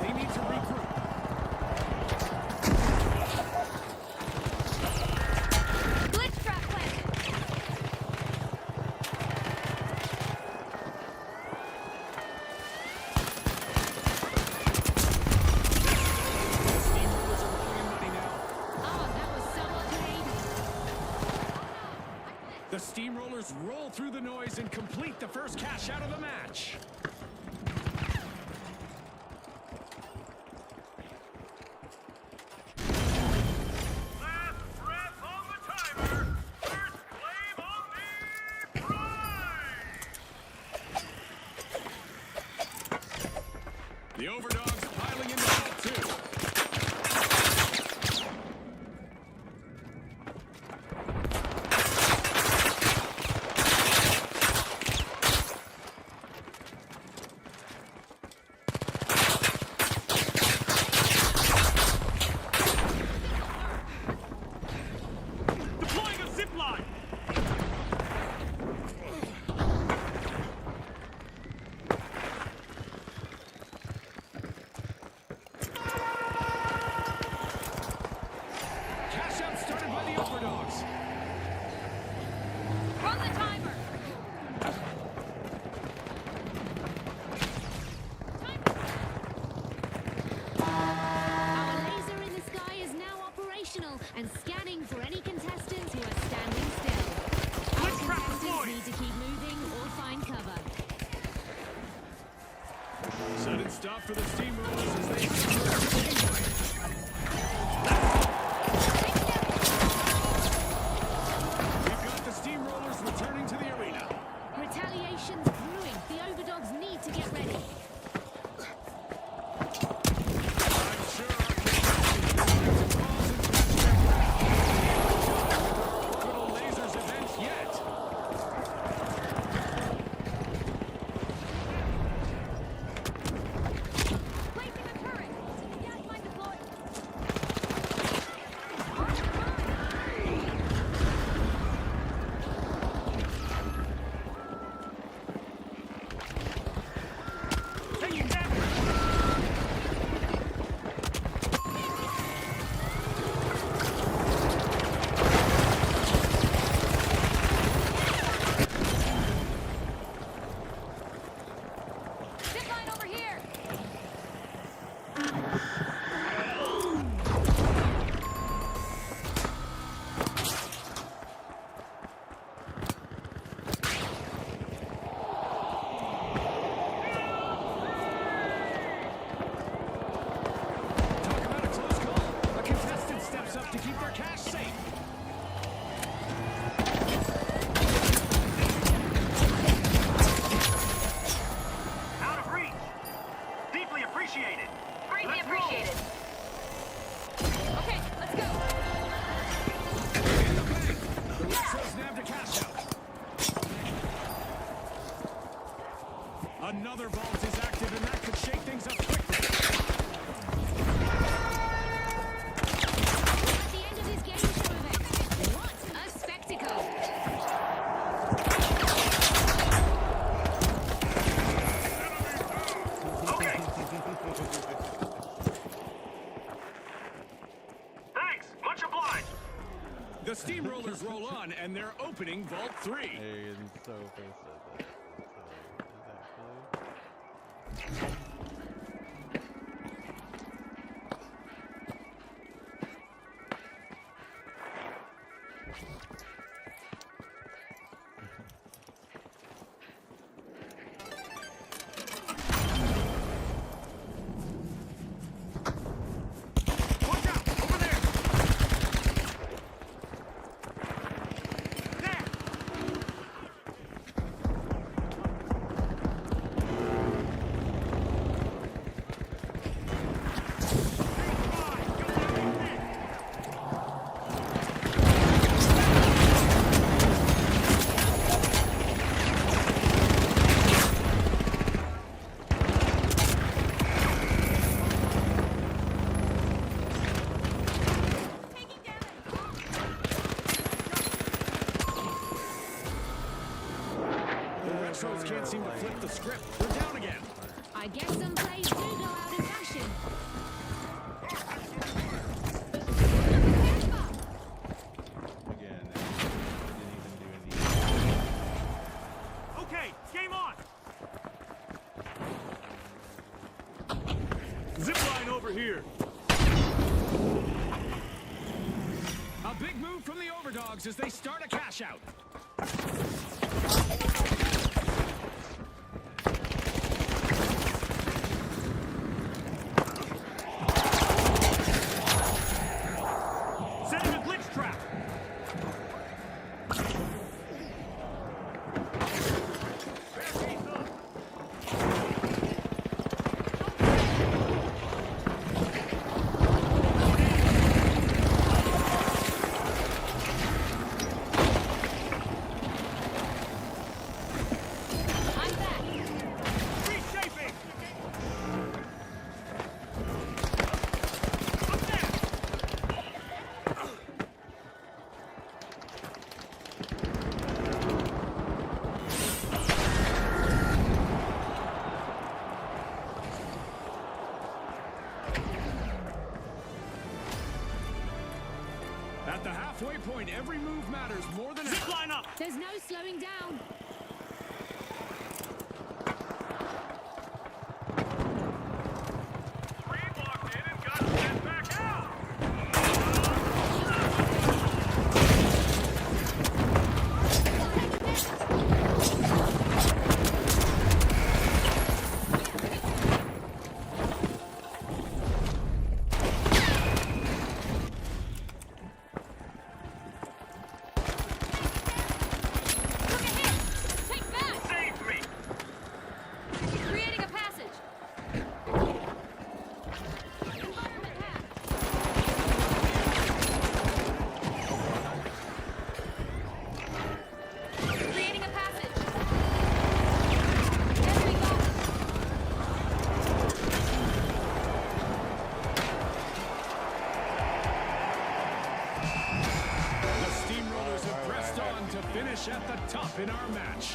They need to regroup. Glitch trap planted! Oh, that was so arcade. The Steamrollers roll through the noise and complete the first cash out of the match. Last breath on the timer. First claim on the prize. The Overdogs piling into Vault 2. Deploying a zip line. stop for the Steamrollers as they... We've got the Steamrollers returning to the arena. Retaliation's brewing. The Overdogs need to get ready. I'm sure our orbital lasers event yet. Placing a turret. Gas mine deployed. Taking damage. Zipline over here. Talk about a close call. A contestant steps up to keep their cash safe. Out of reach. Deeply appreciated. Greatly Let's roll. appreciated. Okay, let's go. The Retros nabbed a cash out. Another vault is active, and that could shake things up quickly. At the end of this game show event, what a spectacle! Okay. Thanks. Much obliged. The Steamrollers roll on, and they're opening Vault 3. And so Watch out! Over there! There! The Retros can't seem to flip the script. We're down again. I guess some plays do go out of fashion. again, didn't even do any. Okay, game on! Zipline over here. A big move from the Overdogs as they start a cash out. Setting a glitch trap. At the halfway point, every move matters more than ever. Line up. There's no slowing down. Locked in and got sent back out.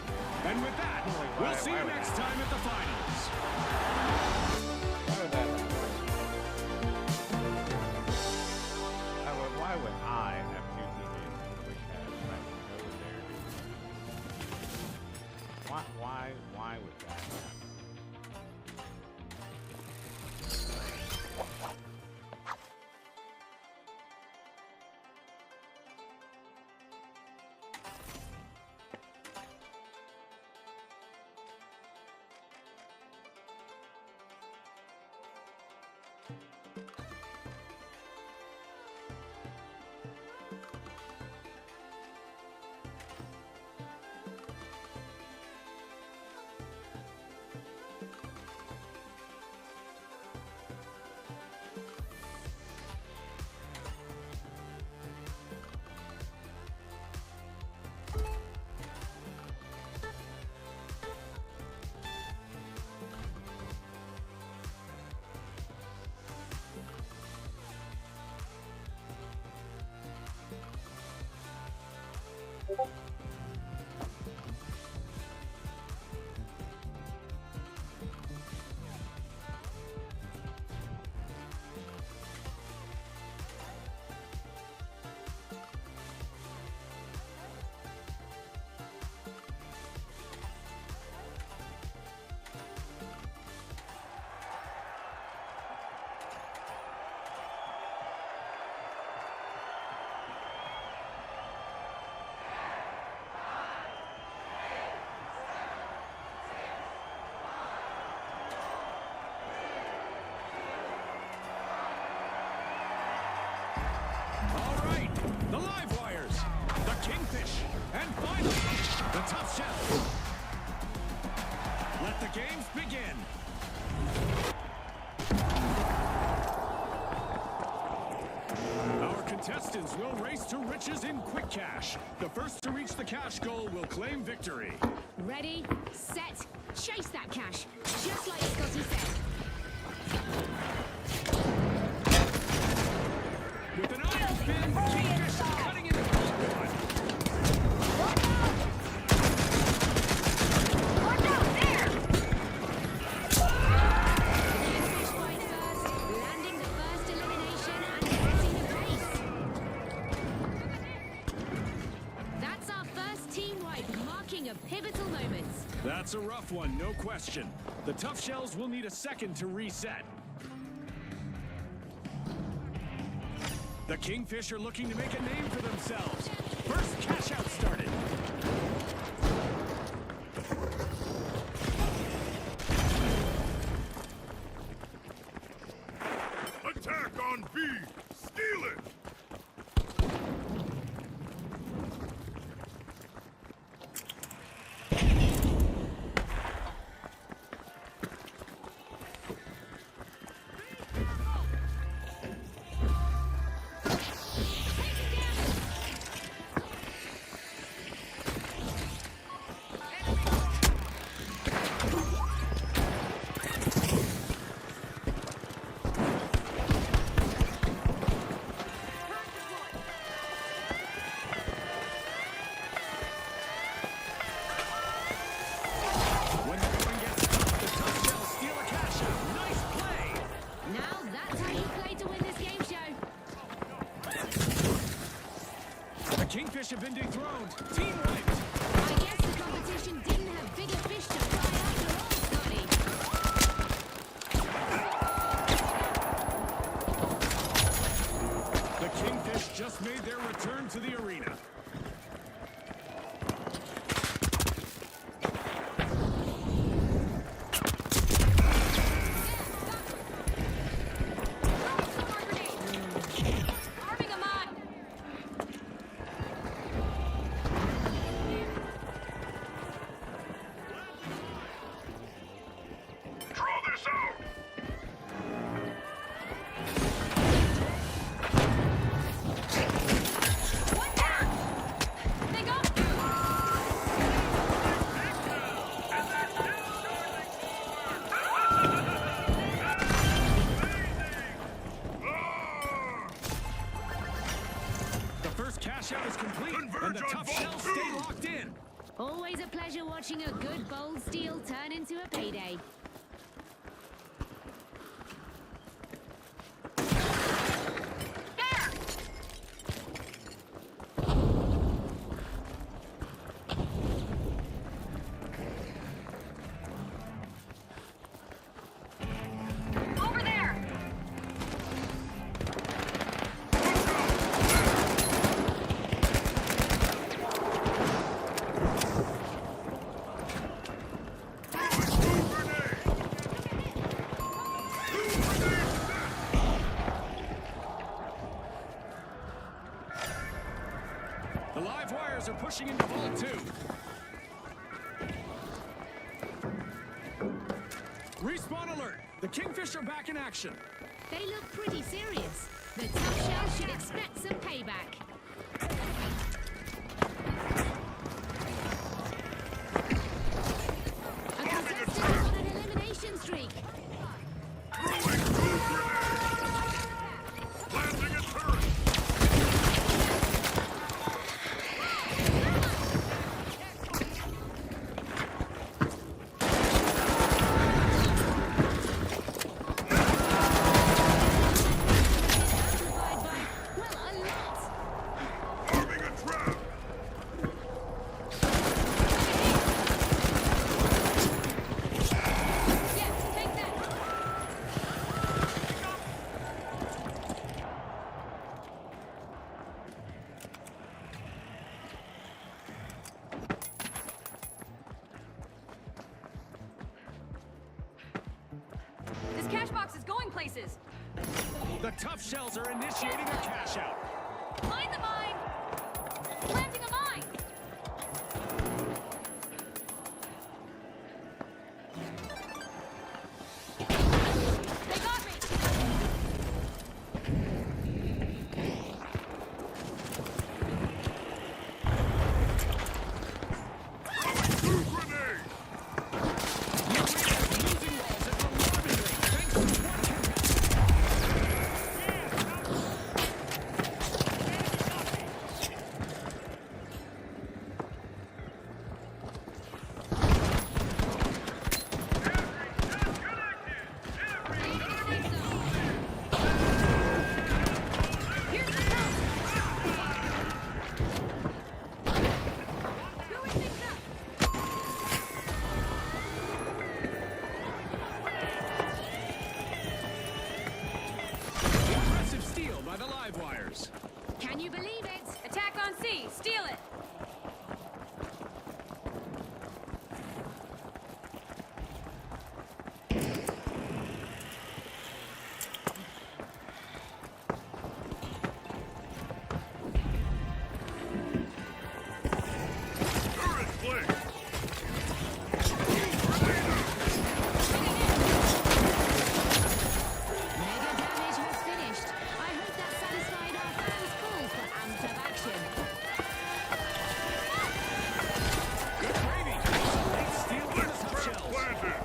match. And with that, we'll see you next time at the finals. Why would I have two teammates which have like no there? Why would that happen? All right, the live wires, the Kingfish, and finally, the Tough Shells. Let the games begin. Our contestants will race to riches in quick cash. The first to reach the cash goal will claim victory. Ready, set, chase that cash, just like Scotty said. With an iron spin, Kingfish cutting into the one. Watch out there! Kingfish wide first, landing the first elimination and setting the pace. That's our first team wipe, marking a pivotal moment. That's a rough one, no question. The Tough Shells will need a second to reset. The Kingfish are looking to make a name for themselves. First cash out started. Attack on B! Steal it! When the going gets tough, the Tough Shells steal a cash out. Nice play! Now that's how you play to win this game show. The Kingfish have been dethroned. Team wiped. I guess the competition didn't have bigger fish to fry after all, Scotty. The Kingfish just made their return to the arena. Arming a mine! watching a good bold steal turn into a payday. Over there! The live wires are pushing into Vault 2. Respawn alert! The Kingfish are back in action. They look pretty serious. The tough shell should expect some payback. A contestant on an elimination streak. Planting a turret! Arming a trap! This cash box is going places. The tough shells are initiating a cash out. Mind the mine! Planting a mine! They got me! Two grenades! Impressive steal by the live wires. Can you believe it? Attack on C! Steal it! Turret placed! Mega damage has finished. I hope that satisfied our fans' calls for amped up action. Good gravy! Late steal by the tough shells. Planted!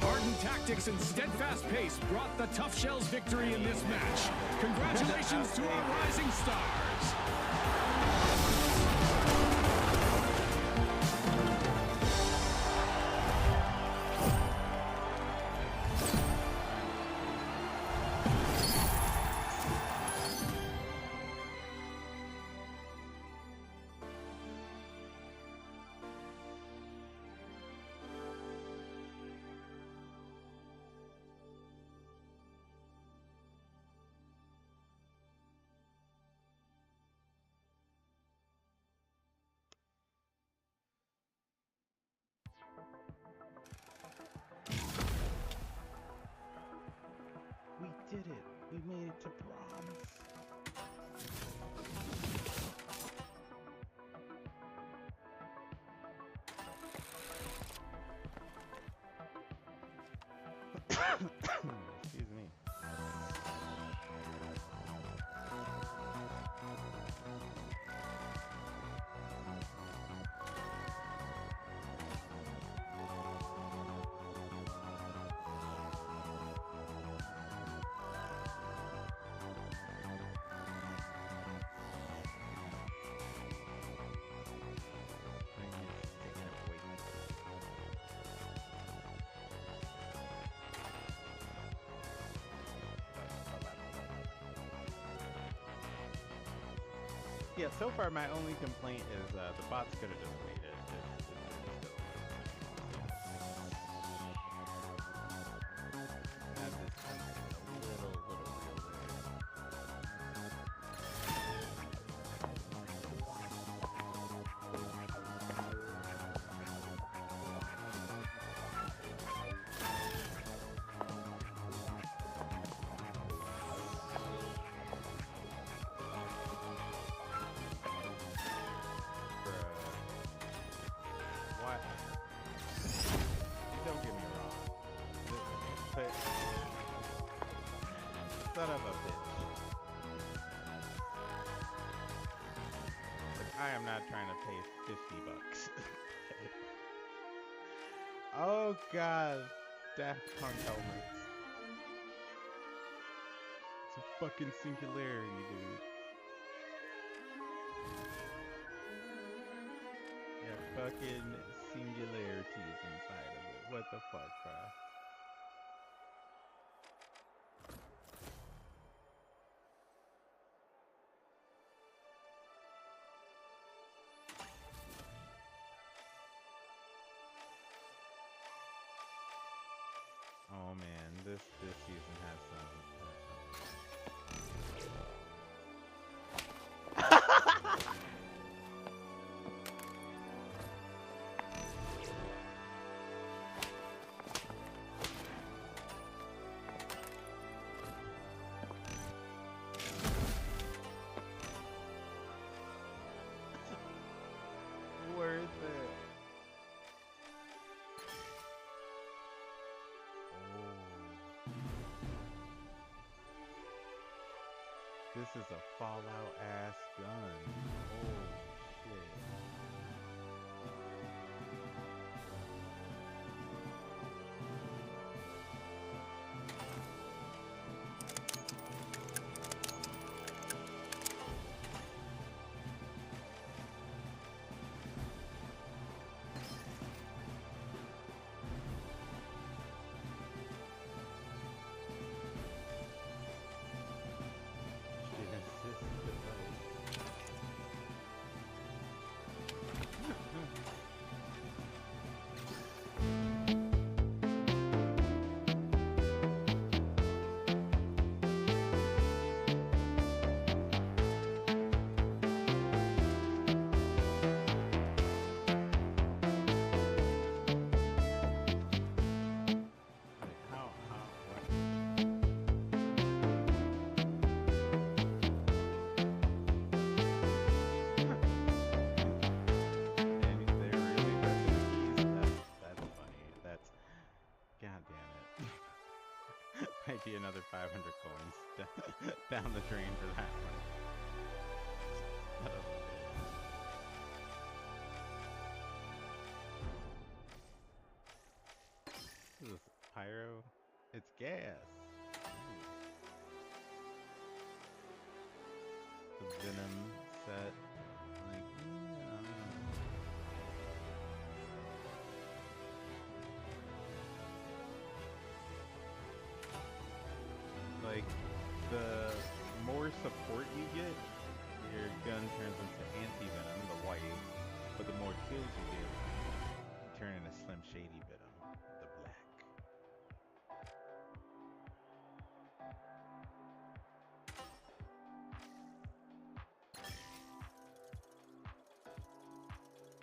Ardent tactics and steadfast pace brought the tough shells victory in this match. Congratulations to our rising stars. We did it. We made it to bronze. Excuse me. Yeah, so far my only complaint is the bots could have just made it. Son of a bitch. Like, I am not trying to pay $50. Oh god. Daft Punk helmets. It's a fucking singularity, dude. Yeah, fucking singularities inside of it. What the fuck, bro? Oh man, this season has some. Worth it. This is a Fallout ass gun. Oh shit. Might be another 500 coins down the drain for that one. What is this? Pyro? It's gas. The Venom set. Like, I don't know. Like, the more support you get, your gun turns into anti-venom, the white, but the more kills you get, you turn into Slim Shady Venom, the black.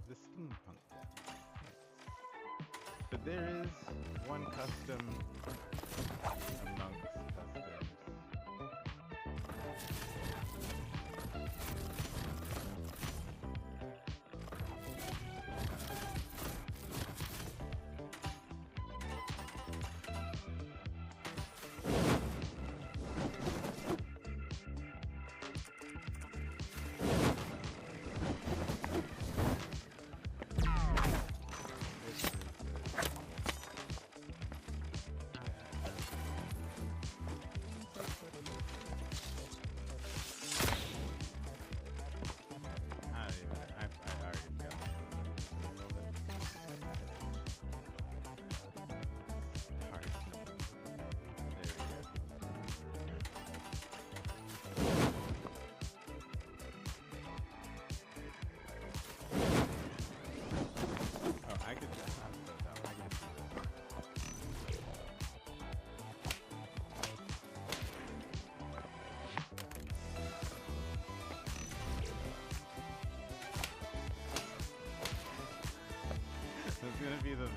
The steampunk gun. But there is one custom amongst customs.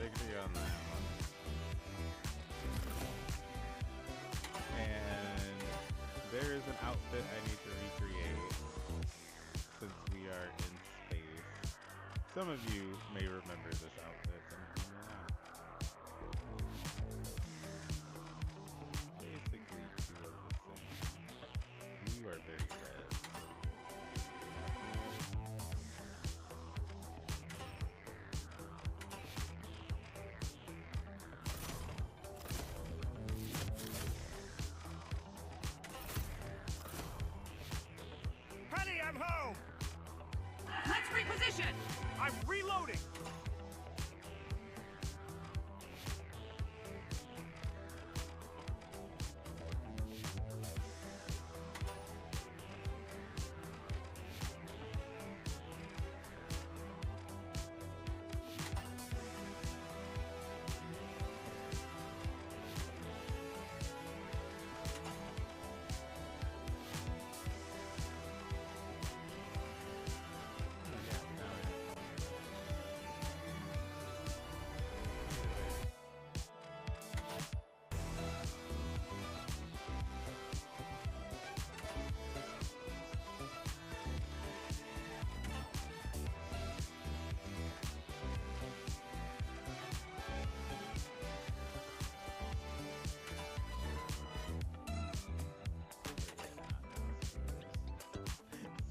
victory on that one. And there is an outfit I need to recreate since we are in space. Some of you may remember this outfit, some of you may not. Basically, two of the same. You are very red. Honey, I'm home! Let's reposition! I'm reloading!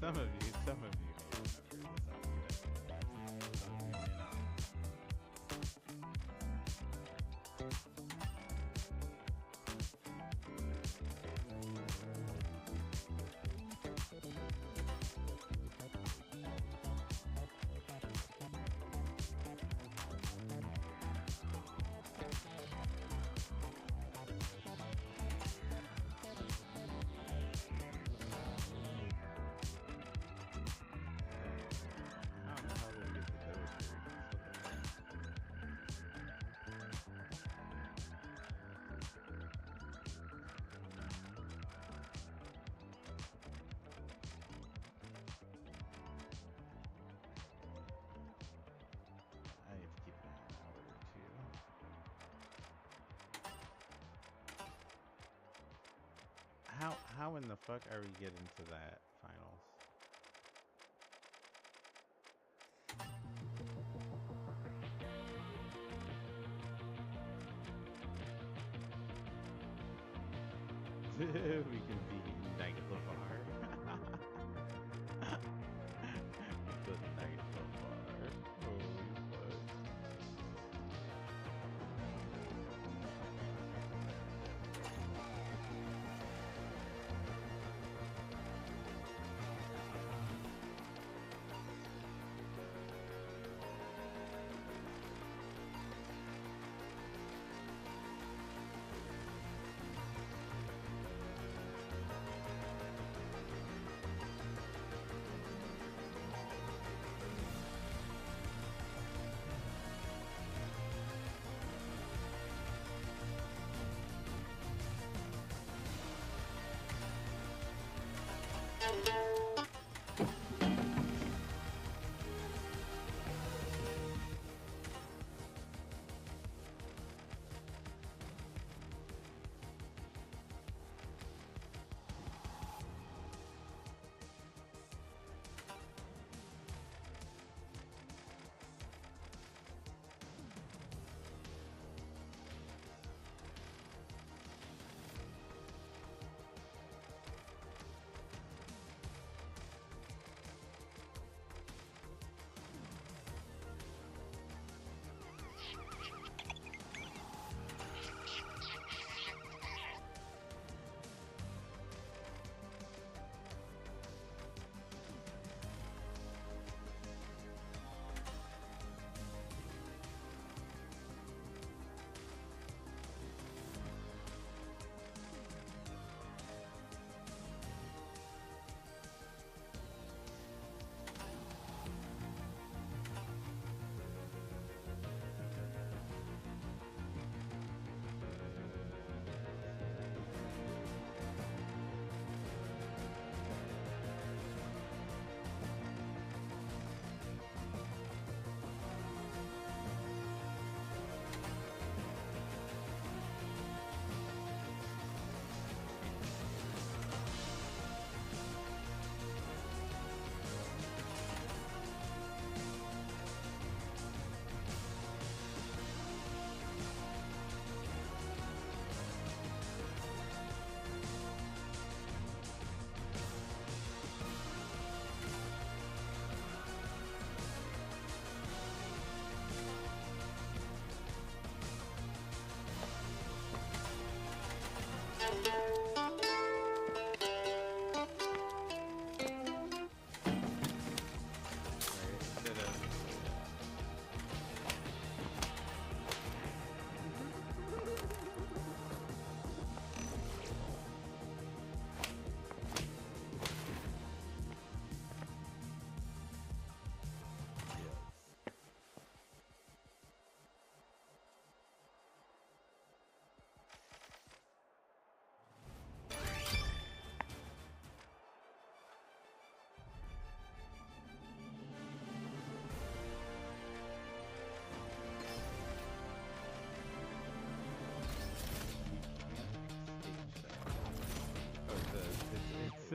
Some of you may remember this outfit. Some of you may not. How the hell did we get to those earrings? I need to keep an eye on that order too. How in the fuck are we getting to that finals? We can be Knight LeVar. The Knight LeVar. Holy fuck.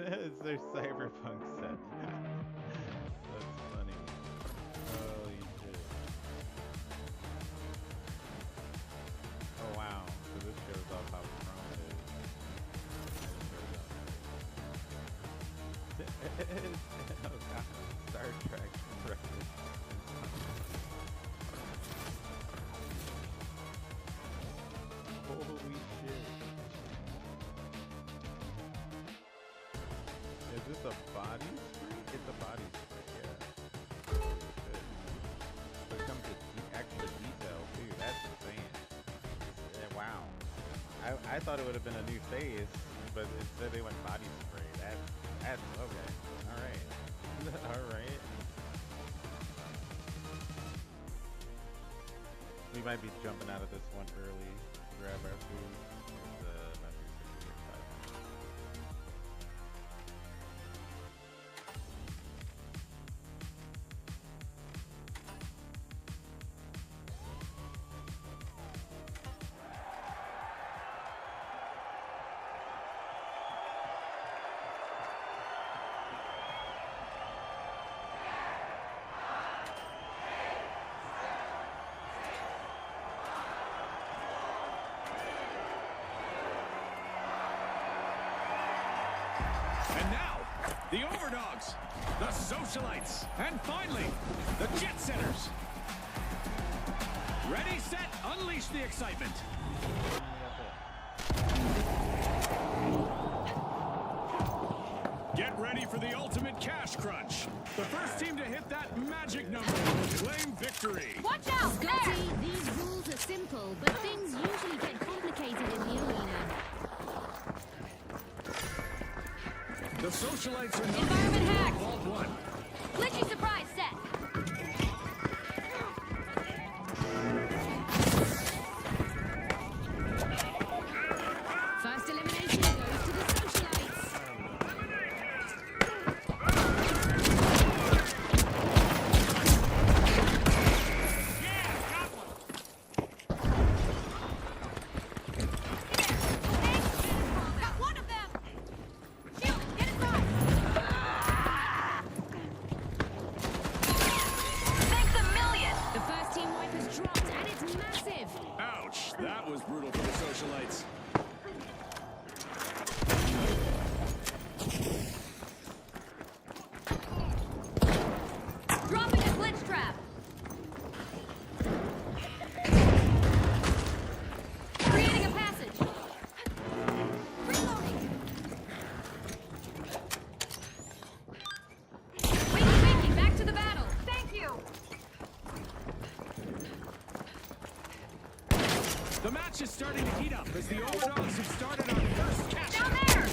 It's their cyberpunk set. That's funny. Holy shit. Oh wow. So this shows off how strong it is. Oh god. Star Trek reference. Holy shit. Is this a body spray? It's a body spray, yeah. Good. So it comes with extra detail too. That's insane. Wow. I thought it would have been a new phase, but instead they went body spray. That's okay. Alright. Alright. We might be jumping out of this one early. Grab our food. And now, the Overdogs, the Socialites, and finally, the Jet Setters. Ready, set, unleash the excitement. Get ready for the ultimate cash crunch. The first team to hit that magic number will claim victory. Watch out! Scotty, these rules are simple, but things usually get complicated in the arena. The Socialites are Environment hack. Vault 1. Glitchy surprise set. First elimination goes to the Socialites. Got one of them. Shield, get inside. Thanks a million. The first team wipe has dropped, and it's massive. Ouch, that was brutal for the Socialites. Dropping a glitch trap. Creating a passage. Reloading. Winky, back to the battle. Thank you. The match is starting to heat up as the Overdogs have started on first cash. Down there.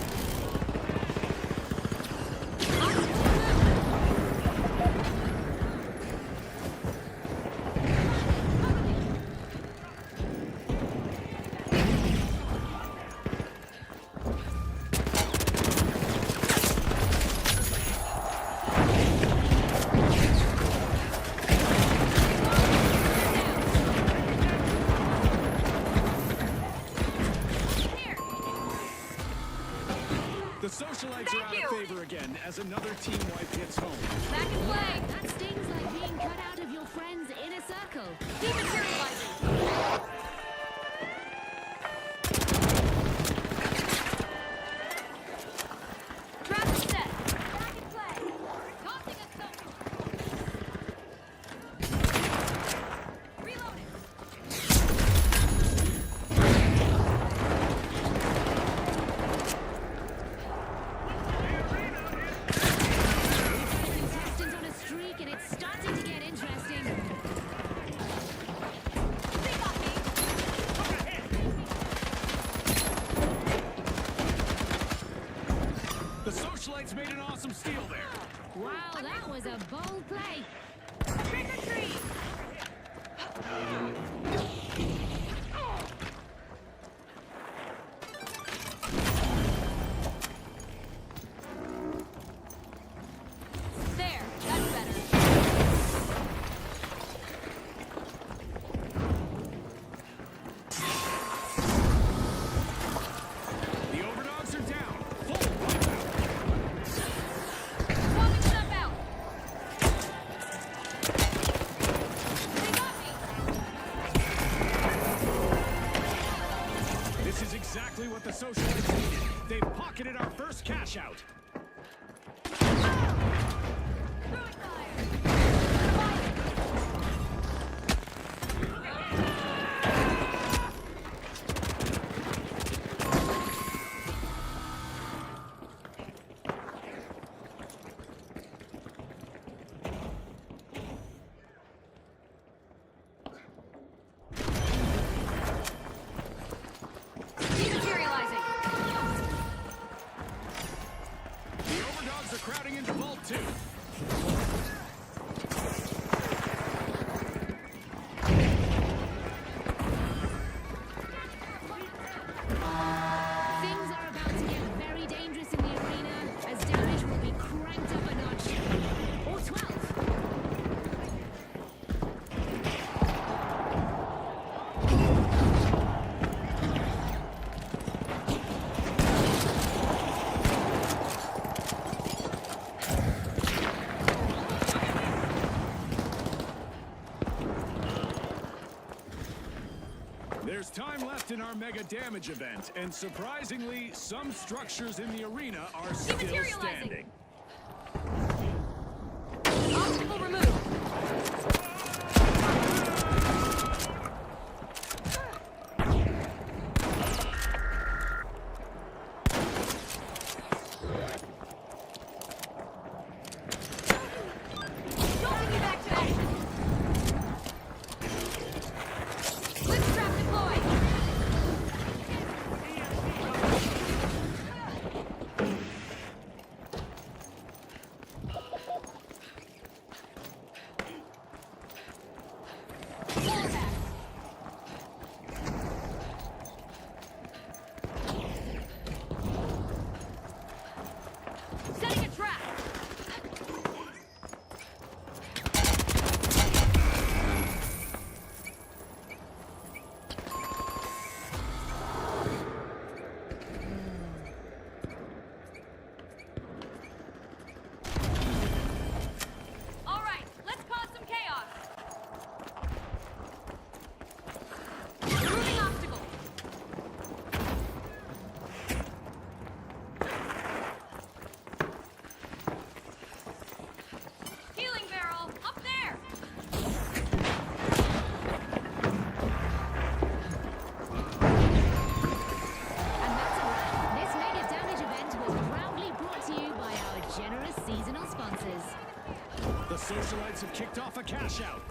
The Socialites are out of favor again as another team wipe hits home. Back in play. That stings like being cut out of your friend's inner circle. Dematerializing. Trap is set. Back in play. Tossing a token. Reloading. Contestant on a streak, and it's starting to get interesting. They got me. The Socialites made an awesome steal there. Wow, that was a bold play. Trick or treat. There, that's better. The Overdogs are down. Full wipeout. There's time left in our mega damage event, and surprisingly, some structures in the arena are still standing. Obstacle removed. Setting a trap. All right, let's cause some chaos. Removing obstacle. Healing barrel, up there! And that's a wrap. This mega damage event was proudly brought to you by our generous seasonal sponsors. The socialites have kicked off a cash out.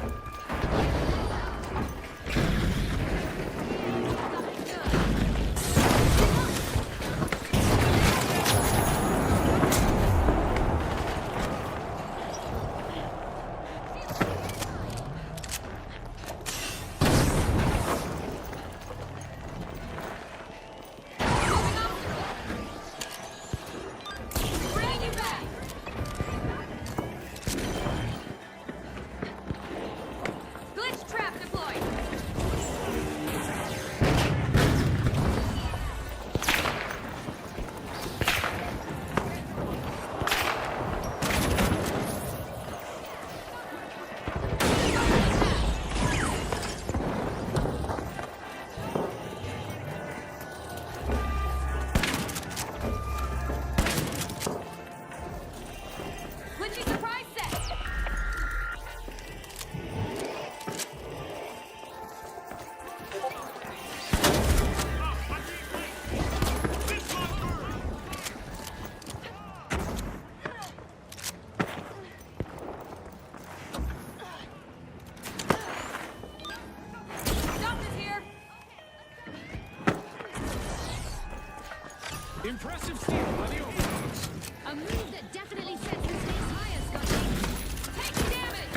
Bring it back! Glitch trap deployed! Glitchy surprise set! Doctor's here! Impressive steal by the Overlords. A move that definitely sets the stakes higher, Scotty. Take damage!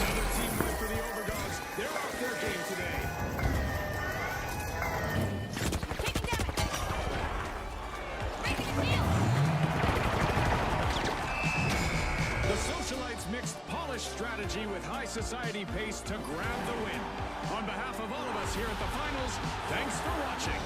Another team win for the Overdogs. They're off their game today. Taking damage! Making a deal! The socialites mixed polished strategy with high society pace to grab the win. On behalf of all of us here at the finals, thanks for watching.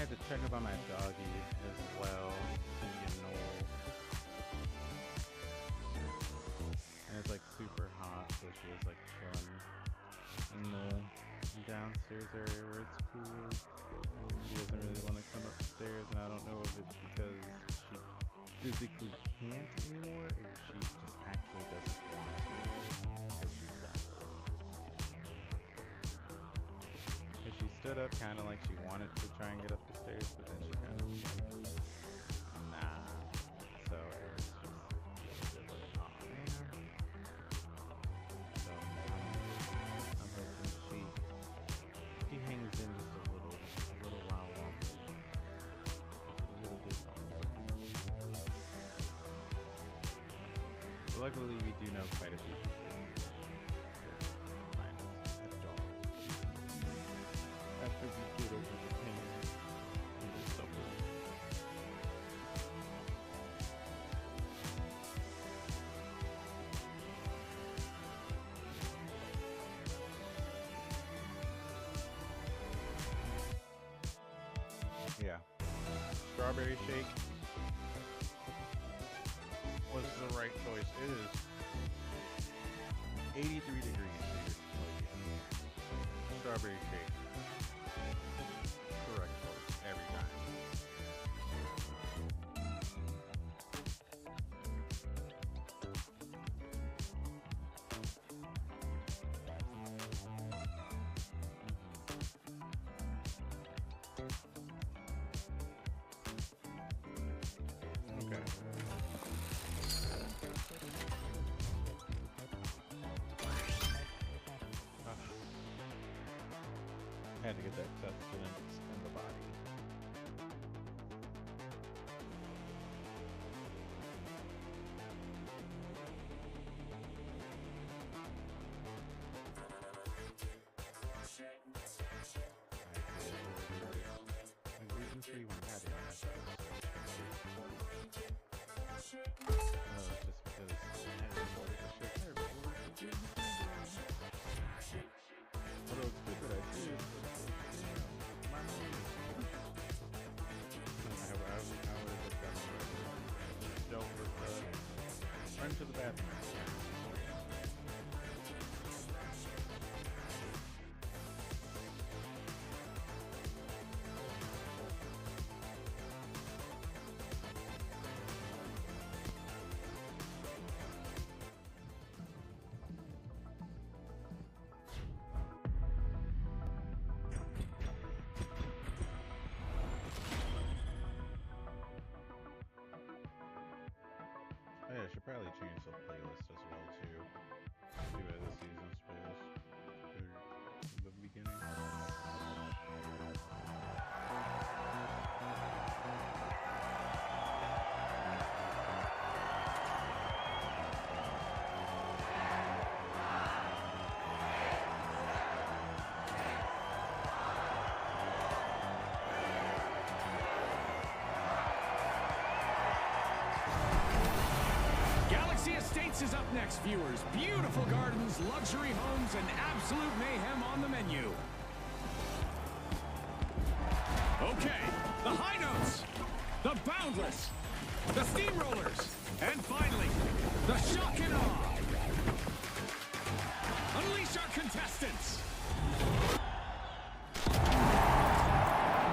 had to check up on my doggy as well, you know. And it's like super hot, so she was like chilling in the downstairs area where it's cool. She doesn't really want to come upstairs, and I don't know if it's because she physically can't anymore, or she just actually doesn't want to. Because she stood up kind of like she wanted to try and get up the stairs, but then she kind of nah. So it was just like, oh man. So I'm hoping she hangs in just a little while longer. A little bit longer. Luckily, we do know quite a few people. After we get over the pain and the suffering. Yeah. Strawberry shake was the right choice. It is 83 degrees here. Strawberry shake. Correct choice every time. Okay. Had to get that sustenance in the body. Gluten-free one had it. Oh, it's just because everybody was although it's good that I did, but my mom I would have looked at my dealt with run to the bathroom. Oh yeah, I should probably change the playlist as well too. Do it as a season's playlist for the beginning. Estates is up next, viewers. Beautiful gardens, luxury homes, and absolute mayhem on the menu. Okay, the high notes, the boundless, the steamrollers, and finally, the shock and awe. Unleash our contestants.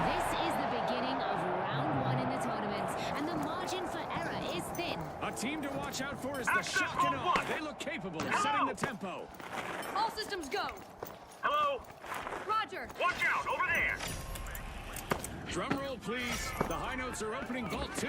This is the beginning of round one in the tournament, and the margin for error is thin. A team to watch out for is the shock and awe. They look capable of setting the tempo. All systems go. Hello? Roger. Watch out, over there! Drum roll, please. The high notes are opening Vault 2.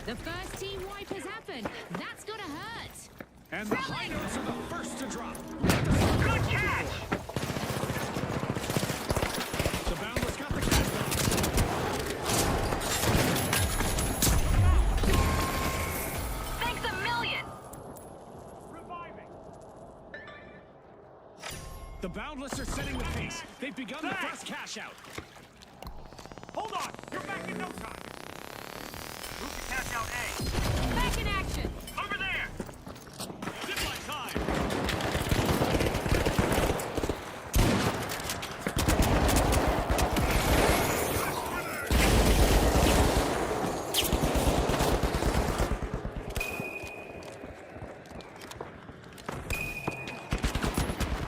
The first team wipe has happened. That's gotta hurt. And the high notes are the first to drop. Good catch! The boundless got the catch. Boundless are setting the pace. They've begun the first cash out. Hold on! You're back in no time! Move to cash out A. Back in action! Over there! Zipline time!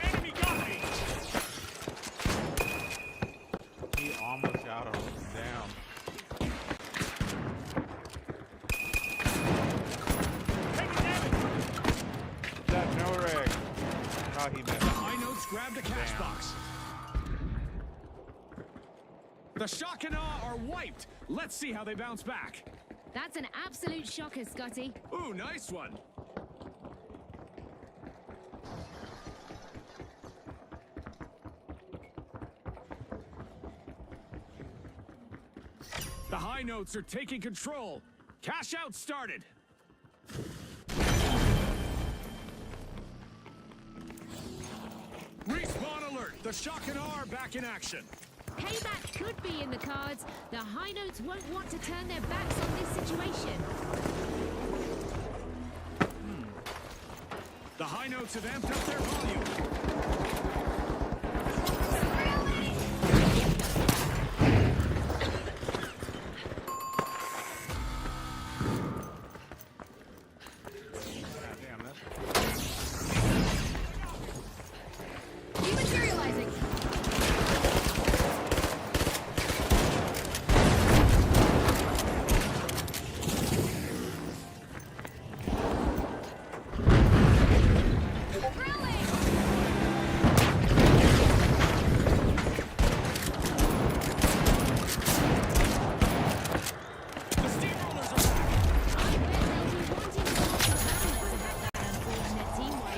Enemy got me! He almost got him down. That no rig. Oh, he missed. The high notes grabbed a cash box. The shock and awe are wiped. Let's see how they bounce back. That's an absolute shocker, Scotty. Ooh, nice one. The high notes are taking control. Cash out started. Respawn alert. The shock and awe are back in action. Payback could be in the cards. The High Notes won't want to turn their backs on this situation. The high notes have amped up their volume. Damn, that's Dematerializing!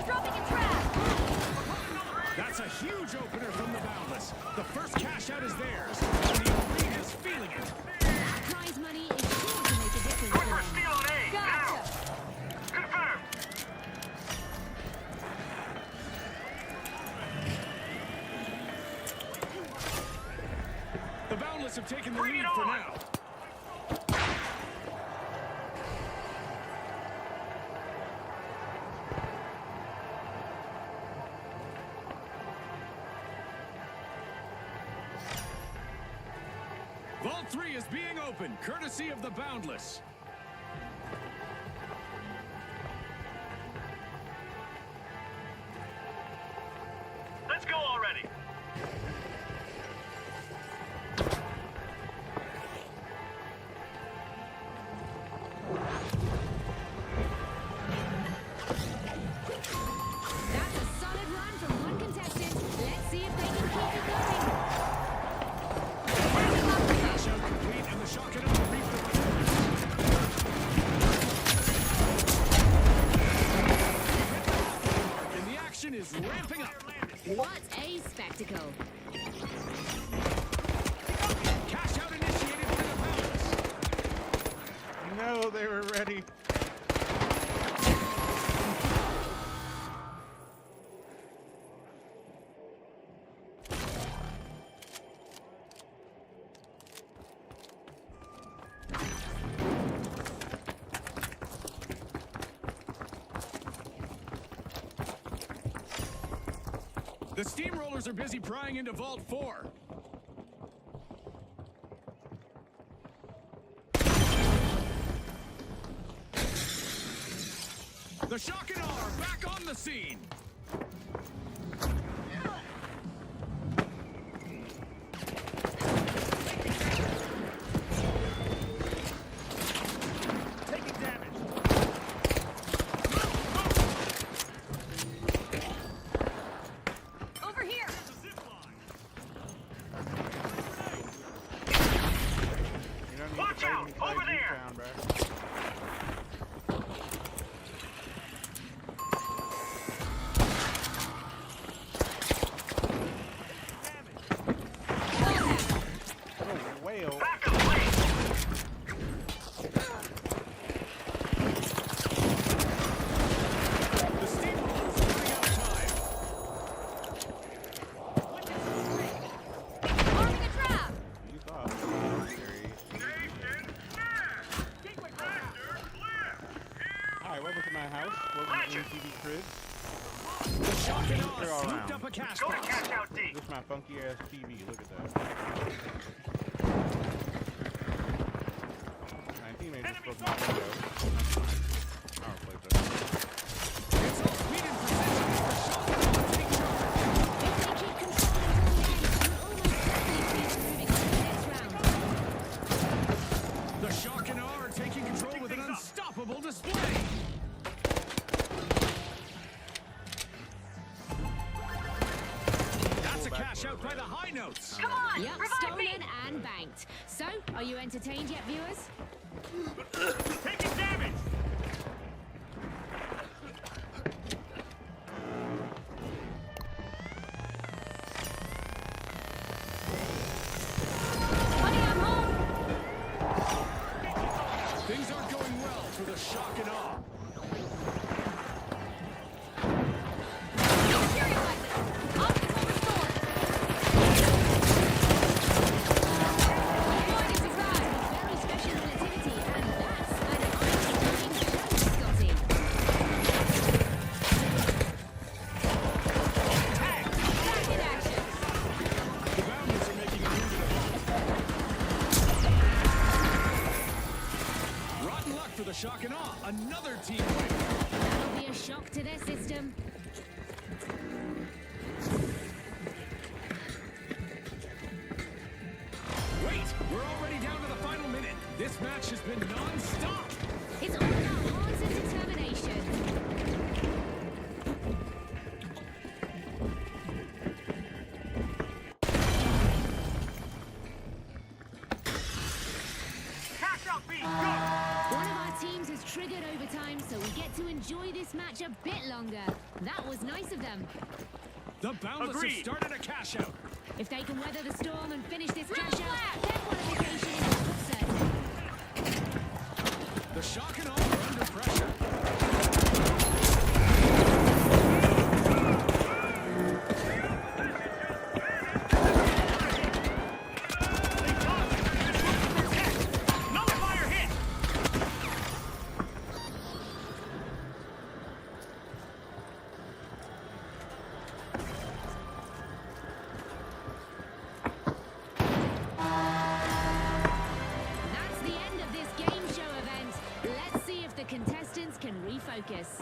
Dropping a trap! That's a huge opener from the Boundless. The first cash out is theirs. And the arena's feeling it. Prize money is sure to make a difference. Quick for steal on A! Now! Confirmed! The Boundless have taken the Bring lead it for on. now. Vault 3 is being opened, courtesy of the Boundless. Let's go already! That's a solid run from one contestant. Let's see if they can keep it going. Cash out complete, and the shock and awe reap the reward. And the action is ramping up. What a spectacle. Cash out initiated by the Boundless. No, they were ready. The Steamrollers are busy prying into Vault 4. The shock and awe are back on the scene. Taking damage! Over here! You don't need Watch to fight out! me, fight Over you there! found, bro. Shock and awe scooped up a cash box. Cash out D. This is my funky ass TV. Look at that. My teammate just broke my window. Power play there. It's all speed and precision as the shock and awe take charge. The shock and awe are taking control with an unstoppable display. That's a cash out by the high notes. Come on, yep, stolen and banked. So, are you entertained yet, viewers? Taking damage. Things aren't going well for the shock and awe. Shock and awe, another team win. That'll be a shock to their system. Wait, we're already down to the final minute. This match has been non-stop. It's all about heart and determination. Cash out B. Go. One of our teams has triggered overtime, so we get to enjoy this match a bit longer. That was nice of them. The Boundless have started a cash out. If they can weather the storm and finish this cash out, their qualification is almost certain. The shock and awe are under pressure. Nullifier hit. That's the end of this game show event. Let's see if the contestants can refocus.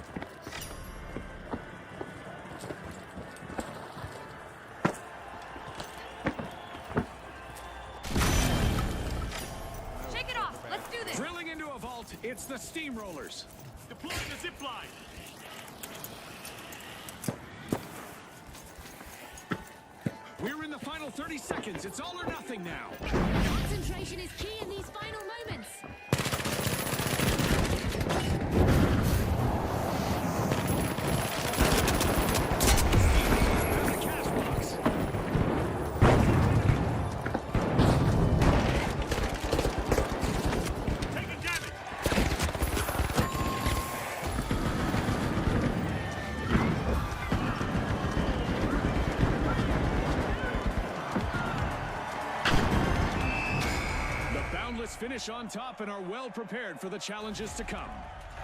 Shake it off. Let's do this. Drilling into a vault, it's the Steamrollers. Deploying the zip line. We're in the final 30 seconds. It's all or nothing now. Concentration is key in these final moments. The cash box. Taking damage. The Boundless finish on top and are well prepared for the challenges to come.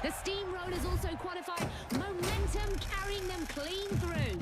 The Steamrollers also qualify. Momentum carrying them clean through.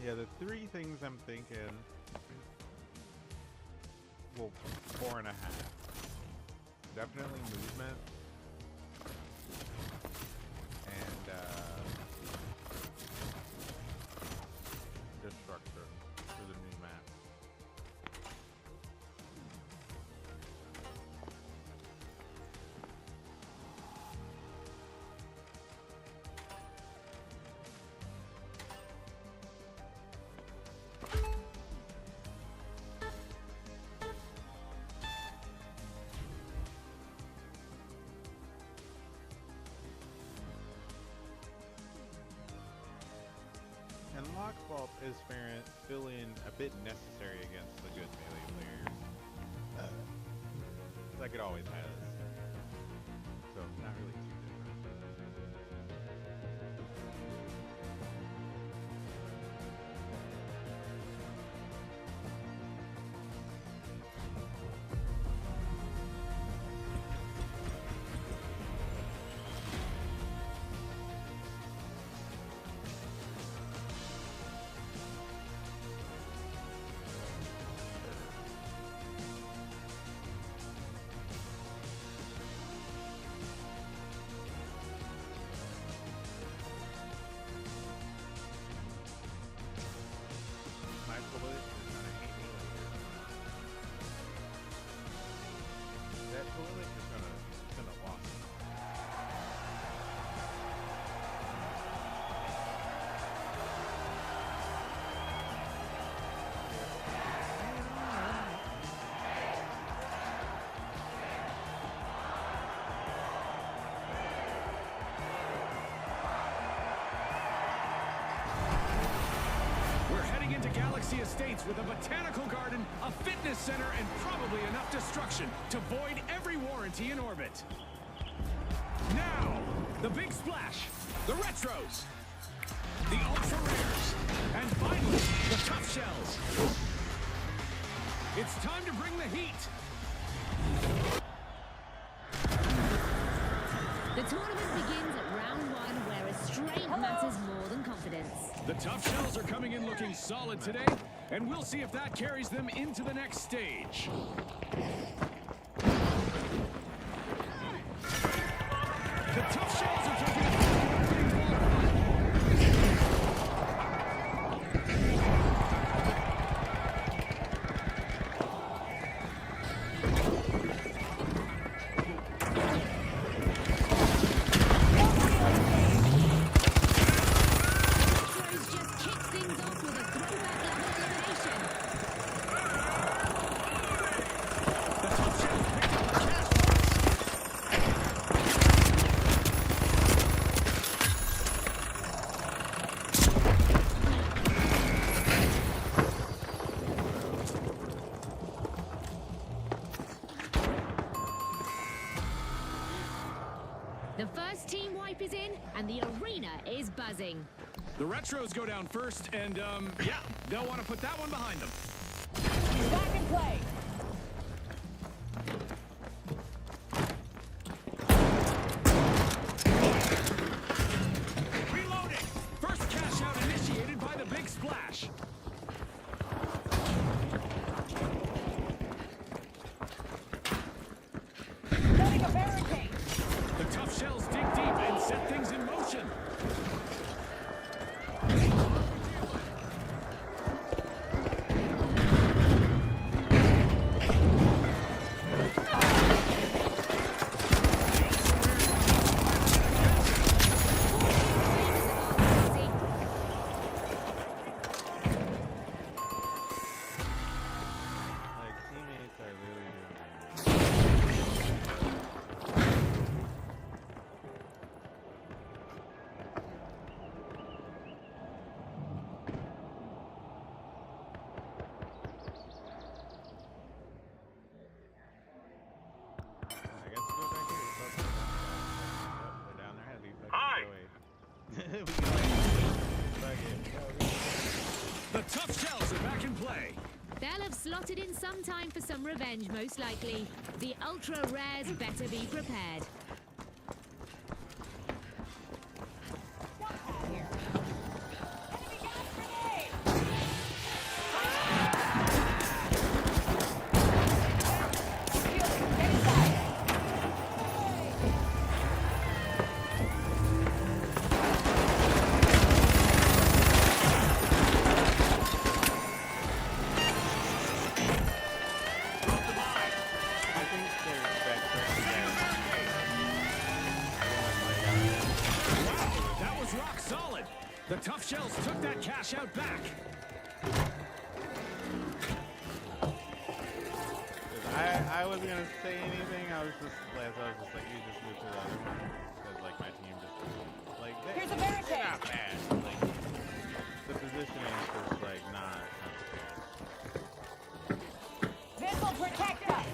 Yeah, the three things I'm thinking. Well, 4.5. Definitely movement. And destruction for the new map. And Lockball is feeling a bit necessary against the good melee players. Like it always has. So not really too Galaxy Estates with a botanical garden, a fitness center, and probably enough destruction to void every warranty in orbit. Now, the big splash, the retros, the ultra rares, and finally, the tough shells. It's time to bring the heat. The tournament begins at round 1, where restraint matters more than confidence. The tough shells are coming in looking solid today, and we'll see if that carries them into the next stage. The tough shells are taking a The first team wipe is in, and the arena is buzzing. The retros go down first, and, yeah, they'll want to put that one behind them. He's back in play. Reloading! First cash out initiated by the big splash. Setting a barricade. The tough shells dig deep and set things in motion. The tough shells are back in play. They'll have slotted in some time for some revenge, most likely. The ultra rares better be prepared. Tough Shells took that cash out back. I wasn't gonna say anything. I was just like, you just move to the other one because like my team just like Here's a they're barricade. not bad. Like the positioning is just like not. This will protect us.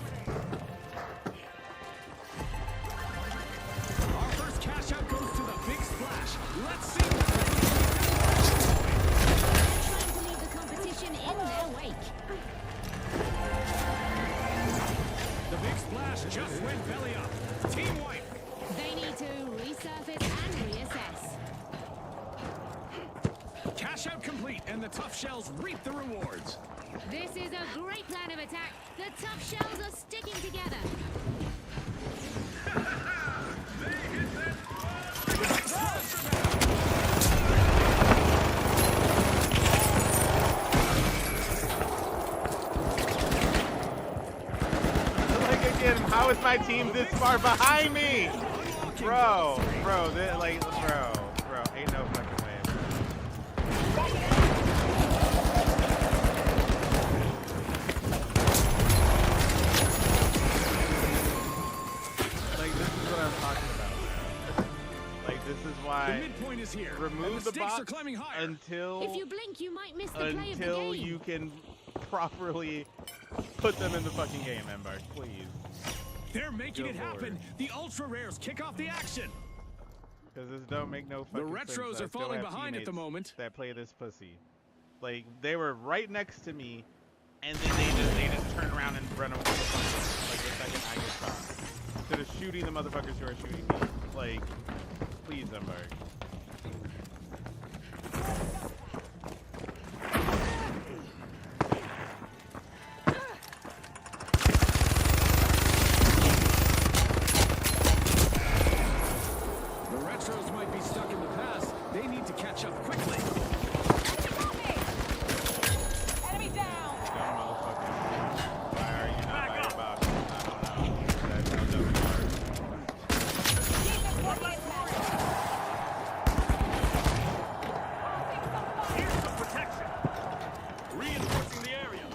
Our first cash out goes to the big splash. Let's see. Trying to leave the competition in their wake. The big splash just went belly up. Team wipe. They need to resurface and reassess. Cash out complete, and the Tough Shells reap the rewards. This is a great plan of attack. The Tough Shells are sticking together. Like again, how is my team this far behind me? Bro, ain't no fucking way. Like this is what I'm talking about. Like this is why The midpoint is here. remove and the stakes box are climbing higher. until If you blink, you might miss the play of the until game. you can properly put them in the fucking game, Embark, please. They're making Good it happen. lord. The Ultra Rares kick off the action. Because this don't make no fucking sense. Retros that I are still falling have behind at the teammates moment. That play this pussy. Like they were right next to me, and then they just turn around and run away. Like the second I get shot, instead of shooting the motherfuckers who are shooting me. Like, please, Embark. The Retros might be stuck in the past. They need to catch up quickly. Enemy down. Dumb motherfuckers. Why are you not by your box? I don't know. That's how dumb you are. Here's some protection. Reinforcing the area.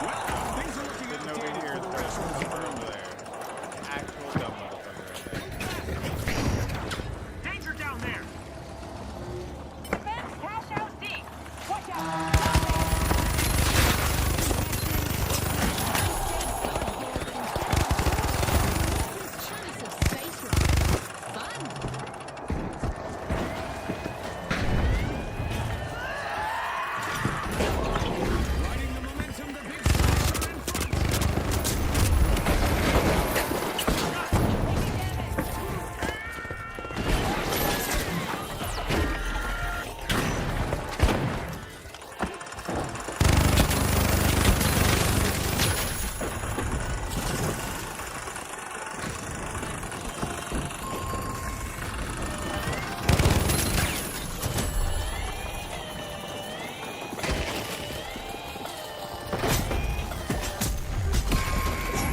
Well, things are looking There's out nobody here for the is Retros. over there. Actual dumb motherfucker right there. Danger down there. Defense cash out deep. Watch out. Chance of space rock. Fun. Riding the momentum, the big splash are in front.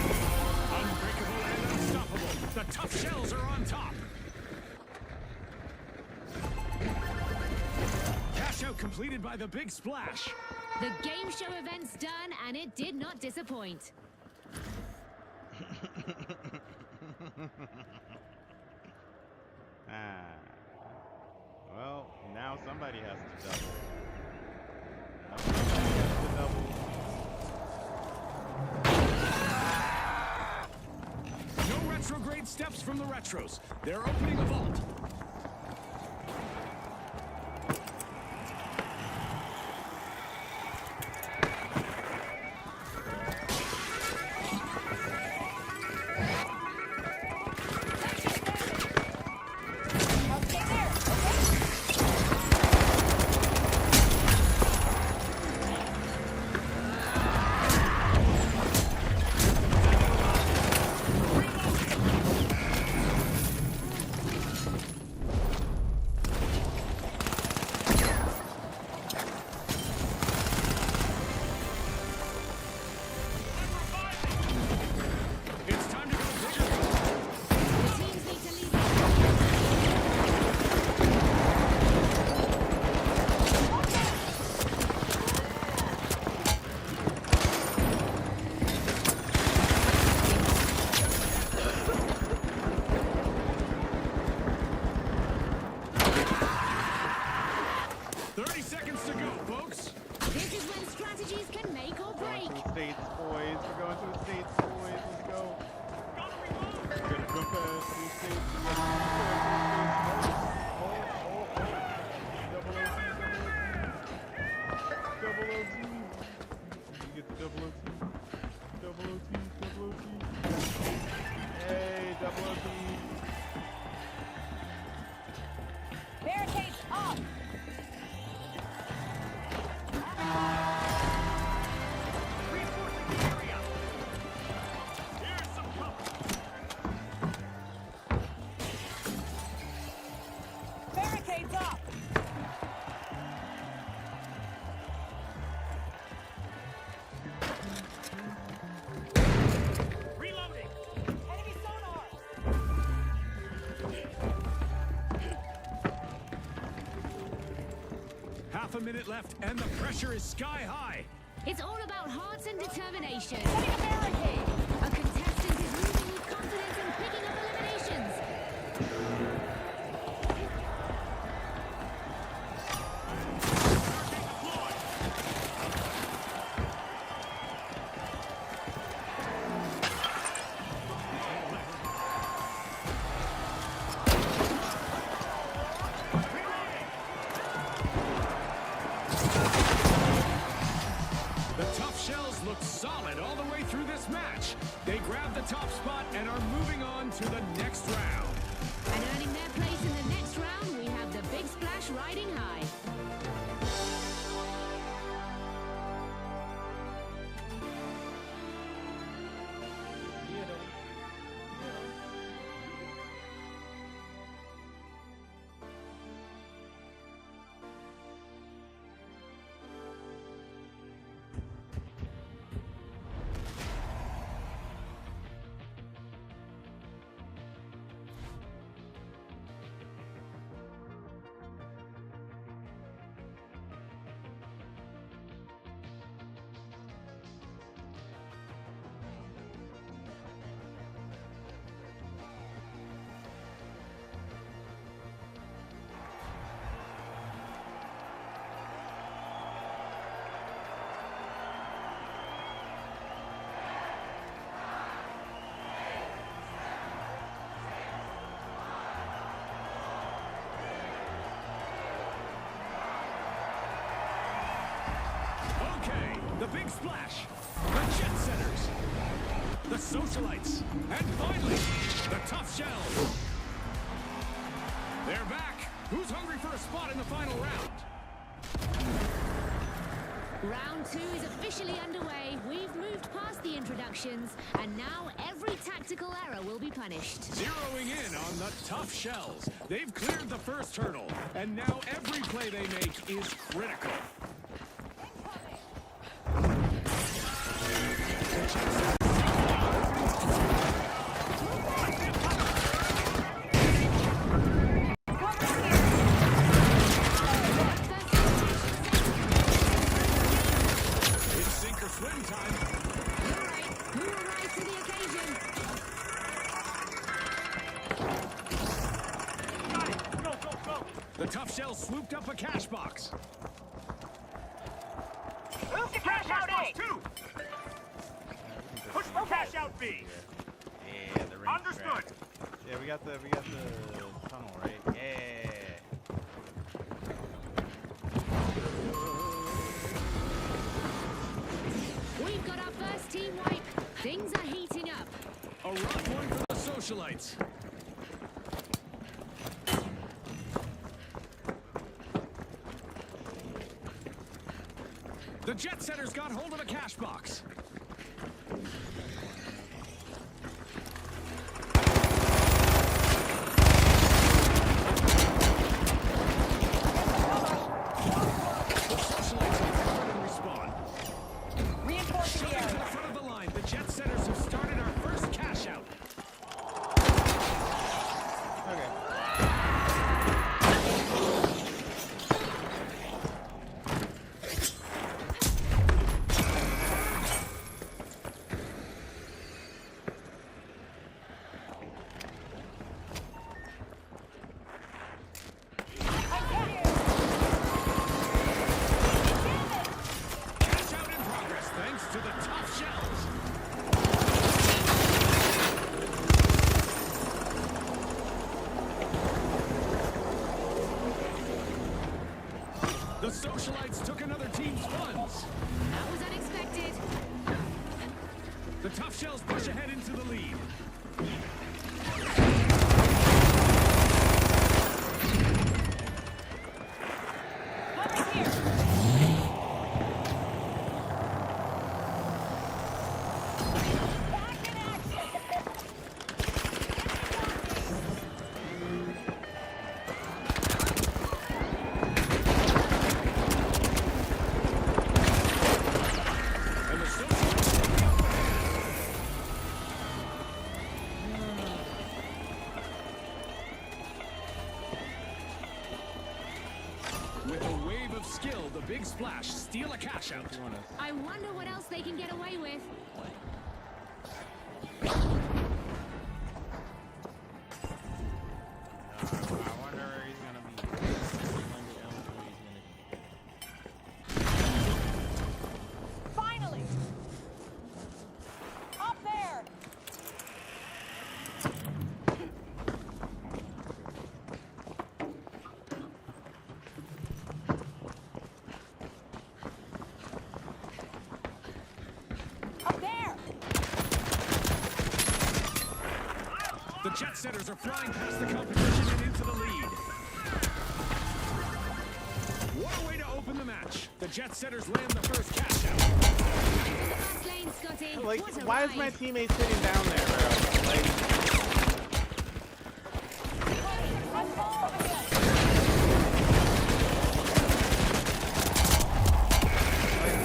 Unbreakable and unstoppable. The Tough Shells are on top. Cash out completed by the big splash. The game show event's done, and it did not disappoint. Well, now somebody has to double. Now somebody has to double. No retrograde steps from the Retros. They're opening a vault. I'll stay there. Okay. 30 seconds to go, folks. This is when strategies can make or break. Going to the States, boys. We're going to the States, boys. Let's go. We're going to jump to the States. Double OT. You get the double OT. Double OT. Double OT. Hey, double OT. Barricades up! Reinforcing the area. Here's some cover. Barricades up! Reloading. Enemy sonar! Half a minute left, and the pressure is sky high. It's all about hearts and determination. Setting a barricade! A contestant is moving with confidence and picking up eliminations. The Tough Shells look solid all the way through this match. They grab the top spot and are moving on to the next round. And earning their place in the next round, we have the Big Splash riding high. Okay, the Big Splash, the Jet Setters, the Socialites, and finally, the Tough Shells. They're back. Who's hungry for a spot in the final round? Round 2 is officially underway. We've moved past the introductions, and now every tactical error will be punished. Zeroing in on the Tough Shells. They've cleared the first hurdle, and now every play they make is critical. It's sink or swim time. Who will rise to the occasion? Got it. Go, go, go. The Tough Shells swooped up a cash box. Move to cash out A! Two. Push for cash out B. Yeah, the ring Understood. grab. Yeah, we got the tunnel, right? Yeah. We've got our first team wipe. Things are heating up. A rough one for the Socialites. The Jet Setters got hold of a cash box. The Socialites have recovered and respawn. Reinforcing the Shooting to area. the front of the line, the Jet Setters have started our first cash out. Okay. The socialites took another team's funds. That was unexpected. The Tough Shells push ahead into the lead. With a wave of skill, the Big Splash steal a cash out. I wonder what else they can get away with. Finally! Up there! Up there! The Jet Setters are flying past the competition and into the lead. What a way to open the match. The Jet Setters land the first cash out. Fast lane, Scotty. Like, What a why is ride. my teammate sitting down there, bro? Like,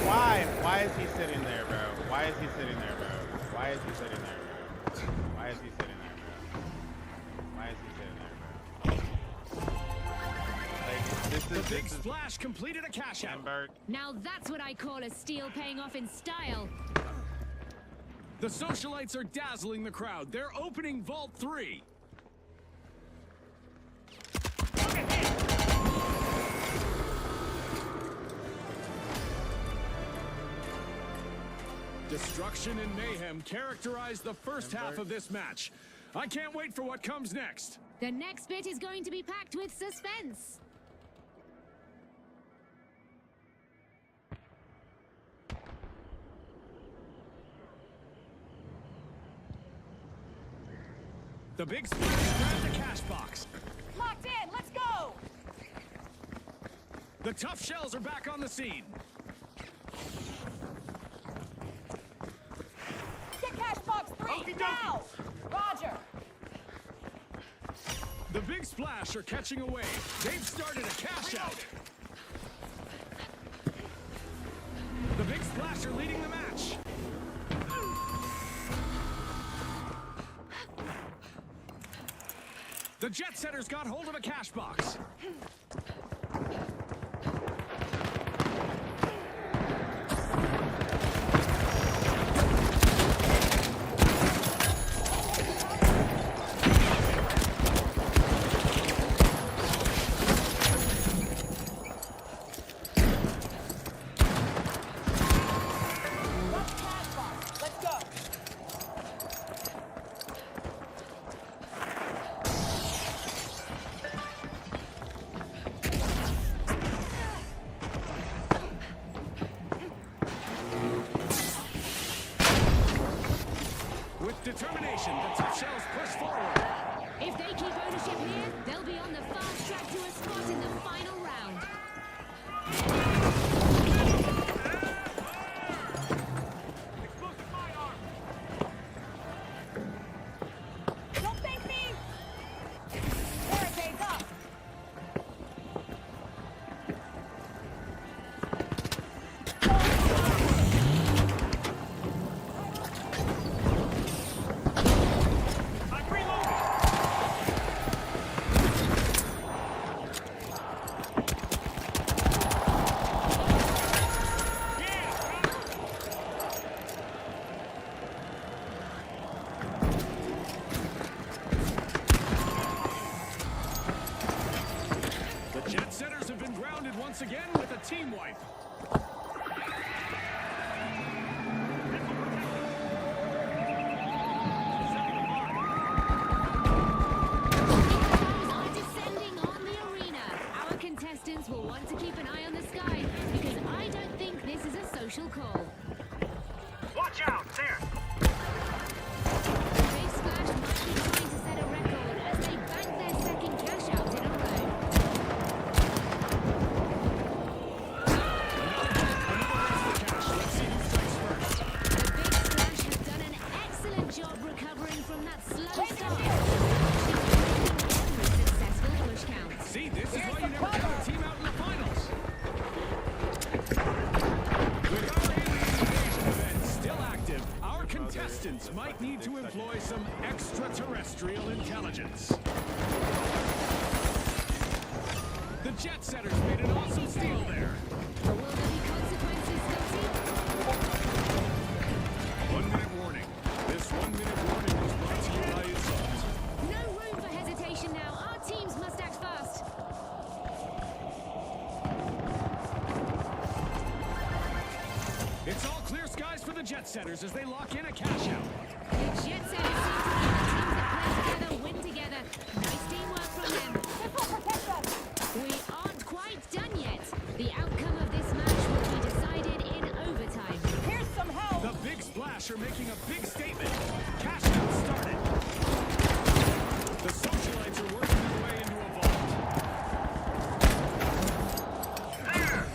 why? Why is he sitting there, bro? Why is he sitting there, bro? Why is he sitting there, bro? Why is he sitting there, bro? Why is he sitting there, bro? Like, this The is Big Splash completed a cash out. Now that's what I call a steal paying off in style. The socialites are dazzling the crowd. They're opening Vault 3. Destruction and mayhem characterize the first half of this match. I can't wait for what comes next. The next bit is going to be packed with suspense. The Big Splash grab the cash box. Locked in! Let's go! The Tough Shells are back on the scene. Get cash box 3 now! Roger! The Big Splash are catching a wave. They've started a cash out. The Big Splash are leading the match. The Jet Setters got hold of a cash box. Let's go! With determination, the Tough Shells push forward. If they keep ownership here, they'll be on the fast track to a spot in the final round. Don't thank me! Barricades up! The Jet Setters have been grounded once again with a team wipe. Descending on the arena. Our contestants contestants will want to keep an eye on the sky, because I don't think this is a social call. Watch out! There! The Big Splash might be trying to set a record as they bank their second cash out in a row. The Big Splash has done an excellent job recovering from that slow start. Every successful push counts. See, this is why you never count a team out in the finals. With our alien invasion event still active, our contestants might need to employ some extraterrestrial intelligence. The Jet Setters made an awesome steal there. Will there be consequences, Scotty? 1 minute warning. This 1 minute warning was brought to you by Assault. No room for hesitation now. Our teams must act fast. It's all clear skies for the Jet Setters as they lock in a cash out. The Jet Setters seem to be the teams that play together, win together. Nice teamwork from them. We aren't quite done yet. The outcome of this match will be decided in overtime. Here's some help! The Big Splash are making a big statement. Cash out started. The socialites are working their way into a vault. There!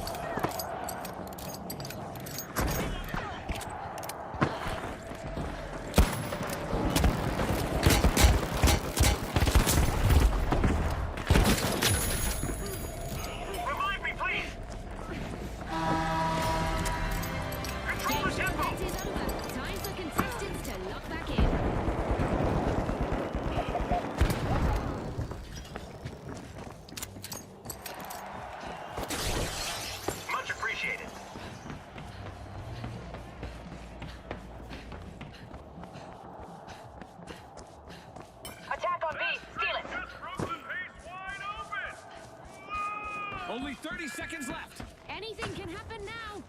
Revive me, please! Control the tempo! It is over. Time for contestants to lock back in. Much appreciated. Attack on B! Steal it! Just broke the pace wide open! Only 30 seconds left. Anything can happen now.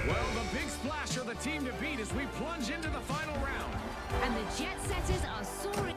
Well, the Big Splash are the team to beat as we plunge into the final round. And the Jet Setters are soaring.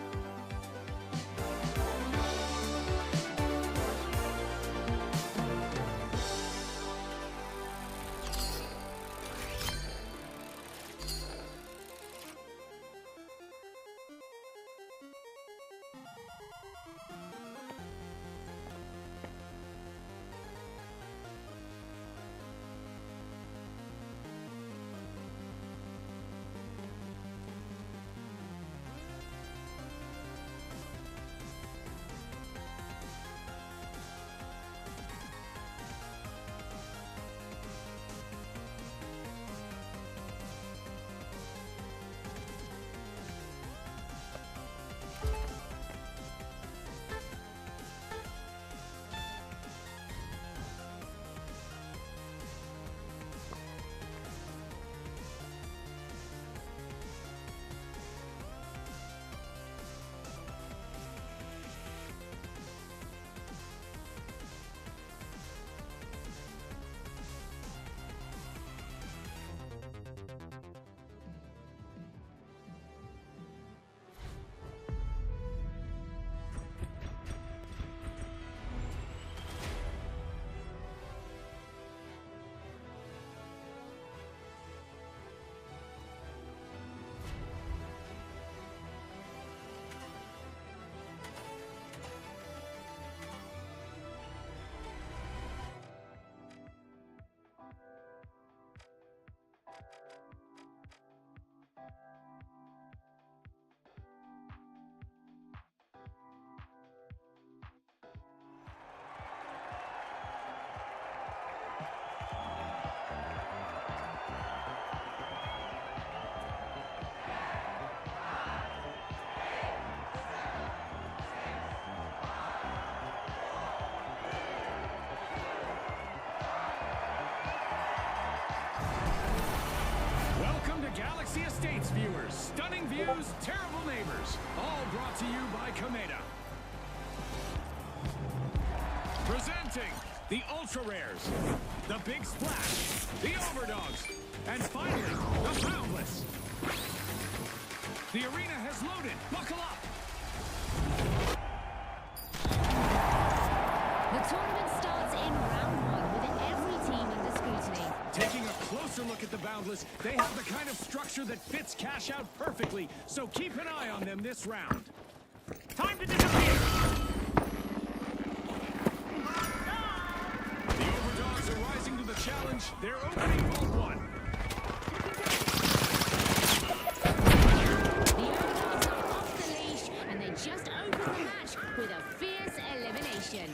viewers. Stunning views, terrible neighbors. All brought to you by Komeda. Presenting the Ultra Rares, the Big Splash, the Overdogs, and finally, the Boundless. The arena has loaded. Buckle up. The tournament starts in round 1 with every team under scrutiny. Taking a closer look at the Boundless, they have the kind of structure that fits Cash Out perfectly, so keep an eye on them this round. Time to disappear! The Overdogs are rising to the challenge. They're opening Vault 1. The Overdogs are off the leash, and they just opened the match with a fierce elimination.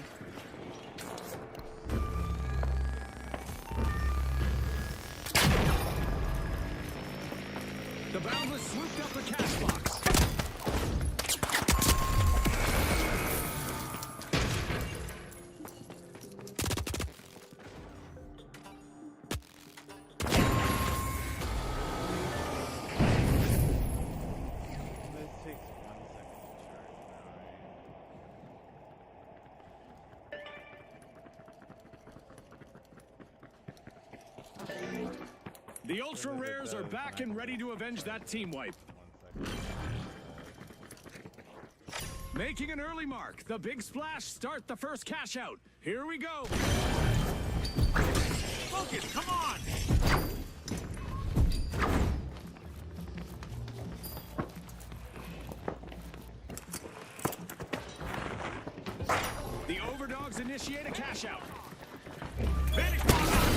The Boundless swooped up the cash box. The Ultra Rares are back and ready to avenge that team wipe. Making an early mark, the Big Splash start the first cash out. Here we go. Focus, come on! The Overdogs initiate a cash out. Vanish ball out.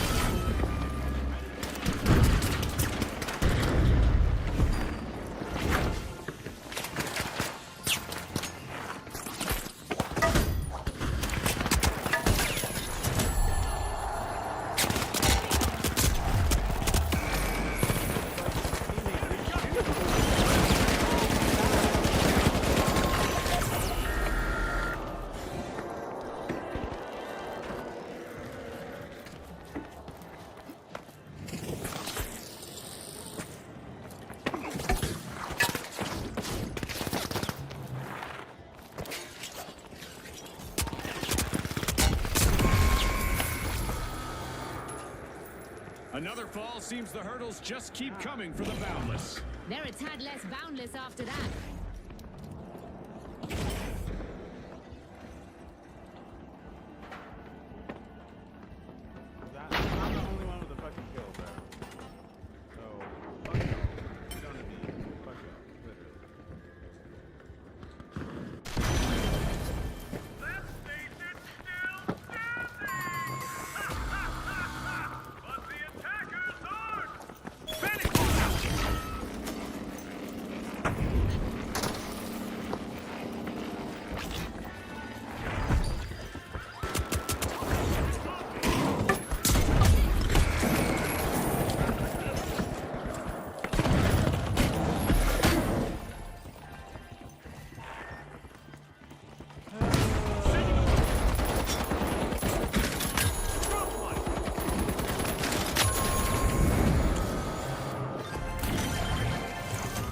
Another fall seems the hurdles just keep coming for the Boundless. They're a tad less boundless after that. I'm the only one with a fucking kill, bro. So, fuck you. You don't need me. Fuck you. Literally. That station's still standing! But the attackers aren't! Vanish ball out!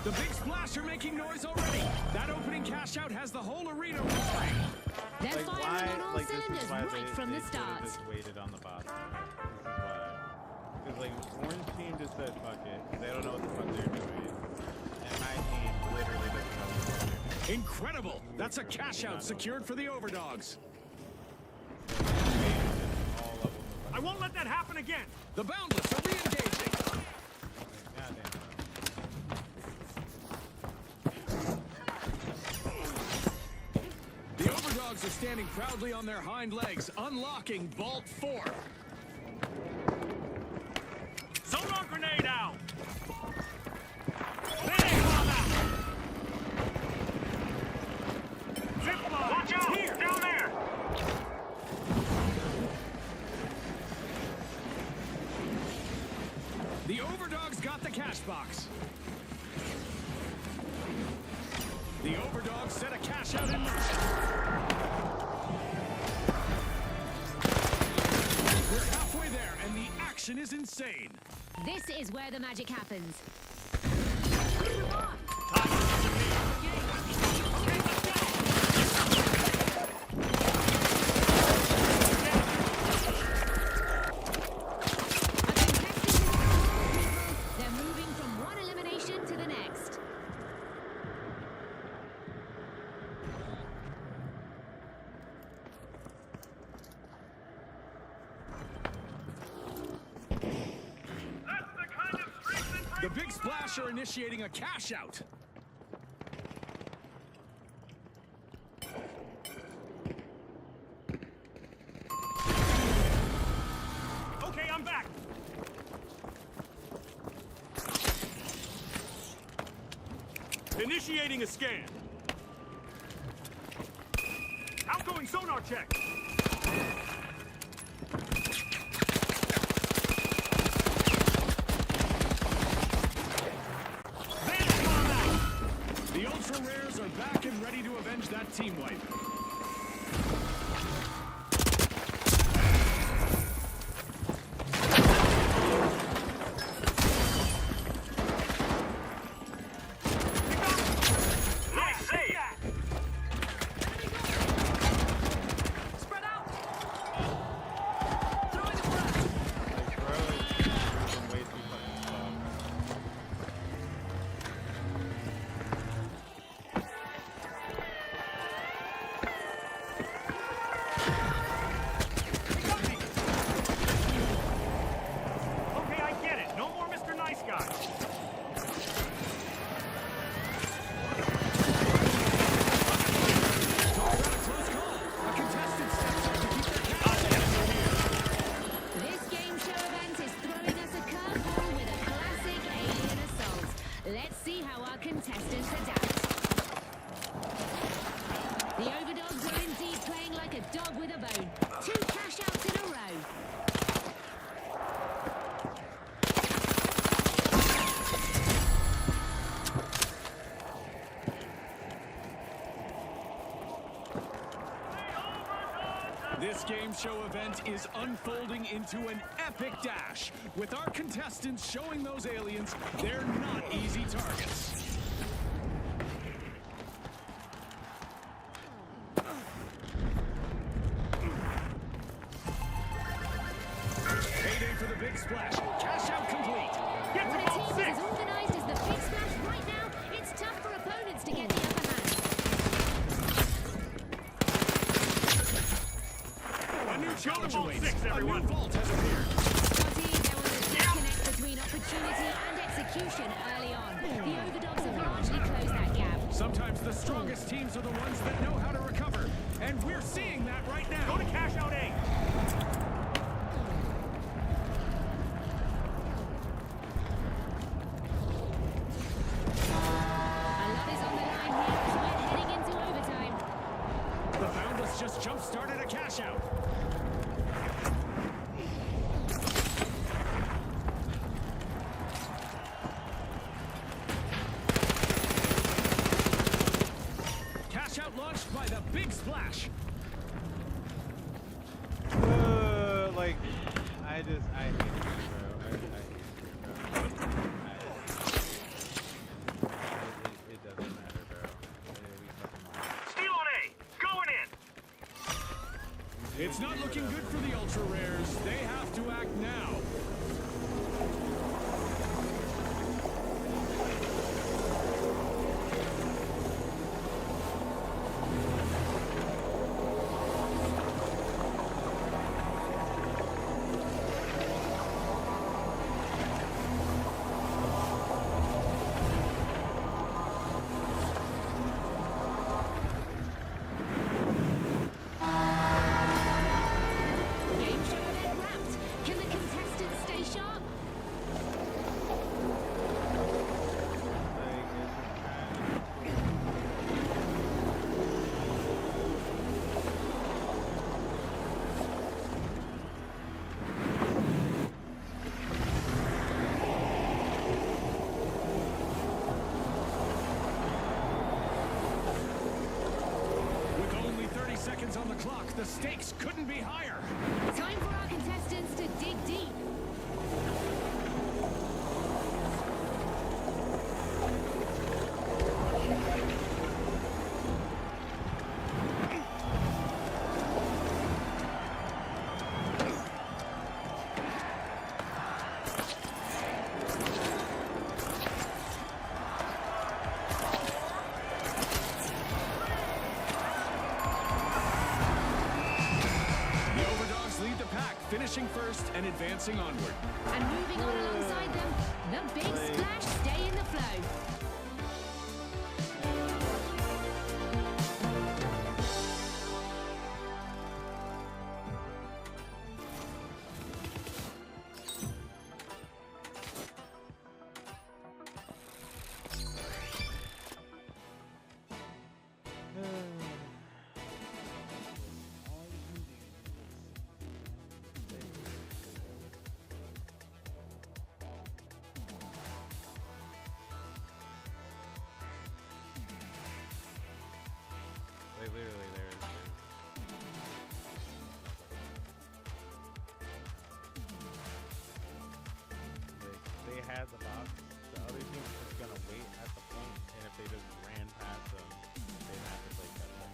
The Big Splash are making noise already. That opening cash out has the whole arena roaring. They're Like, firing why, on all like, this is cylinders why right they from the should've start. just waited on the boss. This is why. Because, like, Orange team just said, fuck it. They don't know what the fuck they're doing. And my team literally doesn't know what the fuck they're doing. Incredible! That's a cash out secured for the Overdogs. I won't let that happen again! The Boundless are re-engaging. Goddamn. The Overdogs are standing proudly on their hind legs, unlocking Vault 4. Sonar grenade out! Watch out! Here! Down there! The Overdogs got the cash box. The Overdogs set a cash out in motion. We're halfway there, and the action is insane. This is where the magic happens. The Big Splash are initiating a cash out. Okay, I'm back. Initiating a scan. Outgoing sonar check. The Ultra Rares are back and ready to avenge that team wipe. This game show event is unfolding into an epic dash, with our contestants showing those aliens they're not easy targets. Payday for the Big Splash. Cash out complete. Get to vault 6. As organized as the Big Splash right now, it's tough for opponents to get the upper hand. A new challenge Vault awaits. 6, everyone. A new vault has appeared. Scotty, there was a disconnect between opportunity and execution early on. The Overdogs have largely closed that gap. Sometimes the strongest teams are the ones that know how to recover, and we're seeing that right now. Go to cash out 8. Just jump-started a cash-out. Cash-out launched by the Big Splash. Like, I hate it, bro. It doesn't matter, bro. Steal on A. Going in. It's not looking good for the Ultra Rares. They have to act now. Seconds on the clock. The stakes couldn't be higher. Time for our contestants to dig deep. attack, finishing first and advancing onward. And moving on alongside them, the big splash stay in the flow. Literally, they had the box. The other team was just gonna wait at the point, and if they just ran past them, they'd have to play catch up.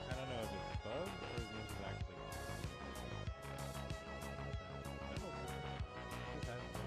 I don't know if it's bugged or if this is actually on. I hope so. This has been.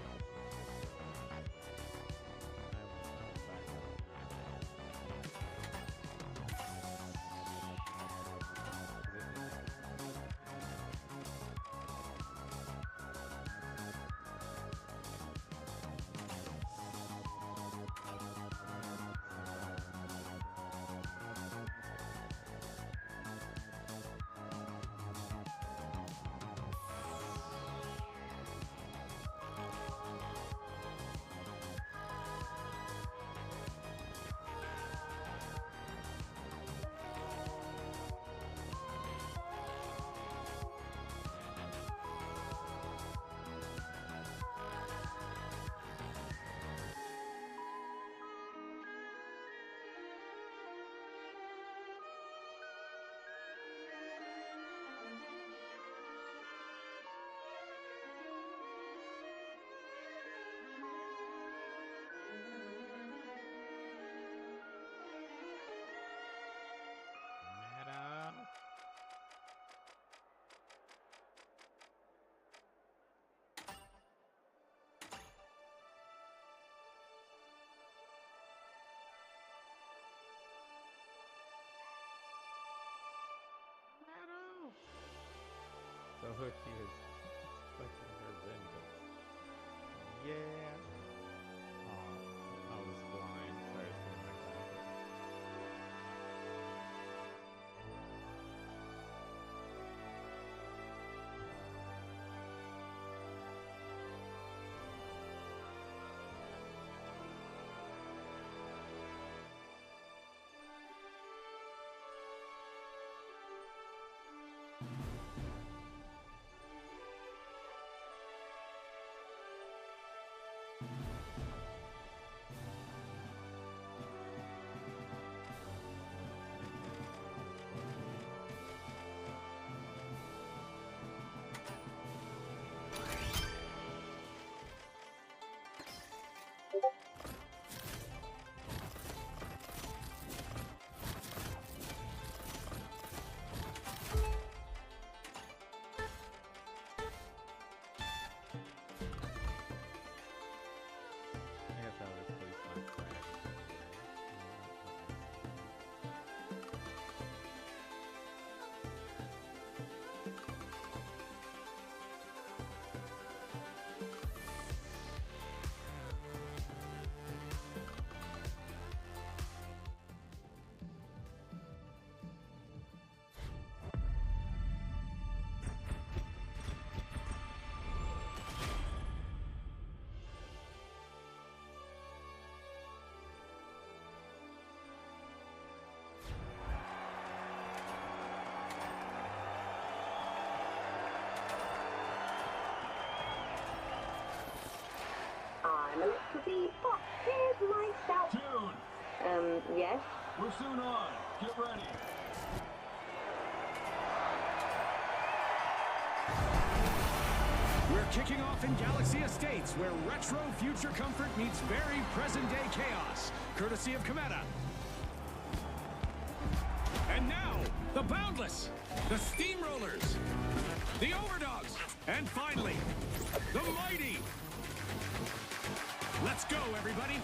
I'm back So he was expecting her vengeance. Yeah. I was blind. Sorry, it's been my glasses. I'm a little bit, but here's my shout. Tune! Yes? We're soon on. Get ready. We're kicking off in Galaxy Estates, where retro future comfort meets very present-day chaos, courtesy of Cometa. And now, the Boundless, the Steamrollers, the Overdogs, and finally, the Mighty. Let's go, everybody.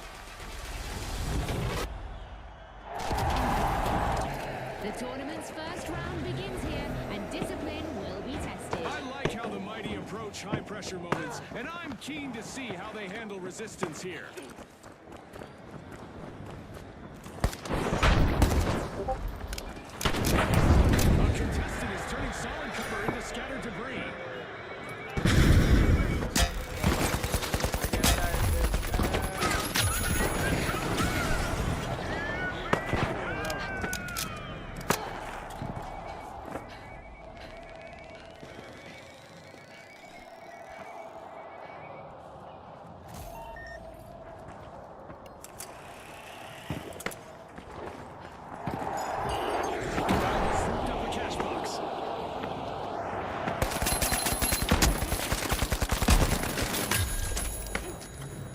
The tournament's first round begins here, and discipline will be tested. I like how the Mighty approach high-pressure moments, and I'm keen to see how they handle resistance here. A contestant is turning solid cover into scattered debris.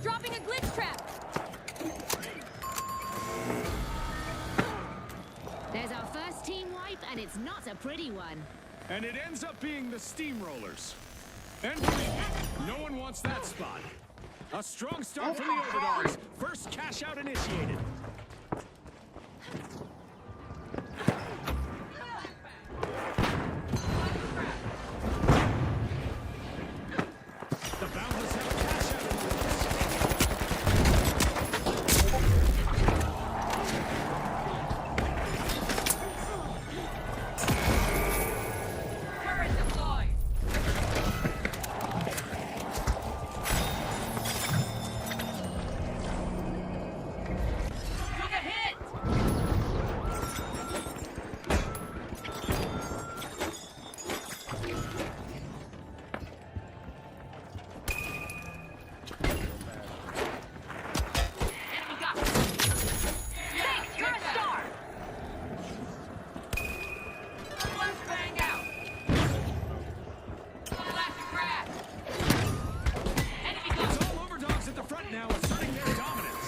Dropping a glitch trap. There's our first team wipe, and it's not a pretty one. And it ends up being the Steamrollers. And no one wants that spot. A strong start from the Overdogs. First cash out initiated. The Boundless have a cash out in the works. Current deployed. Took a hit. Enemy got me. Thanks, you're a star. Let's bang out. Classic crash. Enemy got It's all Overdogs at the front now, asserting their dominance.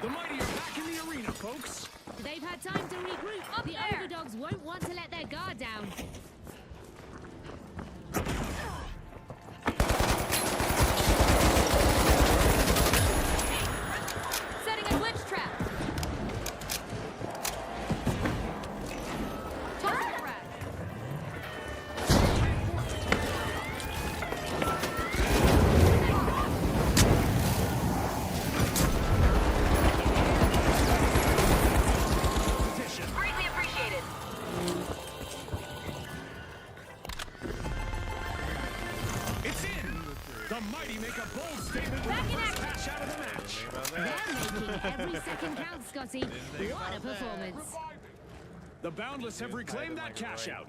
The Mighty are back in the arena, folks. They've had time to regroup. The Overdogs won't want to let their guard down. setting a glitch trap. Tossing a rat. Greatly appreciated. It's in. The Mighty make a bold statement with the first cash out of the match. They're making every second count, Scotty. What a performance. The Boundless have reclaimed that cash out.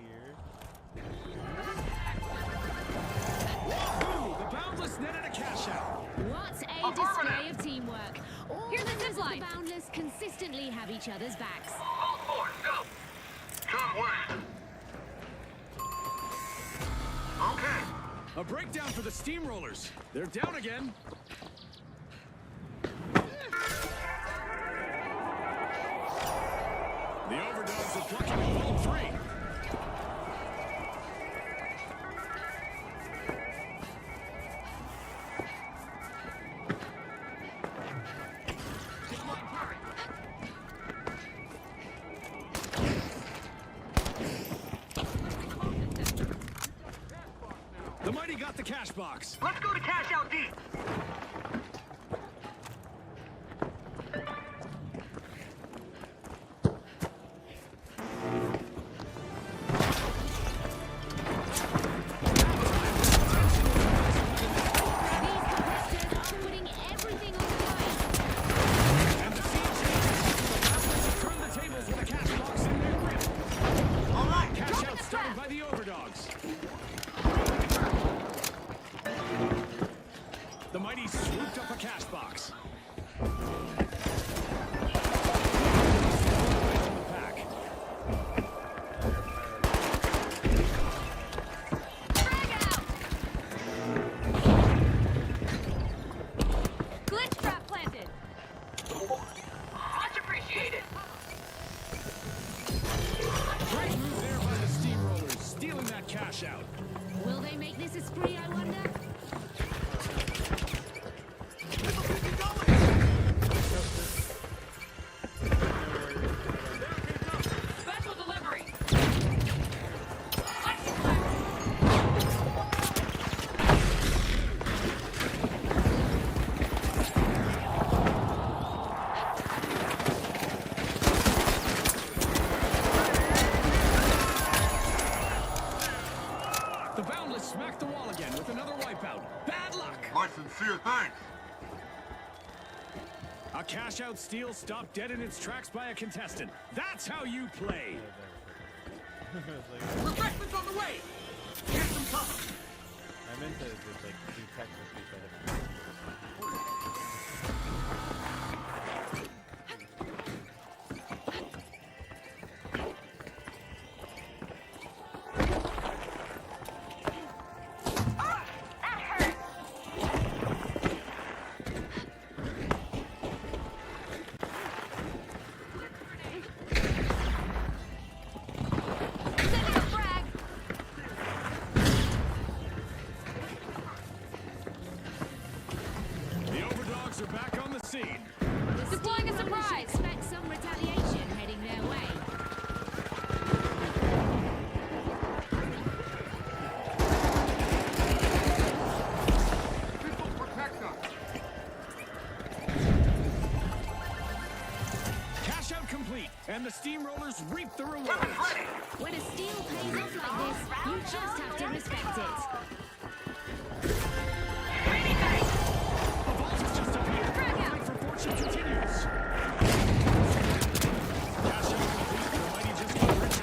Wahoo! The Boundless netted a cash out. What a display of teamwork. All Here's the members zip of the line. Boundless consistently have each other's backs. All fours, go. Turn west. Okay. A breakdown for the Steamrollers. They're down again. The Overdogs are plucking a bold three. The Mighty got the cash box. Let's go to cash out deep. cash out. Will they make this a spree, I wonder? Special delivery. The Boundless smacked the wall again with another wipeout. Bad luck. My sincere thanks. A cash-out steal stopped dead in its tracks by a contestant. That's how you play. Refreshments on the way. Here's some cover. I meant to just like do Texas because The Overdogs are back on the scene. Deploying a surprise! Expect some retaliation heading their way. This will protect us. Cash out complete, and the Steamrollers reap the reward. When a steal pays off like this, you just have to respect it. A vault is just up here. Fight for fortune continues. Cash out complete, the mighty just got rich.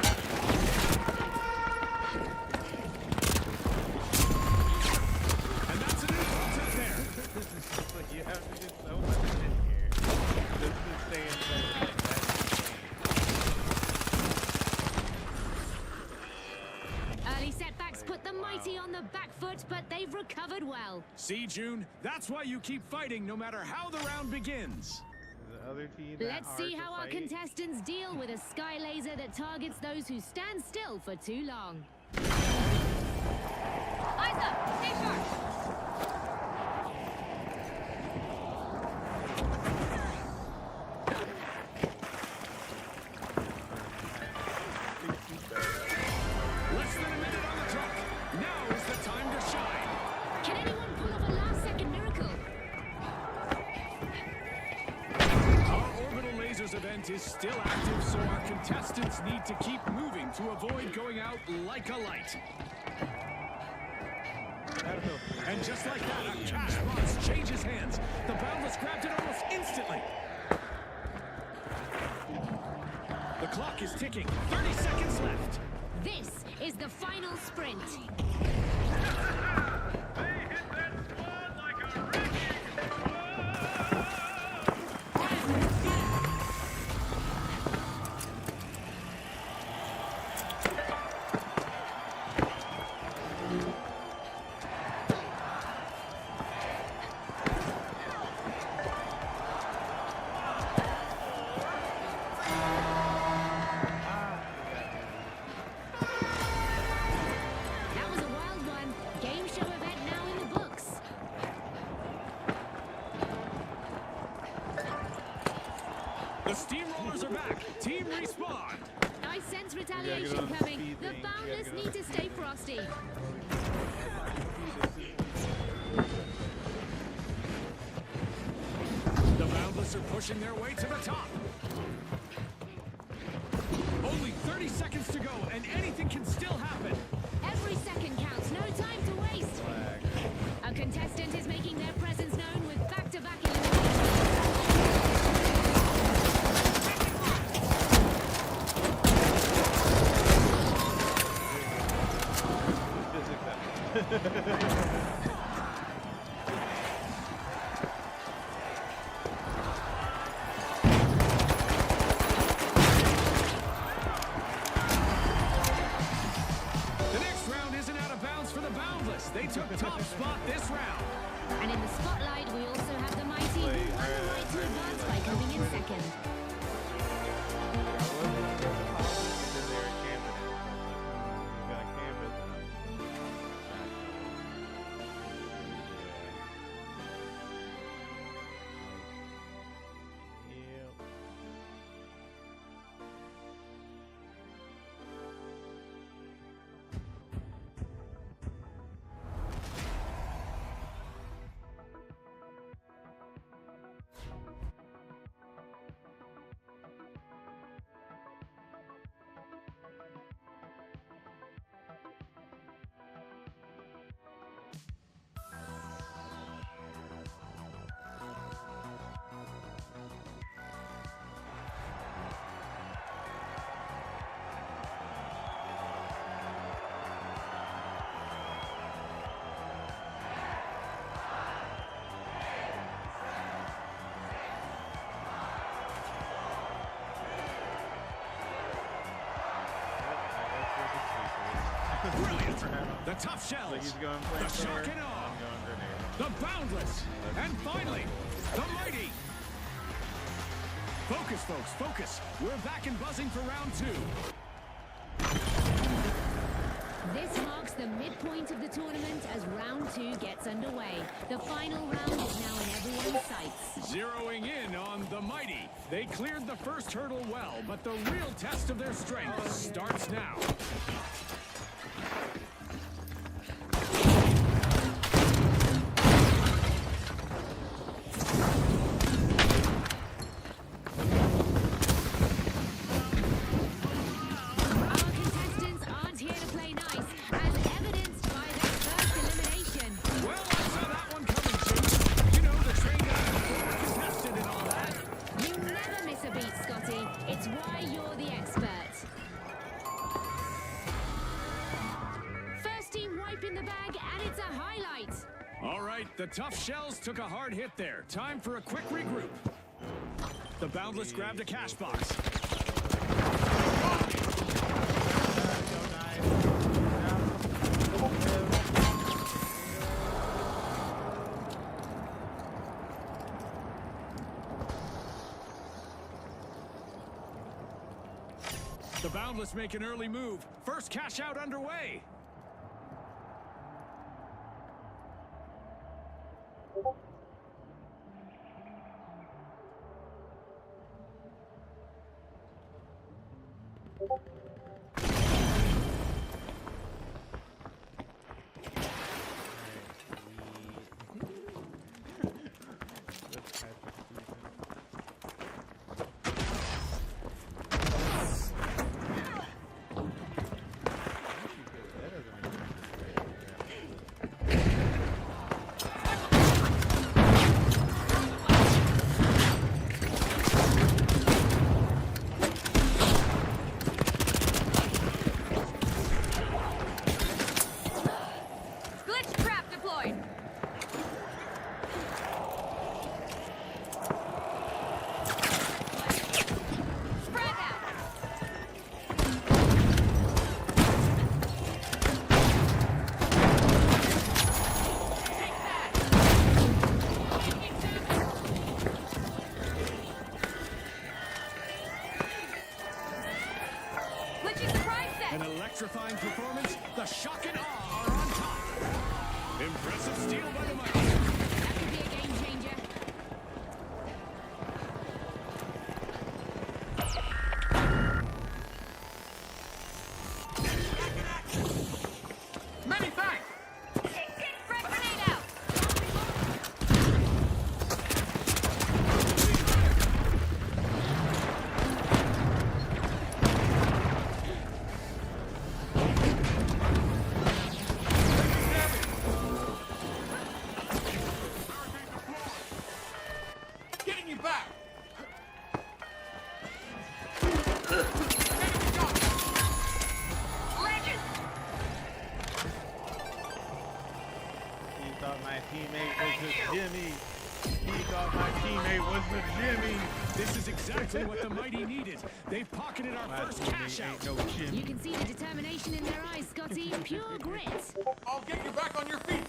And that's a new vault out there. this is just like you have to get so much in here just to stay in place. Early setbacks put the mighty on the back foot, but they've recovered well. See, June, that's why you keep fighting no matter how the round begins. The other team that Let's hard see to how our fight? contestants deal with a sky laser that targets those who stand still for too long. Eyes up. Stay sharp. Less than a minute on the clock. Now is the time to shine. Can anyone pull off a last-second miracle? Our orbital lasers event is still active, so our contestants need to keep moving to avoid going out like a light. And just like that, a cash box changes hands. The Boundless grabbed it almost instantly. The clock is ticking. 30 seconds left. This is the final sprint. That was a wild one. Game show event now in the books. The Steamrollers are back. Team respawn. I sense get retaliation on the coming. speed The thing. Boundless need to stay frosty. The Boundless are pushing their way to the top. Only 30 seconds to go, and anything can still happen. Every second counts. No time to waste. A contestant is making their presence known with back-to-back The next round isn't out of bounds for the Boundless. They took top spot this round. And in the spotlight, we also have the mighty who won the right to advance by coming in second. Brilliant. The tough shells. Like he's going The shock and awe. The boundless. And finally, the mighty. Focus, folks, focus. We're back and buzzing for round 2. This marks the midpoint of the tournament as round 2 gets underway. The final round is now in everyone's sights. Zeroing in on the mighty. They cleared the first hurdle well, but the real test of their strength starts now. The tough shells took a hard hit there. Time for a quick regroup. The boundless grabbed a cash box. The boundless make an early move. First cash out underway. Electrifying performance, the shock and awe are on top. Impressive steal by the mighty. That could be a game changer. Many thanks. Frag grenade out. This is exactly what the mighty needed. They've pocketed our first cash out. You can see the determination in their eyes, Scotty. Pure grit. I'll get you back on your feet.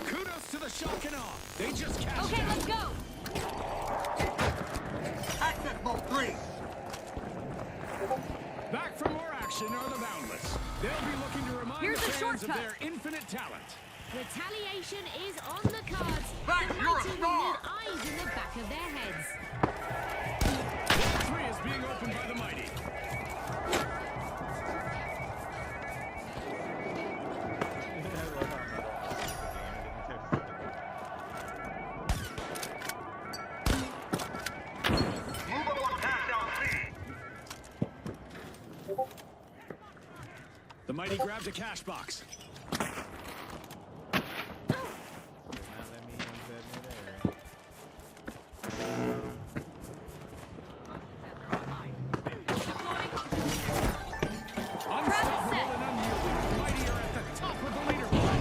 Kudos to the shock and awe. They just cashed Okay, out. let's go. Access bolt 3. Back for more action are the boundless. They'll be looking to remind Here's the a fans of shortcut. their infinite talent. Retaliation is on the cards. Thanks, The you're a mighty will star. need eyes in the back of their heads. Bolt 3 is being opened by the mighty. Move on cash out C. The mighty grabbed a cash box. Unstoppable and unyielding, the mighty are at the top of the leaderboard.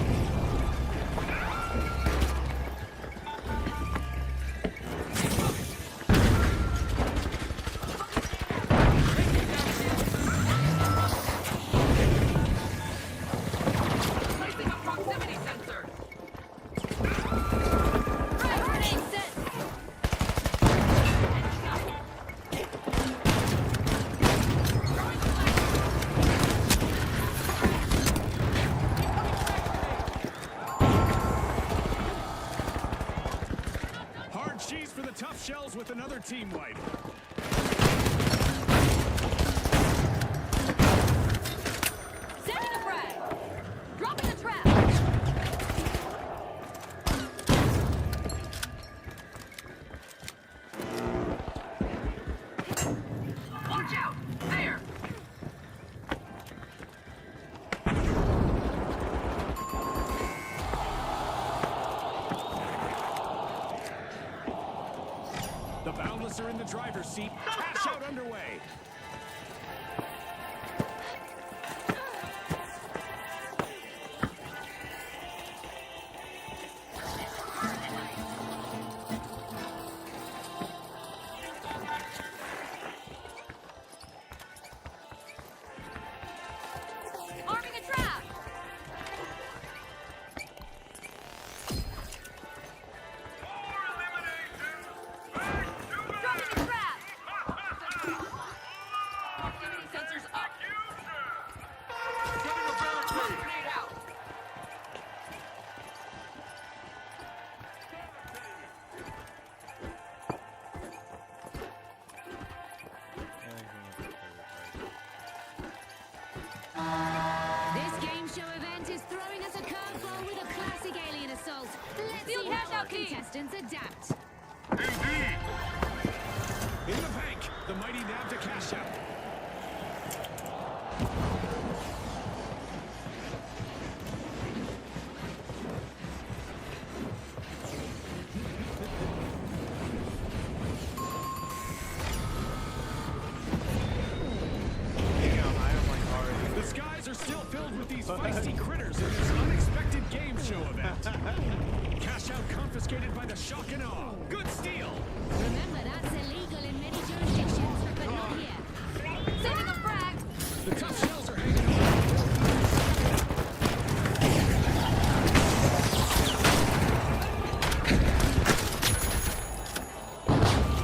shells with another team wipe. Setting a frag. Dropping a trap. Watch out! There! The Boundless are in the driver's seat. Cash out underway. Arming a trap. Dropping a trap. Proximity sensors up. Setting a ground grenade out. This game show event is throwing us a curveball with a classic alien assault. Let's Steal see cash how our out, team. contestants adapt. In the bank, the mighty nab to cash out. The skies are still filled with these feisty critters in this unexpected game show event. Cash out confiscated by the shock and awe. Good steal. Remember, that's illegal in many jurisdictions, but not here. Setting a frag. The tough shells are hanging on.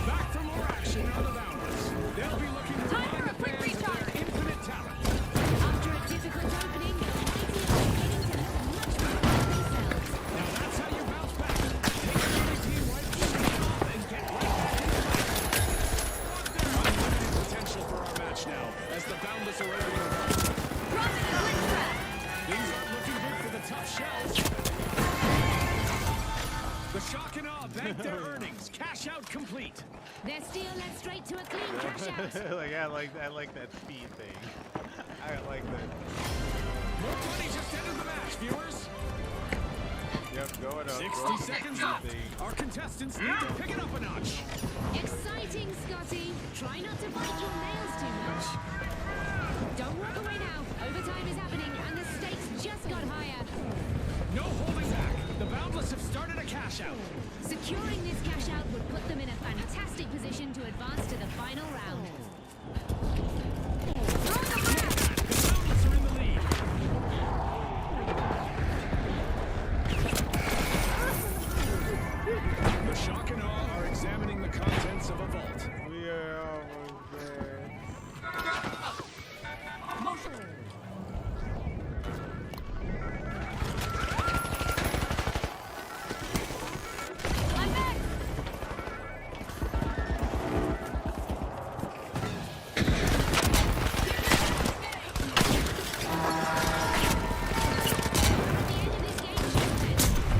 Back for more action are the Boundless. They'll be looking to Time for remind a the quick fans of recharge. their infinite talent. After a difficult opening, the mighty are beginning to look much more like themselves. Now that's how you bounce back. Take a really team wipe, shake it off, and get right back into it. Unlimited potential for our match now, as the Boundless are entering the round. Dropping a quick trap. Things aren't looking good for the tough shells. The shock and awe bank their earnings. Cash out complete. Their steal led straight to a clean cash out. I like that speed thing. I like that. More money just entered the match, viewers. Yep, going up. 60 seconds left. Our contestants need to pick it up a notch. Exciting, Scotty. Try not to bite your nails too much. Don't walk away now. Overtime is happening, and the stakes just got higher. No holding back. The Boundless have started a cash out. Securing this cash out would put them in a fantastic position to advance to the final round. The Boundless are in the lead. The shock and awe are examining the contents of a vault. We are almost there. I'm back.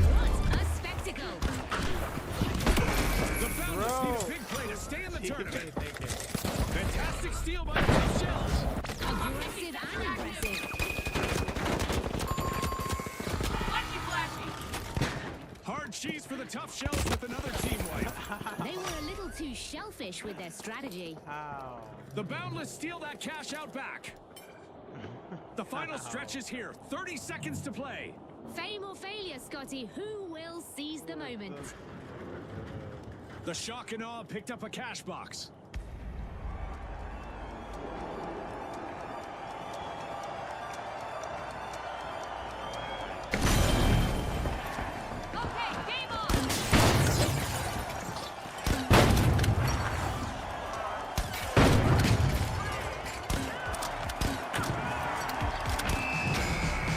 What a spectacle! The Boundless need a big play to stay in the tournament. Fantastic steal by the tough shells. Aggressive and impressive. Flashy, flashy. Hard cheese for the tough shells with another team wipe. They were a little too shellfish with their strategy. The Boundless steal that cash out back. The final stretch is here. 30 seconds to play. Fame or failure, Scotty, who will seize the moment? The shock and awe picked up a cash box. Okay, game on.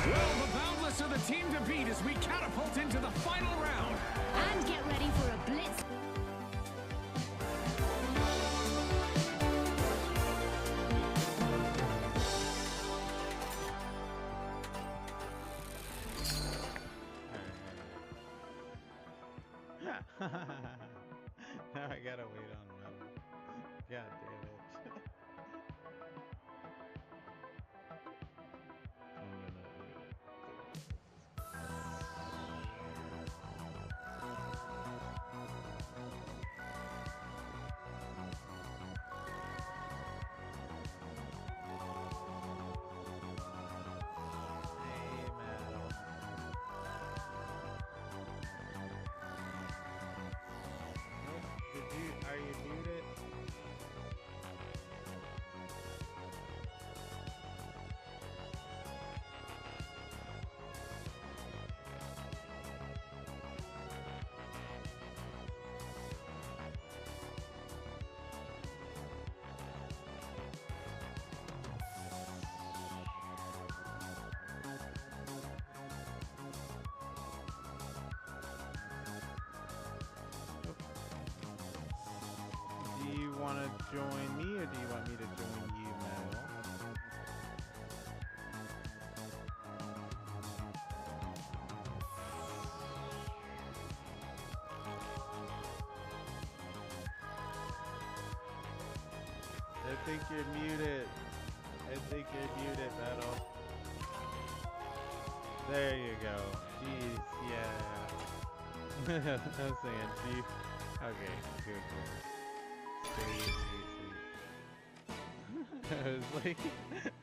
Well, the Boundless are the team to beat as we catapult into the final round. And get ready for a blitz. Now I gotta wait on metal. God damn it. Are you muted? Do you want to join me, or do you want me to join you, Mel? I think you're muted. I think you're muted, Metal. There you go. Jeez, yeah. I'm saying, see. Okay, good. I was like,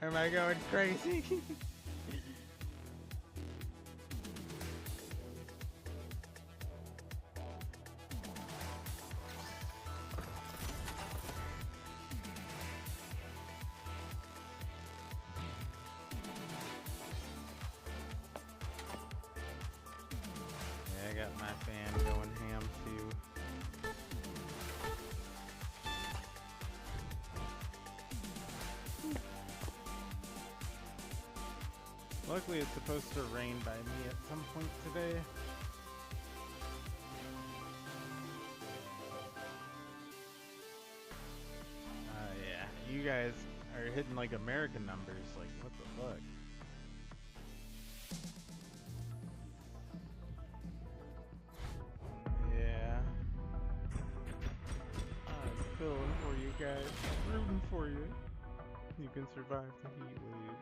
am I going crazy? Yeah, I got my fan going ham too. Luckily, it's supposed to rain by me at some point today. Yeah, you guys are hitting like American numbers. Like, what the fuck? Yeah. I'm feeling for you guys. Rooting for you. You can survive the heat waves.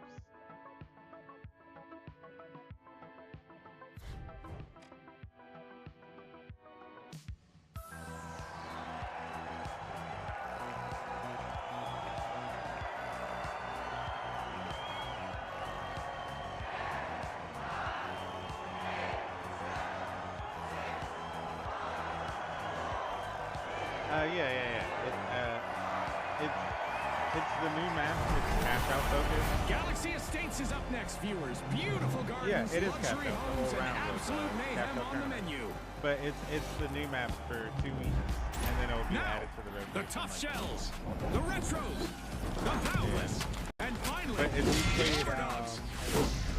It's the new map. It's cash out focus. Galaxy Estates is up next, viewers. Beautiful gardens, Yeah, it is cash luxury out. homes, and absolute mayhem on the menu. But it's the new map for 2 weeks, and then it'll be added to the regular. The tough shells, the retros, the boundless, and finally, but if you played, Overdogs.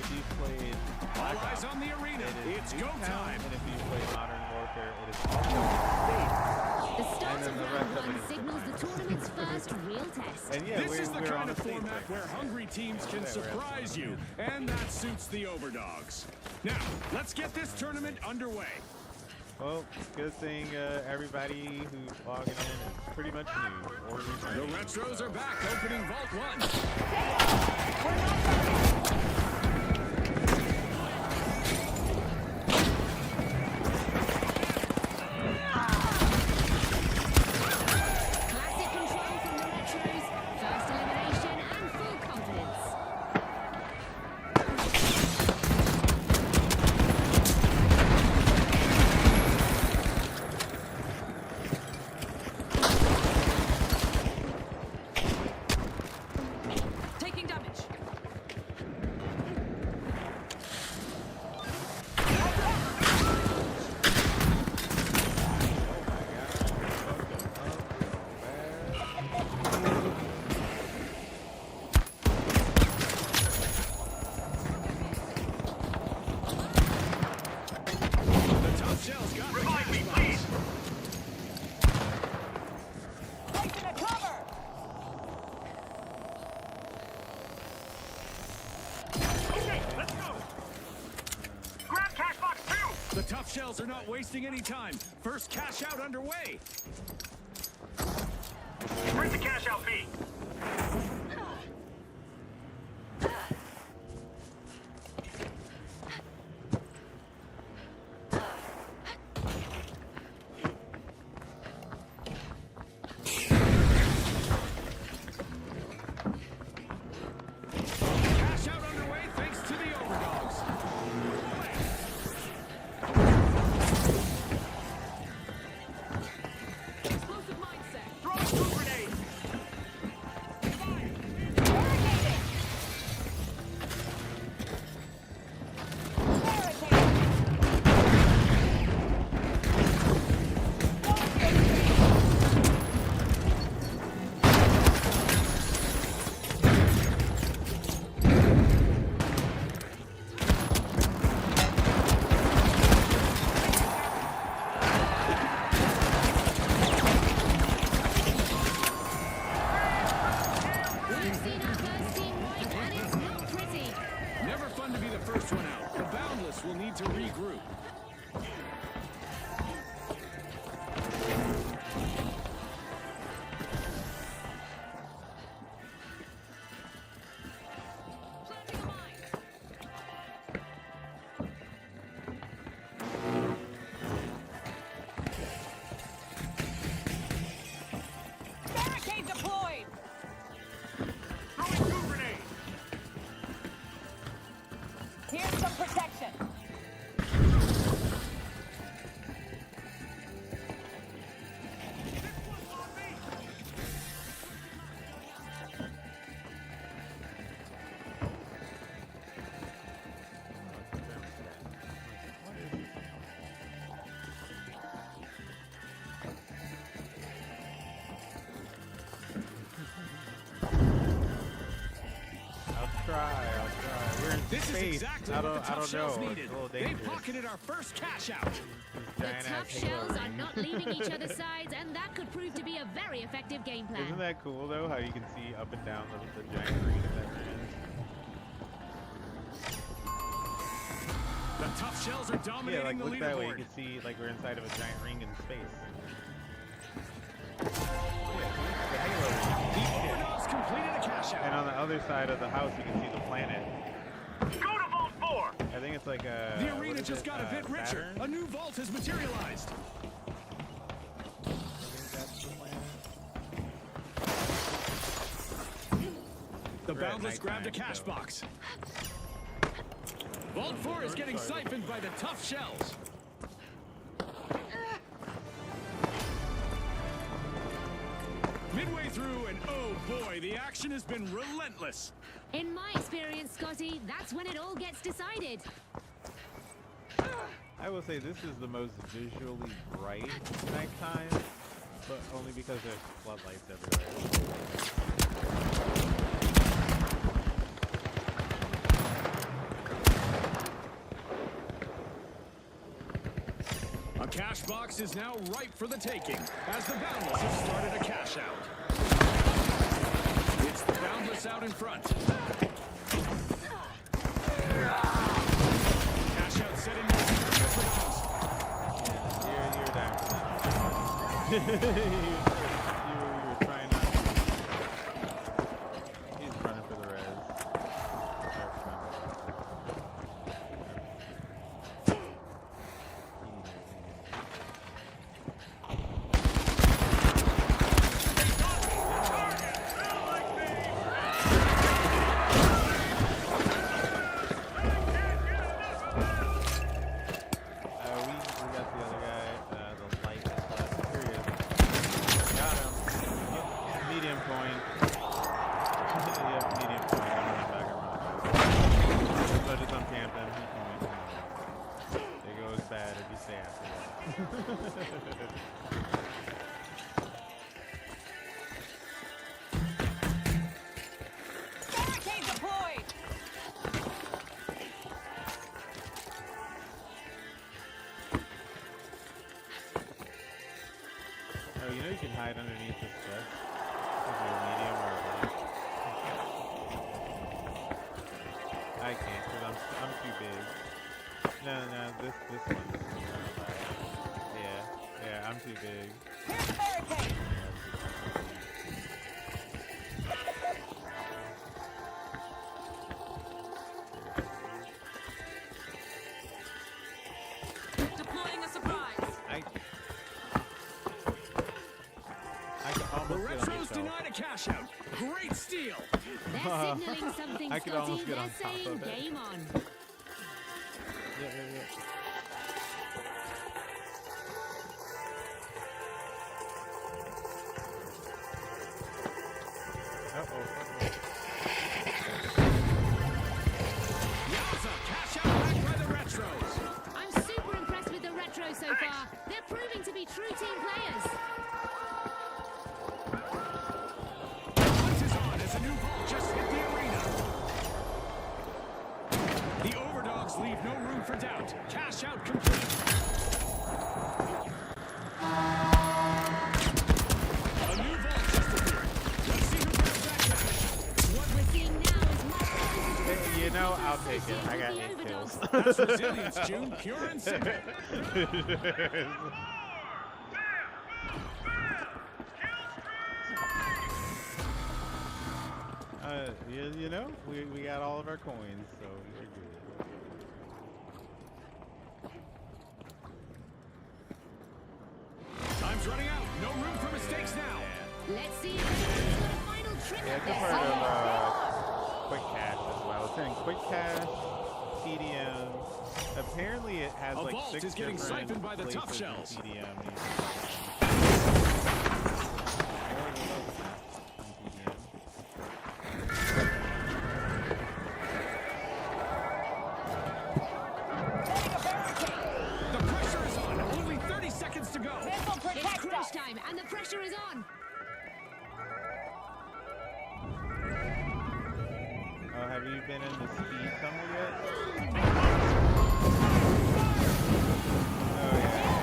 if you played Black All eyes Ops, on the arena. it is It's go Nuketown, time. and if you play Modern Warfare, it is also State. The start And then of the round rest of it one is signals the tournament's first real test. And yeah, This is the we're kind on of the state format right where now. hungry teams can Yeah, we're at surprise you, and that suits the Overdogs. Now, let's get this tournament underway. Well, good thing everybody who's logging in is pretty much new. Or The Retros are back, opening Vault 1. Classic control from the Retros. First elimination and full confidence. Taking damage. The top shell's got the cash box. Placing a cover! Okay, let's go! Grab cash box 2! The tough shells are not wasting any time. First cash out underway. Where's the cash out fee? Cash out underway thanks to the overdogs. Explosive mindset. Throw a two grenade. We've seen our first team wipe, and it's not pretty. Never fun to be the first one out. The Boundless will need to regroup. Barricade deployed. Throwing two grenades. Here's some protection. I'll try. We're in This space. is exactly I what the don't tough shells know. needed. It's a little They dangerous. pocketed our first cash out. The Giant tough ass Halo shells are ring. not leaving each other's sides, and that could prove to be a very effective game plan. Isn't that cool though? How you can see up and down the giant ring that we're in. The tough shells are Yeah, dominating like the look that way. You leaderboard. can see like we're inside of a giant ring in space. The overdogs completed a cash And out. on the other side of the house, you can see the planet. Go to Vault 4. I think it's like a. The what arena is just it? got a bit richer. Saturn? A new vault has materialized. I think that's the planet. The We're at Boundless grabbed a nighttime, cash so- box. Vault 4 is getting siphoned by the tough shells. Midway through, and oh boy, the action has been relentless. In my experience, Scotty, that's when it all gets decided. I will say this is the most visually bright nighttime, but only because there's floodlights everywhere. A cash box is now ripe for the taking, as the Boundless have started a cash out. It's the Boundless out in front. Cash out set in motion for the You're down. you were trying not to. He's running for the res. We got the other guy, the light. Here he is. Got him. Oh, medium point. Yeah, medium point. I'm running back around. So just I'm camping. There goes bad if you stay after that. Barricade deployed. Oh, you know you can hide underneath this chest? If you're medium or light. I can't because I'm too big. No, this one. Yeah, I'm too big. Here's the barricade. Deploying a surprise. The Retros denied a cash out. Great steal. They're signaling something, I could Scotty. almost get They're on top saying of it. game on. Yeah. Yowza, cash out back by the Retros. I'm super impressed with the Retros so far. They're proving to be true team players. Once is on as a new vault just hit the arena. The Overdogs leave no room for doubt. Cash out complete. A new vault just appeared. Let's see who grabs that cash. What we're seeing now is much closer to the You know, I'll take it. I got 8 kills. That's resilience, June. Pure and simple. You know, we got all of our coins, so we're good. Time's running out. No room for mistakes now. Let's see if anyone's got a final trick Yeah, up it's a their part sleeve. of quick cash as well. It's in quick cash, TDM. Apparently, it has A like vault 6 is getting different siphoned by the tough places in shells. TDM. The pressure is on. Only 30 seconds to go. It's crunch time, and the pressure is on. Oh, have you been in the speed tunnel yet? Oh, yeah.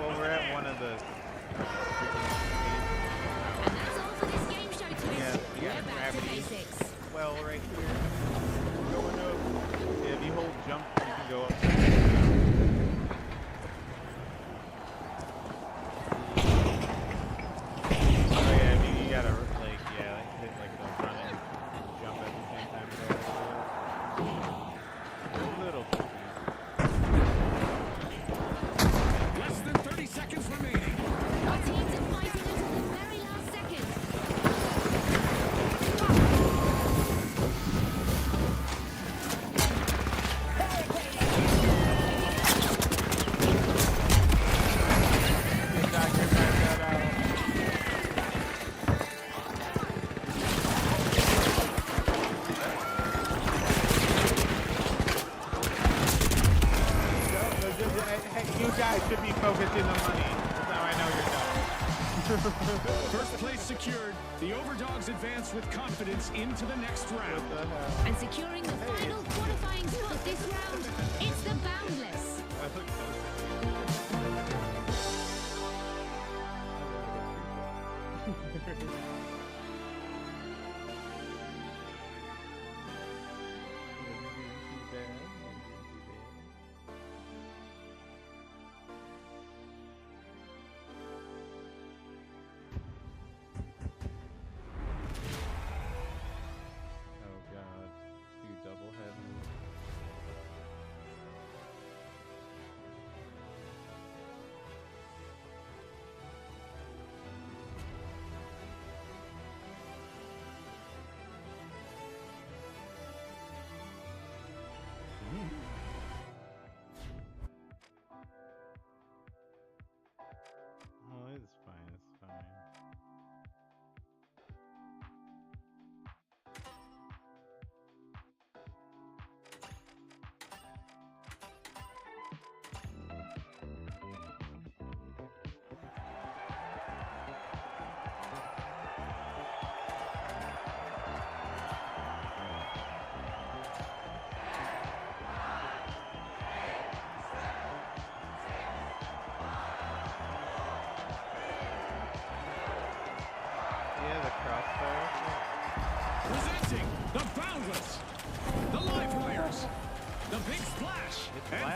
Well, we're at one of the And that's all for this game show today. Yeah, you We're got back to gravity. basics. well right here. Going up. Yeah, if you hold jump, you can go up. Oh yeah, I mean, you gotta like hit like the run and jump at the same time. They're a little tricky. Less than 30 seconds remaining. Our teams are fighting until the very last second. Hey, you guys should be focusing on money. That's how I know you're done. First place secured. The Overdogs advance with confidence into the next round. And securing the final qualifying spot this round, it's the Boundless. Oh god, 2 double headers.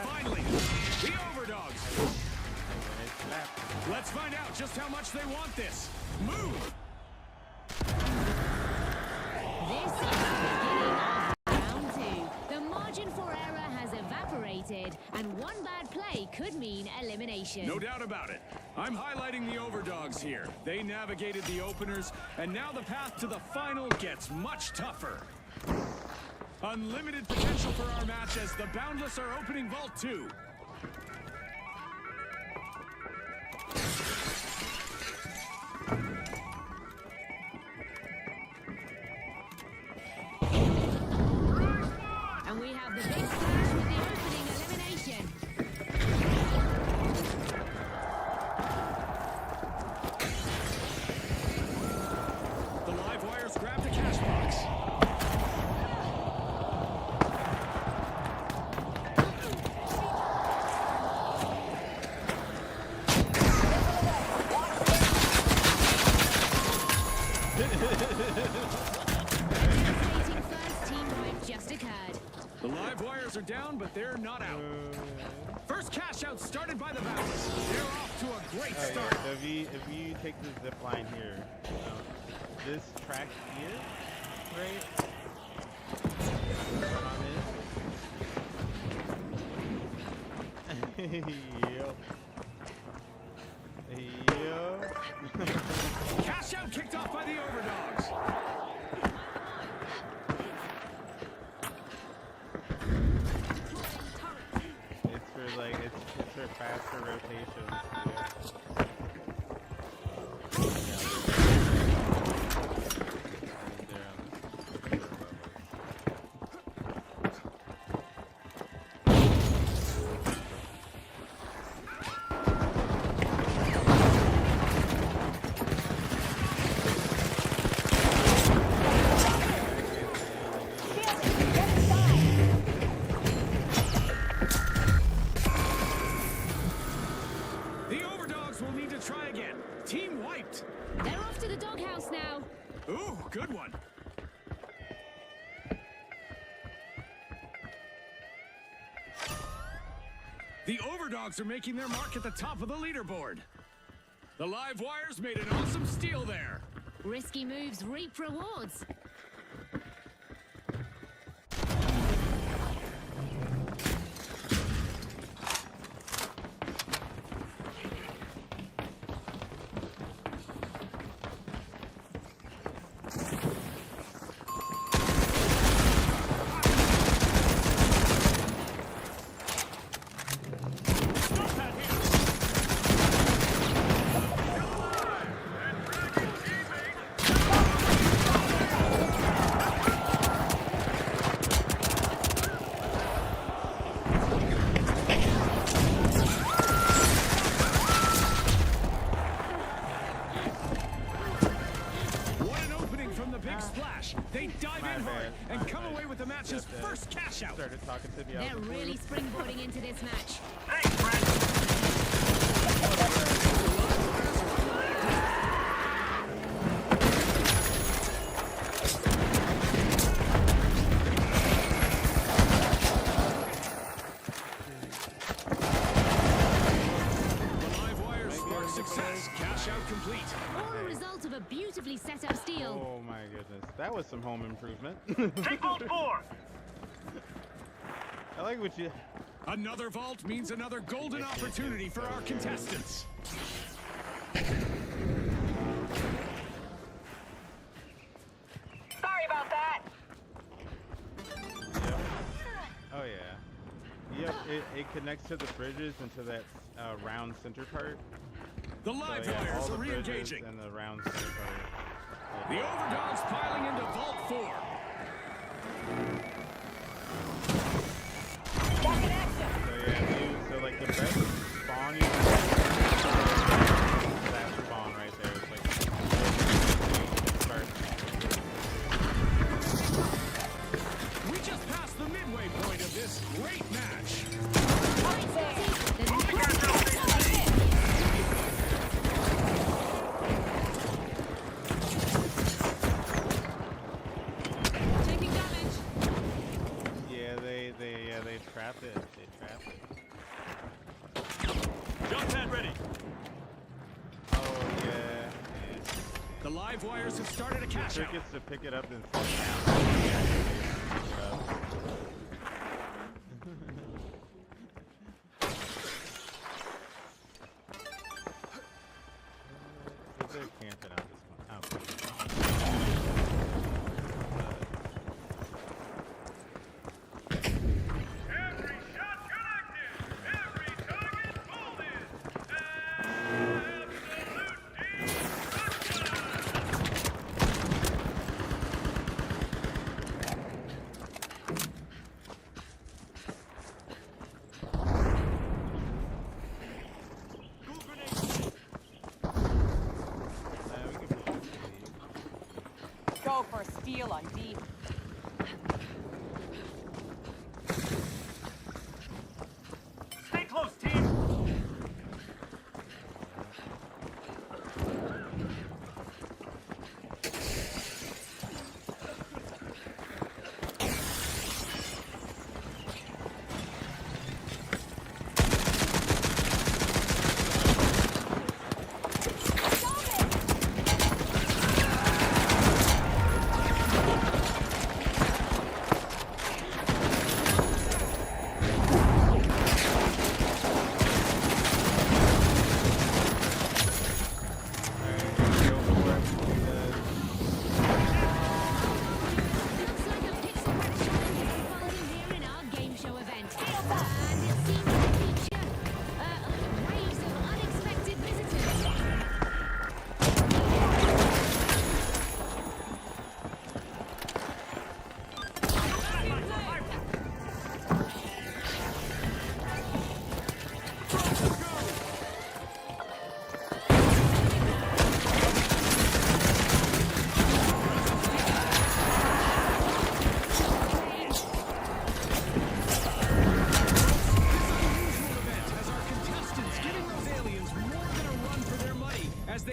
finally, the Overdogs. Let's find out just how much they want this. Move! This is the beginning of round 2. The margin for error has evaporated, and one bad play could mean elimination. No doubt about it. I'm highlighting the Overdogs here. They navigated the openers, and now the path to the final gets much tougher. Unlimited potential for our match as the Boundless are opening Vault 2. And we have the big splash with the opening elimination. The live wires grabbed a cash box. Devastating first team wipe just occurred. The live wires are down, but they're not out. First cash out started by the Boundless. They're off to a great start. So if you take the zip line here, this track here, right? Yo. Yo. Cash out kicked off by the Overdogs. It's for like it's for faster rotations. The Overdogs will need to try again. Team wiped. They're off to the doghouse now. Ooh, good one. The Overdogs are making their mark at the top of the leaderboard. The live wires made an awesome steal there. Risky moves reap rewards. What an opening from the big splash. They dive in hard and come away with the match's first cash out. Started talking to me. They're really springboarding into this match. The live wires spark success. Cash out complete. All a result of a beautifully set up steal. Oh my goodness, that was some home improvement. Take Vault 4! I like what you. Another vault means another golden opportunity for our contestants. Sorry about that. Yep. Oh yeah. Yep. It connects to the bridges and to that round center part. The live So, yeah, wires all the are bridges re-engaging. and the round center part. The Overdogs piling into Vault 4. So yeah, so like the best spawn you can that spawn right there. It's like start. We just passed the midway point of this great match. Taking damage. Yeah, they trapped it. They trapped it. live wires have started a cash out. Trick is to pick it up and sit they're camping out this one. Oh. Every shot connected. Every target folded. Go for a steal on D. Stay close, team.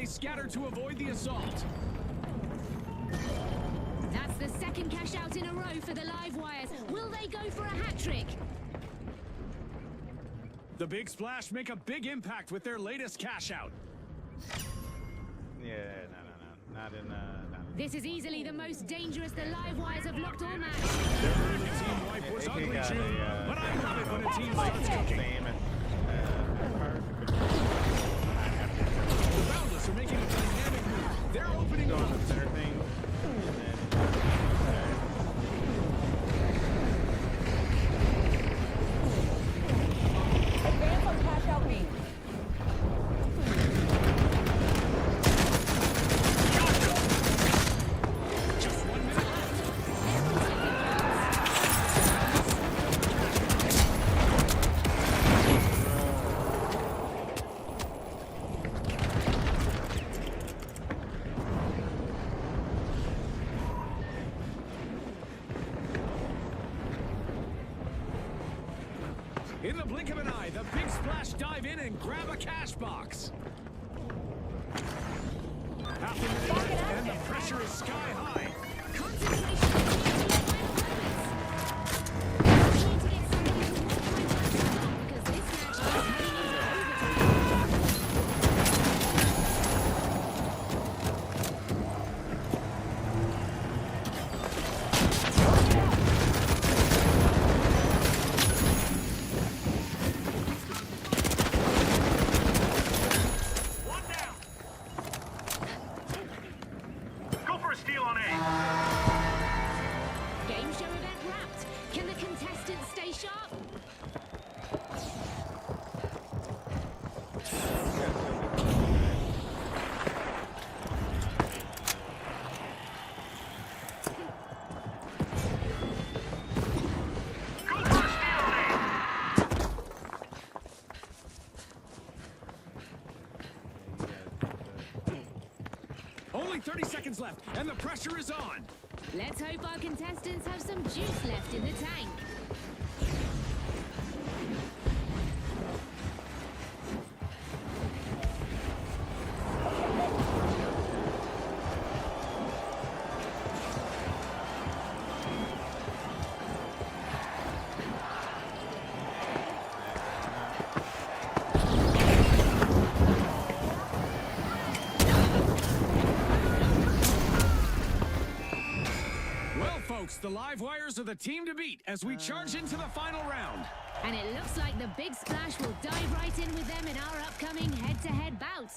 scatter to avoid the assault. That's the second cash out in a row for the live wires. Will they go for a hat trick? The Big Splash make a big impact with their latest cash out. Yeah, no. Not in, This is easily the most dangerous the live wires have looked all match. The team wipe was ugly, June, but I love it when a team starts cooking. The Boundless are making a dynamic move. They're opening on the center thing. Advance on cash out B. Just 1 minute In the blink of an eye, the Big Splash dive in and grab a cash box. Half a minute left, and the pressure is sky high. Go for a steal on A. Game show event wrapped. Can the contestants stay sharp? Only 30 seconds left, and the pressure is on. Let's hope our contestants have some juice left in the tank. the Livewires are the team to beat as we charge into the final round. And it looks like the Big Splash will dive right in with them in our upcoming head-to-head bout.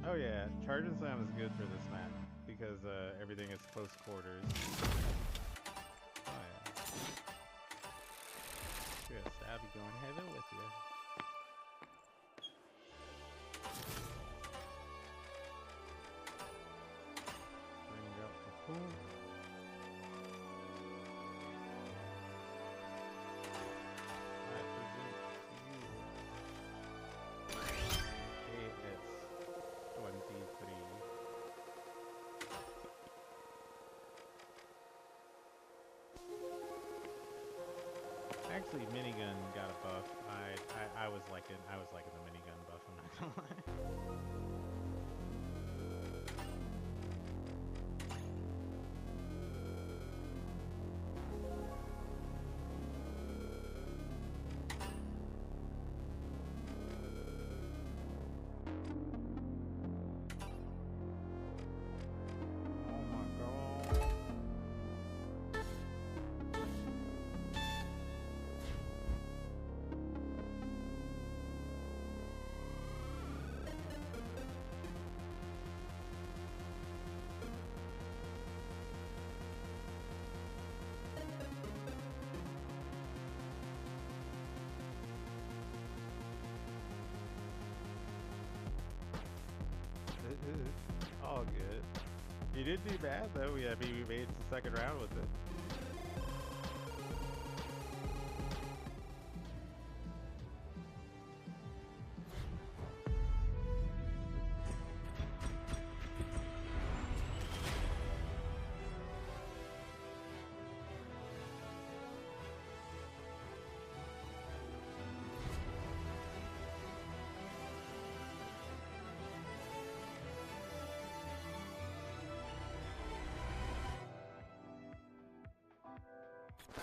Oh yeah, Charge and Slam is good for this map because everything is close quarters. Oh yeah. Good, I'll be going heaven with you. Bring up the pool. I present to you AS-23. Actually, minigun got a buff. I was liking the minigun buff. I'm not gonna lie. All good. You didn't do bad though. We made it to the second round with it.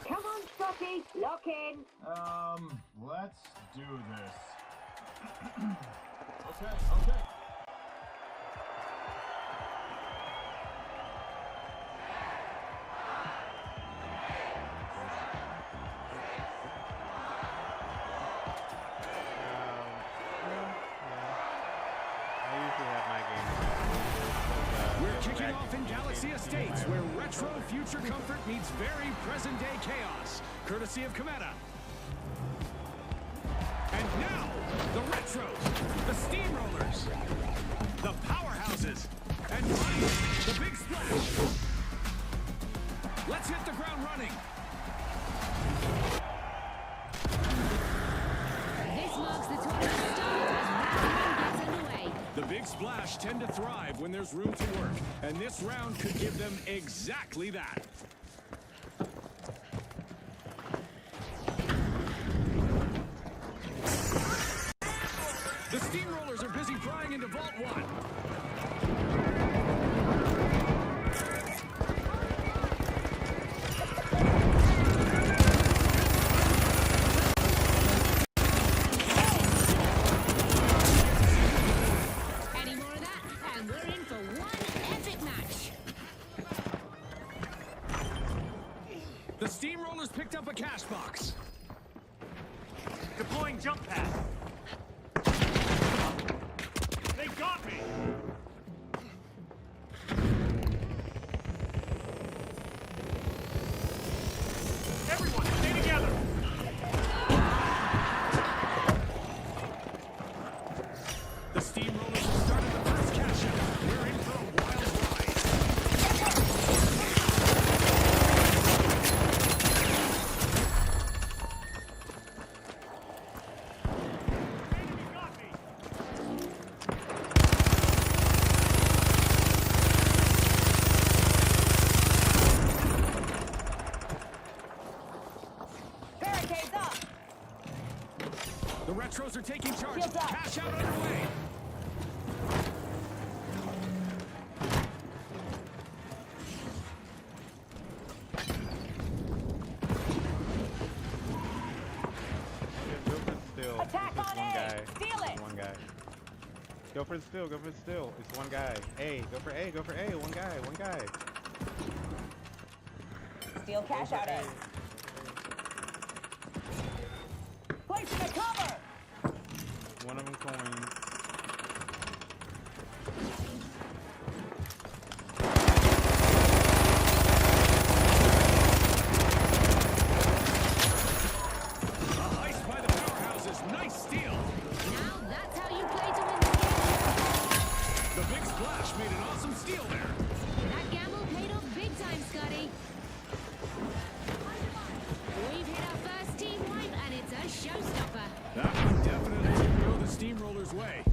Come on, Scotty, lock in. Let's do this. Okay. We're kicking off in Galaxy Estates, where retro future comfort meets very present-day chaos, courtesy of Cometa. And now, the retros, the steamrollers, the powerhouses, and finally, the Big Splash. Let's hit the ground running. This marks the tournament start as round one gets underway. The Big Splash tend to thrive when there's room to work, and this round could give them exactly that. The Steamrollers are busy prying into Vault 1. Any more of that, and we're in for one epic match. The Steamrollers picked up a cash box. Deploying jump pad. They got me! Everyone, stay together! The Steamrollers have started the first cash out. We're in for a wild ride. Enemy got me! Barricades up. The Retros are taking charge. Shields up. Cash out underway. Yeah, Wilbur's still Attack just on one guy Go for the steal. Go for the steal. It's one guy. A. Go for A. Go for A. One guy. One guy. Steal cash out A. Placing a cover. One of them coins. Way.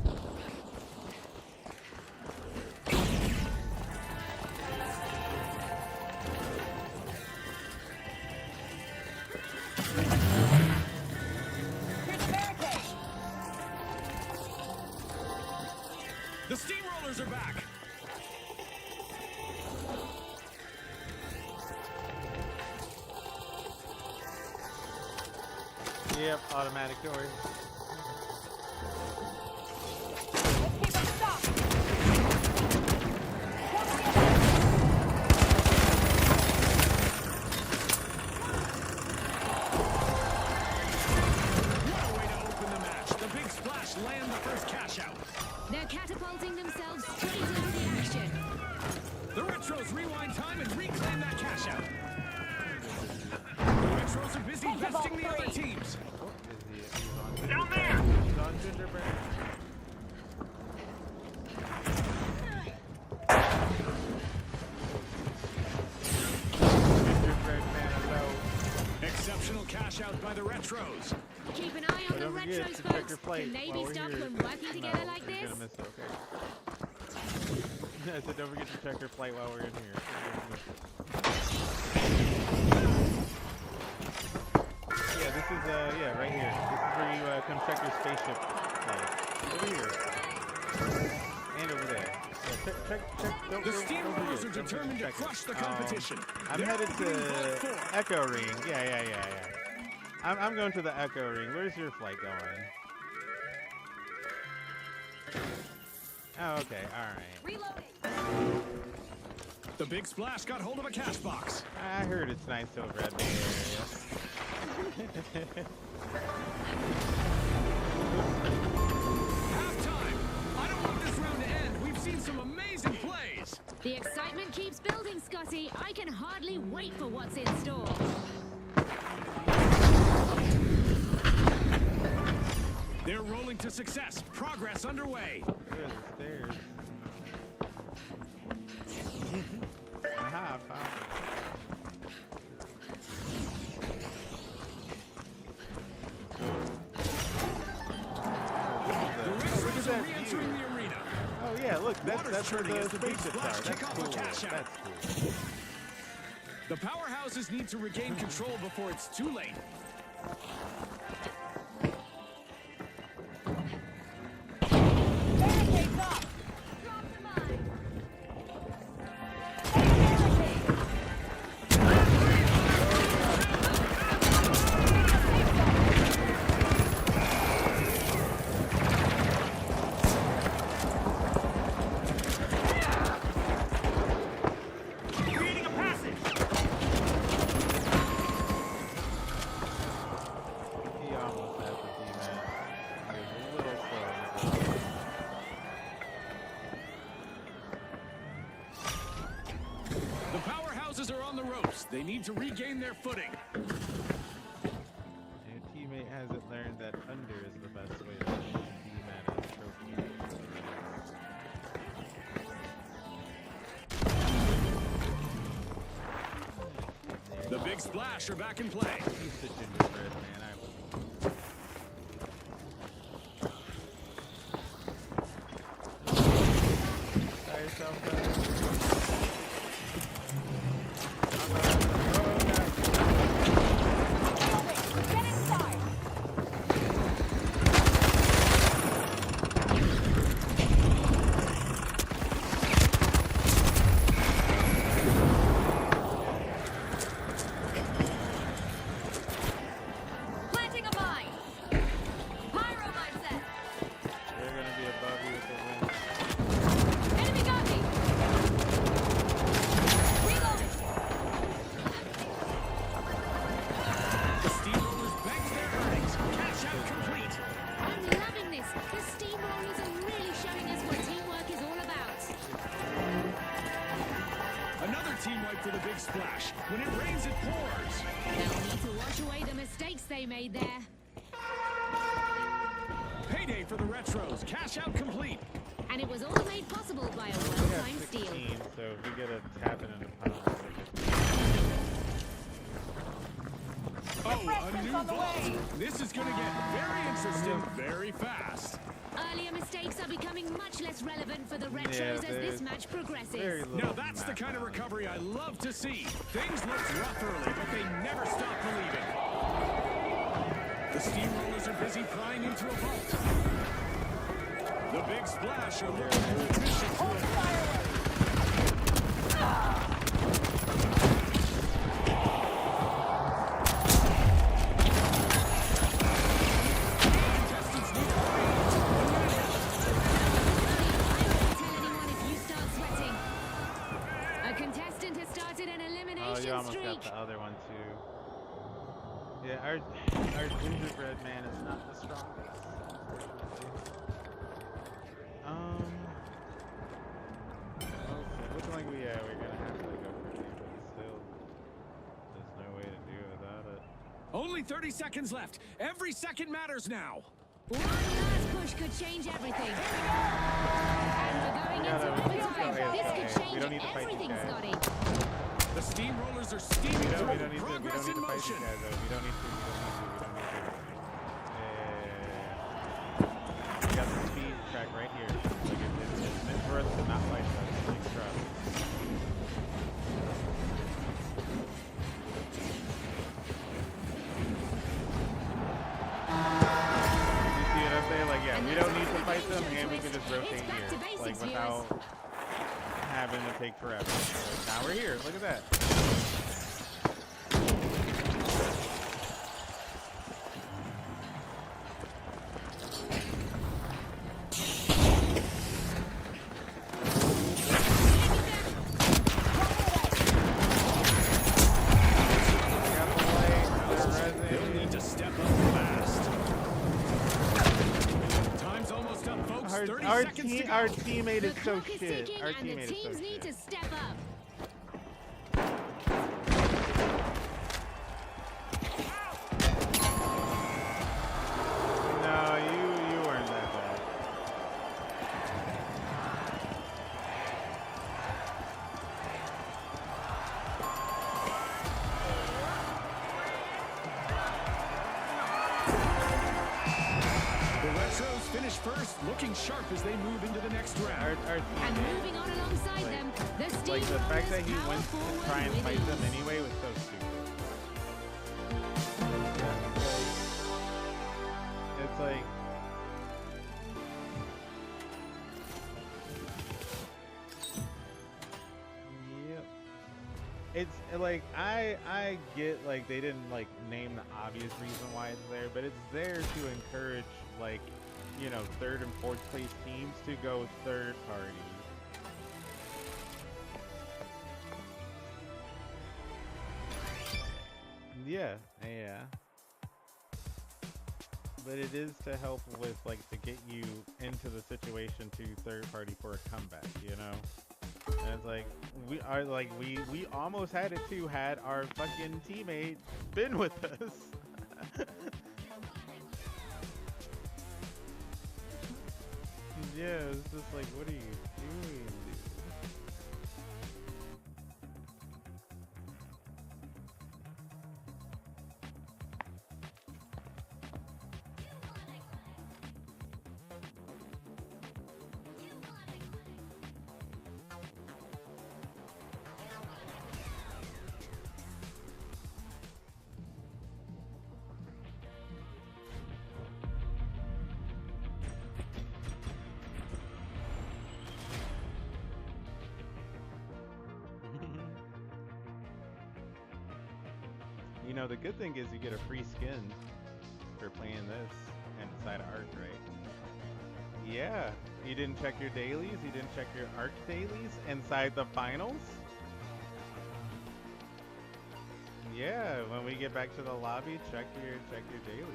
The steamrollers are back. Yep, automatic doors. Land the first cash out. They're catapulting themselves straight into the action. The Retros rewind time and reclaim that cash out. The Retros are busy besting the other teams. Down there! He's on Gingerbread. Gingerbread man low. Exceptional cash out by the Retros. Keep an eye on the Retros, folks. Can they be stopped when working together like this? Gonna miss it, okay. I said don't forget to check your flight while we're in here. Yeah, this is yeah, right here. This is where you come check your spaceship flight. Over here. And over there. Yeah, check. The steamrollers are determined to crush the competition. I'm headed to Echo Ring. Yeah. I'm going to the Echo Ring. Where's your flight going? Oh, okay. All right. Reloading. The big splash got hold of a cash box. I heard it's nice over at the area. Halftime. I don't want this round to end. We've seen some amazing plays. The excitement keeps building, Scotty. I can hardly wait for what's in store. They're rolling to success. Progress underway. There's the stairs. Aha, found The re-entering the arena. Oh yeah, look, that's where the spaceships are. That's cool. That's cool. The powerhouses need to regain control before it's too late. Barricades up. Drop the mine. Creating a passage. He almost has the D-man. He was a little slow. The powerhouses are on the ropes. They need to regain their footing. Your teammate hasn't learned that under is the best way to D-man a trophy. The big splash are back in play. He's the gingerbread man. I was. Try yourself, Get inside. Planting a mine. Pyro mine set. They're gonna be above you with the wind. team wipe for the big splash. When it rains, it pours. They'll need to wash away the mistakes they made there. Payday for the Retros. Cash out complete. And it was all made possible by a well-timed steal. 16, so if we get a tap in the pound. Oh, a new vault. This is going to get very interesting very fast. Earlier mistakes are becoming much less relevant for the Retros as this match progresses. Now that's the kind of recovery I love to see. Things looked rough early, but they never stop believing. The Steamrollers are busy prying into a vault. The big splash are looking to admission to a fire. Got the other one too. Yeah, our gingerbread man is not the strongest. Looking like we're gonna have to go for him, but still, there's no way to do it without it. Only 30 seconds left. Every second matters now. One last push could change everything. And we're going into overtime. This could change everything, Scotty. The Steamrollers are steaming through. Progress in motion. We don't need to. We got the speed track right here. Like it's meant for us to not fight us. Like, trust. You see what I'm saying? Like, yeah, we don't need to fight them, and we can just rotate here. Like, without having to take forever. Like, now we're here. Look at that. They'll need to step up fast. Time's almost up, folks. 30 seconds to go. Our teammate is so shit. Our And the teammate is so teams need to shit. step up. No, you weren't that bad. The Retros finish first, looking sharp as they move into the next round. And moving on alongside them, the Like the fact that he Steamrollers went power to forward try and with fight them ease. anyway was so stupid. It's like yep. It's like I get like they didn't like name the obvious reason why it's there, but it's there to encourage like, you know, third and fourth place teams to go third party. Yeah. But it is to help with like to get you into the situation to third party for a comeback, you know? And it's like we almost had it too had our fucking teammate been with us. Yeah, it's just like, what are you doing, dude? You know, the good thing is you get a free skin for playing this inside of Arc, right? Yeah. You didn't check your dailies? You didn't check your Arc dailies inside the finals? Yeah, when we get back to the lobby, check your dailies.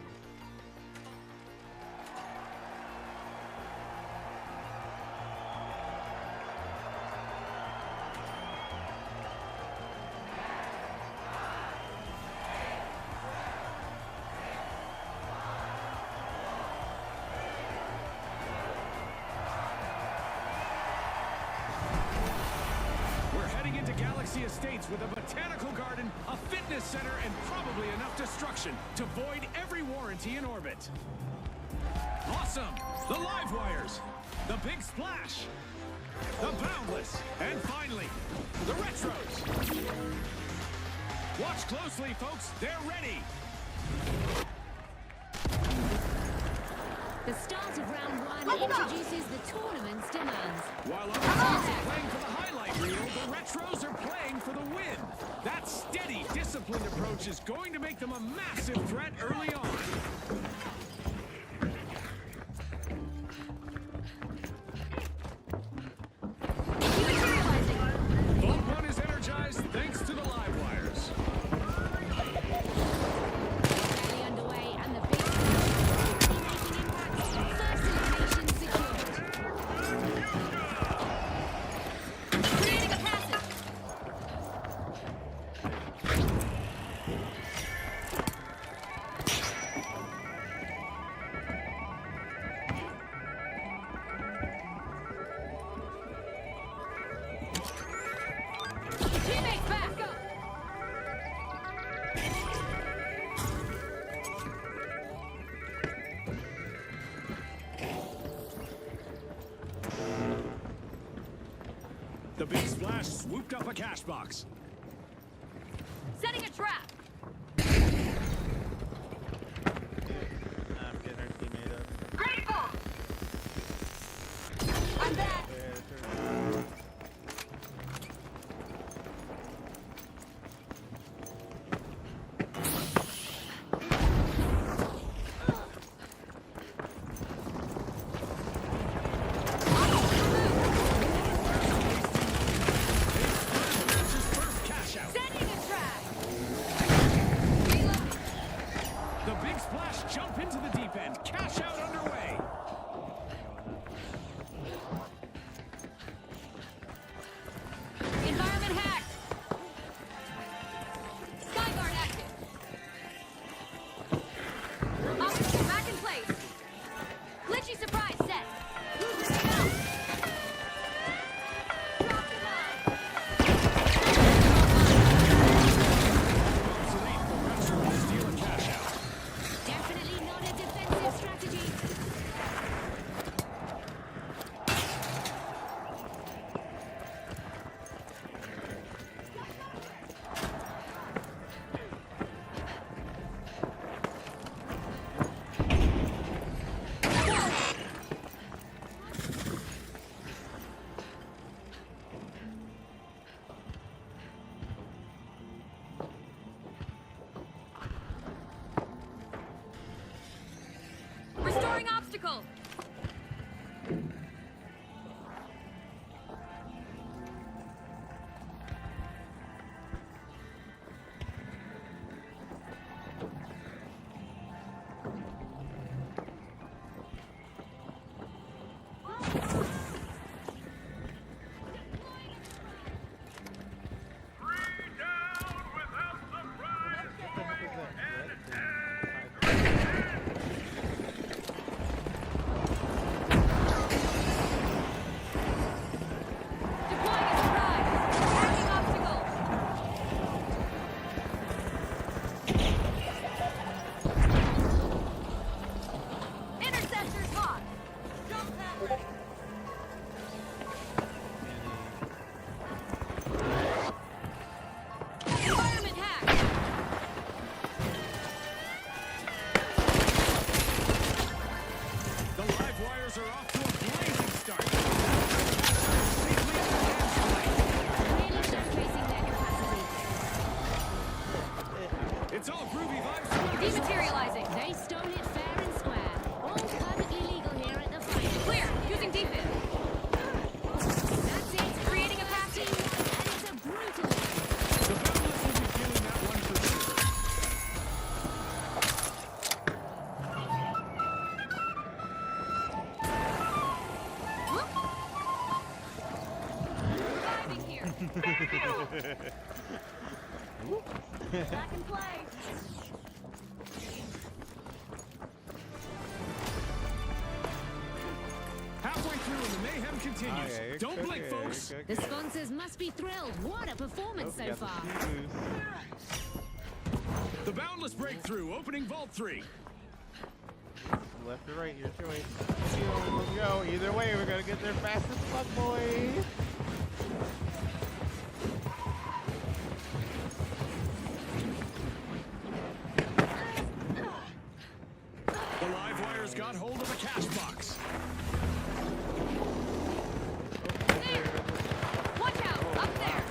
Galaxy Estates with a botanical garden, a fitness center, and probably enough destruction to void every warranty in orbit. Awesome! The live wires, the big splash, the boundless, and finally, the retros. Watch closely, folks. They're ready. The start of round one introduces the tournament's demands. While other teams are playing for the highlight reel, the retros are playing for the win. That steady, disciplined approach is going to make them a massive threat early on. Vault 1 is energized thanks to the live wires. Rally underway and the big already making impacts. First elimination secured. Creating a passage. Teammates back. Go. The big splash swooped up a cash box. Setting a trap. I'm getting our teammate up. Grateful. I'm back. Cash out. Setting a trap. The big splash jump into the deep end. Cash out underway. Environment hacked. Skyguard active. Optical back in place. Glitchy surprise set. Bounce. Drop the line. Obsolete. The retros steal a cash out. Definitely not a defensive strategy. Restoring obstacle. Deploying a surprise. Hacking obstacle. Interceptors hot. Jump pad ready. Environment hack. The live wires are off to a blazing start. Really showcasing their capacity. It's all groovy vibes. Dematerializing. They stole it fair and square. All perfectly legal here at the final. Clear. Using defib. That's it. Creating a passage. And it's a brutal. The boundless will be feeling that one for sure. Reviving here. Back in play. Halfway through in the mayhem continues. Don't blink, folks. The sponsors must be thrilled. What a performance so far. The Boundless breakthrough, opening Vault 3. Left or right, your choice. Let's go. Either way, we're gonna get there fast as fuck, boy. The live wires got hold of a cash box. Watch out! Up there!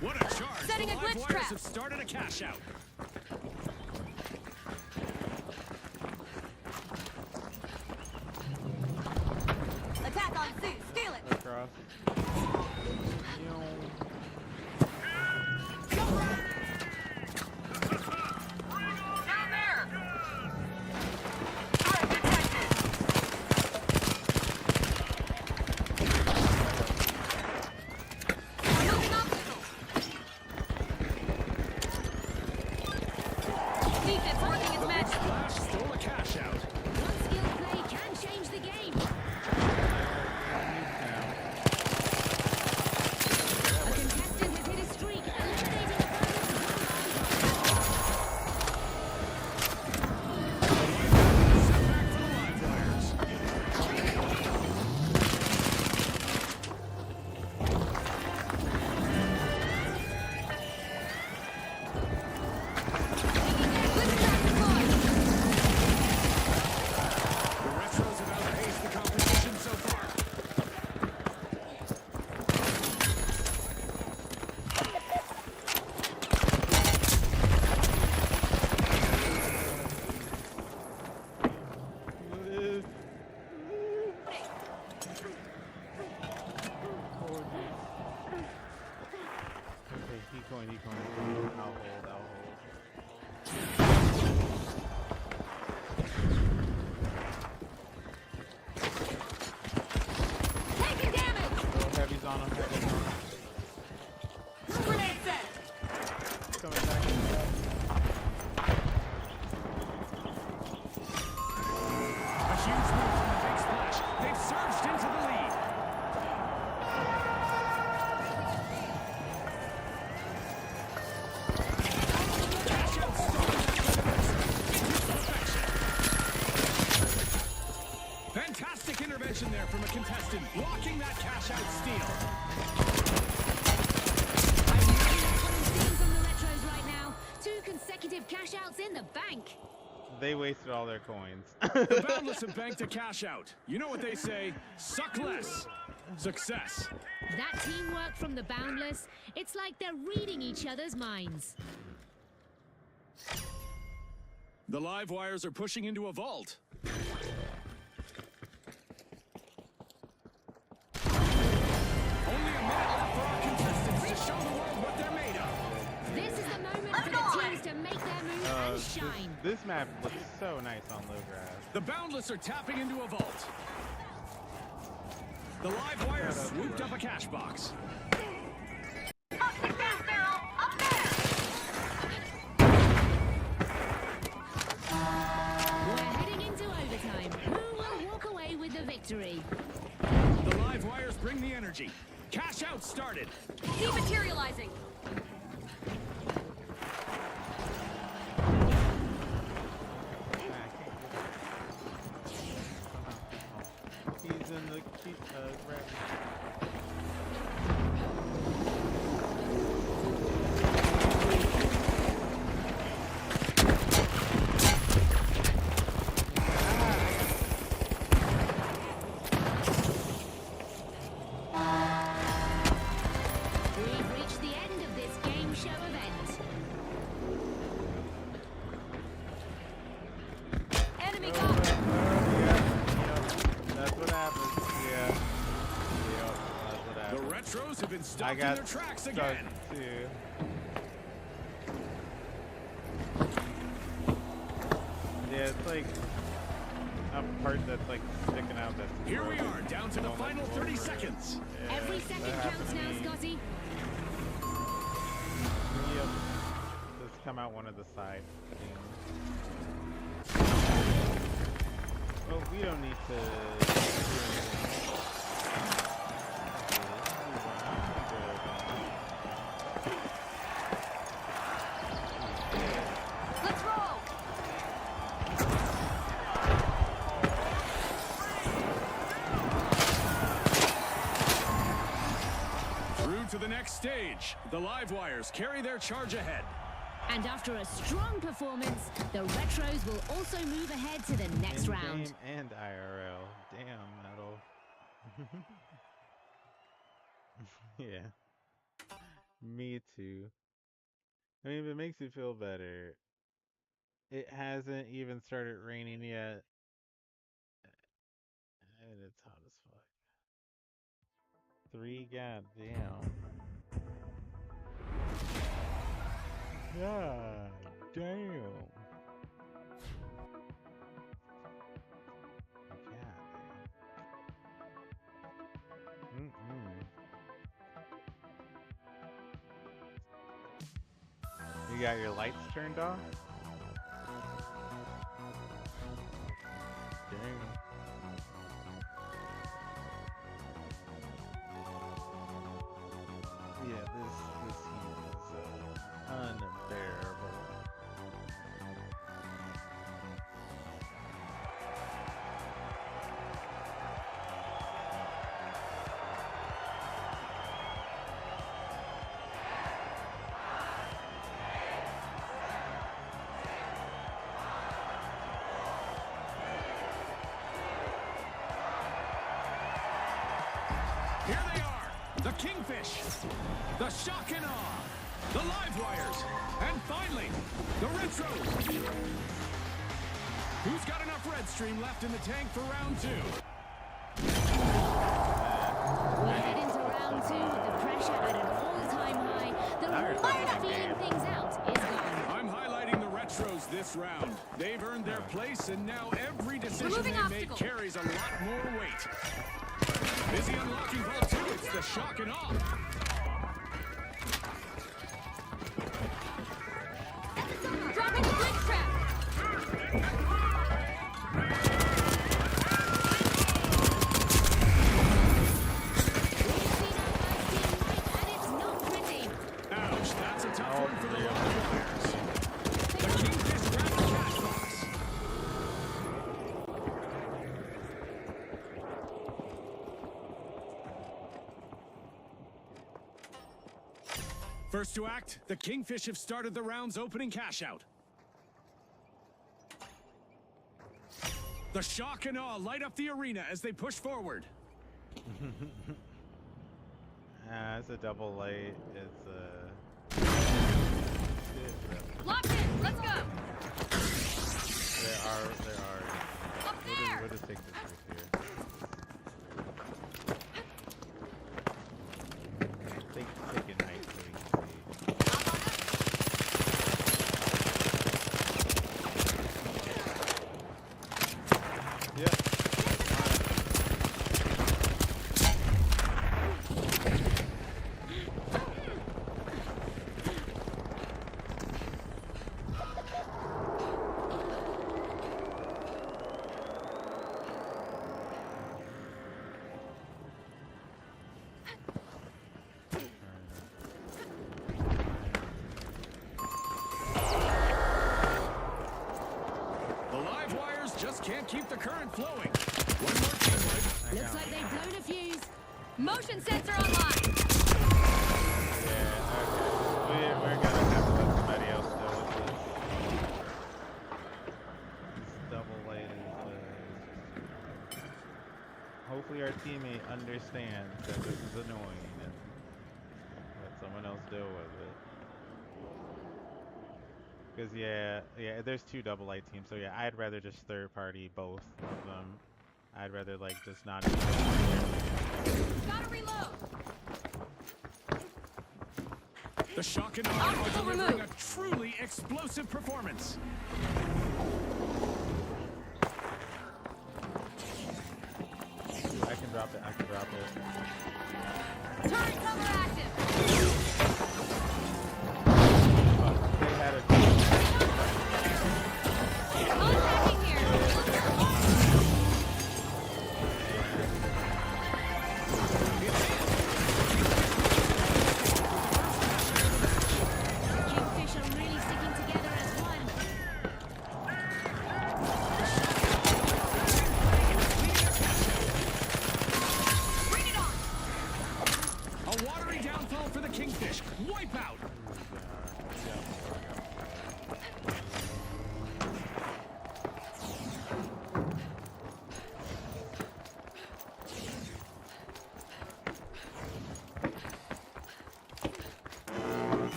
What a charge! Setting The a live glitch wires trap. have started a cash out. Attack on C! Steal it! Across. Down there! Threat detected! Moving obstacle! Defense working its magic! Flash stole a cash out. One skilled play can change the game. A contestant has hit a streak, eliminating Setback for the live wires. The Retros have outpaced the competition so far. Okay, keep going, keep going. I'll hold, I'll hold. Taking damage! Oh, heavy's on him, heavy's on him. Grenade set! Coming back. A huge move from the Big Splash. They've surged into the lead. Cash out stolen perfection. Fantastic intervention there from a contestant, blocking that cash out steal. steam from the Retros right now. 2 consecutive cash outs in the bank. They wasted all their coins. The Boundless have banked a cash out. You know what they say, suck less. Success. That teamwork from the Boundless, it's like they're reading each other's minds. The live wires are pushing into a vault. Only a minute left for our contestants to show the world what they're made of. This is the moment for the teams to make their move and shine. This map looks so nice on low grass. The Boundless are tapping into a vault. The live wires swooped up a cash box. Up the gas barrel! Up there! We're heading into overtime. Who will walk away with the victory? The live wires bring the energy. Cash out started. Dematerializing! He's in the grab. We've reached the end of this game show event. Enemy got That's what happens. Yeah. Yep, that's what The happens. Retros have been I stopped in got their tracks stuck again. too. Yeah, it's like a part that's like sticking out. That's Here we are, down to the final 30 seconds. Yeah, Every second that happened counts to now, me. Scotty. Yep. Just come out one of the side things. Well, we don't need to do anything. Let's roll. Through to the next stage. The live wires carry their charge ahead. And after a strong performance, the Retros will also move ahead to the next round. In-game and IRL. Damn, Metal. Yeah. Me too. I mean, if it makes you feel better, it hasn't even started raining yet. And it's hot as fuck. 3 goddamn. God damn. You got your lights turned off? Dang. Yeah, this heat is unbearable. Here they are, the Kingfish, the Shock and Awe, the Live Wires, and finally, the Retros. Who's got enough red stream left in the tank for round 2? We're heading to round 2 with the pressure at an all-time high. The reward of feeling things out is gone. I'm highlighting the Retros this round. They've earned their place, and now every decision they make carries a lot more weight. Busy unlocking ball 2, it's the Shock and Awe. Dropping the glitch trap. Ouch, that's a tough one for the Live Wires. The Kingfish grab the cash box. First to act, the Kingfish have started the round's opening cash out. The Shock and Awe light up the arena as they push forward. It's a double light. It's a... Locked in. Let's go. There are. Up there. We'll just take this right here. Take it nice so we can see. Yep. Can't keep the current flowing. One more team light. Looks like they've blown a fuse. Motion sensor online. Yeah, okay. We're gonna have to let somebody else deal with this. This double light is hopefully our teammate understands that this is annoying and let someone else deal with it. Because yeah, there's 2 double light teams, so yeah, I'd rather just third party both of them. I'd rather like just not. Gotta reload. The Shock and Awe are delivering a truly explosive performance. I can drop it. Turret cover active.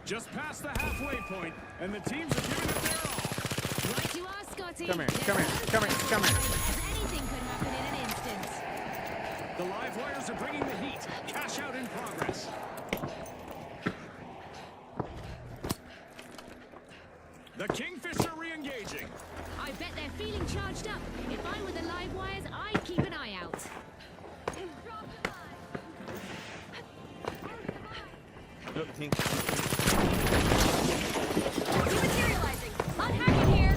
Just past the halfway point, and the teams are giving it their all. Right you are, Scotty. Come here, come here, come here, come here. As anything could happen in an instant. The live wires are bringing the heat. Cash out in progress. The Kingfisher re-engaging. I bet they're feeling charged up. If I were the live wires, I'd keep an eye out. Look, Tink. Dematerializing. Unhack it here.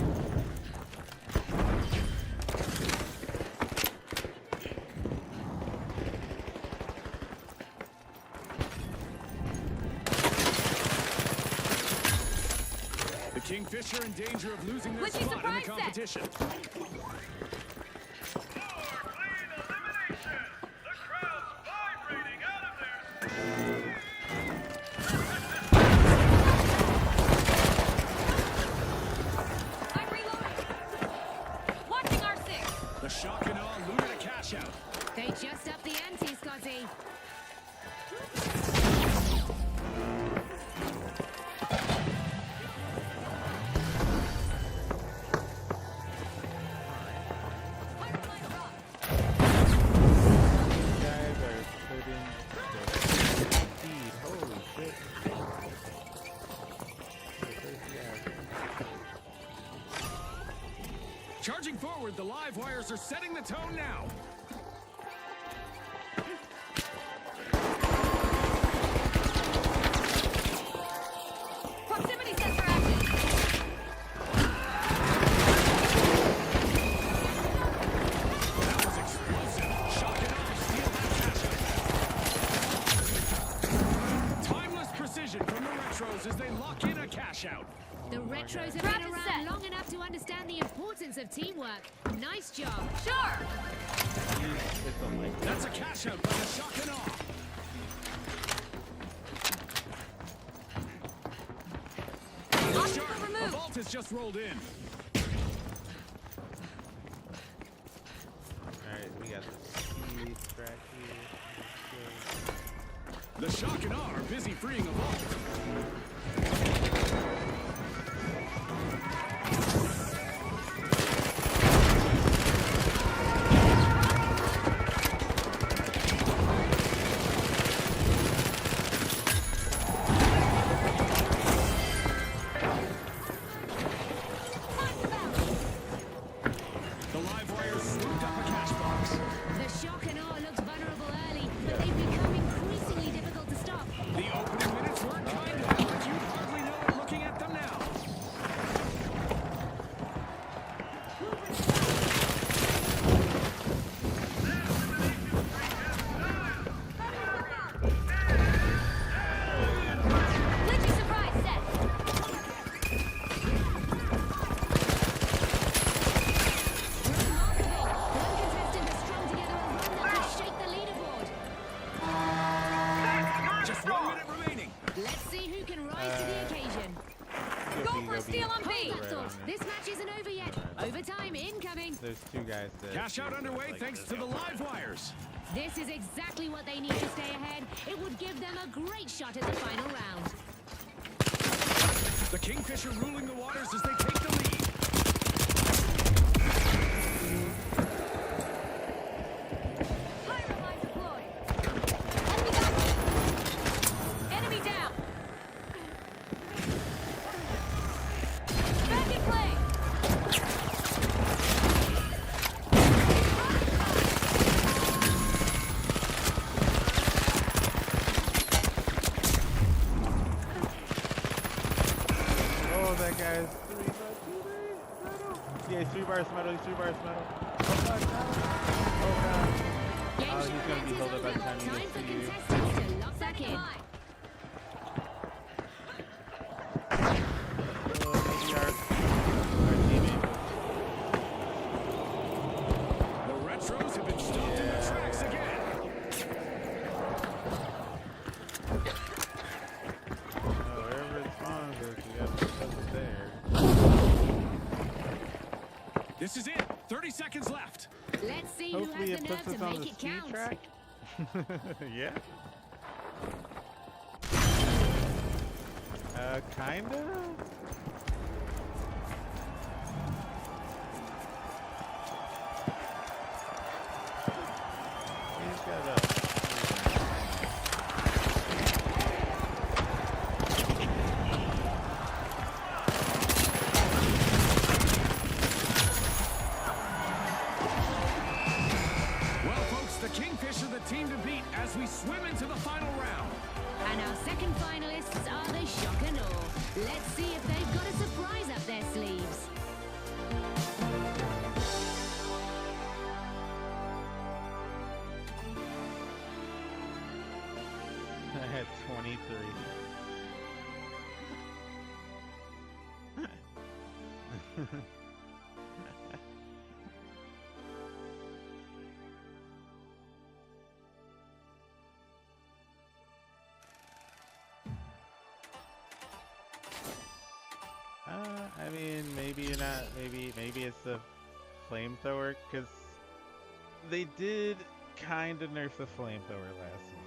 The Kingfisher in danger of losing their Glitchy spot in the surprise set. competition. I'm reloading. Watching our six. The shock and awe looted a cash out. They just upped the ante, Scotty. Guys are putting the speed. Holy shit. Charging forward, the live wires are setting the tone now. Proximity sensor active. That was explosive. Shock and awe steal that cash out. Timeless precision from the Retros as they lock in a cash out. The Retros have Trap been is around set. long enough to understand the importance of teamwork. Nice job. Sure. That's a cash out by the shock and awe. Obstacle Sharp, a removed. vault has just rolled in. Alright, we got the speed track here. The shock and awe are busy freeing a vault. The live wires swooped up a cash box. The shock and awe looked vulnerable early, but they've become increasingly difficult to stop. The opening minutes weren't kind to them, but you'd hardly know it looking at them now. Glitchy surprise set. Remarkable. One contestant has strung together a run that could shake the leaderboard. Just 1 minute remaining. Let's see who can rise to the occasion. Go for a steal on B. Hold that thought. This match isn't over yet. Overtime incoming. There's two guys that... Cash out underway thanks to the live wires. This is exactly what they need to stay ahead. It would give them a great shot at the final round. The Kingfisher ruling the waters as they take the lead. Fire line deployed. Enemy down. Back in play. Oh, that guy's 3 bars metal. Yeah, he's 3 bars metal. He's 3 bars metal. Oh, God. Oh, God. Oh, he's going to be held up by the time he Time gets for to you. contestants to lock back in. Oh, maybe our teammate The Retros have been stopped in their tracks again. wherever it's on, we got to put it there. This is it. 30 seconds left. Let's see who Hopefully has it the nerve puts us to on make the it speed count. track. Yeah. Kinda. He's got a. Well, folks, the Kingfish are the team to beat as we swim into the final round. And our second finalists are the Shock and Awe. Let's see if they've got a surprise up their sleeves. I had 23. I mean, maybe not. Maybe it's the flamethrower, because they did kind of nerf the flamethrower last season.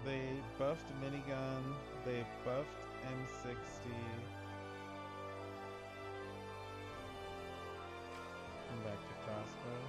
They buffed minigun. They buffed M60. Come back to crossbow.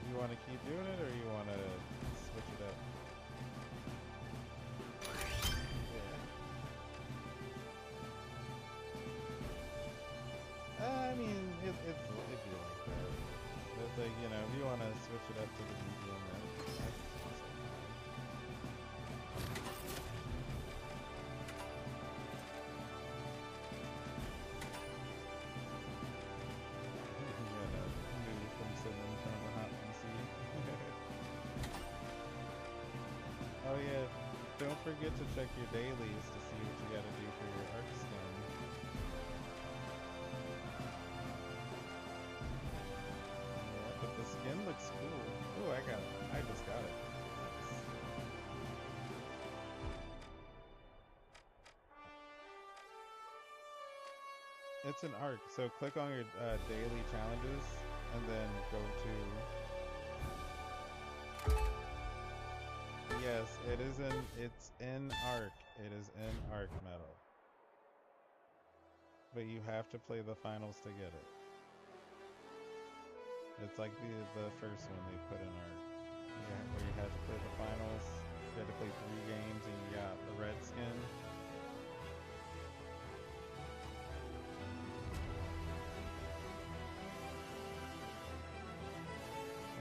You want to keep doing it, or you want to switch it up? Yeah. I mean, if you like that. It's like, you know, if you want to switch it up to the medium, that's also Oh yeah, don't forget to check your dailies to see what you gotta do for your arc skin. Yeah, but the skin looks cool. Oh, I just got it. It's an arc, so click on your daily challenges and then go to... Yes, it's in arc. It is in arc metal. But you have to play the finals to get it. It's like the first one they put in arc. Yeah, where you had to play the finals. You had to play 3 games and you got the red skin.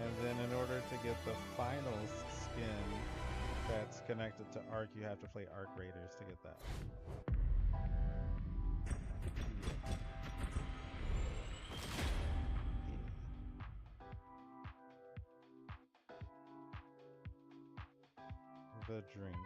And then in order to get the finals skin that's connected to Arc, you have to play Arc Raiders to get that. The drink.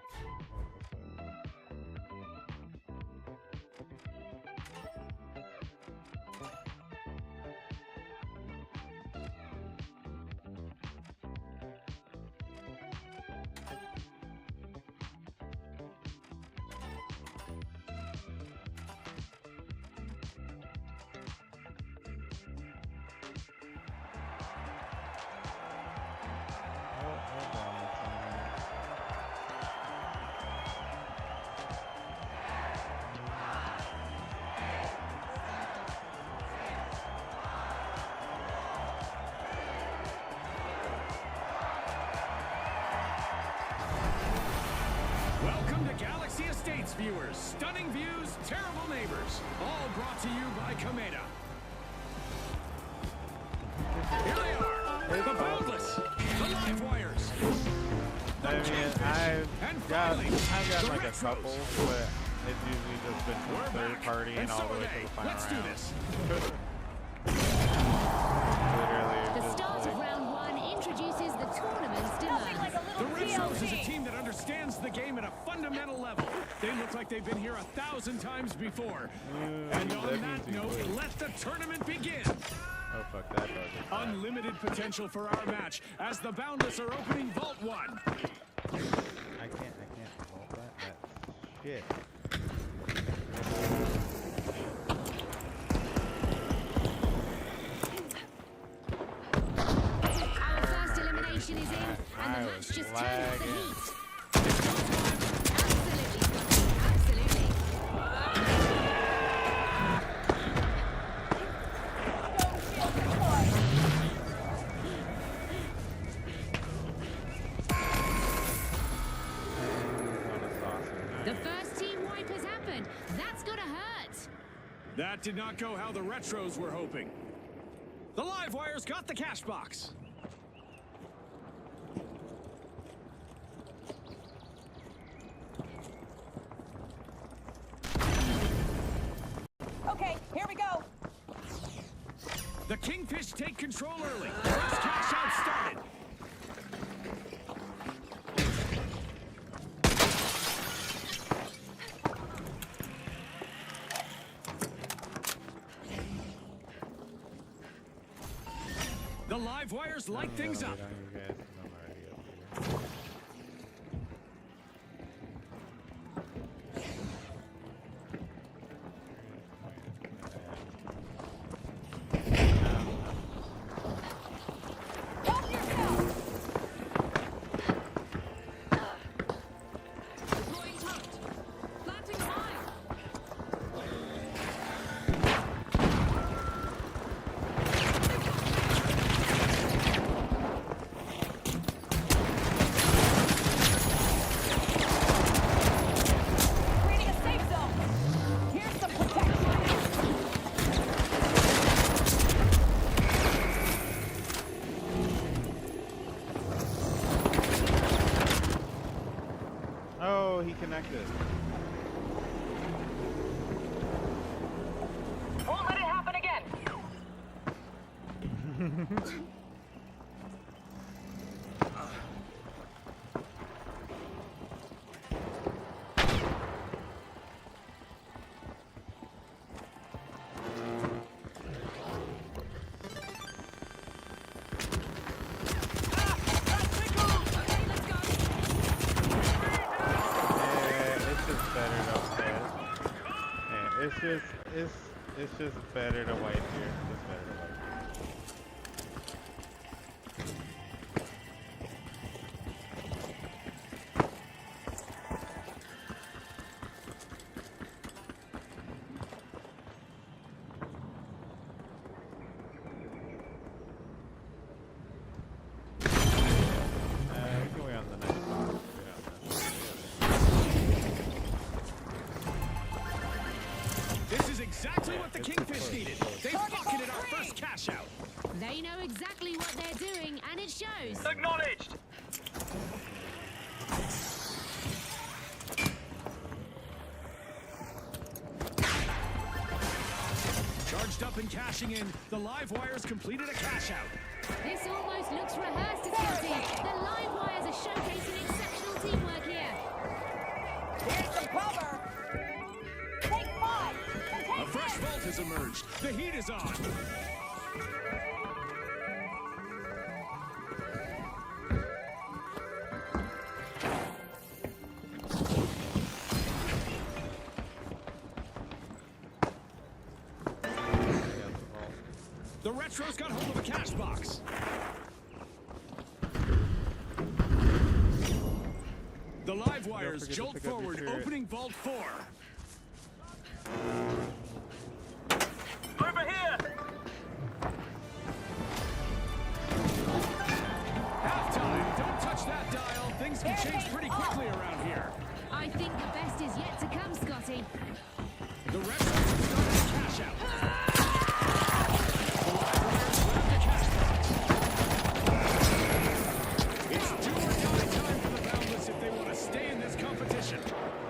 Welcome to Galaxy Estates, viewers. Stunning views, terrible neighbors. All brought to you by Komeda. Here they are, the Boundless, the Live Wires. I mean, I've gotten like a couple, but it's usually just been from third party and all the way to the final round. The start of round 1 introduces the tournament's demands. The Red Rose is a team team that understands the game at a fundamental level. They look like they've been here 1,000 times before. And on that note, let the tournament begin. Oh, fuck that bug. Unlimited potential for our match as the Boundless are opening Vault 1. I can't vault that shit. Our first elimination is in, and the match just turned up the heat. Absolutely, Scotty, absolutely. The first team wipe has happened. That's gotta hurt. That did not go how the Retros were hoping. The Live Wires got the cash box. Okay, here we go. The Kingfish take control early. First cash out started. The Live Wires light things up. Creating a safe zone. Here's some protection. Oh, he connected. Won't let it happen again. It's just better to wipe here. It's better to wipe. We can wait on the next one. This is exactly what the Kingfish needed. They pocketed our first cash out. They know exactly what they're doing, and it shows. Acknowledged. Charged up and cashing in, the Live Wires completed a cash out. This almost looks rehearsed, Scotty. The Live Wires are showcasing exceptional teamwork here. Here's some cover. Take 5 and take A fresh vault has emerged. The heat is on. The Retros got hold of a cash box. The Live Wires jolt forward, opening Vault 4. Over here. Halftime. Don't touch that dial. Things can change pretty quickly around here. I think the best is yet to come, Scotty. The Retros have started a cash out. The Live Wires grab the cash box. It's do or die time for the Boundless if they want to stay in this competition.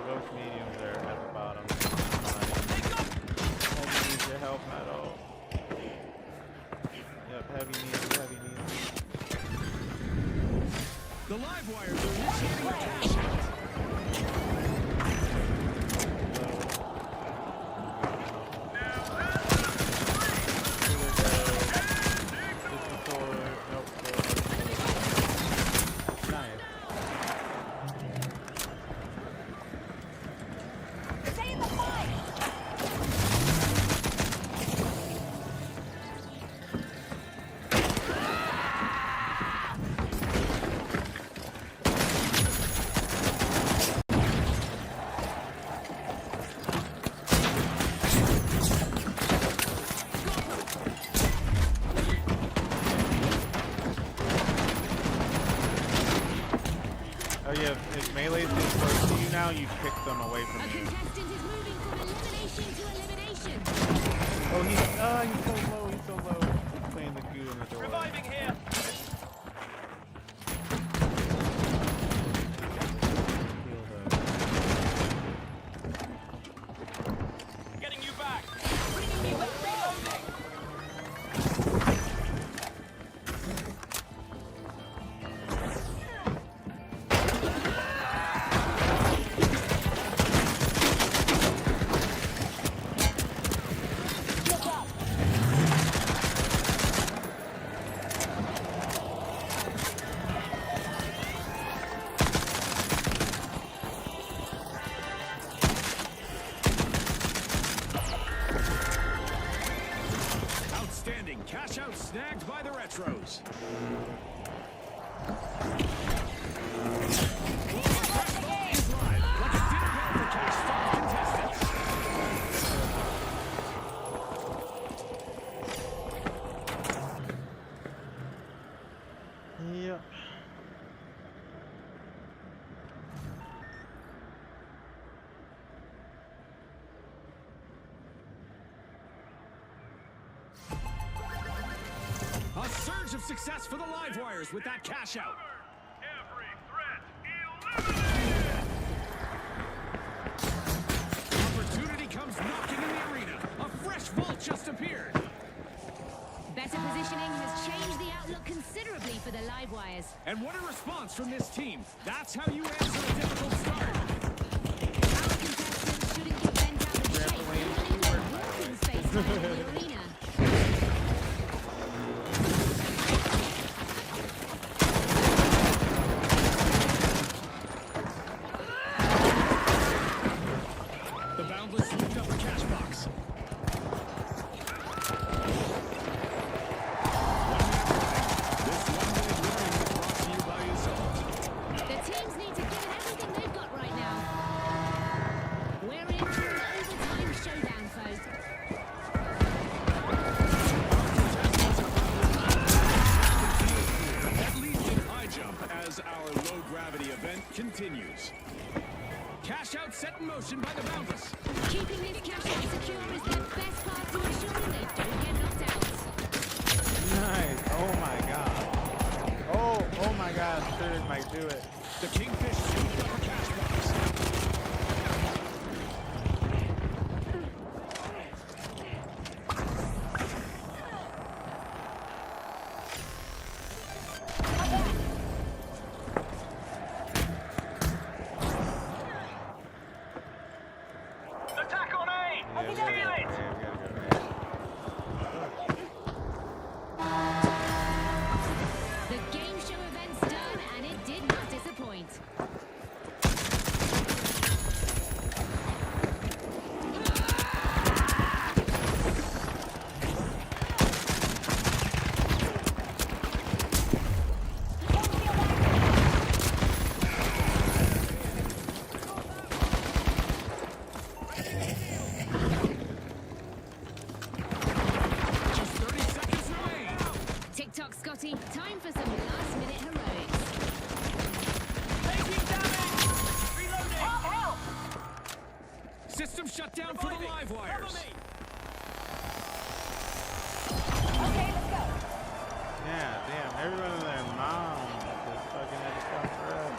Both mediums there at the bottom. pick them away from A you. contestant is moving from elimination to elimination. Oh, he's so low. He's so low. He's playing the goo in the door. Reviving here. Getting you back. Bringing you back. Reloading. Outstanding. Cash out snagged by the Retros. Yep. A surge of success for the live wires with that cash out. Every threat eliminated. Opportunity comes knocking in the arena. A fresh vault just appeared. Better positioning has changed the outlook considerably for the live wires. And what a response from this team. That's how you answer a difficult start. Our contestants shouldn't get bent out of shape and enjoy walking space time in the arena. The Boundless swept up a cash box. This one-minute warning is brought to you by Usoft. The teams need to give it everything they've got right now. We're in for an overtime showdown, folks. That leads to high jump as our low-gravity event continues. Cash out set in motion by the Boundless. Keeping this cash out secure is their best path to ensuring they don't get knocked out. Nice. Oh my god. Oh my god. Third might do it. The Kingfish swept up a cash box. Attack on A. Yeah, we Feel gotta go. it. Yeah, we gotta go. The game show event's done, and it did not disappoint. Just 30 seconds remain. TikTok Scotty, time for some last-minute heroics. Taking damage. Reloading. Help! System shut down for the live wires. Yeah, damn. Everyone and their mom just fucking had to come for us.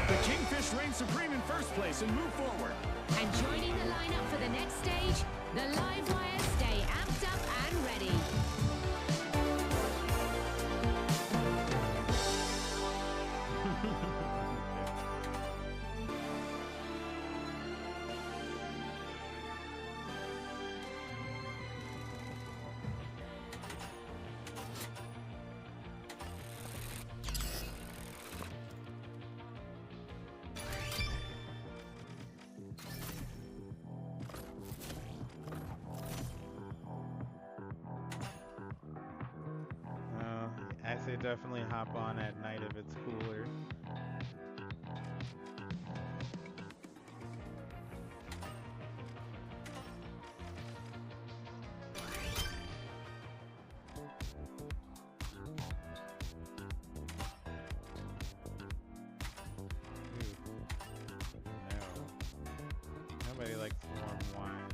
The Kingfish reign supreme in first place and move forward. And joining the lineup for the next stage, the live wires stay amped up and ready. I say definitely hop on at night if it's cooler. Somebody likes warm wine.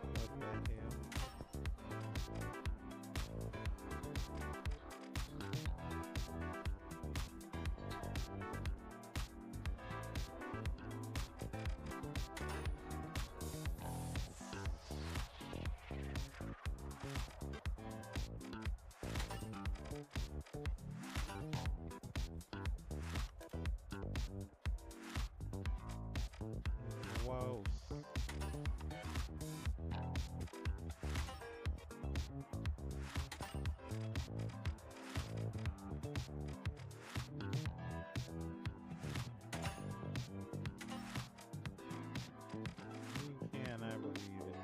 What the hell? Whoa. Can I believe in you?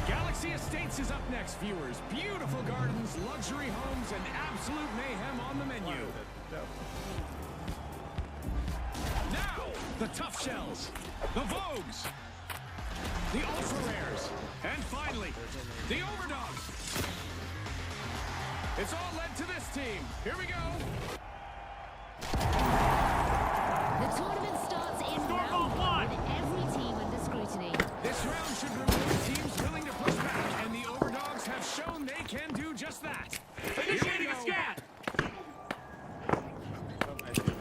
Galaxy Estates is up next, viewers. Beautiful gardens, luxury homes, and absolute mayhem on the menu. Now, the Tough Shells, the Vogues, the Ultra Rares, and finally, the Overdogs. It's all led to this team. Here we go. The tournament starts in round one, with every team under scrutiny. This round should reward teams willing to push back, and the Overdogs have shown they can do just that. Initiating a scan!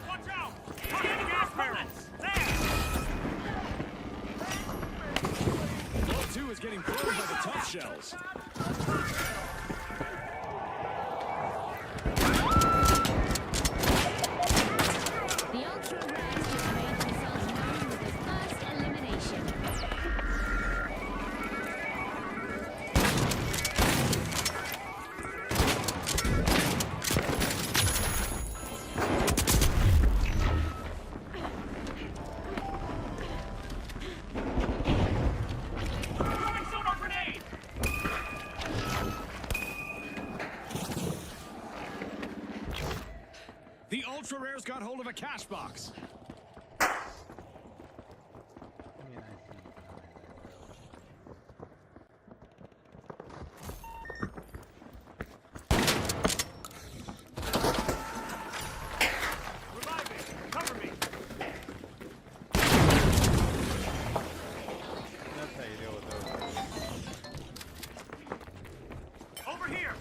Watch out! Scanning gas barrels! There! Ball 2 is getting blown by the Tough Shells. The Ultra Rares just made themselves known with the first elimination. Throwing sonar grenade! The Ultra Rares got hold of a cash box. Revive me! Cover me! That's how you deal with those. Over here!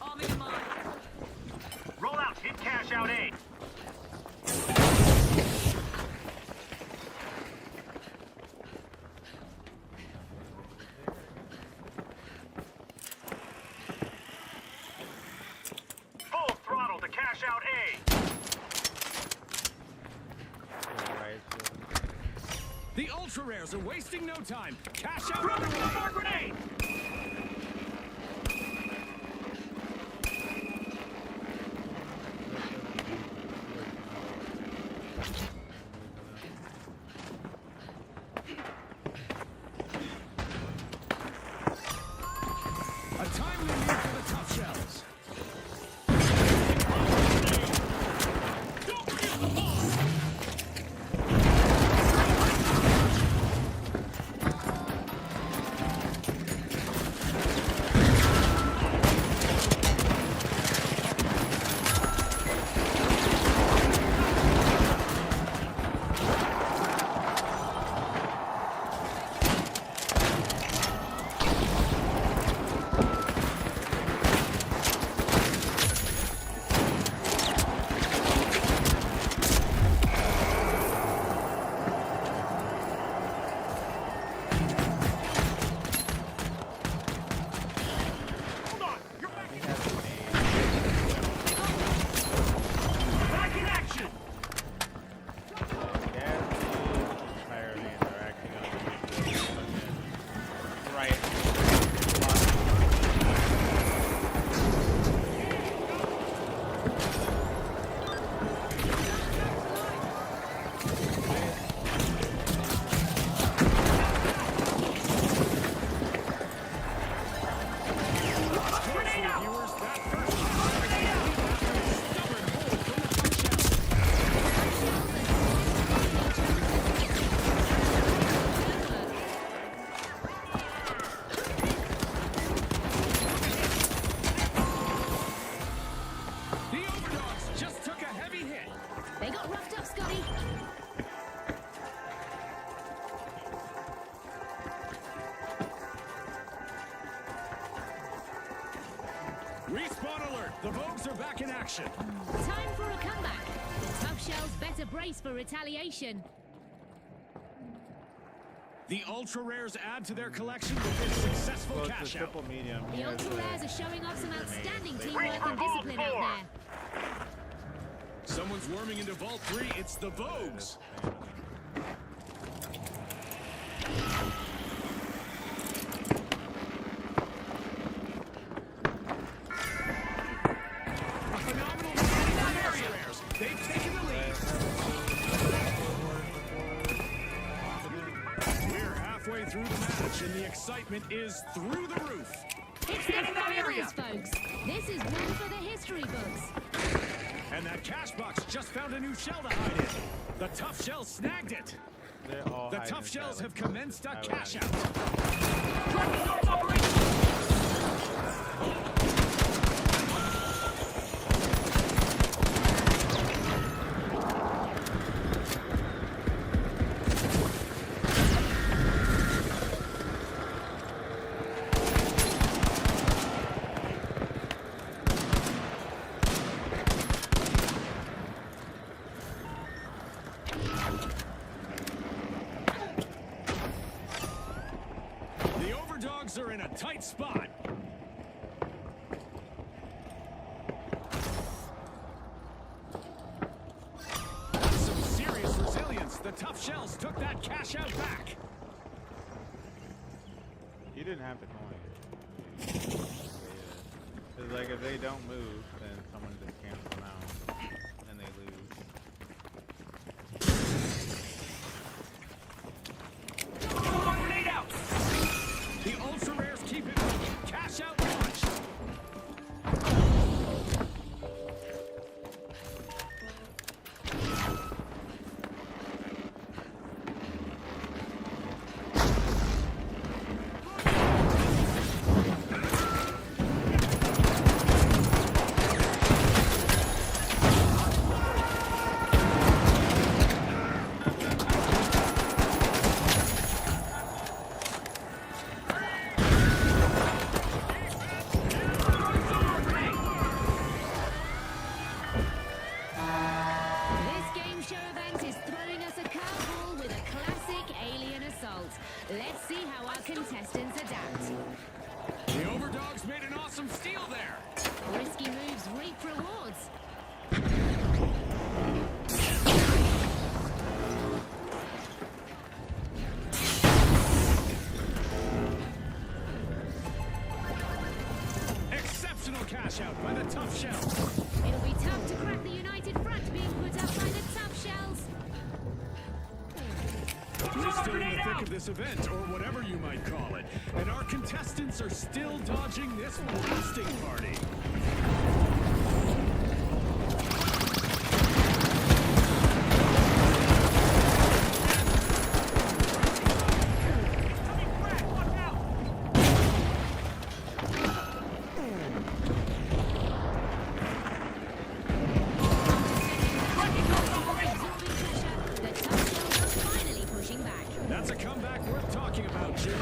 Arming mine. Roll out! Hit cash out A! Full throttle to cash out A! The Ultra Rares are wasting no time. Cash out Throwing underway. sonar grenade! The Overdogs just took a heavy hit. They got roughed up, Scotty. Respawn alert. The Vogues are back in action. Time for a comeback. The Tough Shells better brace for retaliation. The Ultra Rares add to their collection with this successful Well, it's a cash out. triple medium. The Here's Ultra the- Rares are showing off some outstanding They- teamwork and discipline out there. Someone's worming into Vault 3. It's the Vogues. A phenomenal Rares. They've taken the lead. We're halfway through the match, and the excitement is through the roof. It's the finals, folks. This is one for the history books. And that cash box just found a new shell to hide in. The Tough Shells snagged it. They're all The hiding Tough inside, Shells like, have commenced a I would cash imagine. out. The Overdogs are in a tight spot. Some serious resilience. The Tough Shells took that cash out back. You didn't have to coin. Because, like, if they don't move, then someone just cancels them out. And they lose. Grenade out. The Ultra Rares keep it moving. Cash out launched. This game show event is throwing us a curveball with a classic alien assault. Let's see how our contestants adapt. The Overdogs made an awesome steal there. Risky moves reap rewards. Exceptional cash out by the Tough Shells. It'll be tough to crack the united front being put up by the Tough Shells. We're still in the thick of this event, or whatever you might call it, and our contestants are still dodging this blasting party. Finally pushing back. That's a comeback worth talking about, Jim.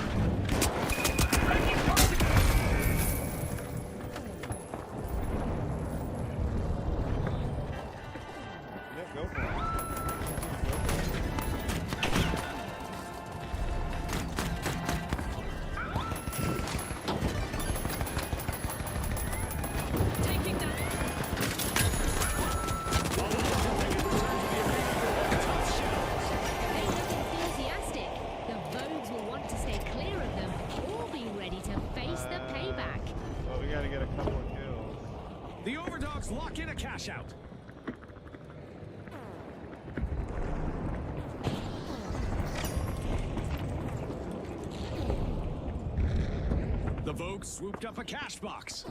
Yep, go for it. Taking down. They look enthusiastic. The Vogues will want to stay clear of them or be ready to face the payback. Well, we gotta get a couple of kills. The Overdogs lock in a cash out. The Vogue swooped up a cash box.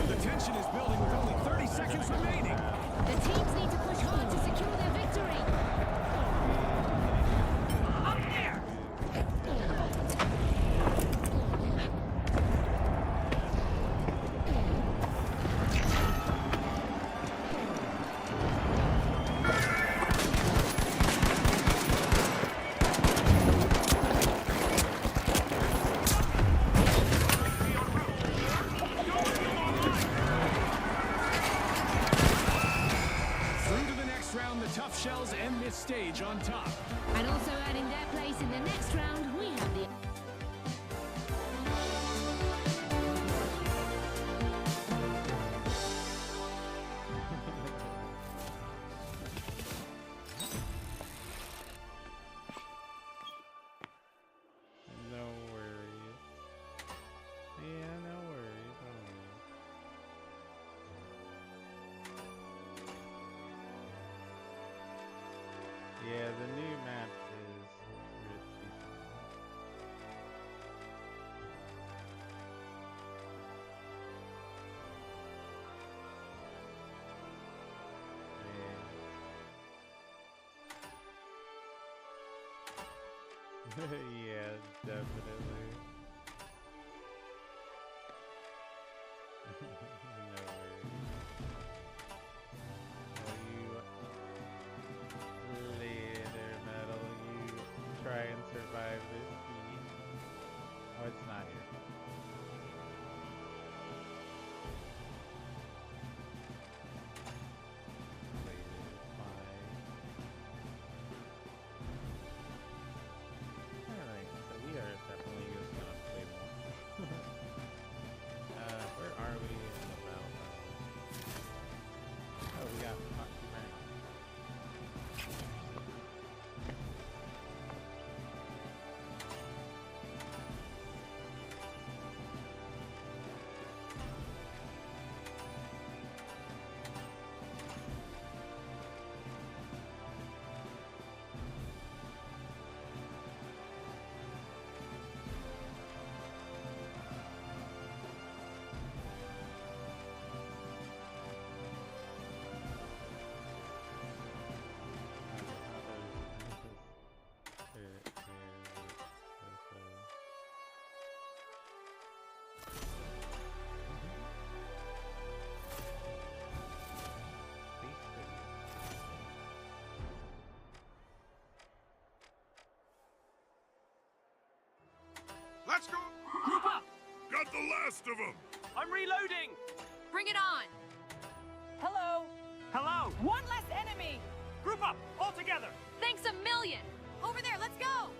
The tension is building with only 30 seconds remaining. The teams need to push hard to secure their victory. Up there! biggest stage on top. And also earning their place in the next round, we have the... No worries. Yeah, no worries. No worries. Yeah, the new map is pretty yeah, definitely. No worries. Oh, you leather metal, you try and survive this heat. Oh, it's not here. Wait, it's fine. Alright, so we are definitely just gonna play more. Where are we in the battle? Oh, we got not too bad. Let's go! Group up! Got the last of them! I'm reloading! Bring it on! Hello! Hello! One less enemy! Group up! All together! Thanks a million! Over there, let's go!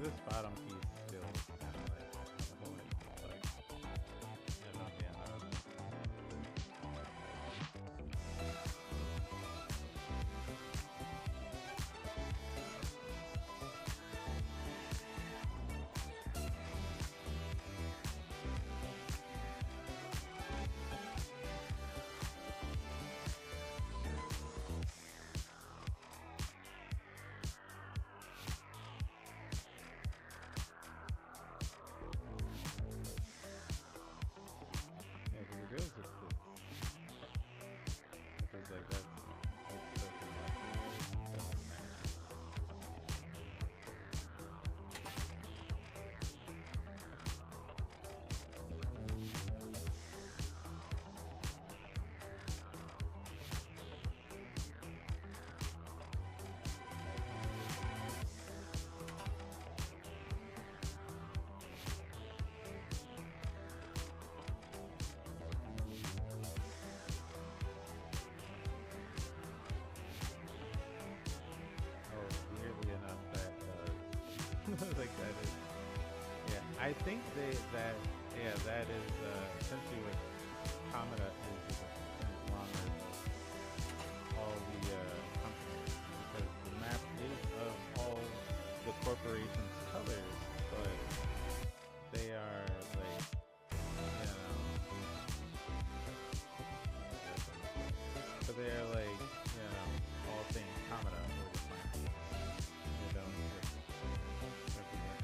This bottom piece still kind of like holding, but I don't know, yeah. I think that is essentially what Kamada is a conglomerate of all the companies, because the map is of all the corporations' colors, but they are like, you know, but they are like, you know, all things Kamada or the planet. They don't represent.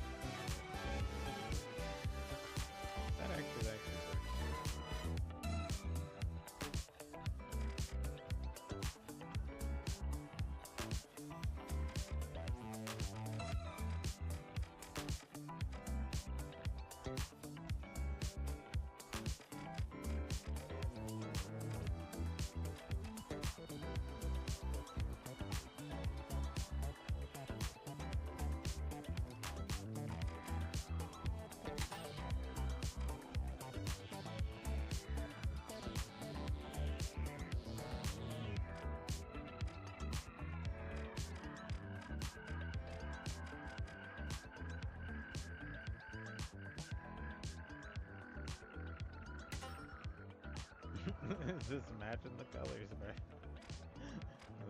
That actually works. Just matching the colors, right?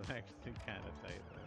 It's actually kind of tight though.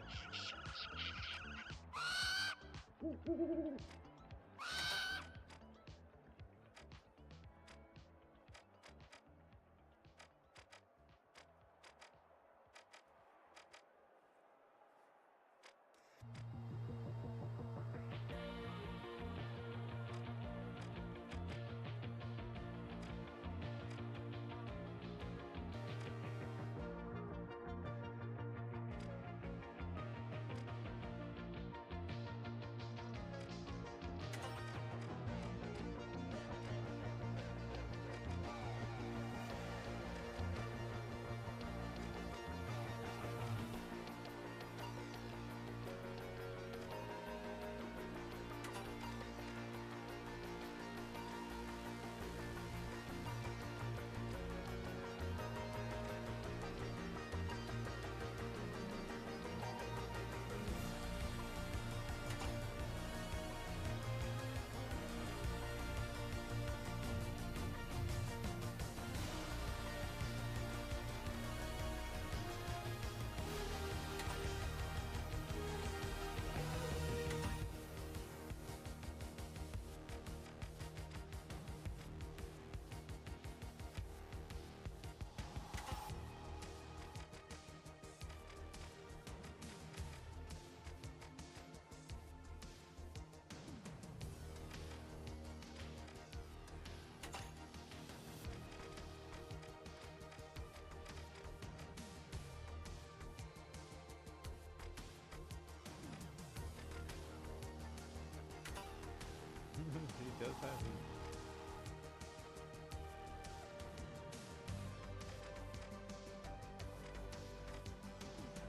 He does have heat.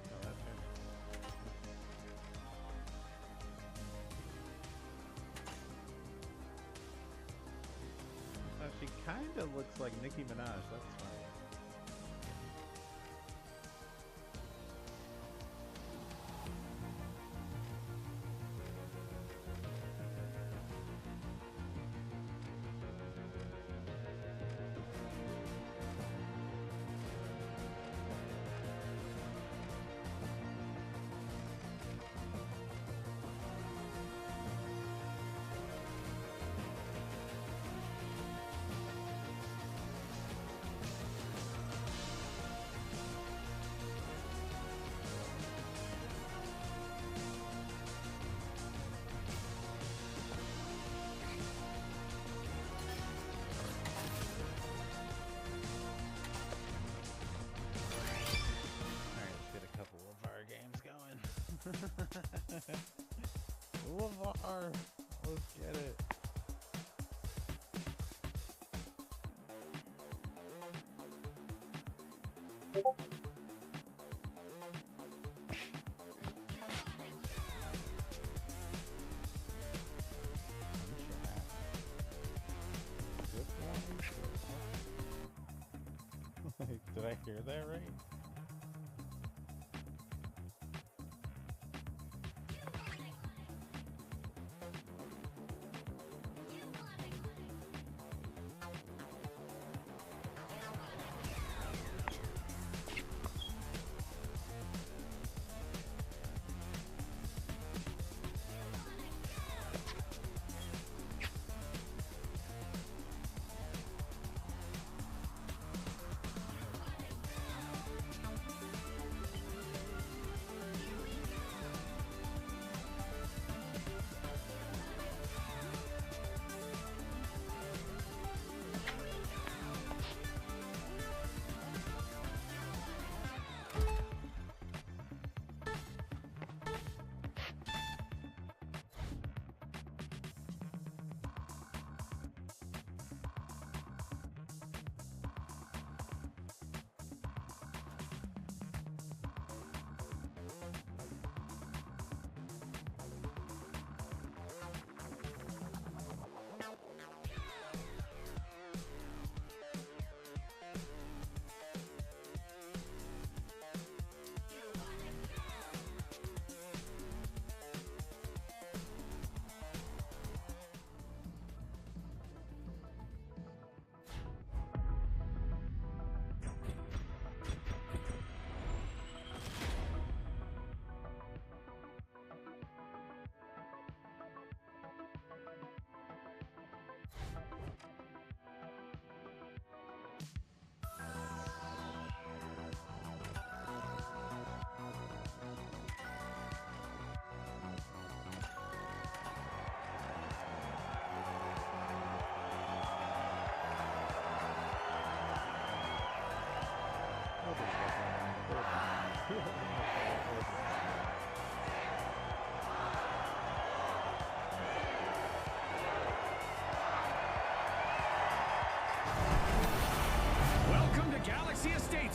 Oh, that's him. So she kind of looks like Nicki Minaj. That's funny. Lamar, let's get it. Did I hear that right?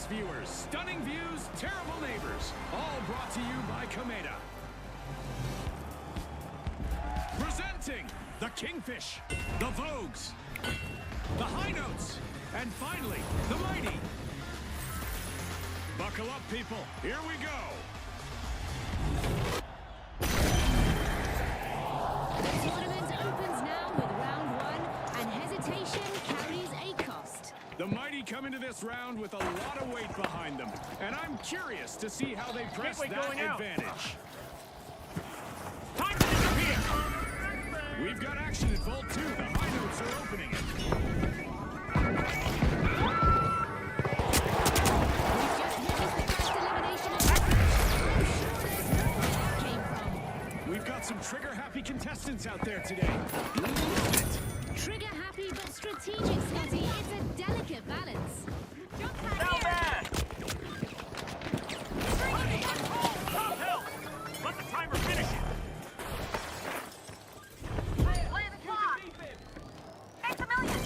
Yes, viewers, stunning views, terrible neighbors. All brought to you by Komeda. Presenting the Kingfish, the Vogues, the High Notes, and finally, the Mighty. Buckle up, people. Here we go. The tournament opens now with round 1, and hesitation carries a cost. The Mighty come into this round with a lot of weight behind them, and I'm curious to see how they press that advantage. Time to disappear! We've got action at Vault 2. The High Notes are opening it. We've got some trigger-happy contestants out there today. Trigger-happy but strategic, Scotty. It's a delicate balance. Now bad! Top help! Let the timer finish it! Play the clock! It's a million!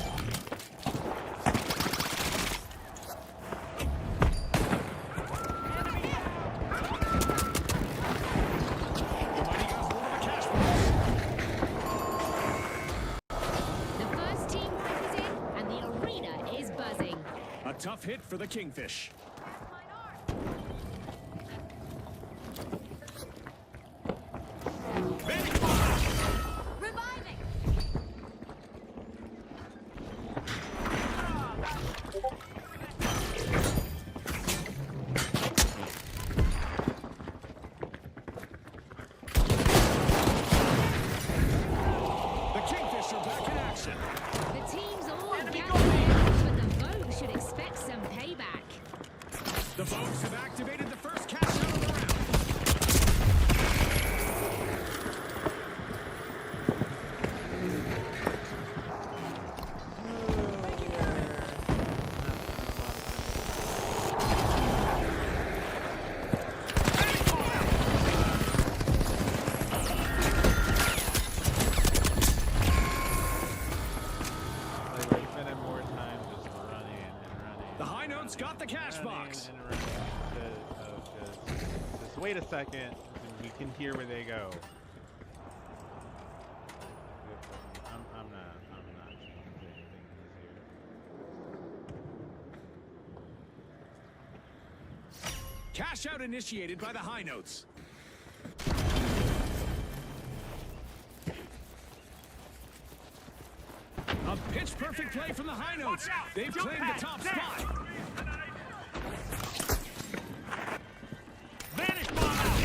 The first team wipe is in, and the arena is buzzing. A tough hit for the Kingfish. Reviving! The Kingfish are back in action. The teams all gathered, but the Vogue should expect some payback. The Vogues have activated the first cash out of the round. Like we're spending more time just running and running. The High Notes got the cash box. And running. Just wait a second. We can hear where they go. I'm not changing anything easier. Cash out initiated by the High Notes. A pitch-perfect play from the High Notes. They've claimed the top spot. Vanish bomb out!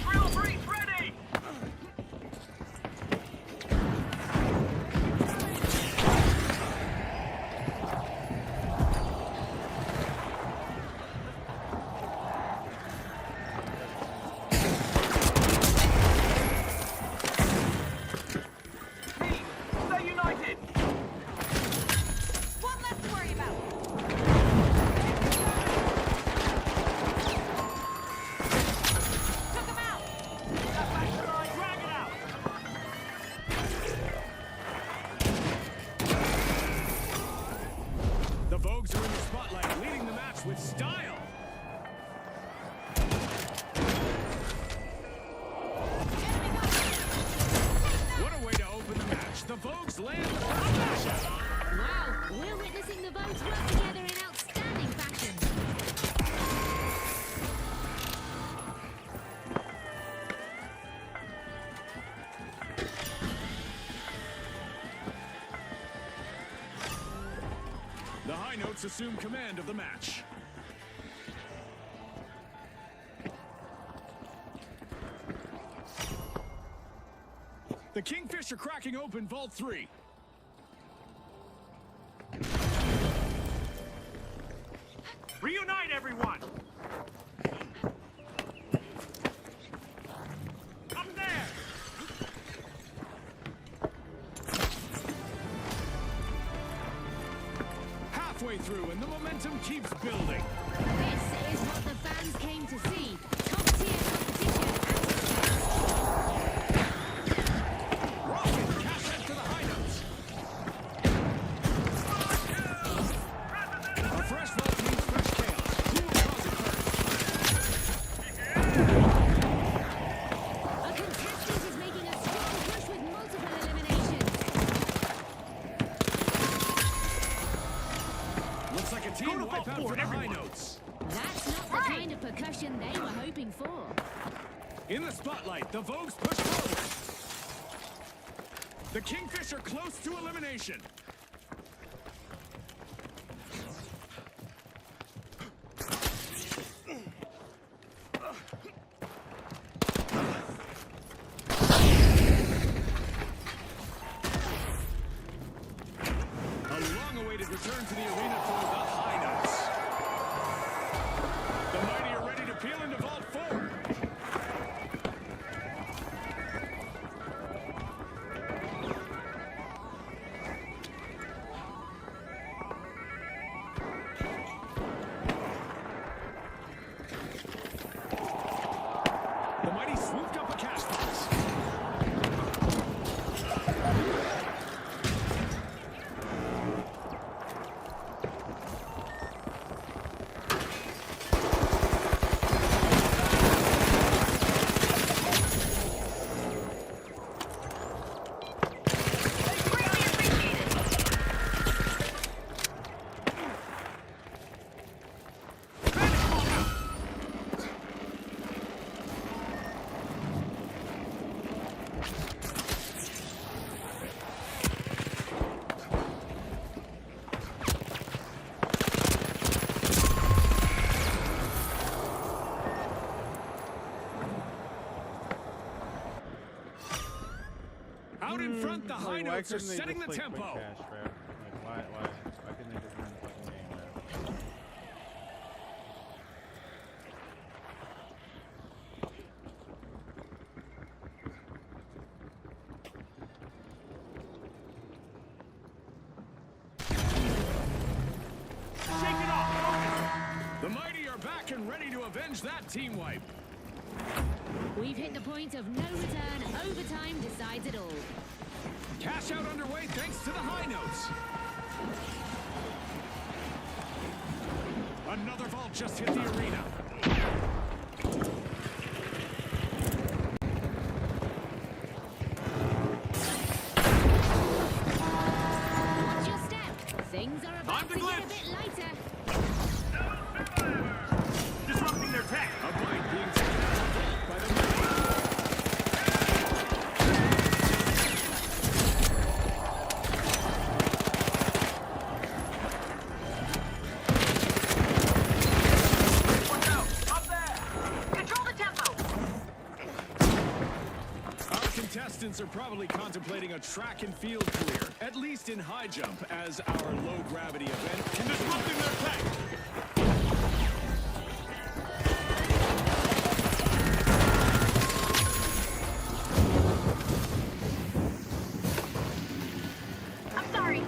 Drill breach ready! Stay united! One less to worry about! Took him out! Drag it out! The Vogues are in the spotlight, leading the match with style. What a way to open the match. The Vogues land the first cash out. Wow, we're witnessing the Vogues work together in outstanding fashion. The High Notes assume command of the match. The Kingfish are cracking open Vault 3. Reunite everyone! Up there! Halfway through, and the momentum keeps building. This is what the fans came to see. Top-tier repercussion they were hoping for. In the spotlight, the Vogues push forward. The Kingfish are close to elimination. A long-awaited return to the arena for the High Notes. The Mighty are ready to peel into Vault 4. The Mighty swooped up a cash box. Out in front, the High Notes are setting the tempo. Why couldn't they just win the fucking game, man? Shake it off! The Mighty are back and ready to avenge that team wipe. We've hit the point of no return. Overtime decides it all. Cash out underway thanks to the High Notes. Another vault just hit the arena. Watch your step. Things are about to get a bit lighter. Disrupting their tech. A bite being taken out of the vault by the Mighty. Watch out! Up there! Control the tempo! Our contestants are probably contemplating a track and field career, at least in high jump, as our low gravity event can disrupting their tech. I'm sorry.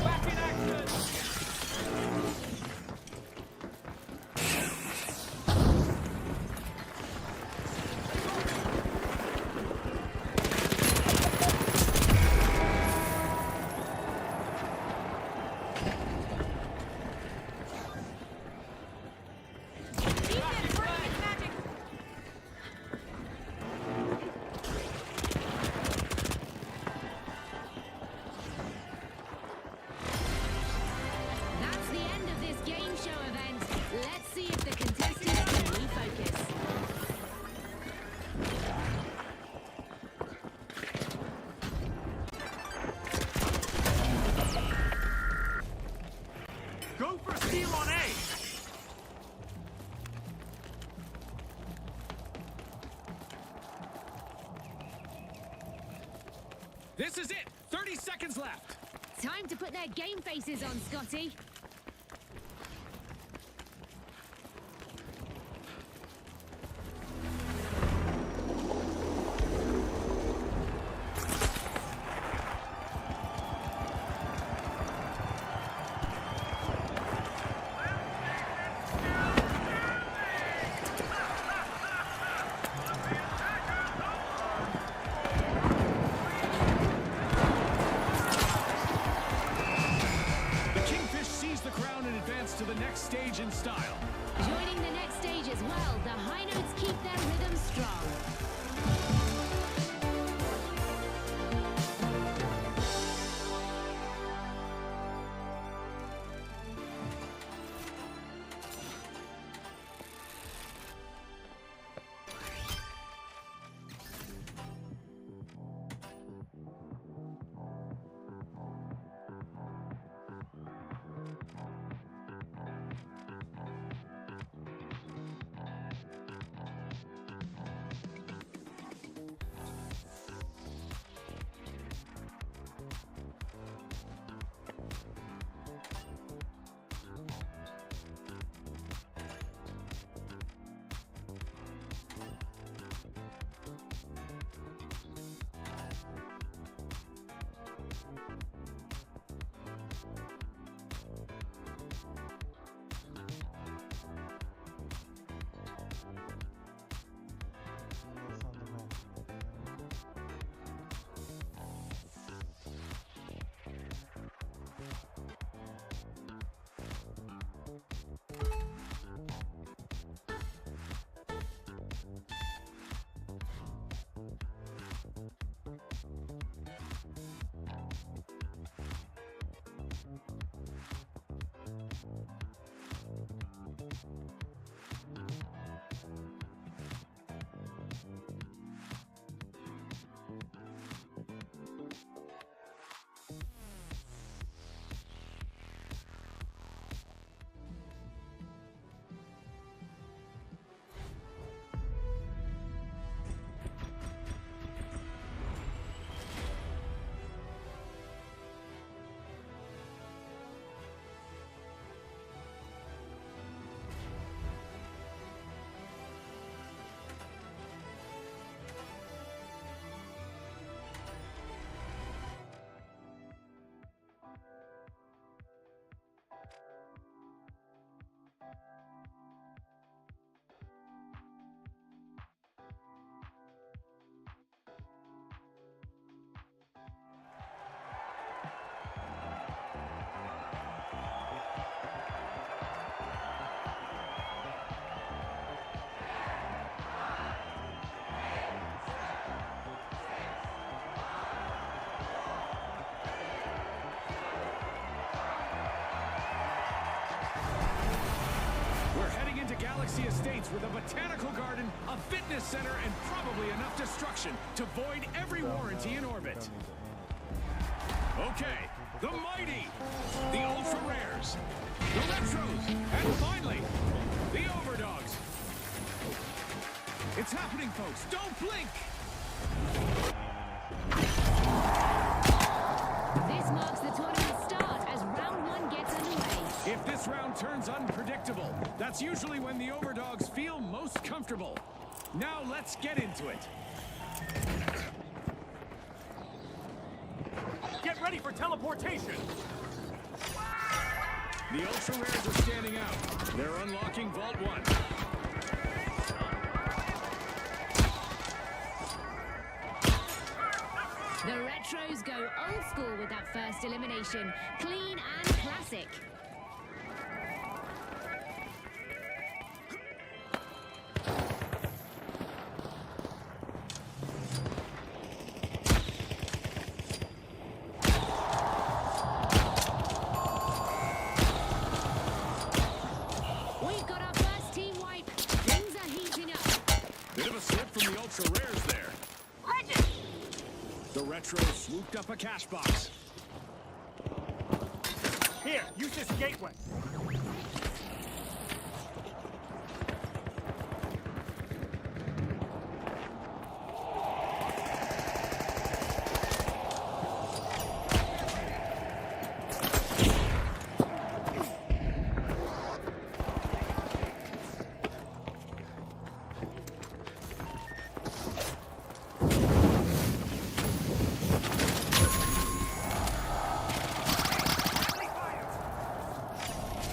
Back in action! That's the end of this game show event. Let's see if the contestants can refocus. Go for steal on A! This is it! 30 seconds left! Time to put their game faces on, Scotty. The Kingfish seize the crown and advance to the next stage in style. Joining the next stage as well, the High Galaxy Estates with a botanical garden, a fitness center, and probably enough destruction to void every warranty in orbit. Okay, the mighty, the ultra rares, the retros, and finally, the overdogs. It's happening, folks. Don't blink. This marks the tournament start as round 1 gets underway. If this round turns unpredictable, that's usually when the overdogs feel most comfortable. Now let's get into it. Get ready for teleportation. The ultra rares are standing out. They're unlocking Vault 1. The retros go old school with that first elimination. Clean and classic. We've got our first team wipe. Things are heating up. Bit of a slip from the ultra rares there. Legend! The retro swooped up a cash box. Here, use this gateway.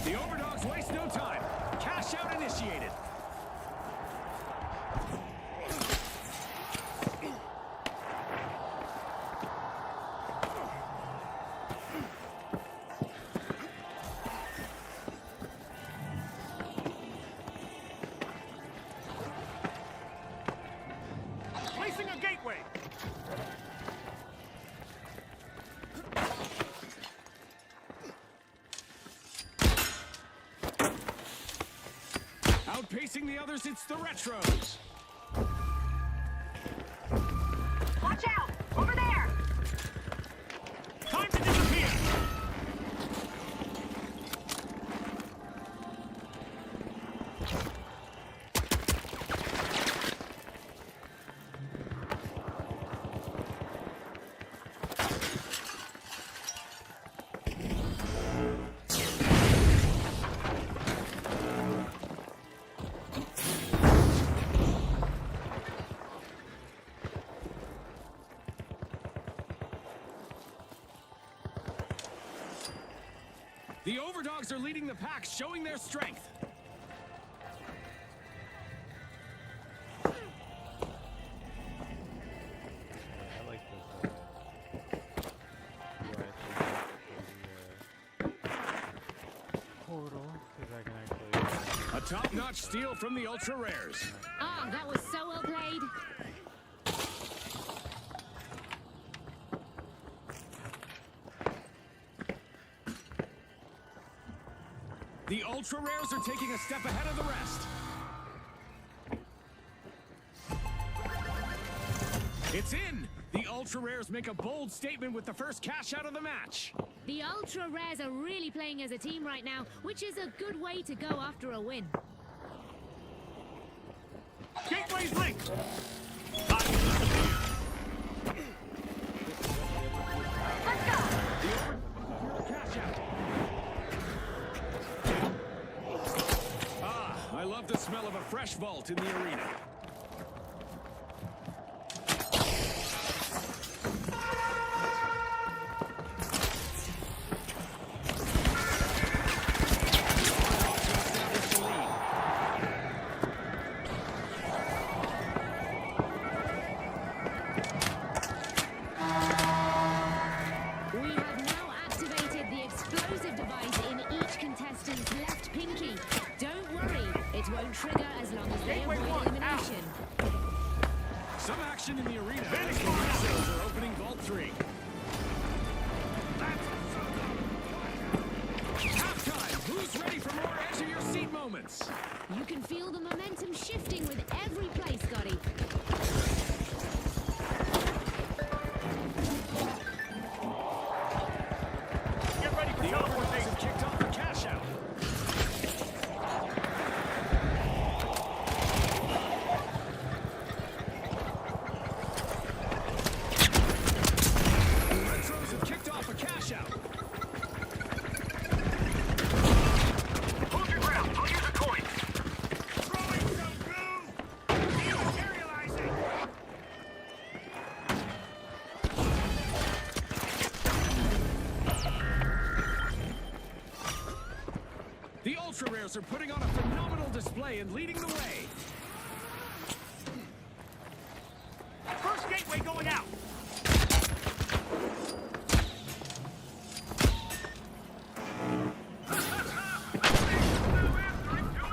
The overdogs waste no time. Cash out initiated. Placing a gateway. Outpacing the others, it's the retros. Watch out! Over there! Time to disappear. The overdogs are leading the pack, showing their strength. I like this. Portal, because I can actually. A top-notch steal from the ultra rares. Ah, that was so well played. The ultra rares are taking a step ahead of the rest. It's in! The ultra rares make a bold statement with the first cash out of the match. The ultra rares are really playing as a team right now, which is a good way to go after a win. Gateway's linked. Let's go! Cash out. Ah, I love the smell of a fresh vault in the arena. We have now activated the explosive device in each contestant's left pinky. Don't worry, it won't trigger as long as they Gateway avoid one, elimination. Some action in the arena. As the Retros are opening Vault 3. Halftime! Who's ready for more edge of your seat moments? You can feel Ultra Rares are putting on a phenomenal display and leading the way. First gateway going out.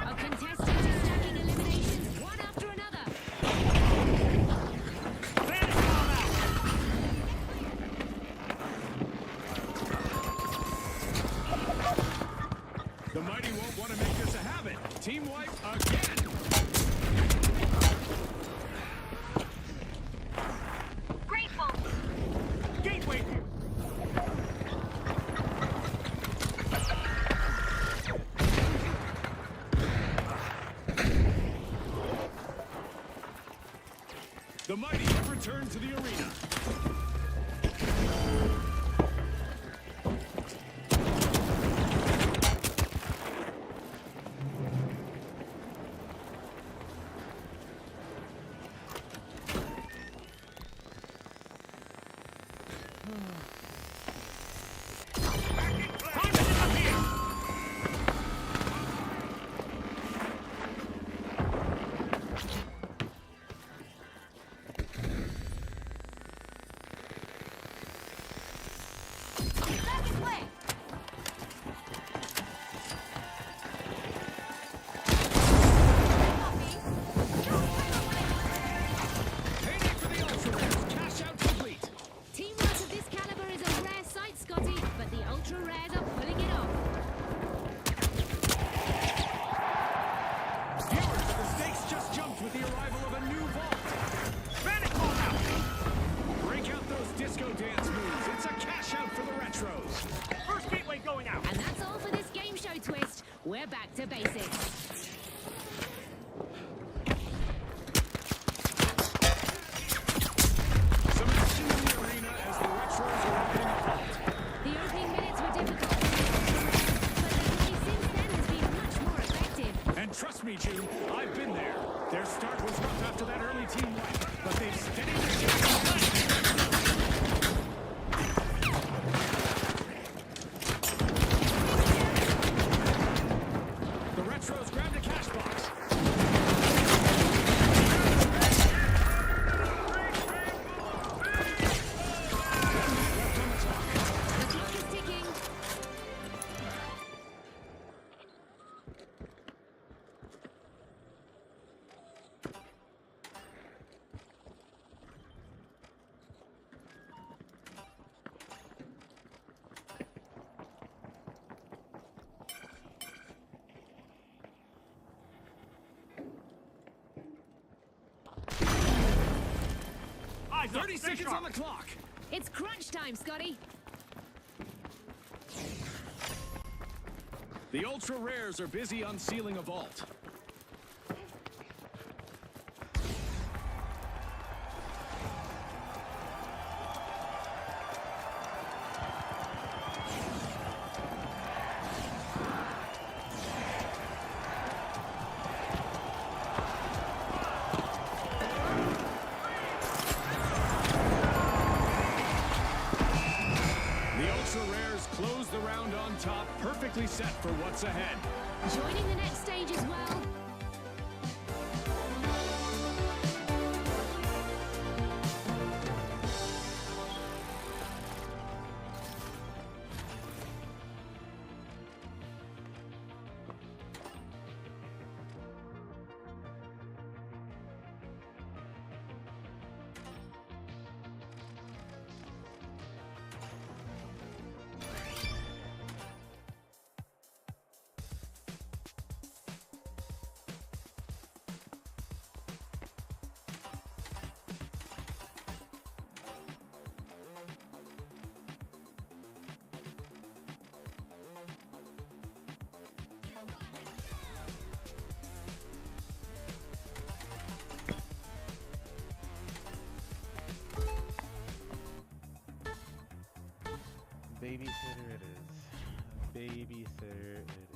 Our contestants are stacking eliminations one after another. The mighty won't want to make this a habit. Team wipe again. Grateful. Gateway. The mighty have returned to the arena. Back in play. Payday for the Ultra Rares. Cash out complete. Teamwork of this caliber is a rare sight, Scotty, but the Ultra Rares are pulling it off. Viewers, the stakes just jumped with the arrival of a new vault. Panic call out. Break out those disco dance moves. It's a cash out for the retros. First gateway going out. And that's all for this game show twist. We're back to basics. Some action in the arena as the retros are opening a vault. The opening minutes were difficult, but the play since then has been much more effective. And trust me, June, I've been there. Their start was rough after that early team wipe, but they've steadied the ship. The retros grabbed a cash box. The clock is ticking. Eyes up. 30 Stay seconds sharp. on the clock. It's crunch time, Scotty. The Ultra Rares are busy unsealing a vault. The Ultra Rares close the round on top, perfectly set for what's ahead. Joining the next stage as well. Babysitter it is. Babysitter it is.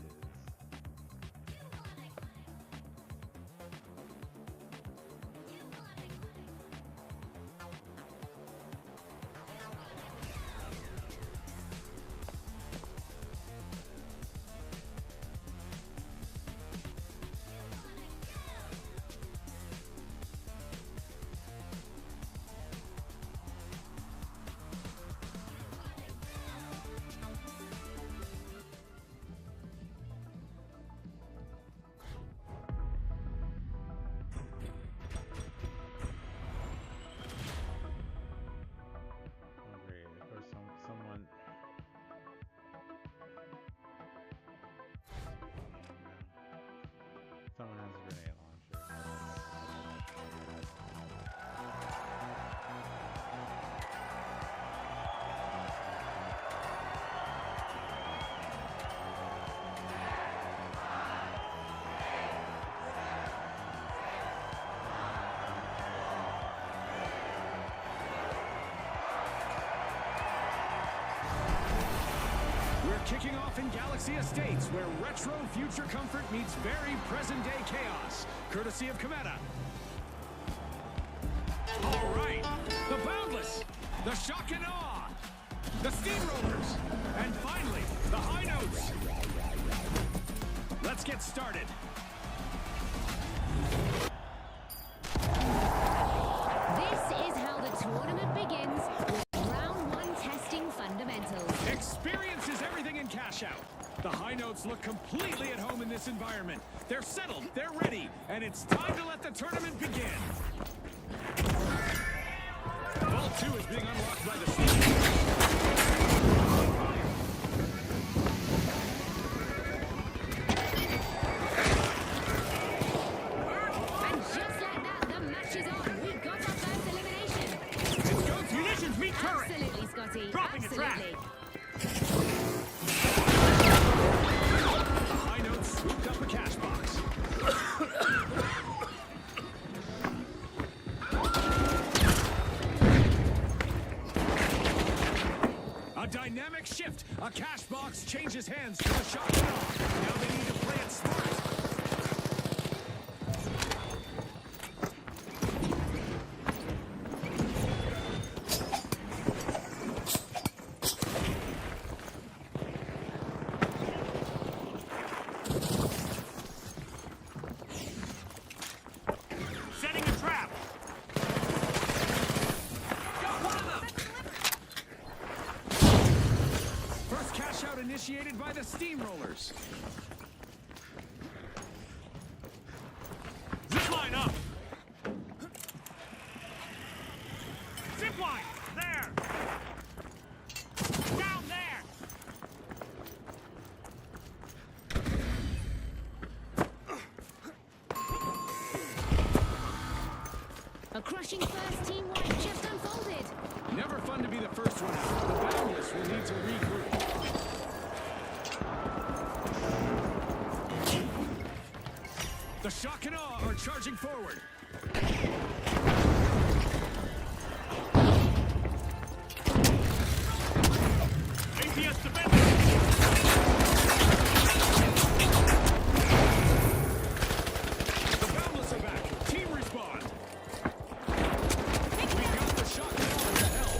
kicking off in Galaxy Estates, where retro future comfort meets very present-day chaos, courtesy of Cometa. All right, the Boundless, the Shock and Awe, the Steamrollers, and finally, the High Notes. Let's get started. This is how the tournament begins with round 1 testing fundamentals. Experience is everything in Cash Out. The High Notes look completely at home in this environment. They're settled, they're ready, and it's time to let the tournament begin. Vault 2 is being unlocked by the Steam. Absolutely, Scotty. Dropping Absolutely. The High Notes swooped up a cash box. A dynamic shift. A cash box changes hands to a Shock and Awe. Now they need to play it smart. Initiated by the Steamrollers. Zipline up! Zipline! There! Down there! A crushing first team wipe just unfolded. Never fun to be the first one out. The Boundless will need to regroup. The Shock and Awe are charging forward. APS defense! The Boundless are back. Team respawn. We got the Shock and Awe to hell.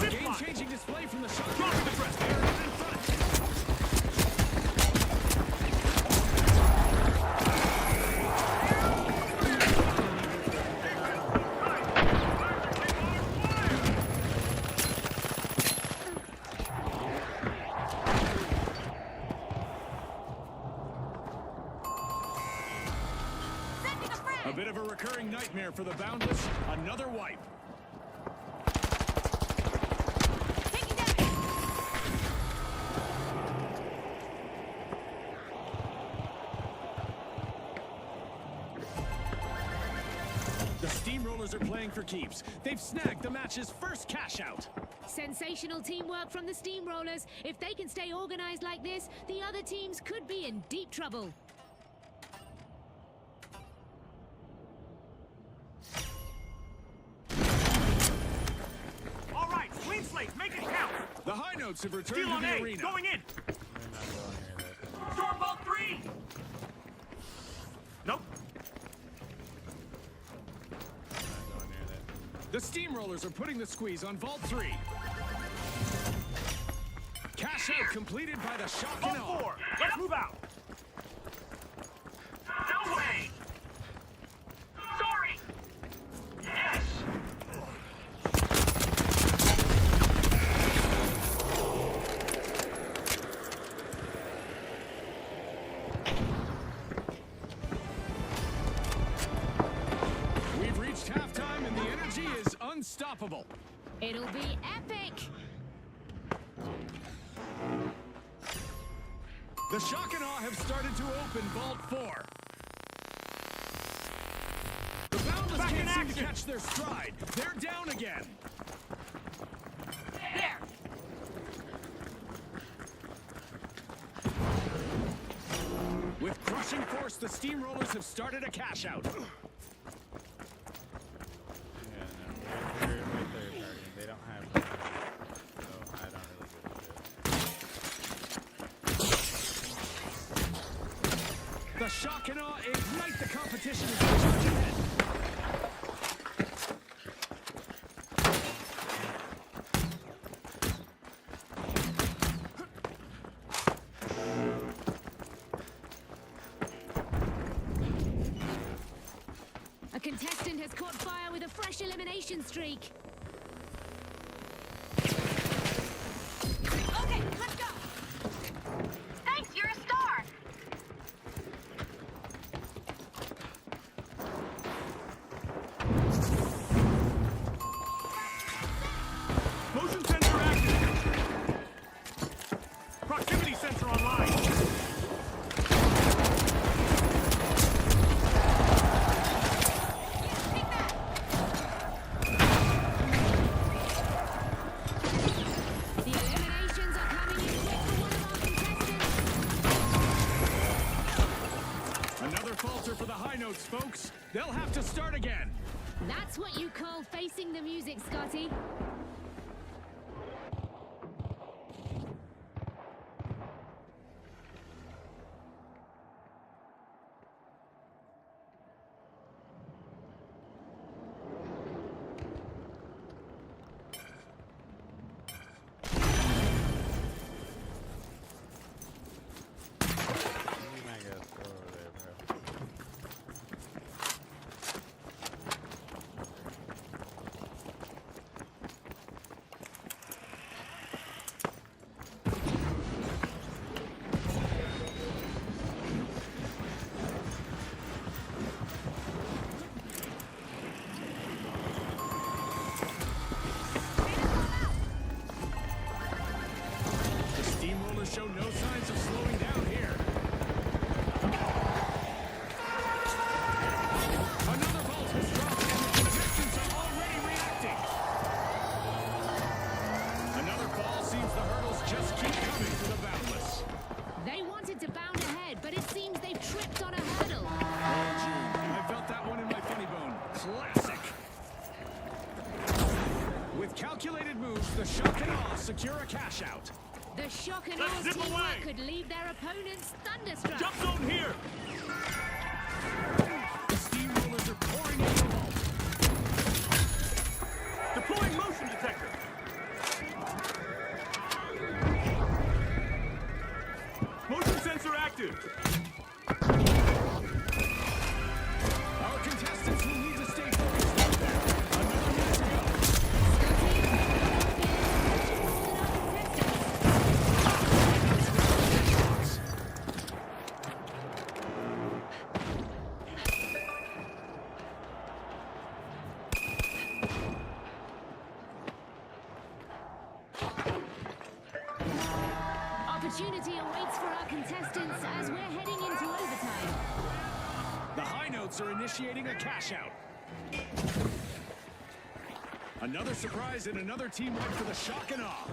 Game-changing display from the Shock and Awe. They're in front. A bit of a recurring nightmare for the Boundless. Another wipe. The Steamrollers are playing for keeps. They've snagged the match's first cash out. Sensational teamwork from the Steamrollers. If they can stay organized like this, the other teams could be in deep trouble. All right, clean slate, make it count! The High Notes have returned Steal to on the A, arena. going in! Storm Vault 3! Nope. The Steamrollers are putting the squeeze on Vault 3. Cash out completed by the Shock and Awe. Vault 4, let's move out! No way! Sorry! Yes! We've reached halftime and the energy is unstoppable. It'll be epic! The shock and awe have started to open Vault 4. The Boundless Back in can't seem to action. catch their stride. They're down again. There! With crushing force, the Steamrollers have started a cash out. Yeah, no, they're targeting. They don't have so I don't really give a shit. The shock and awe ignite the competition as they charge ahead. A contestant has caught fire with a fresh elimination streak. Okay, let's go. Thanks, you're a star. Motion sensor active. Proximity sensor online. The eliminations are coming in quick for one of our contestants. Another falter for the high notes, folks. They'll have to start again. That's what you call facing the music, Scotty. You might get a throw over there, bro. The Steamrollers show no signs of slowing down here. Another vault has dropped and the contestants are already reacting. Another fall seems the hurdles just keep coming for the Boundless. They wanted to bound ahead, but it seems they've tripped on a hurdle. Oh, gee, I felt that one in my funny bone. Classic. With calculated moves, the shock and awe secure a cash out. The shock and Let's awe zip teamwork away. could leave their opponents thunderstruck. Jump zone here. The Steamrollers are pouring into the vault. Deploying motion detector. Motion sensor active. Our contestants will need to stay focused out there. Another minute to go. Opportunity awaits for our contestants as we're heading into overtime. The high notes are initiating a cash out. Another surprise and another team went for the shock and awe.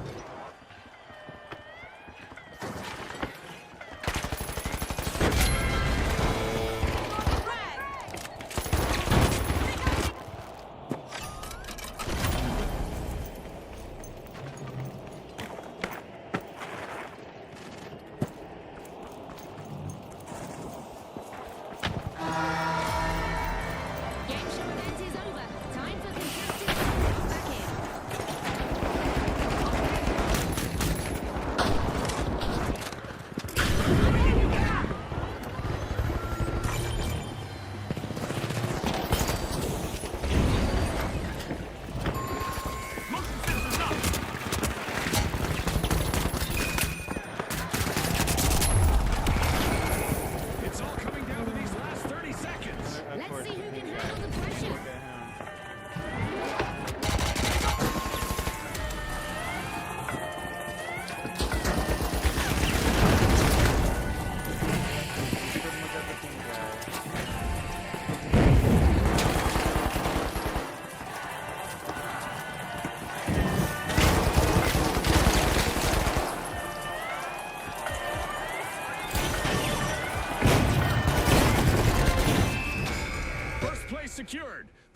Game show event is over. Time for contestants to log back in.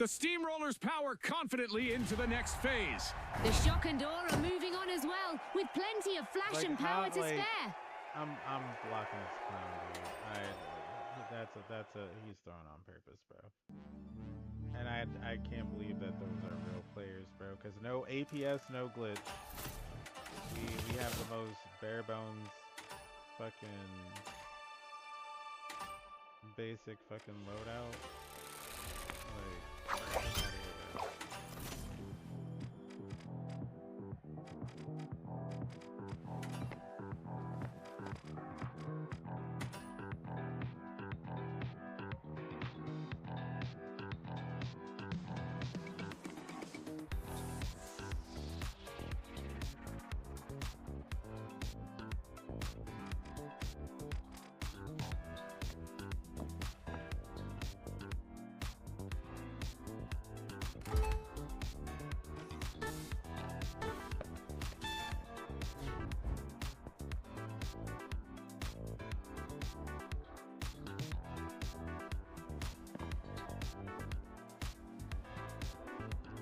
steamrollers power confidently into the next phase. The shock and awe are moving on as well, with plenty of flash and power to spare. I'm blocking this clown, dude. He's throwing on purpose, bro. And I can't believe that those are real players, bro. Cause no APS, no glitch. We have the most bare bones, fucking basic fucking loadout. Like, get out of here, bro.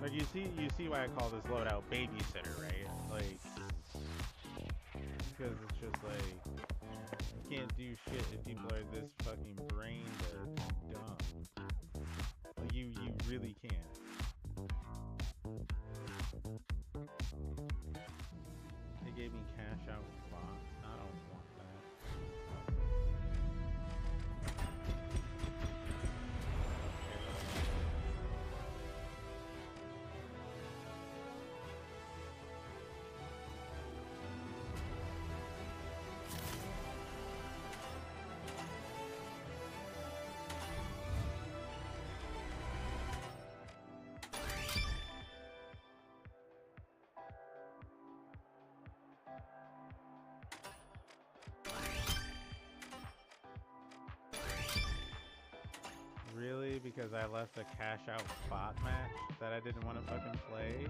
Like you see why I call this loadout babysitter, right? Like, because it's just like you can't do shit if people are this fucking brain dead and dumb. Like you really can't. They gave me cash out box. I don't want that. Really? Because I left a cash out bot match that I didn't want to fucking play?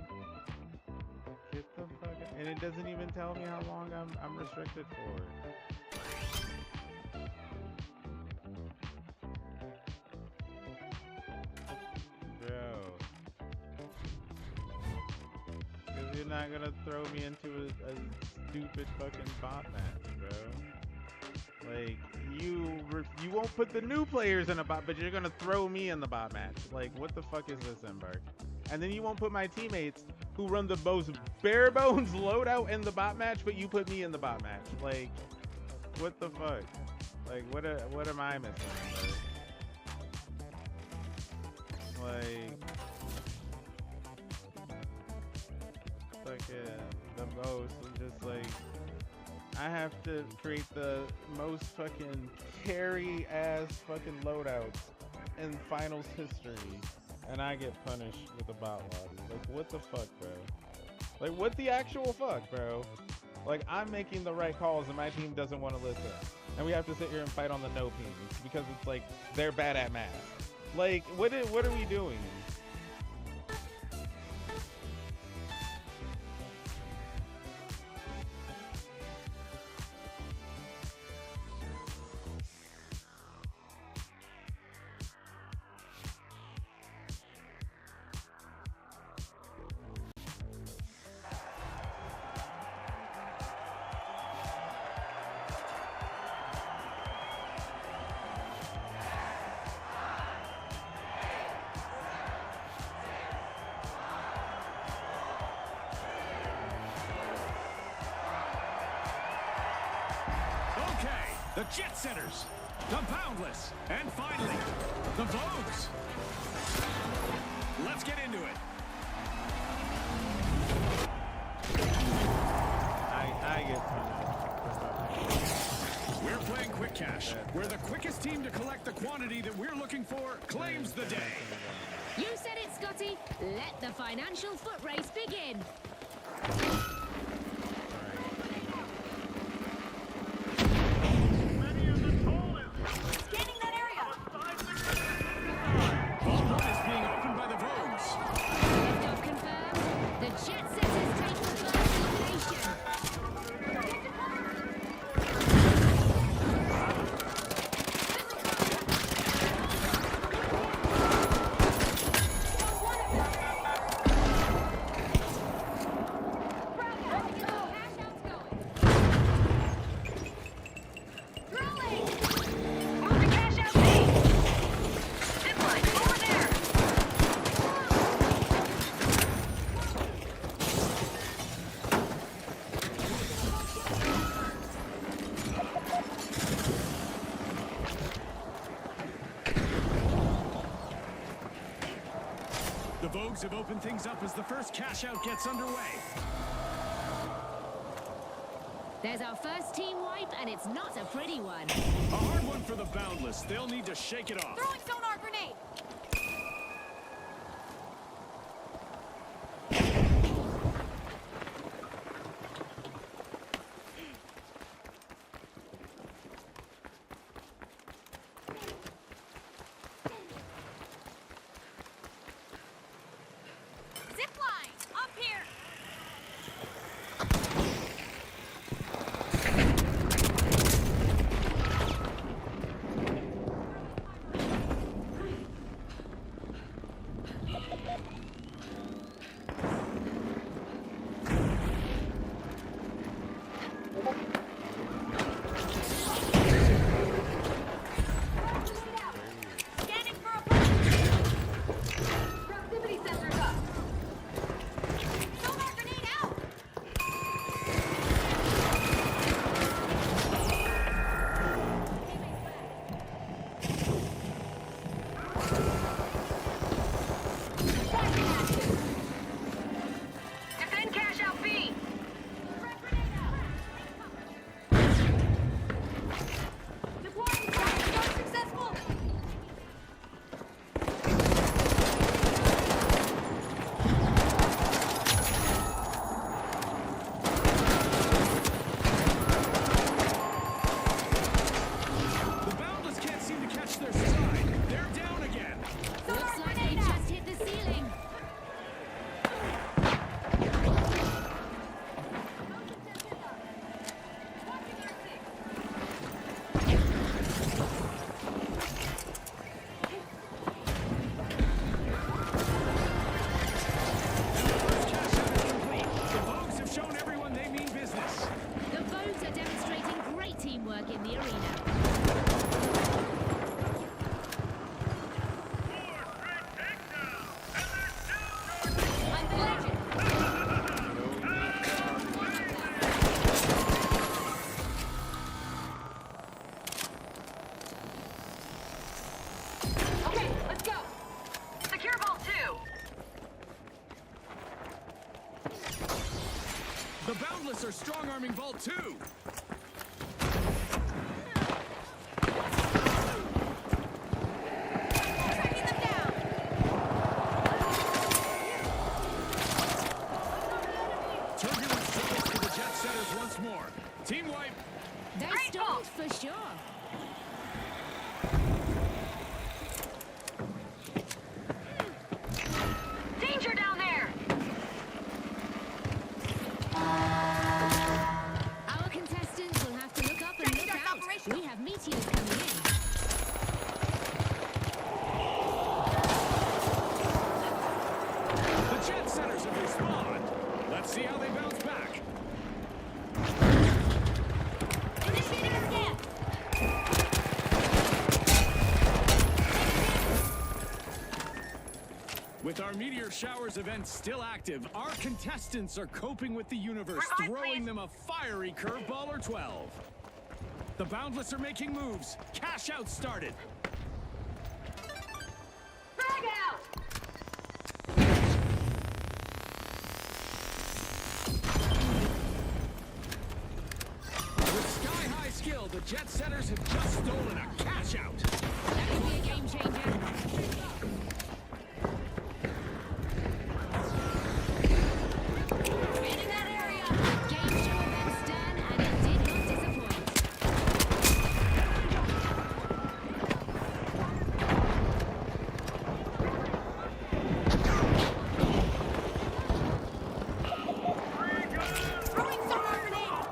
Get the fuck out. And it doesn't even tell me how long I'm restricted for. Bro. Because you're not gonna throw me into a stupid fucking bot match, bro. Like, you won't put the new players in a bot, but you're gonna throw me in the bot match. Like, what the fuck is this, Embark? And then you won't put my teammates who run the most bare bones loadout in the bot match, but you put me in the bot match. Like, what the fuck? Like, what am I missing, Embark? Like, the most. I'm just like, I have to create the most fucking carry ass fucking loadouts in finals history, and I get punished with a bot lobby. Like, what the fuck, bro? Like, what the actual fuck, bro? Like, I'm making the right calls and my team doesn't want to listen, and we have to sit here and fight on the no teams because it's like they're bad at math. Like, what are we doing? The Jet Setters, the Boundless, and finally, the Vogues. Let's get into it. I get punished. We're playing Quick Cash, where the quickest team to collect the quantity that we're looking for claims the day. You said it, Scotty. Let the financial foot race begin. Rogues have opened things up as the first cash-out gets underway. There's our first team wipe, and it's not a pretty one. A hard one for the Boundless. They'll need to shake it off. Throwing sonar grenade. Zipline up here. Scanning for a proximity sensors up. Sonar grenade out. Defend cash out B. Deploying fire successful. The Boundless can't seem to catch their stride. They're down again. Looks like they just hit the ceiling. The Rogues have shown everyone they mean business. The Vogues are demonstrating great teamwork in the arena. I'm the legend. Okay, let's go. Secure Vault 2. The Boundless are strong-arming Vault 2. Tracking them down. Turbulence travels to the jet setters once more. Team wipe. They stalled for sure. Danger down there. Our contestants will have to look up and look out. We have meteors coming in. The jet setters have respawned. Let's see how they bounce back. Initiating a scan. With our meteor showers event still active, our contestants are coping with the universe, Revive, throwing please. them a fiery curveball or 12. The Boundless are making moves. Cash out started. Frag out. With sky-high skill, the jet setters have just stolen a cash out. That could be a game changer. Scanning that area. Game show events done, and it did not disappoint. Throwing sonar grenade.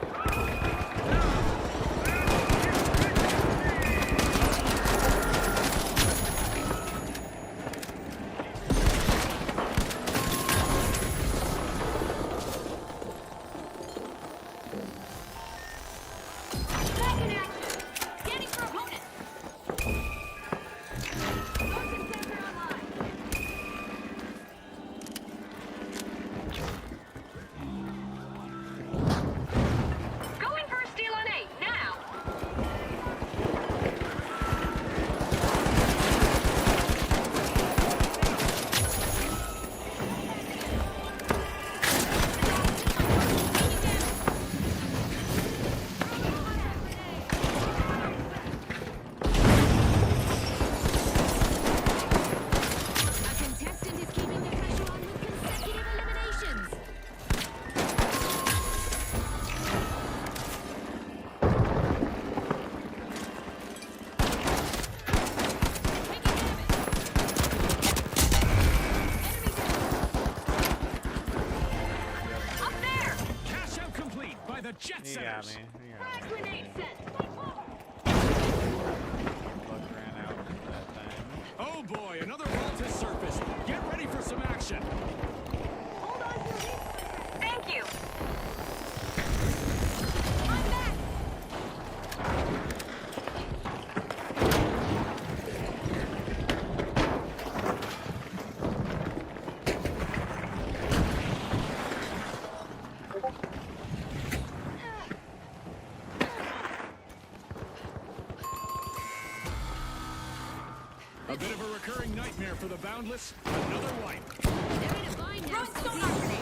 Jet You got Setters. me. You got me. Grenade set. Luck ran out with that thing. Oh boy, another vault has surfaced. Get ready for some action. Thank you. A bit of a recurring nightmare for the Boundless. Another wipe. They're in a bind now, Scotty.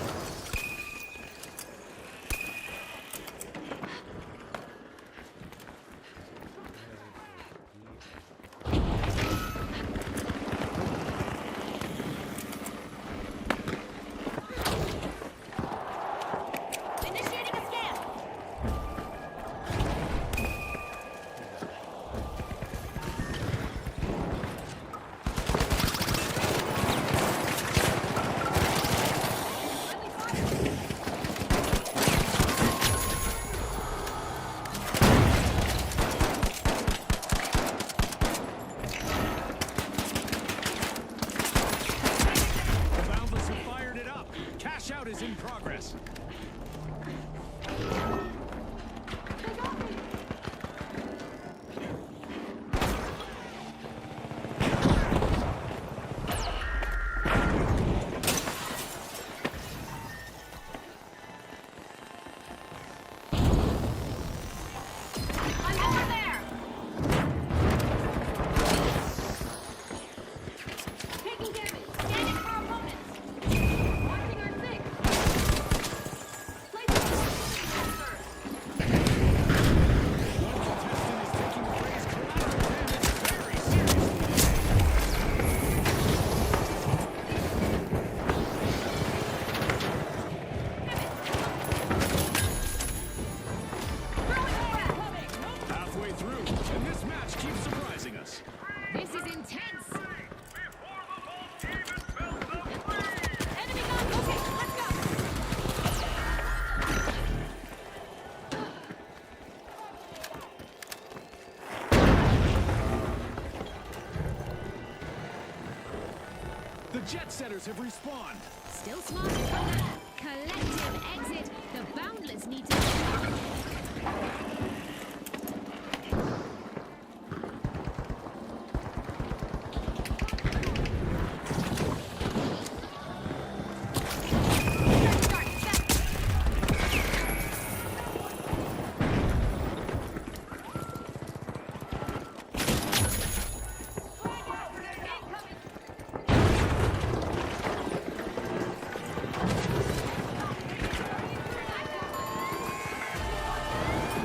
Initiating a scan. The Boundless have fired it up. Cash out is in progress. I'm over there. Taking damage. Scanning for opponents. Watching our six. Placing sensors. One contestant is taking the phrase collateral damage very seriously. Halfway through, and this match keeps surprising us. This is intense. Enemy gun. Okay, let's go. The Jet Setters have respawned. Still smart to come there. Collective exit. The Boundless need to...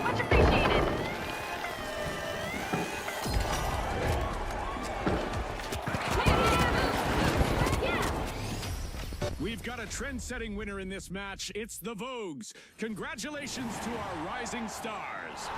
Much appreciated. We've got a trend-setting winner in this match. It's the Vogues. Congratulations to our rising stars.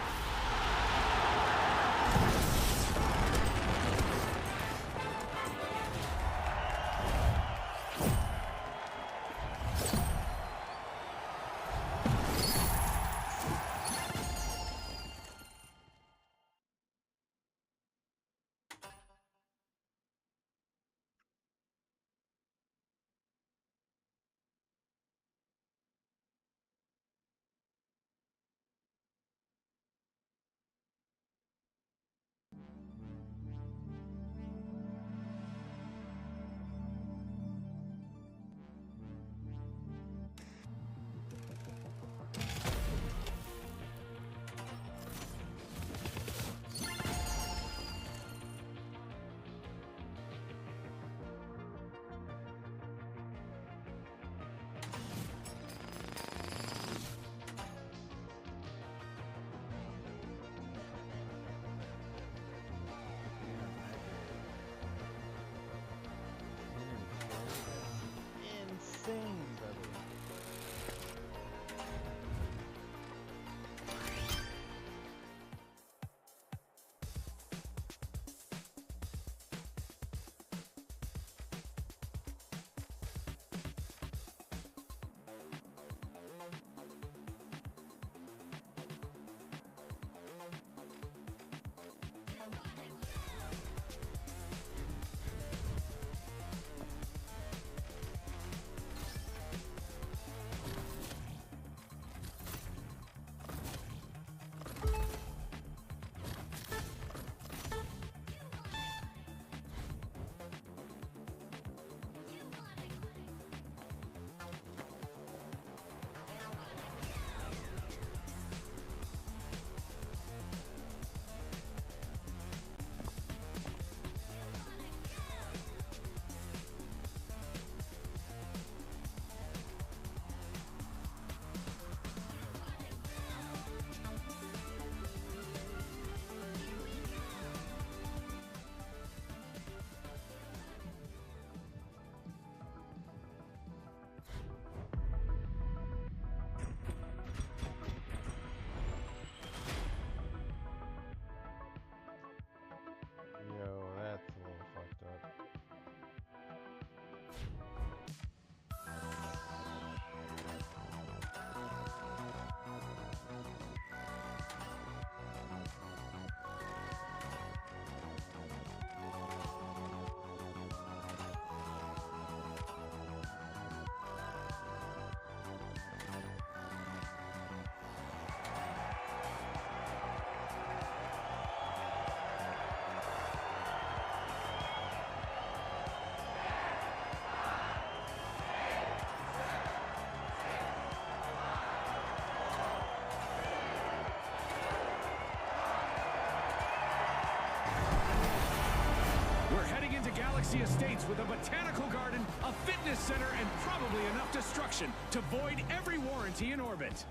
Galaxy Estates with a botanical garden, a fitness center, and probably enough destruction to void every warranty in orbit.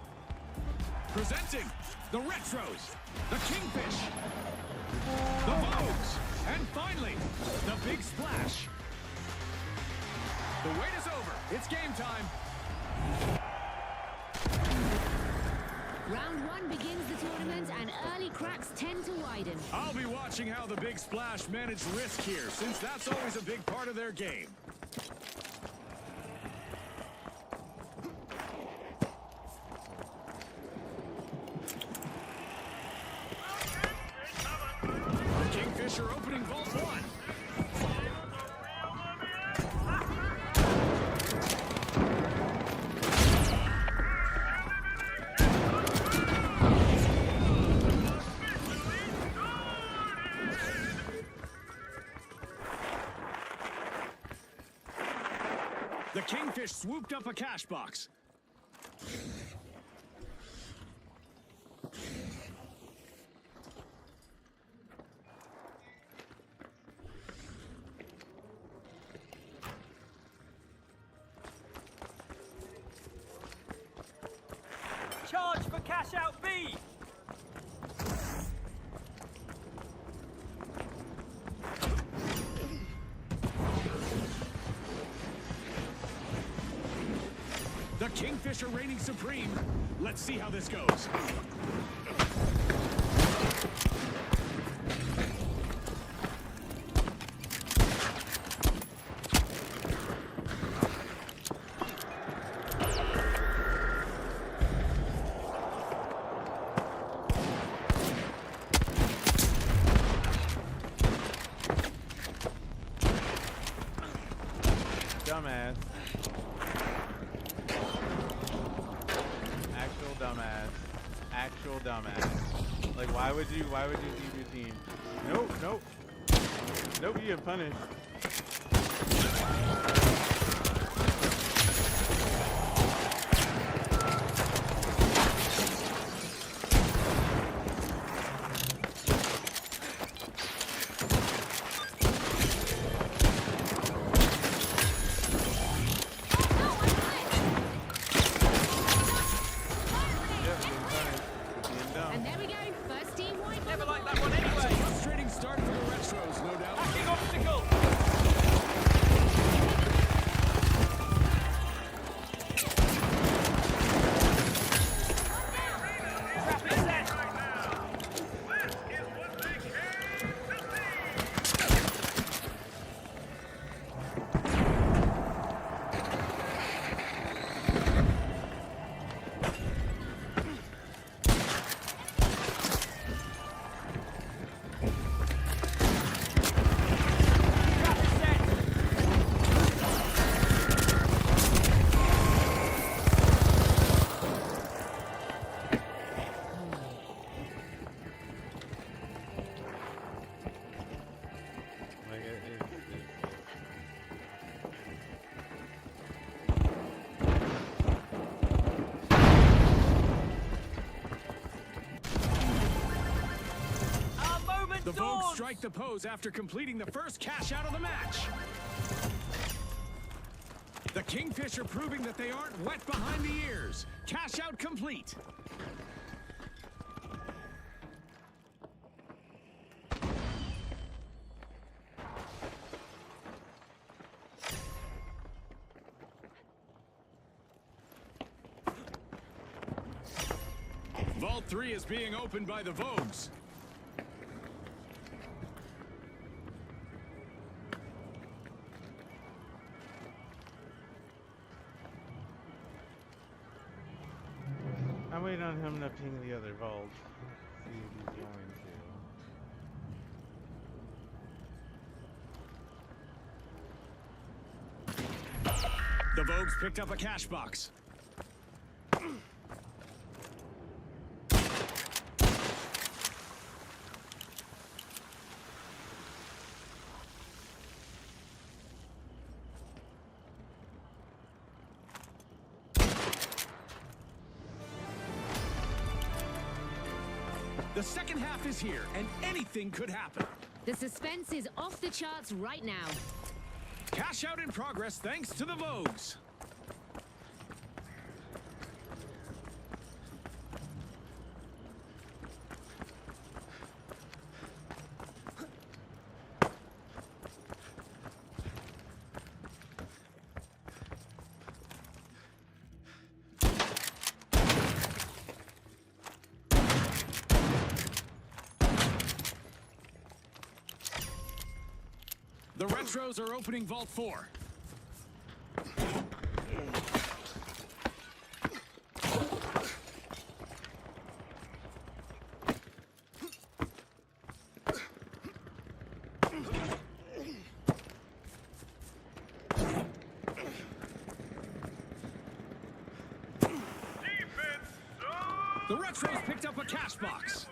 Presenting the Retros, the Kingfish, the Vogues, and finally, the Big Splash. The wait is over. It's game time. Round 1 begins the tournament, and early cracks tend to widen. I'll be watching how the Big Splash manage risk here, since that's always a big part of their game. The Kingfish are opening Vault 1. The Kingfish swooped up a cash box. Charge for cash out B! The Kingfish are reigning supreme. Let's see how this goes. Dumbass. Actual dumbass. Like, why would you leave your team? Nope. Nope, you get punished. And there we go, first team white. Never like that one anyway. Frustrating start for the Retros, no doubt. Big obstacle. Trap is set. The Vogues strike the pose after completing the first cash out of the match. The Kingfish are proving that they aren't wet behind the ears. Cash out complete. Vault 3 is being opened by the Vogues. I'm waiting on him to ping the other vault. See if he's going to. The Vogues picked up a cash box. The second half is here, and anything could happen. The suspense is off the charts right now. Cash out in progress thanks to the Vogues. The Retros are opening Vault 4. The Retros picked up a cash box.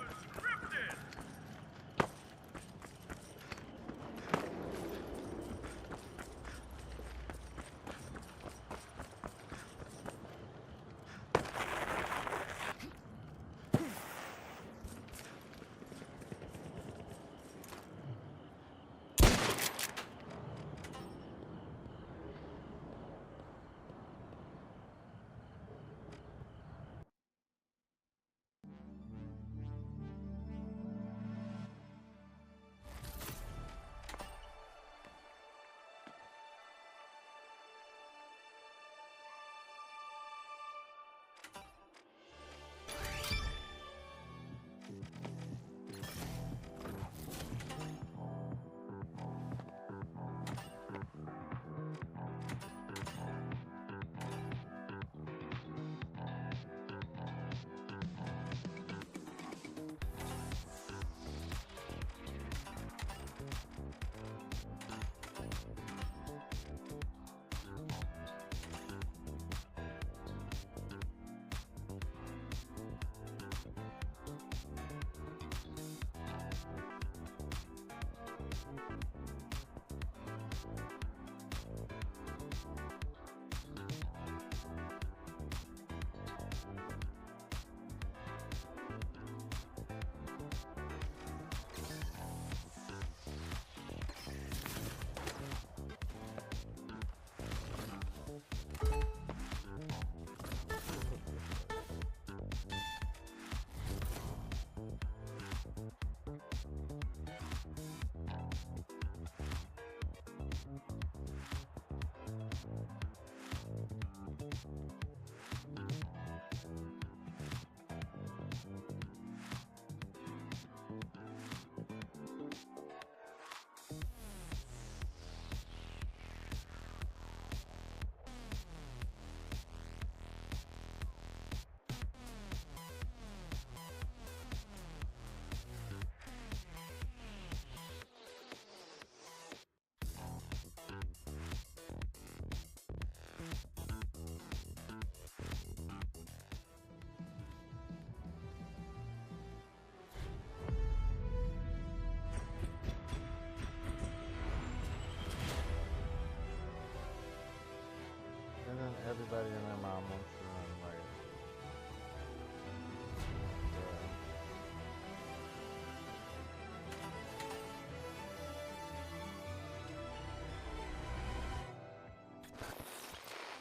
And then everybody and their mom wants to run like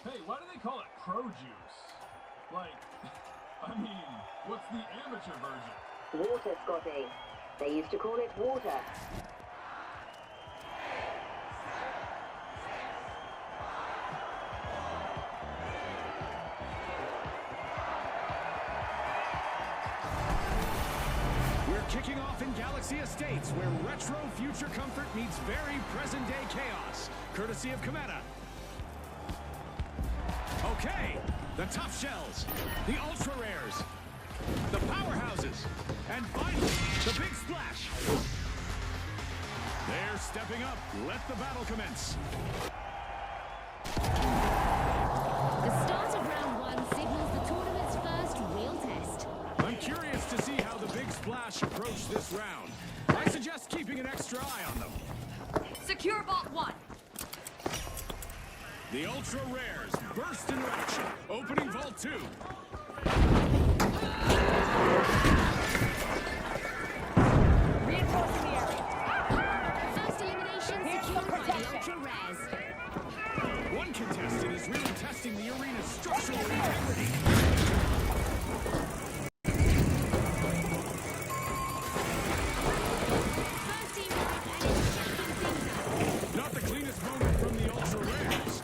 Hey, why do they call it Pro Juice? Like, I mean, what's the amateur version? Water, Scotty. They used to call it water. We're kicking off in Galaxy Estates, where retro future comfort meets very present-day chaos, courtesy of Cometa. Okay, the tough shells, the ultra rares, the powerhouses, and finally, the big splash. They're stepping up. Let the battle commence. The start of round one signals the tournament's first real test. I'm curious to see how the big splash approach this round. I suggest keeping an extra eye on them. Secure Vault 1. The ultra rares burst into action, opening Vault 2. Reinforcing the area. First elimination secured by the ultra rares. contestant is really testing the arena's structural integrity. Not the cleanest moment from the ultra rares.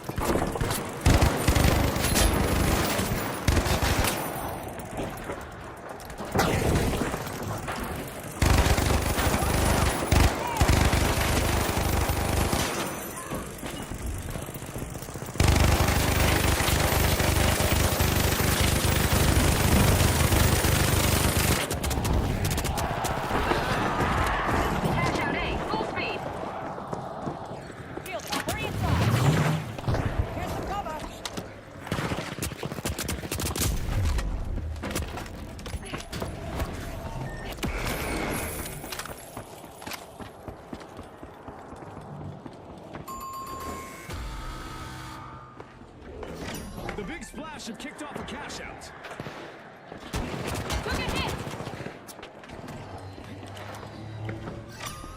The big splash have kicked off a cash out. Took a hit!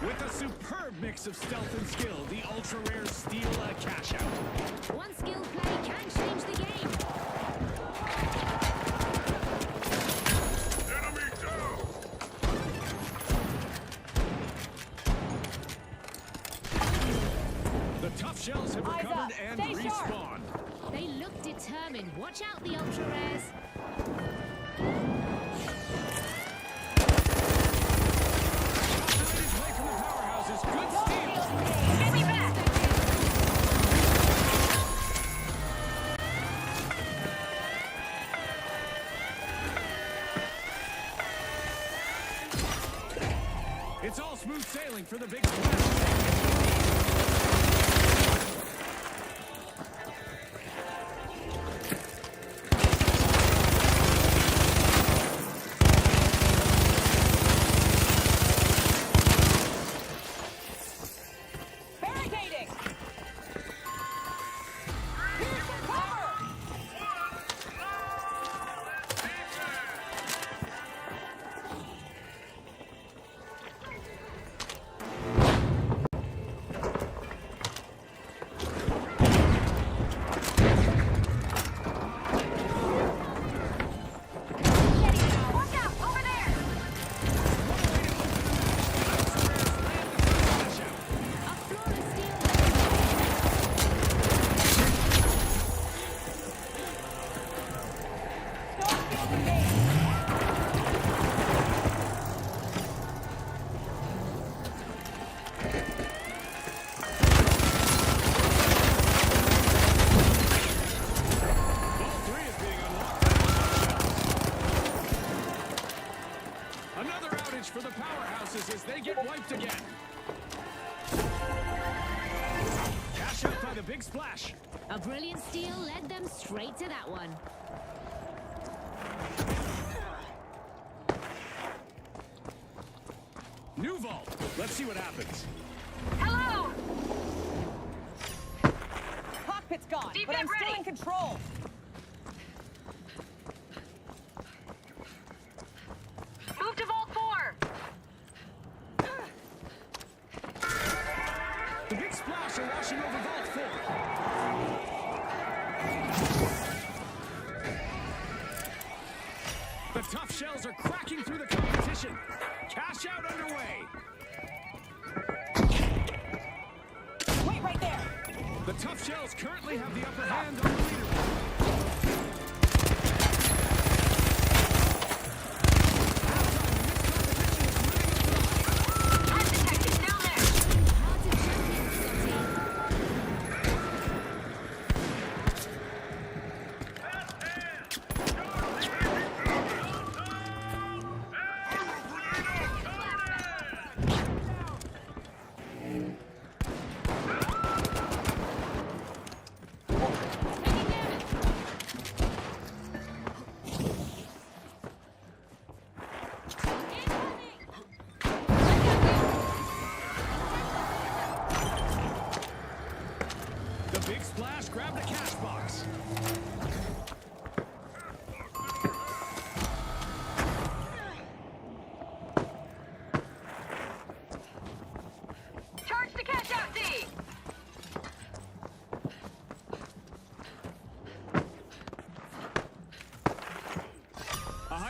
With a superb mix of stealth and skill, the ultra rares steal a cash out. One skill play can change the game. Enemy down! The tough shells have recovered and respawned. They look determined. Watch out, the ultra rares. Oscillating play from the powerhouses. Good steal. Get me back! It's all smooth sailing for the big splash. Barricading! Here's some cover! Watch out! Over there! A flawless steal. Storm field engaged! Ball 3 is being unlocked. Another outage for the powerhouses as they get wiped again. Cash out by the big splash. A brilliant steal led them straight to that one. New vault. Let's see what happens. Hello! Cockpit's gone, Defib but I'm still ready. in control. Move to Vault 4! The big splash are washing over vault 4. The tough shells are cracking through the competition. Cash out underway. Wait right there. The tough shells currently have the upper hand on the leaderboard. I'm detected down there! Hard to champion, Scotty.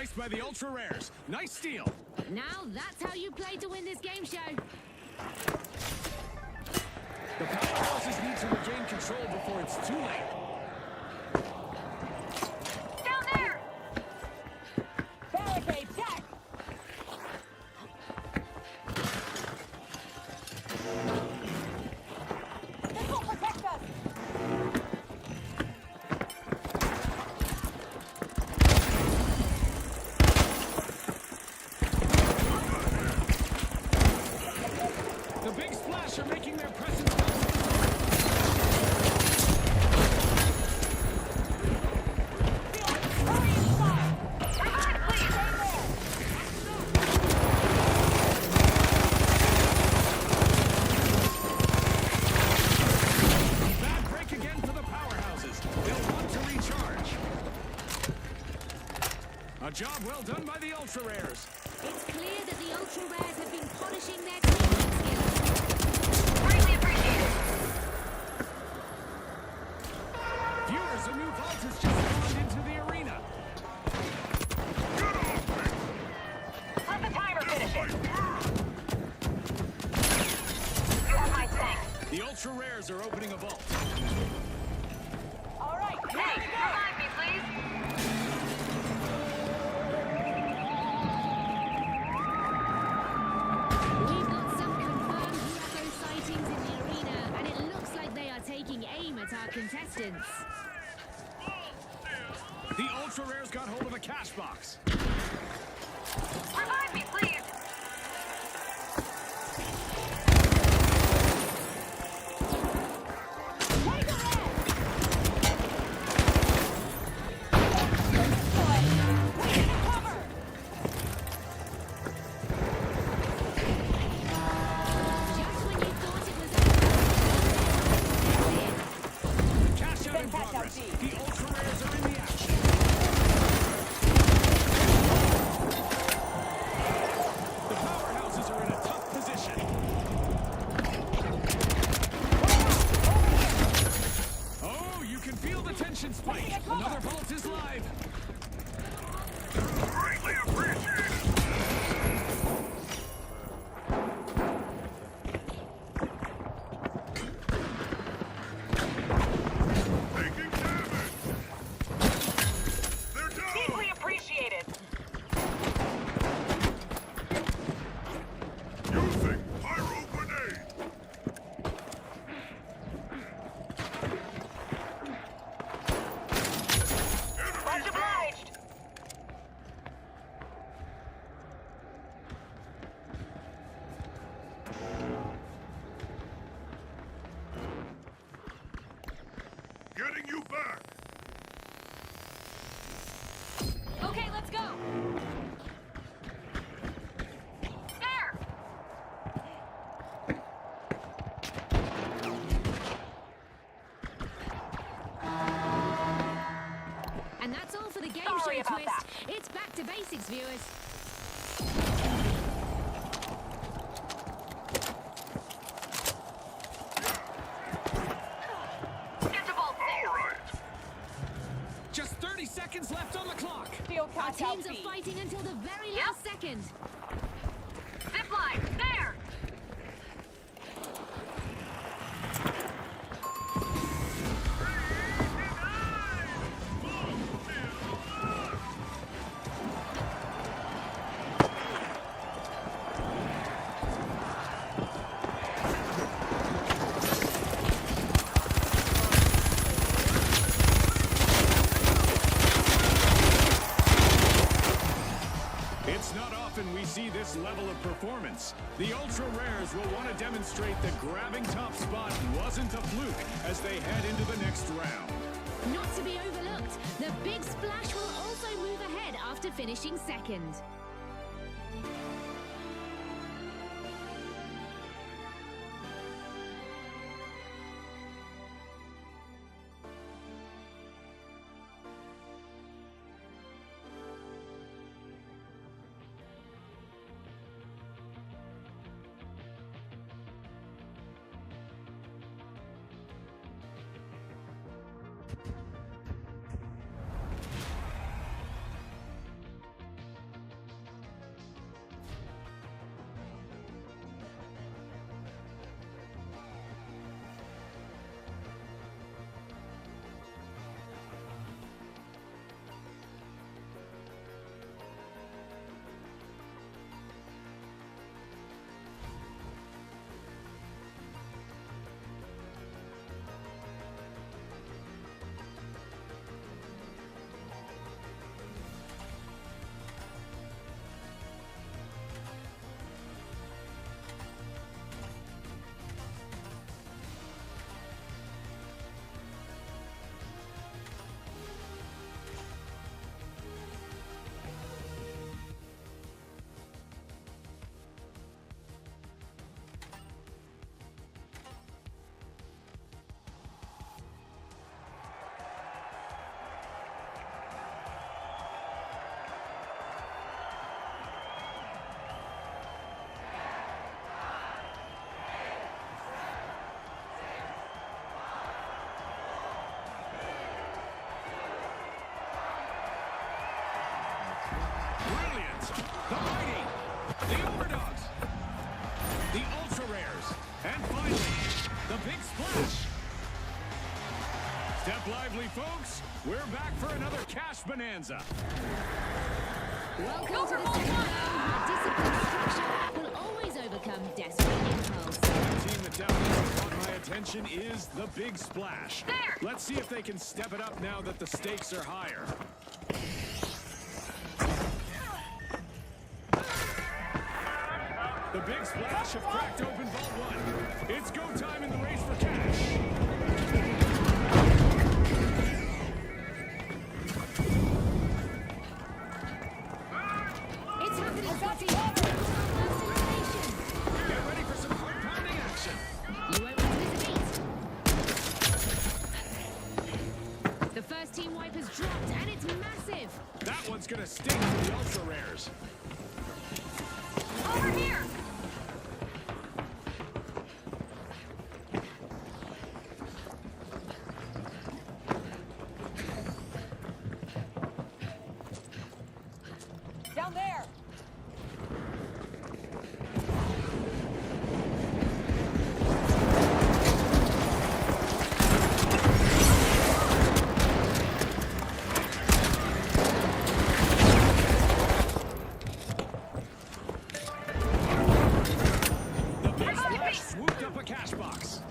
Sliced by the ultra rares. Nice steal. Now that's how you play to win this game show. The powerhouses need to regain control before it's too late. Down there! Barricade check! This will protect us! The big splash are making their presence felt. Bad break again for the powerhouses. They'll want to recharge. A job well done by the ultra rares. It's clear that the ultra rares have been polishing their teaming skills. Greatly appreciated. Viewers, a new vault has just spawned into the arena. Let the timer finish it. You have my thanks. The ultra rares are opening a vault. All right, Hey, revive me, please. We've got some confirmed UFO sightings in the arena, and it looks like they are taking aim at our contestants. The ultra rares got hold of a cash box. Revive me, please. Just when you thought it was Cash out in progress. The ultra rares are in the action. The powerhouses are in a tough position. Oh, you can feel the tension spike. Another vault is live. Greatly appreciated. Taking damage. They're down. Deeply appreciated. Using pyro grenade. Much obliged. Getting you back. Okay, let's go. There. And that's all for the game Sorry show about twist. that. It's back to basics, viewers. Get the bolt there. Just 30 seconds left on the clock. Steel Our catch out teams are B. fighting until the very last second. Zip line. There. It's not often we see this level of performance. The ultra rares will want to demonstrate that grabbing top spot wasn't a fluke as they head into the next round. Not to be overlooked, the big splash will also move ahead after finishing second. Giants, the Mighty, the Overdogs, the Ultra Rares, and finally, the Big Splash. Step lively, folks. We're back for another cash bonanza. Welcome to the second round, where disciplined structure will always overcome desperate impulse. The team that definitely caught my attention is the Big Splash. There! Let's see if they can step it up now that the stakes are higher. The Big Splash have cracked open Vault 1. It's go time in the race for cash. It's happening, Scotty. Get ready for some heart-pounding action. You won't want to miss a beat. The first team wipe has dropped, and it's massive. That one's gonna sting for the Ultra Rares. Over here! Down there! The Big Splash swooped up a cash box.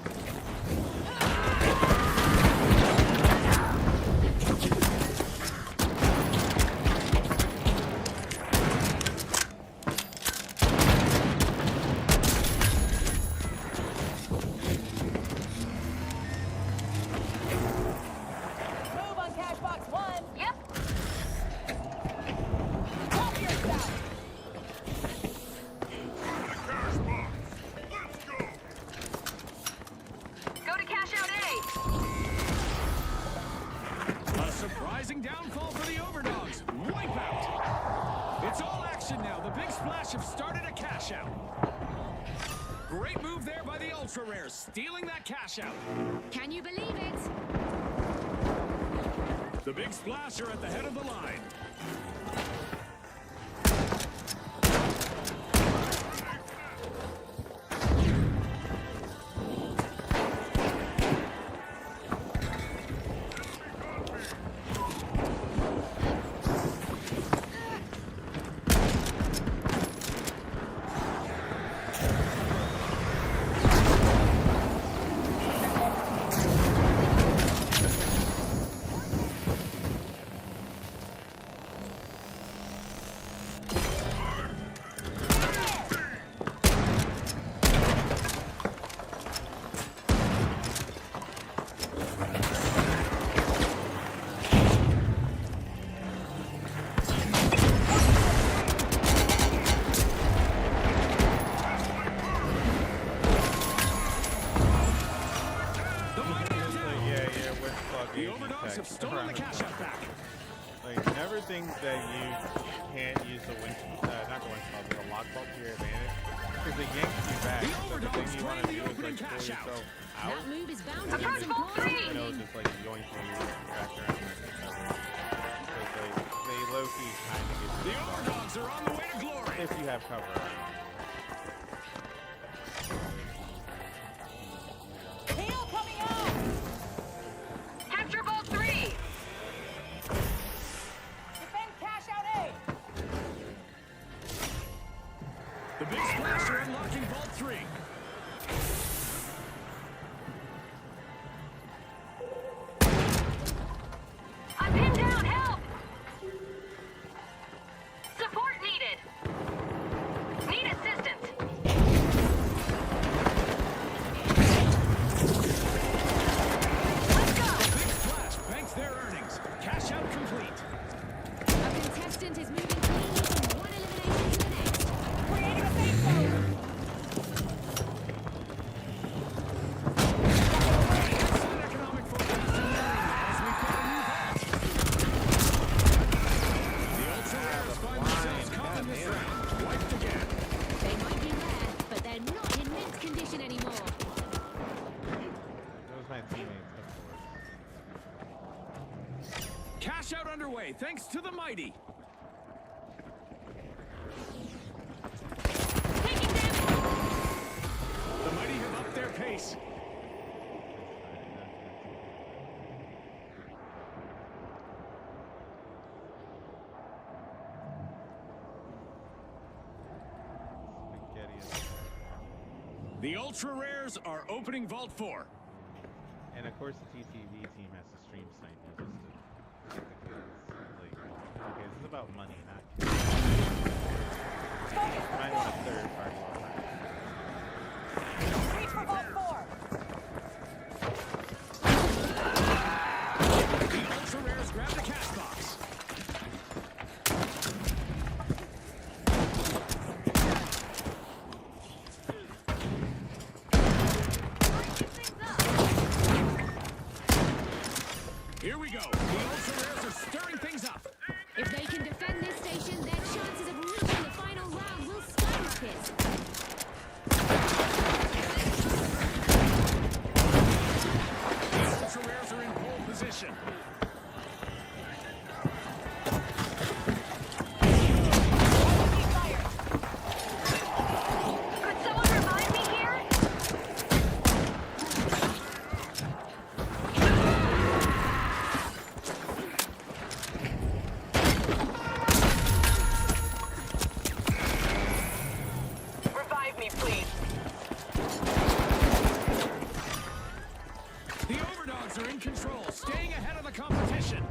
Move on cash box 1! Yep. Drop yourself! Go to cash out A. A surprising downfall for the Overdogs. Wipeout. It's all action now. The Big Splash have started a cash out. Great move there by the Ultra Rares, stealing that cash out. Can you believe it? The Big Splash are at the head of the line. The Overdogs have stolen the cash out back. Like, never think that you can't use the wind, not the wind spell, but the lock ball to your advantage. Because it yanks you back. The So the thing Overdogs you want to claim do the is opening like cash pull out. yourself out. That move is bound to get some points. You know, just like yoinking you back around. Because they low-key kind of get The Overdogs are on the way to glory. if you have cover. Heal coming out! Capture Vault 3. Defend cash out A! The Big Splash are unlocking Vault 3. I'm pinned down. Help! Support needed. Need assistance. Let's go. Big Splash banks their earnings. Cash out complete. A contestant is moving cleanly from one elimination to the next. Creating a safe zone! Excellent economic forecasting as we put a new vault. The Ultra Rares find themselves caught in this round. Wiped again. They might be rare, but they're not in mint condition anymore. That was my teammates, of course. Cash out underway thanks to the Mighty. face. The Ultra Rares are opening Vault 4. And of course, the TCV team has to stream sniper just to get the kills. Like, okay, this is about money, not kills. Might want a third party. Reach for Vault 4. The Ultra Rares grab the cash box. Here we go. The Ultra Rares are stirring things up. If they can defend this station, their chances of reaching the final round will skyrocket. The Ultra Rares are in pole position. Could someone revive me here? Revive me, please. The Overdogs are in control, staying ahead of the competition.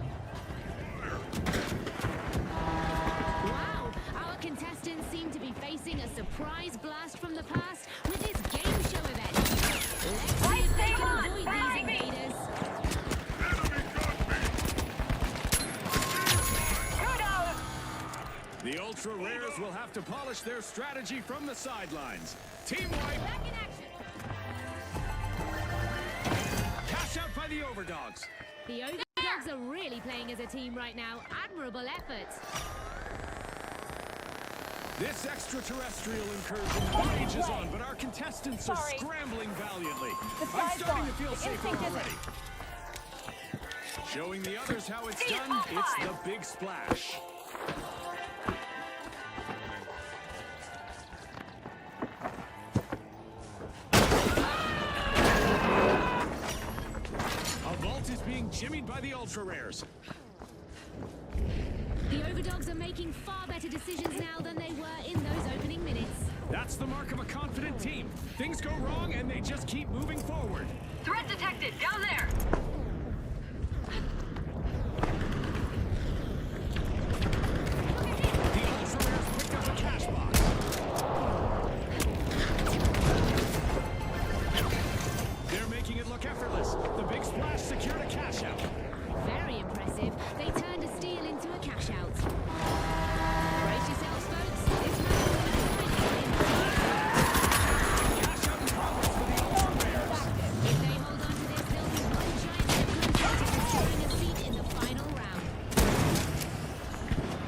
Wow, our contestants seem to be facing a surprise blast from the past with this game show event. Let's see if they can avoid these invaders. The Ultra Rares will have to polish their strategy from the sidelines. Team wipe. Back in action. Cash out by the Overdogs. The Overdogs are really playing as a team right now. Admirable effort. This extraterrestrial incursion rages on, but our contestants are scrambling valiantly. I'm starting to feel safer already. Showing the others how it's done, it's the big splash. A vault is being jimmied by the Ultra Rares. The Overdogs are making far better decisions now than they were in those opening minutes. That's the mark of a confident team. Things go wrong and they just keep moving forward. Threat detected. Down there. The Ultra Rares picked up a cash box. They're making it look effortless. The big splash secured a cash out. Very impressive. They turned a steal into a cash out. Brace yourselves, folks. This match will Cash out in progress for the Ultra Rares. If they hold on to this, they'll be one giant closer to securing a seat in the final round.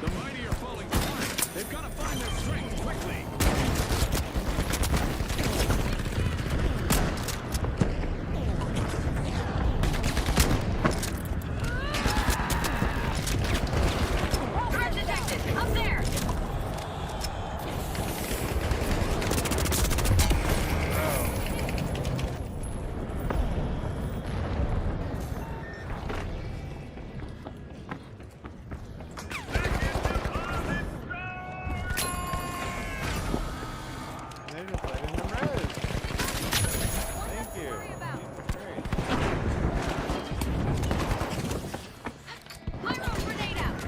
The mighty are falling apart. They've got to find their strength quickly. Threat detected. Up there. They're just letting them res. Thank you. Great. Pyro grenade out.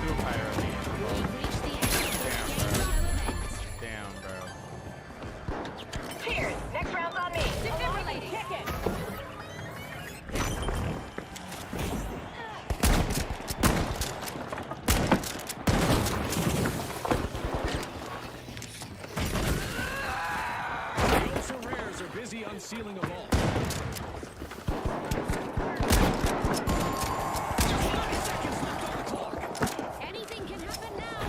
Do a pyro. We've reached the end of this game show event. Down, bro. Cheers. Next round's on me. Defibrillating. Kick it. The Ultra Rares are busy unsealing a vault. Just 30 seconds left on the clock. Anything can happen now.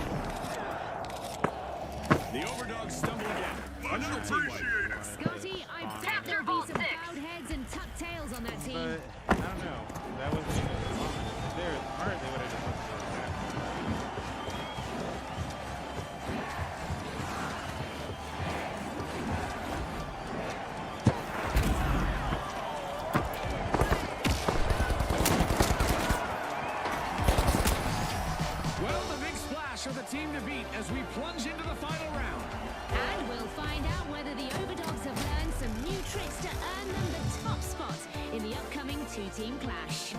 The Overdogs stumble again. Another team wipe. Scotty, I bet there'll be some bowed heads and tucked tails on that team. But I don't know. That wasn't even the moment. If they were smart, they would have just looked at that. Splash are the team to beat as we plunge into the final round. And we'll find out whether the Overdogs have learned some new tricks to earn them the top spot in the upcoming two-team clash.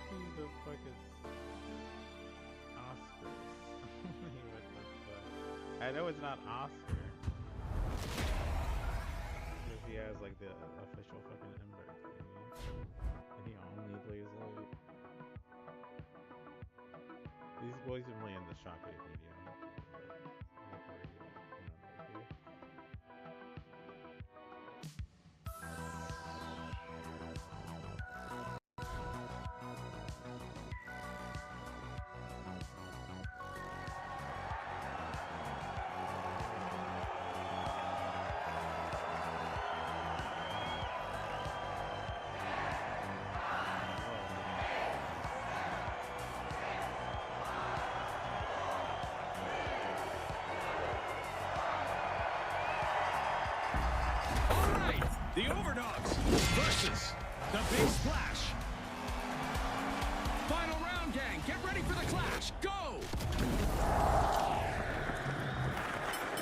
Who the fuck is Oscars? What the fuck? I know it's not Oscar. If he has like the official fucking Ember thingy. And he only plays like these boys been playing the Shockwave medium. The Overdogs versus the Big Splash. Final round, gang. Get ready for the clash. Go!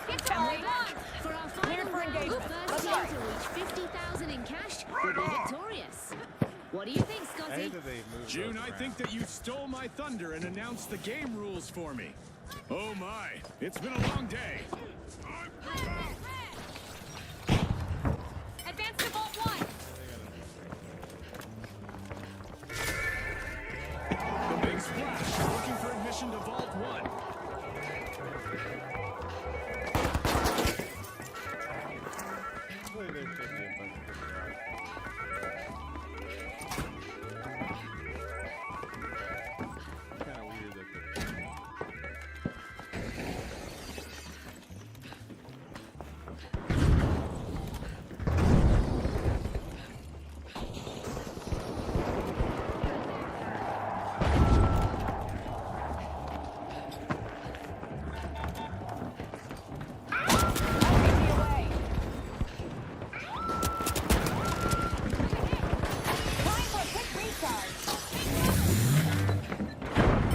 Get going! For our final round, the first team to reach 50,000 in cash will be victorious. What do you think, Scotty? June, I think that you stole my thunder and announced the game rules for me. Oh my, it's been a long day. Advance to Vault 1. The Big Splash is looking for admission to Vault 1. Hopefully there should be a bunch of kind of weird that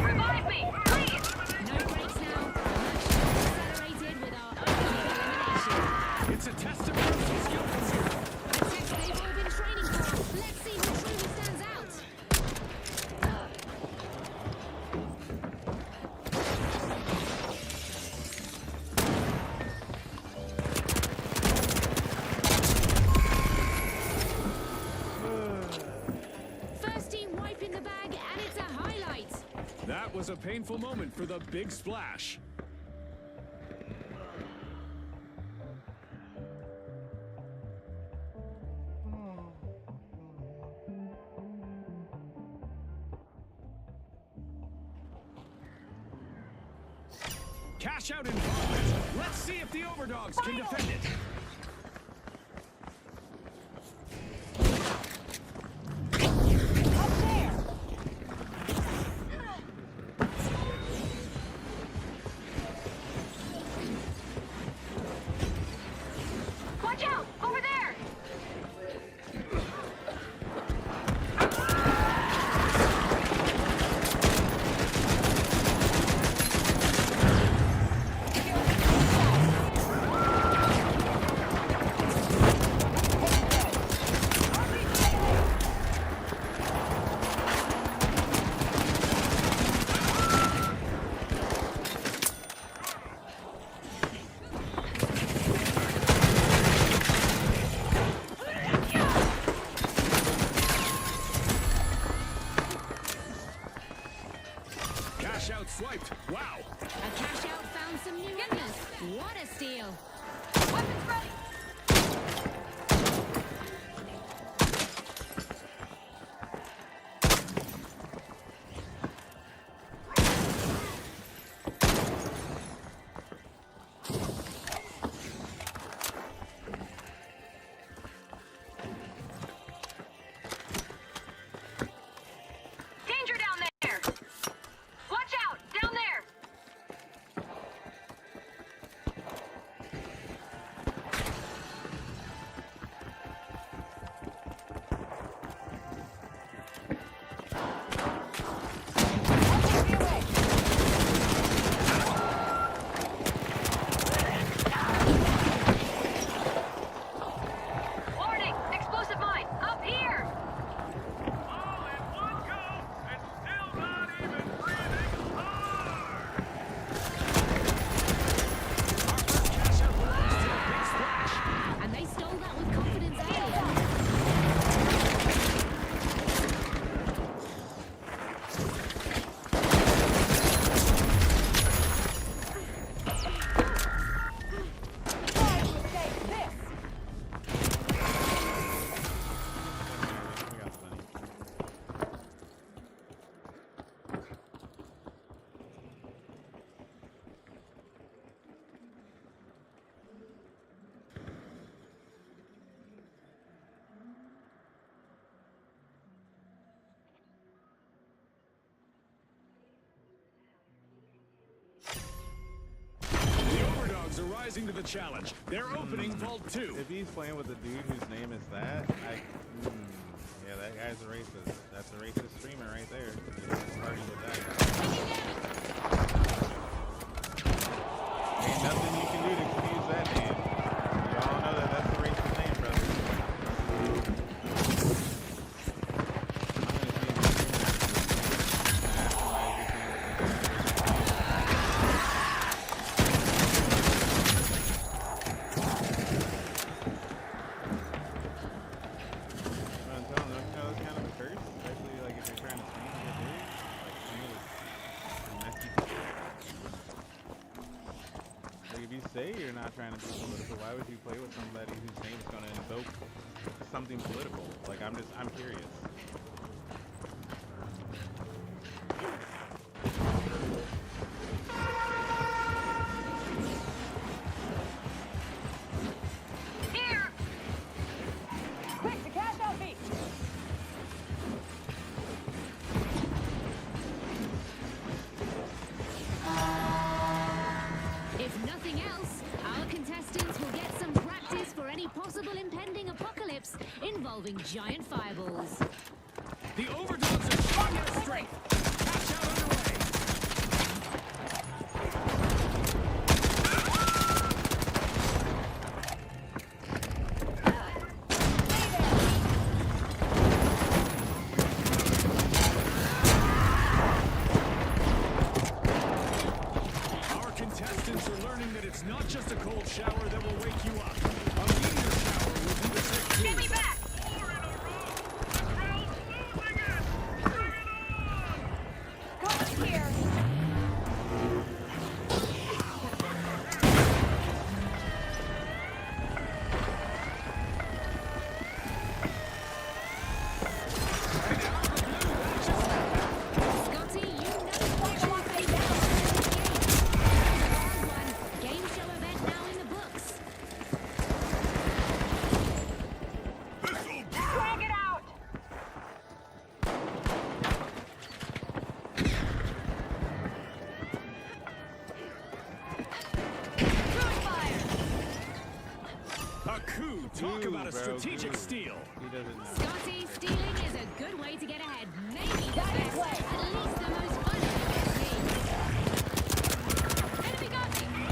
Revive me, please! No breaks now. Accelerated with our own elimination. It's a test of personal skill from you. A test they've all been training for. Let's see who truly stands out. First team wiping the bag, and it's a highlight. That was a painful moment for the Big Splash. Cash out in progress. Let's see if the Overdogs can defend it. Watch out! Over there! Cash out swiped. Wow. A cash out found some new runners. What a steal. Weapons ready! Danger down there! Watch out! Down there! rising to the challenge. They're opening Vault 2. If he's playing with a dude whose name is that, yeah, that guy's a racist. That's a racist streamer right there. Party with that guy. Ain't nothing you can do to confuse that name. You all know that that's a racist name, brother. Say you're not trying to be political, why would you play with somebody whose name's going to invoke something political? Like, I'm curious. Here! Quick, the cash out beat! If nothing else, our contestants will get some practice for any possible impending apocalypse involving giant fireballs. The overdogs are showing their strength. Catch out underway. Our contestants are learning that it's not just a cold shower that will wake you up. A meteor shower will do the trick too. Get me back! Come here! Scotty, you know what you face now. Game show event now in the books. Drag it out! Throwing fire! A coup! Talk Ooh, about a bro, strategic ooh. steal. He doesn't know. Scotty, stealing is a good way to get ahead. Maybe the Got it, best, Clay. at least the most fun of the team. Enemy got me!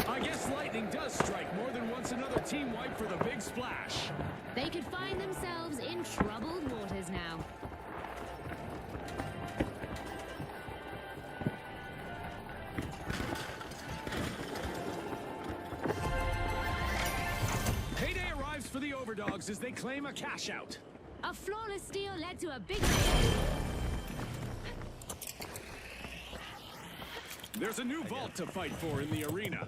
I guess lightning does strike more than once another team wipe for the big splash. They could find themselves in troubled waters now. Payday arrives for the overdogs as they claim a cash out. A flawless steal led to a big... There's a new vault to fight for in the arena.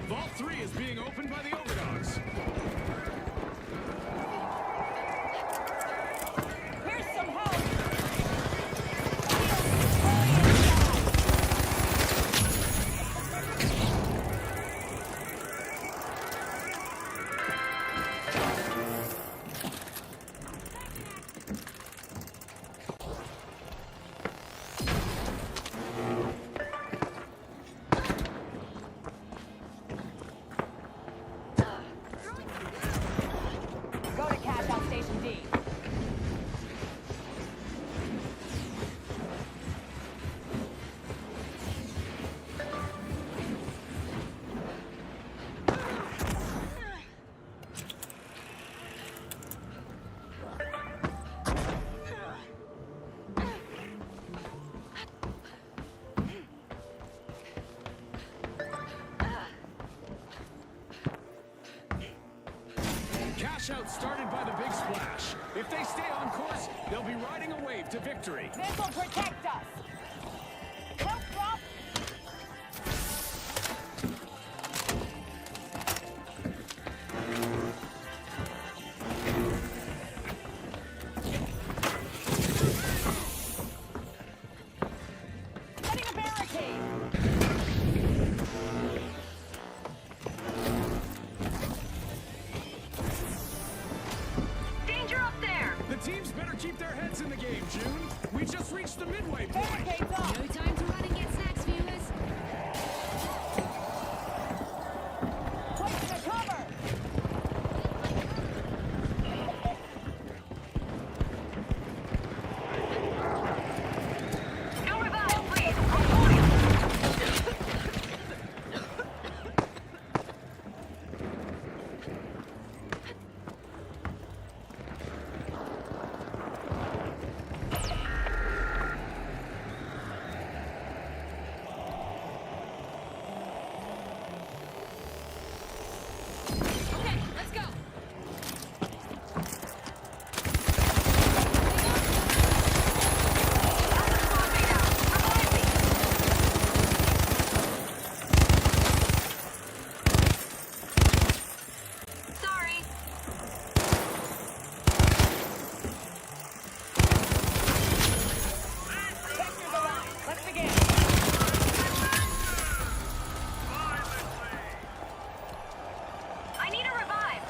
Vault 3 is being opened by the overdogs. Here's some help! Go to cash out station D. Cash out started by the big splash. If they stay on course, they'll be riding a wave to victory. This will protect us! Help drop! our heads in the game, June. We just reached the midway point. Barricades up! No time to run and get snacks, viewers. Place the cover! No revive, please. Okay, let's go. Sorry. Sector the line. Let's begin. I need a revive.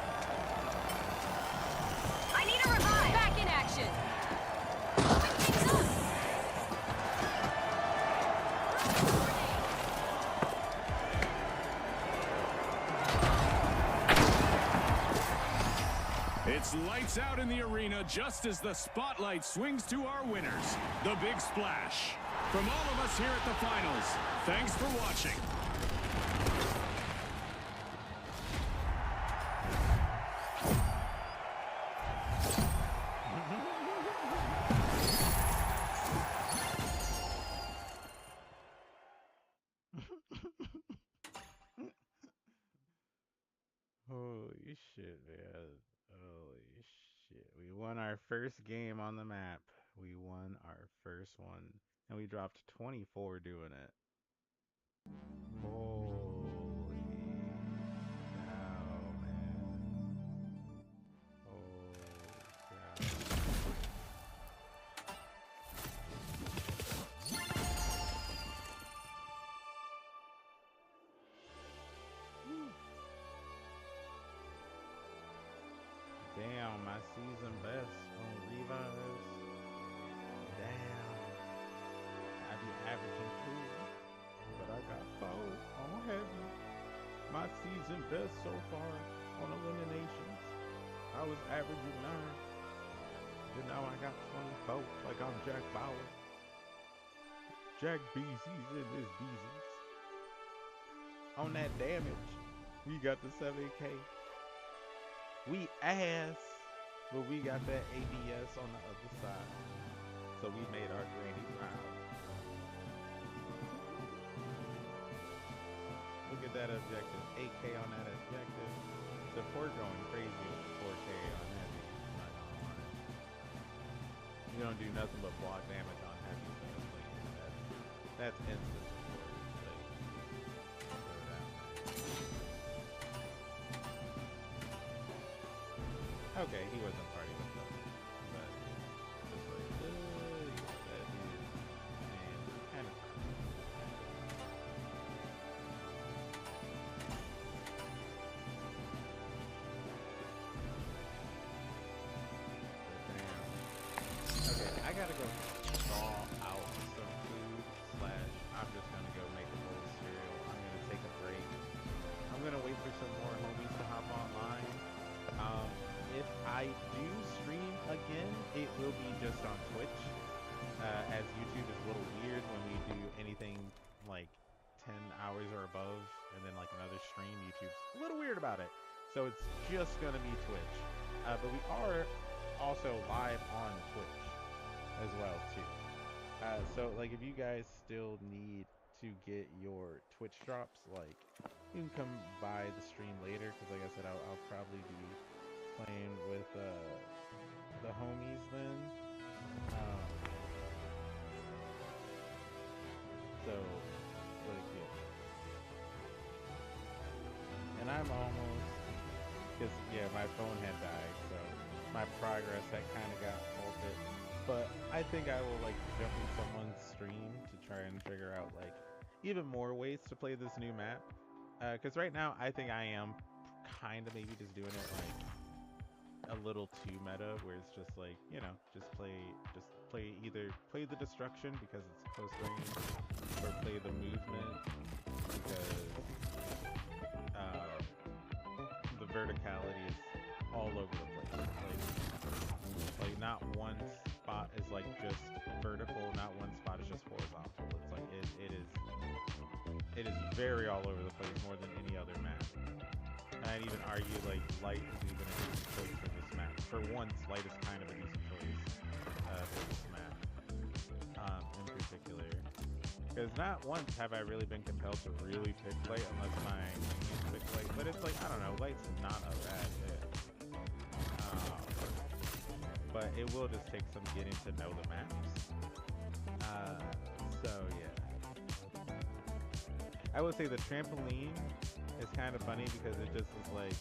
I need a revive. Back in action. It's lights out in the arena just as the spotlight swings to our winners, the Big Splash. From all of us here at the finals, thanks for watching. Holy shit, man. Holy shit. We won our first game on the map. We won our first one. And we dropped 24 doing it. Holy cow, man. Holy cow. Damn, my season best on revives. Damn. I be averaging 2, but I got 4 on heavy. My season best so far on eliminations. I was averaging 9. But now I got 24, like I'm Jack Bauer. Jack Beezy's in his Beezy's. On that damage, we got the 7K. We ass, but we got that ABS on the other side. So we made our granny proud. Look at that objective. 8K on that objective. Support going crazy with the 4K on heavy. I'm not gonna lie. You don't do nothing but block damage on heavy. So that's instant support. Okay, he wasn't party with us, but just like, that dude, man, kind of. Okay, I gotta go thaw out some food. I'm just gonna go make a bowl of cereal. I'm gonna take a break. I'm gonna wait for some more homies to hop online. If I do stream again, it will be just on Twitch, as YouTube is a little weird when we do anything like 10 hours or above, and then like another stream, YouTube's a little weird about it. So it's just gonna be Twitch. But we are also live on Twitch as well too. So like if you guys still need to get your Twitch drops, like you can come by the stream later, because like I said, I'll probably be playing with the homies then. So like yeah. And I'm almost, because yeah, my phone had died, so my progress had kind of got halted. But I think I will like jump in someone's stream to try and figure out like even more ways to play this new map. Because right now I think I am kind of maybe just doing it like a little too meta, where it's just like, you know, just play either play the destruction because it's close range, or play the movement because the verticality is all over the place. Like not one spot is like just vertical, not one spot is just horizontal. It's like it is very all over the place, more than any other map. I'd even argue like light is even a decent choice for this map. For once, light is kind of a decent choice for this map, in particular. Because not once have I really been compelled to really pick light unless my minions pick light. But it's like, I don't know, light's not a bad hit. But it will just take some getting to know the maps. So yeah. I would say the trampoline is kind of funny because it just is like,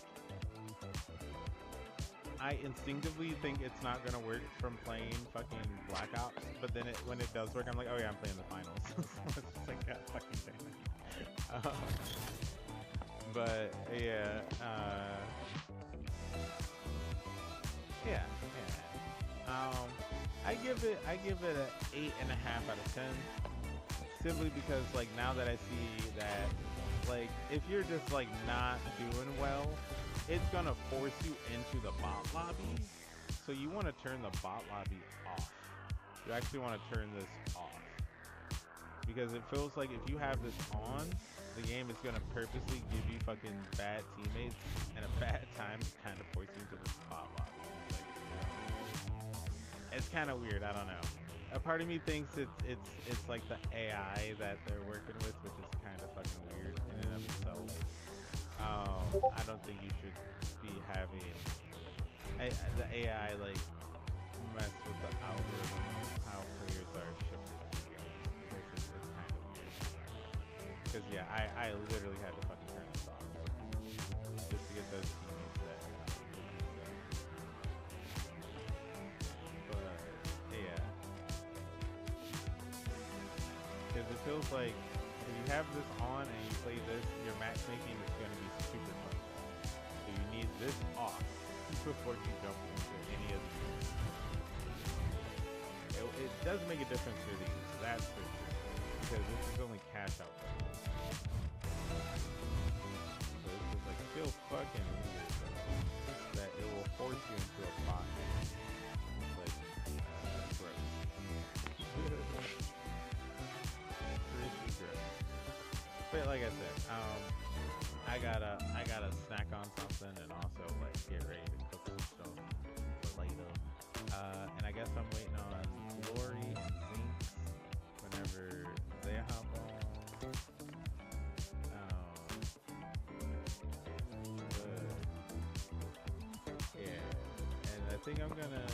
I instinctively think it's not gonna work from playing fucking Black Ops, but then when it does work, I'm like, oh yeah, I'm playing the finals. It's just like, God fucking damn it. But yeah, yeah. I give it an 8.5 out of 10. Simply because like now that I see that like if you're just like not doing well, it's gonna force you into the bot lobby. So you want to turn the bot lobby off. You actually want to turn this off. Because it feels like if you have this on, the game is gonna purposely give you fucking bad teammates and a bad time to kind of force you into the bot lobby. It's kind of weird, I don't know. A part of me thinks it's like the AI that they're working with, which is kind of fucking weird in and of itself. I don't think you should be having the AI like mess with the algorithm of how players are shifted through games. It's kind of weird. Because yeah, I literally had to fucking turn this off just to get those teammates that. But yeah. Because it feels like if you have this on and you play this, your matchmaking is going to be super fun. So you need this off before you jump into any of these. It does make a difference for these, that's for sure. Because this is only cash out purpose. So this is like still fucking weird though. Just that it will force you into a bot. Like, gross. But like I said, I gotta snack on something and also like get ready to cook some stuff for later. And I guess I'm waiting on Lori and Zinx whenever they hop on. But yeah, and I think I'm gonna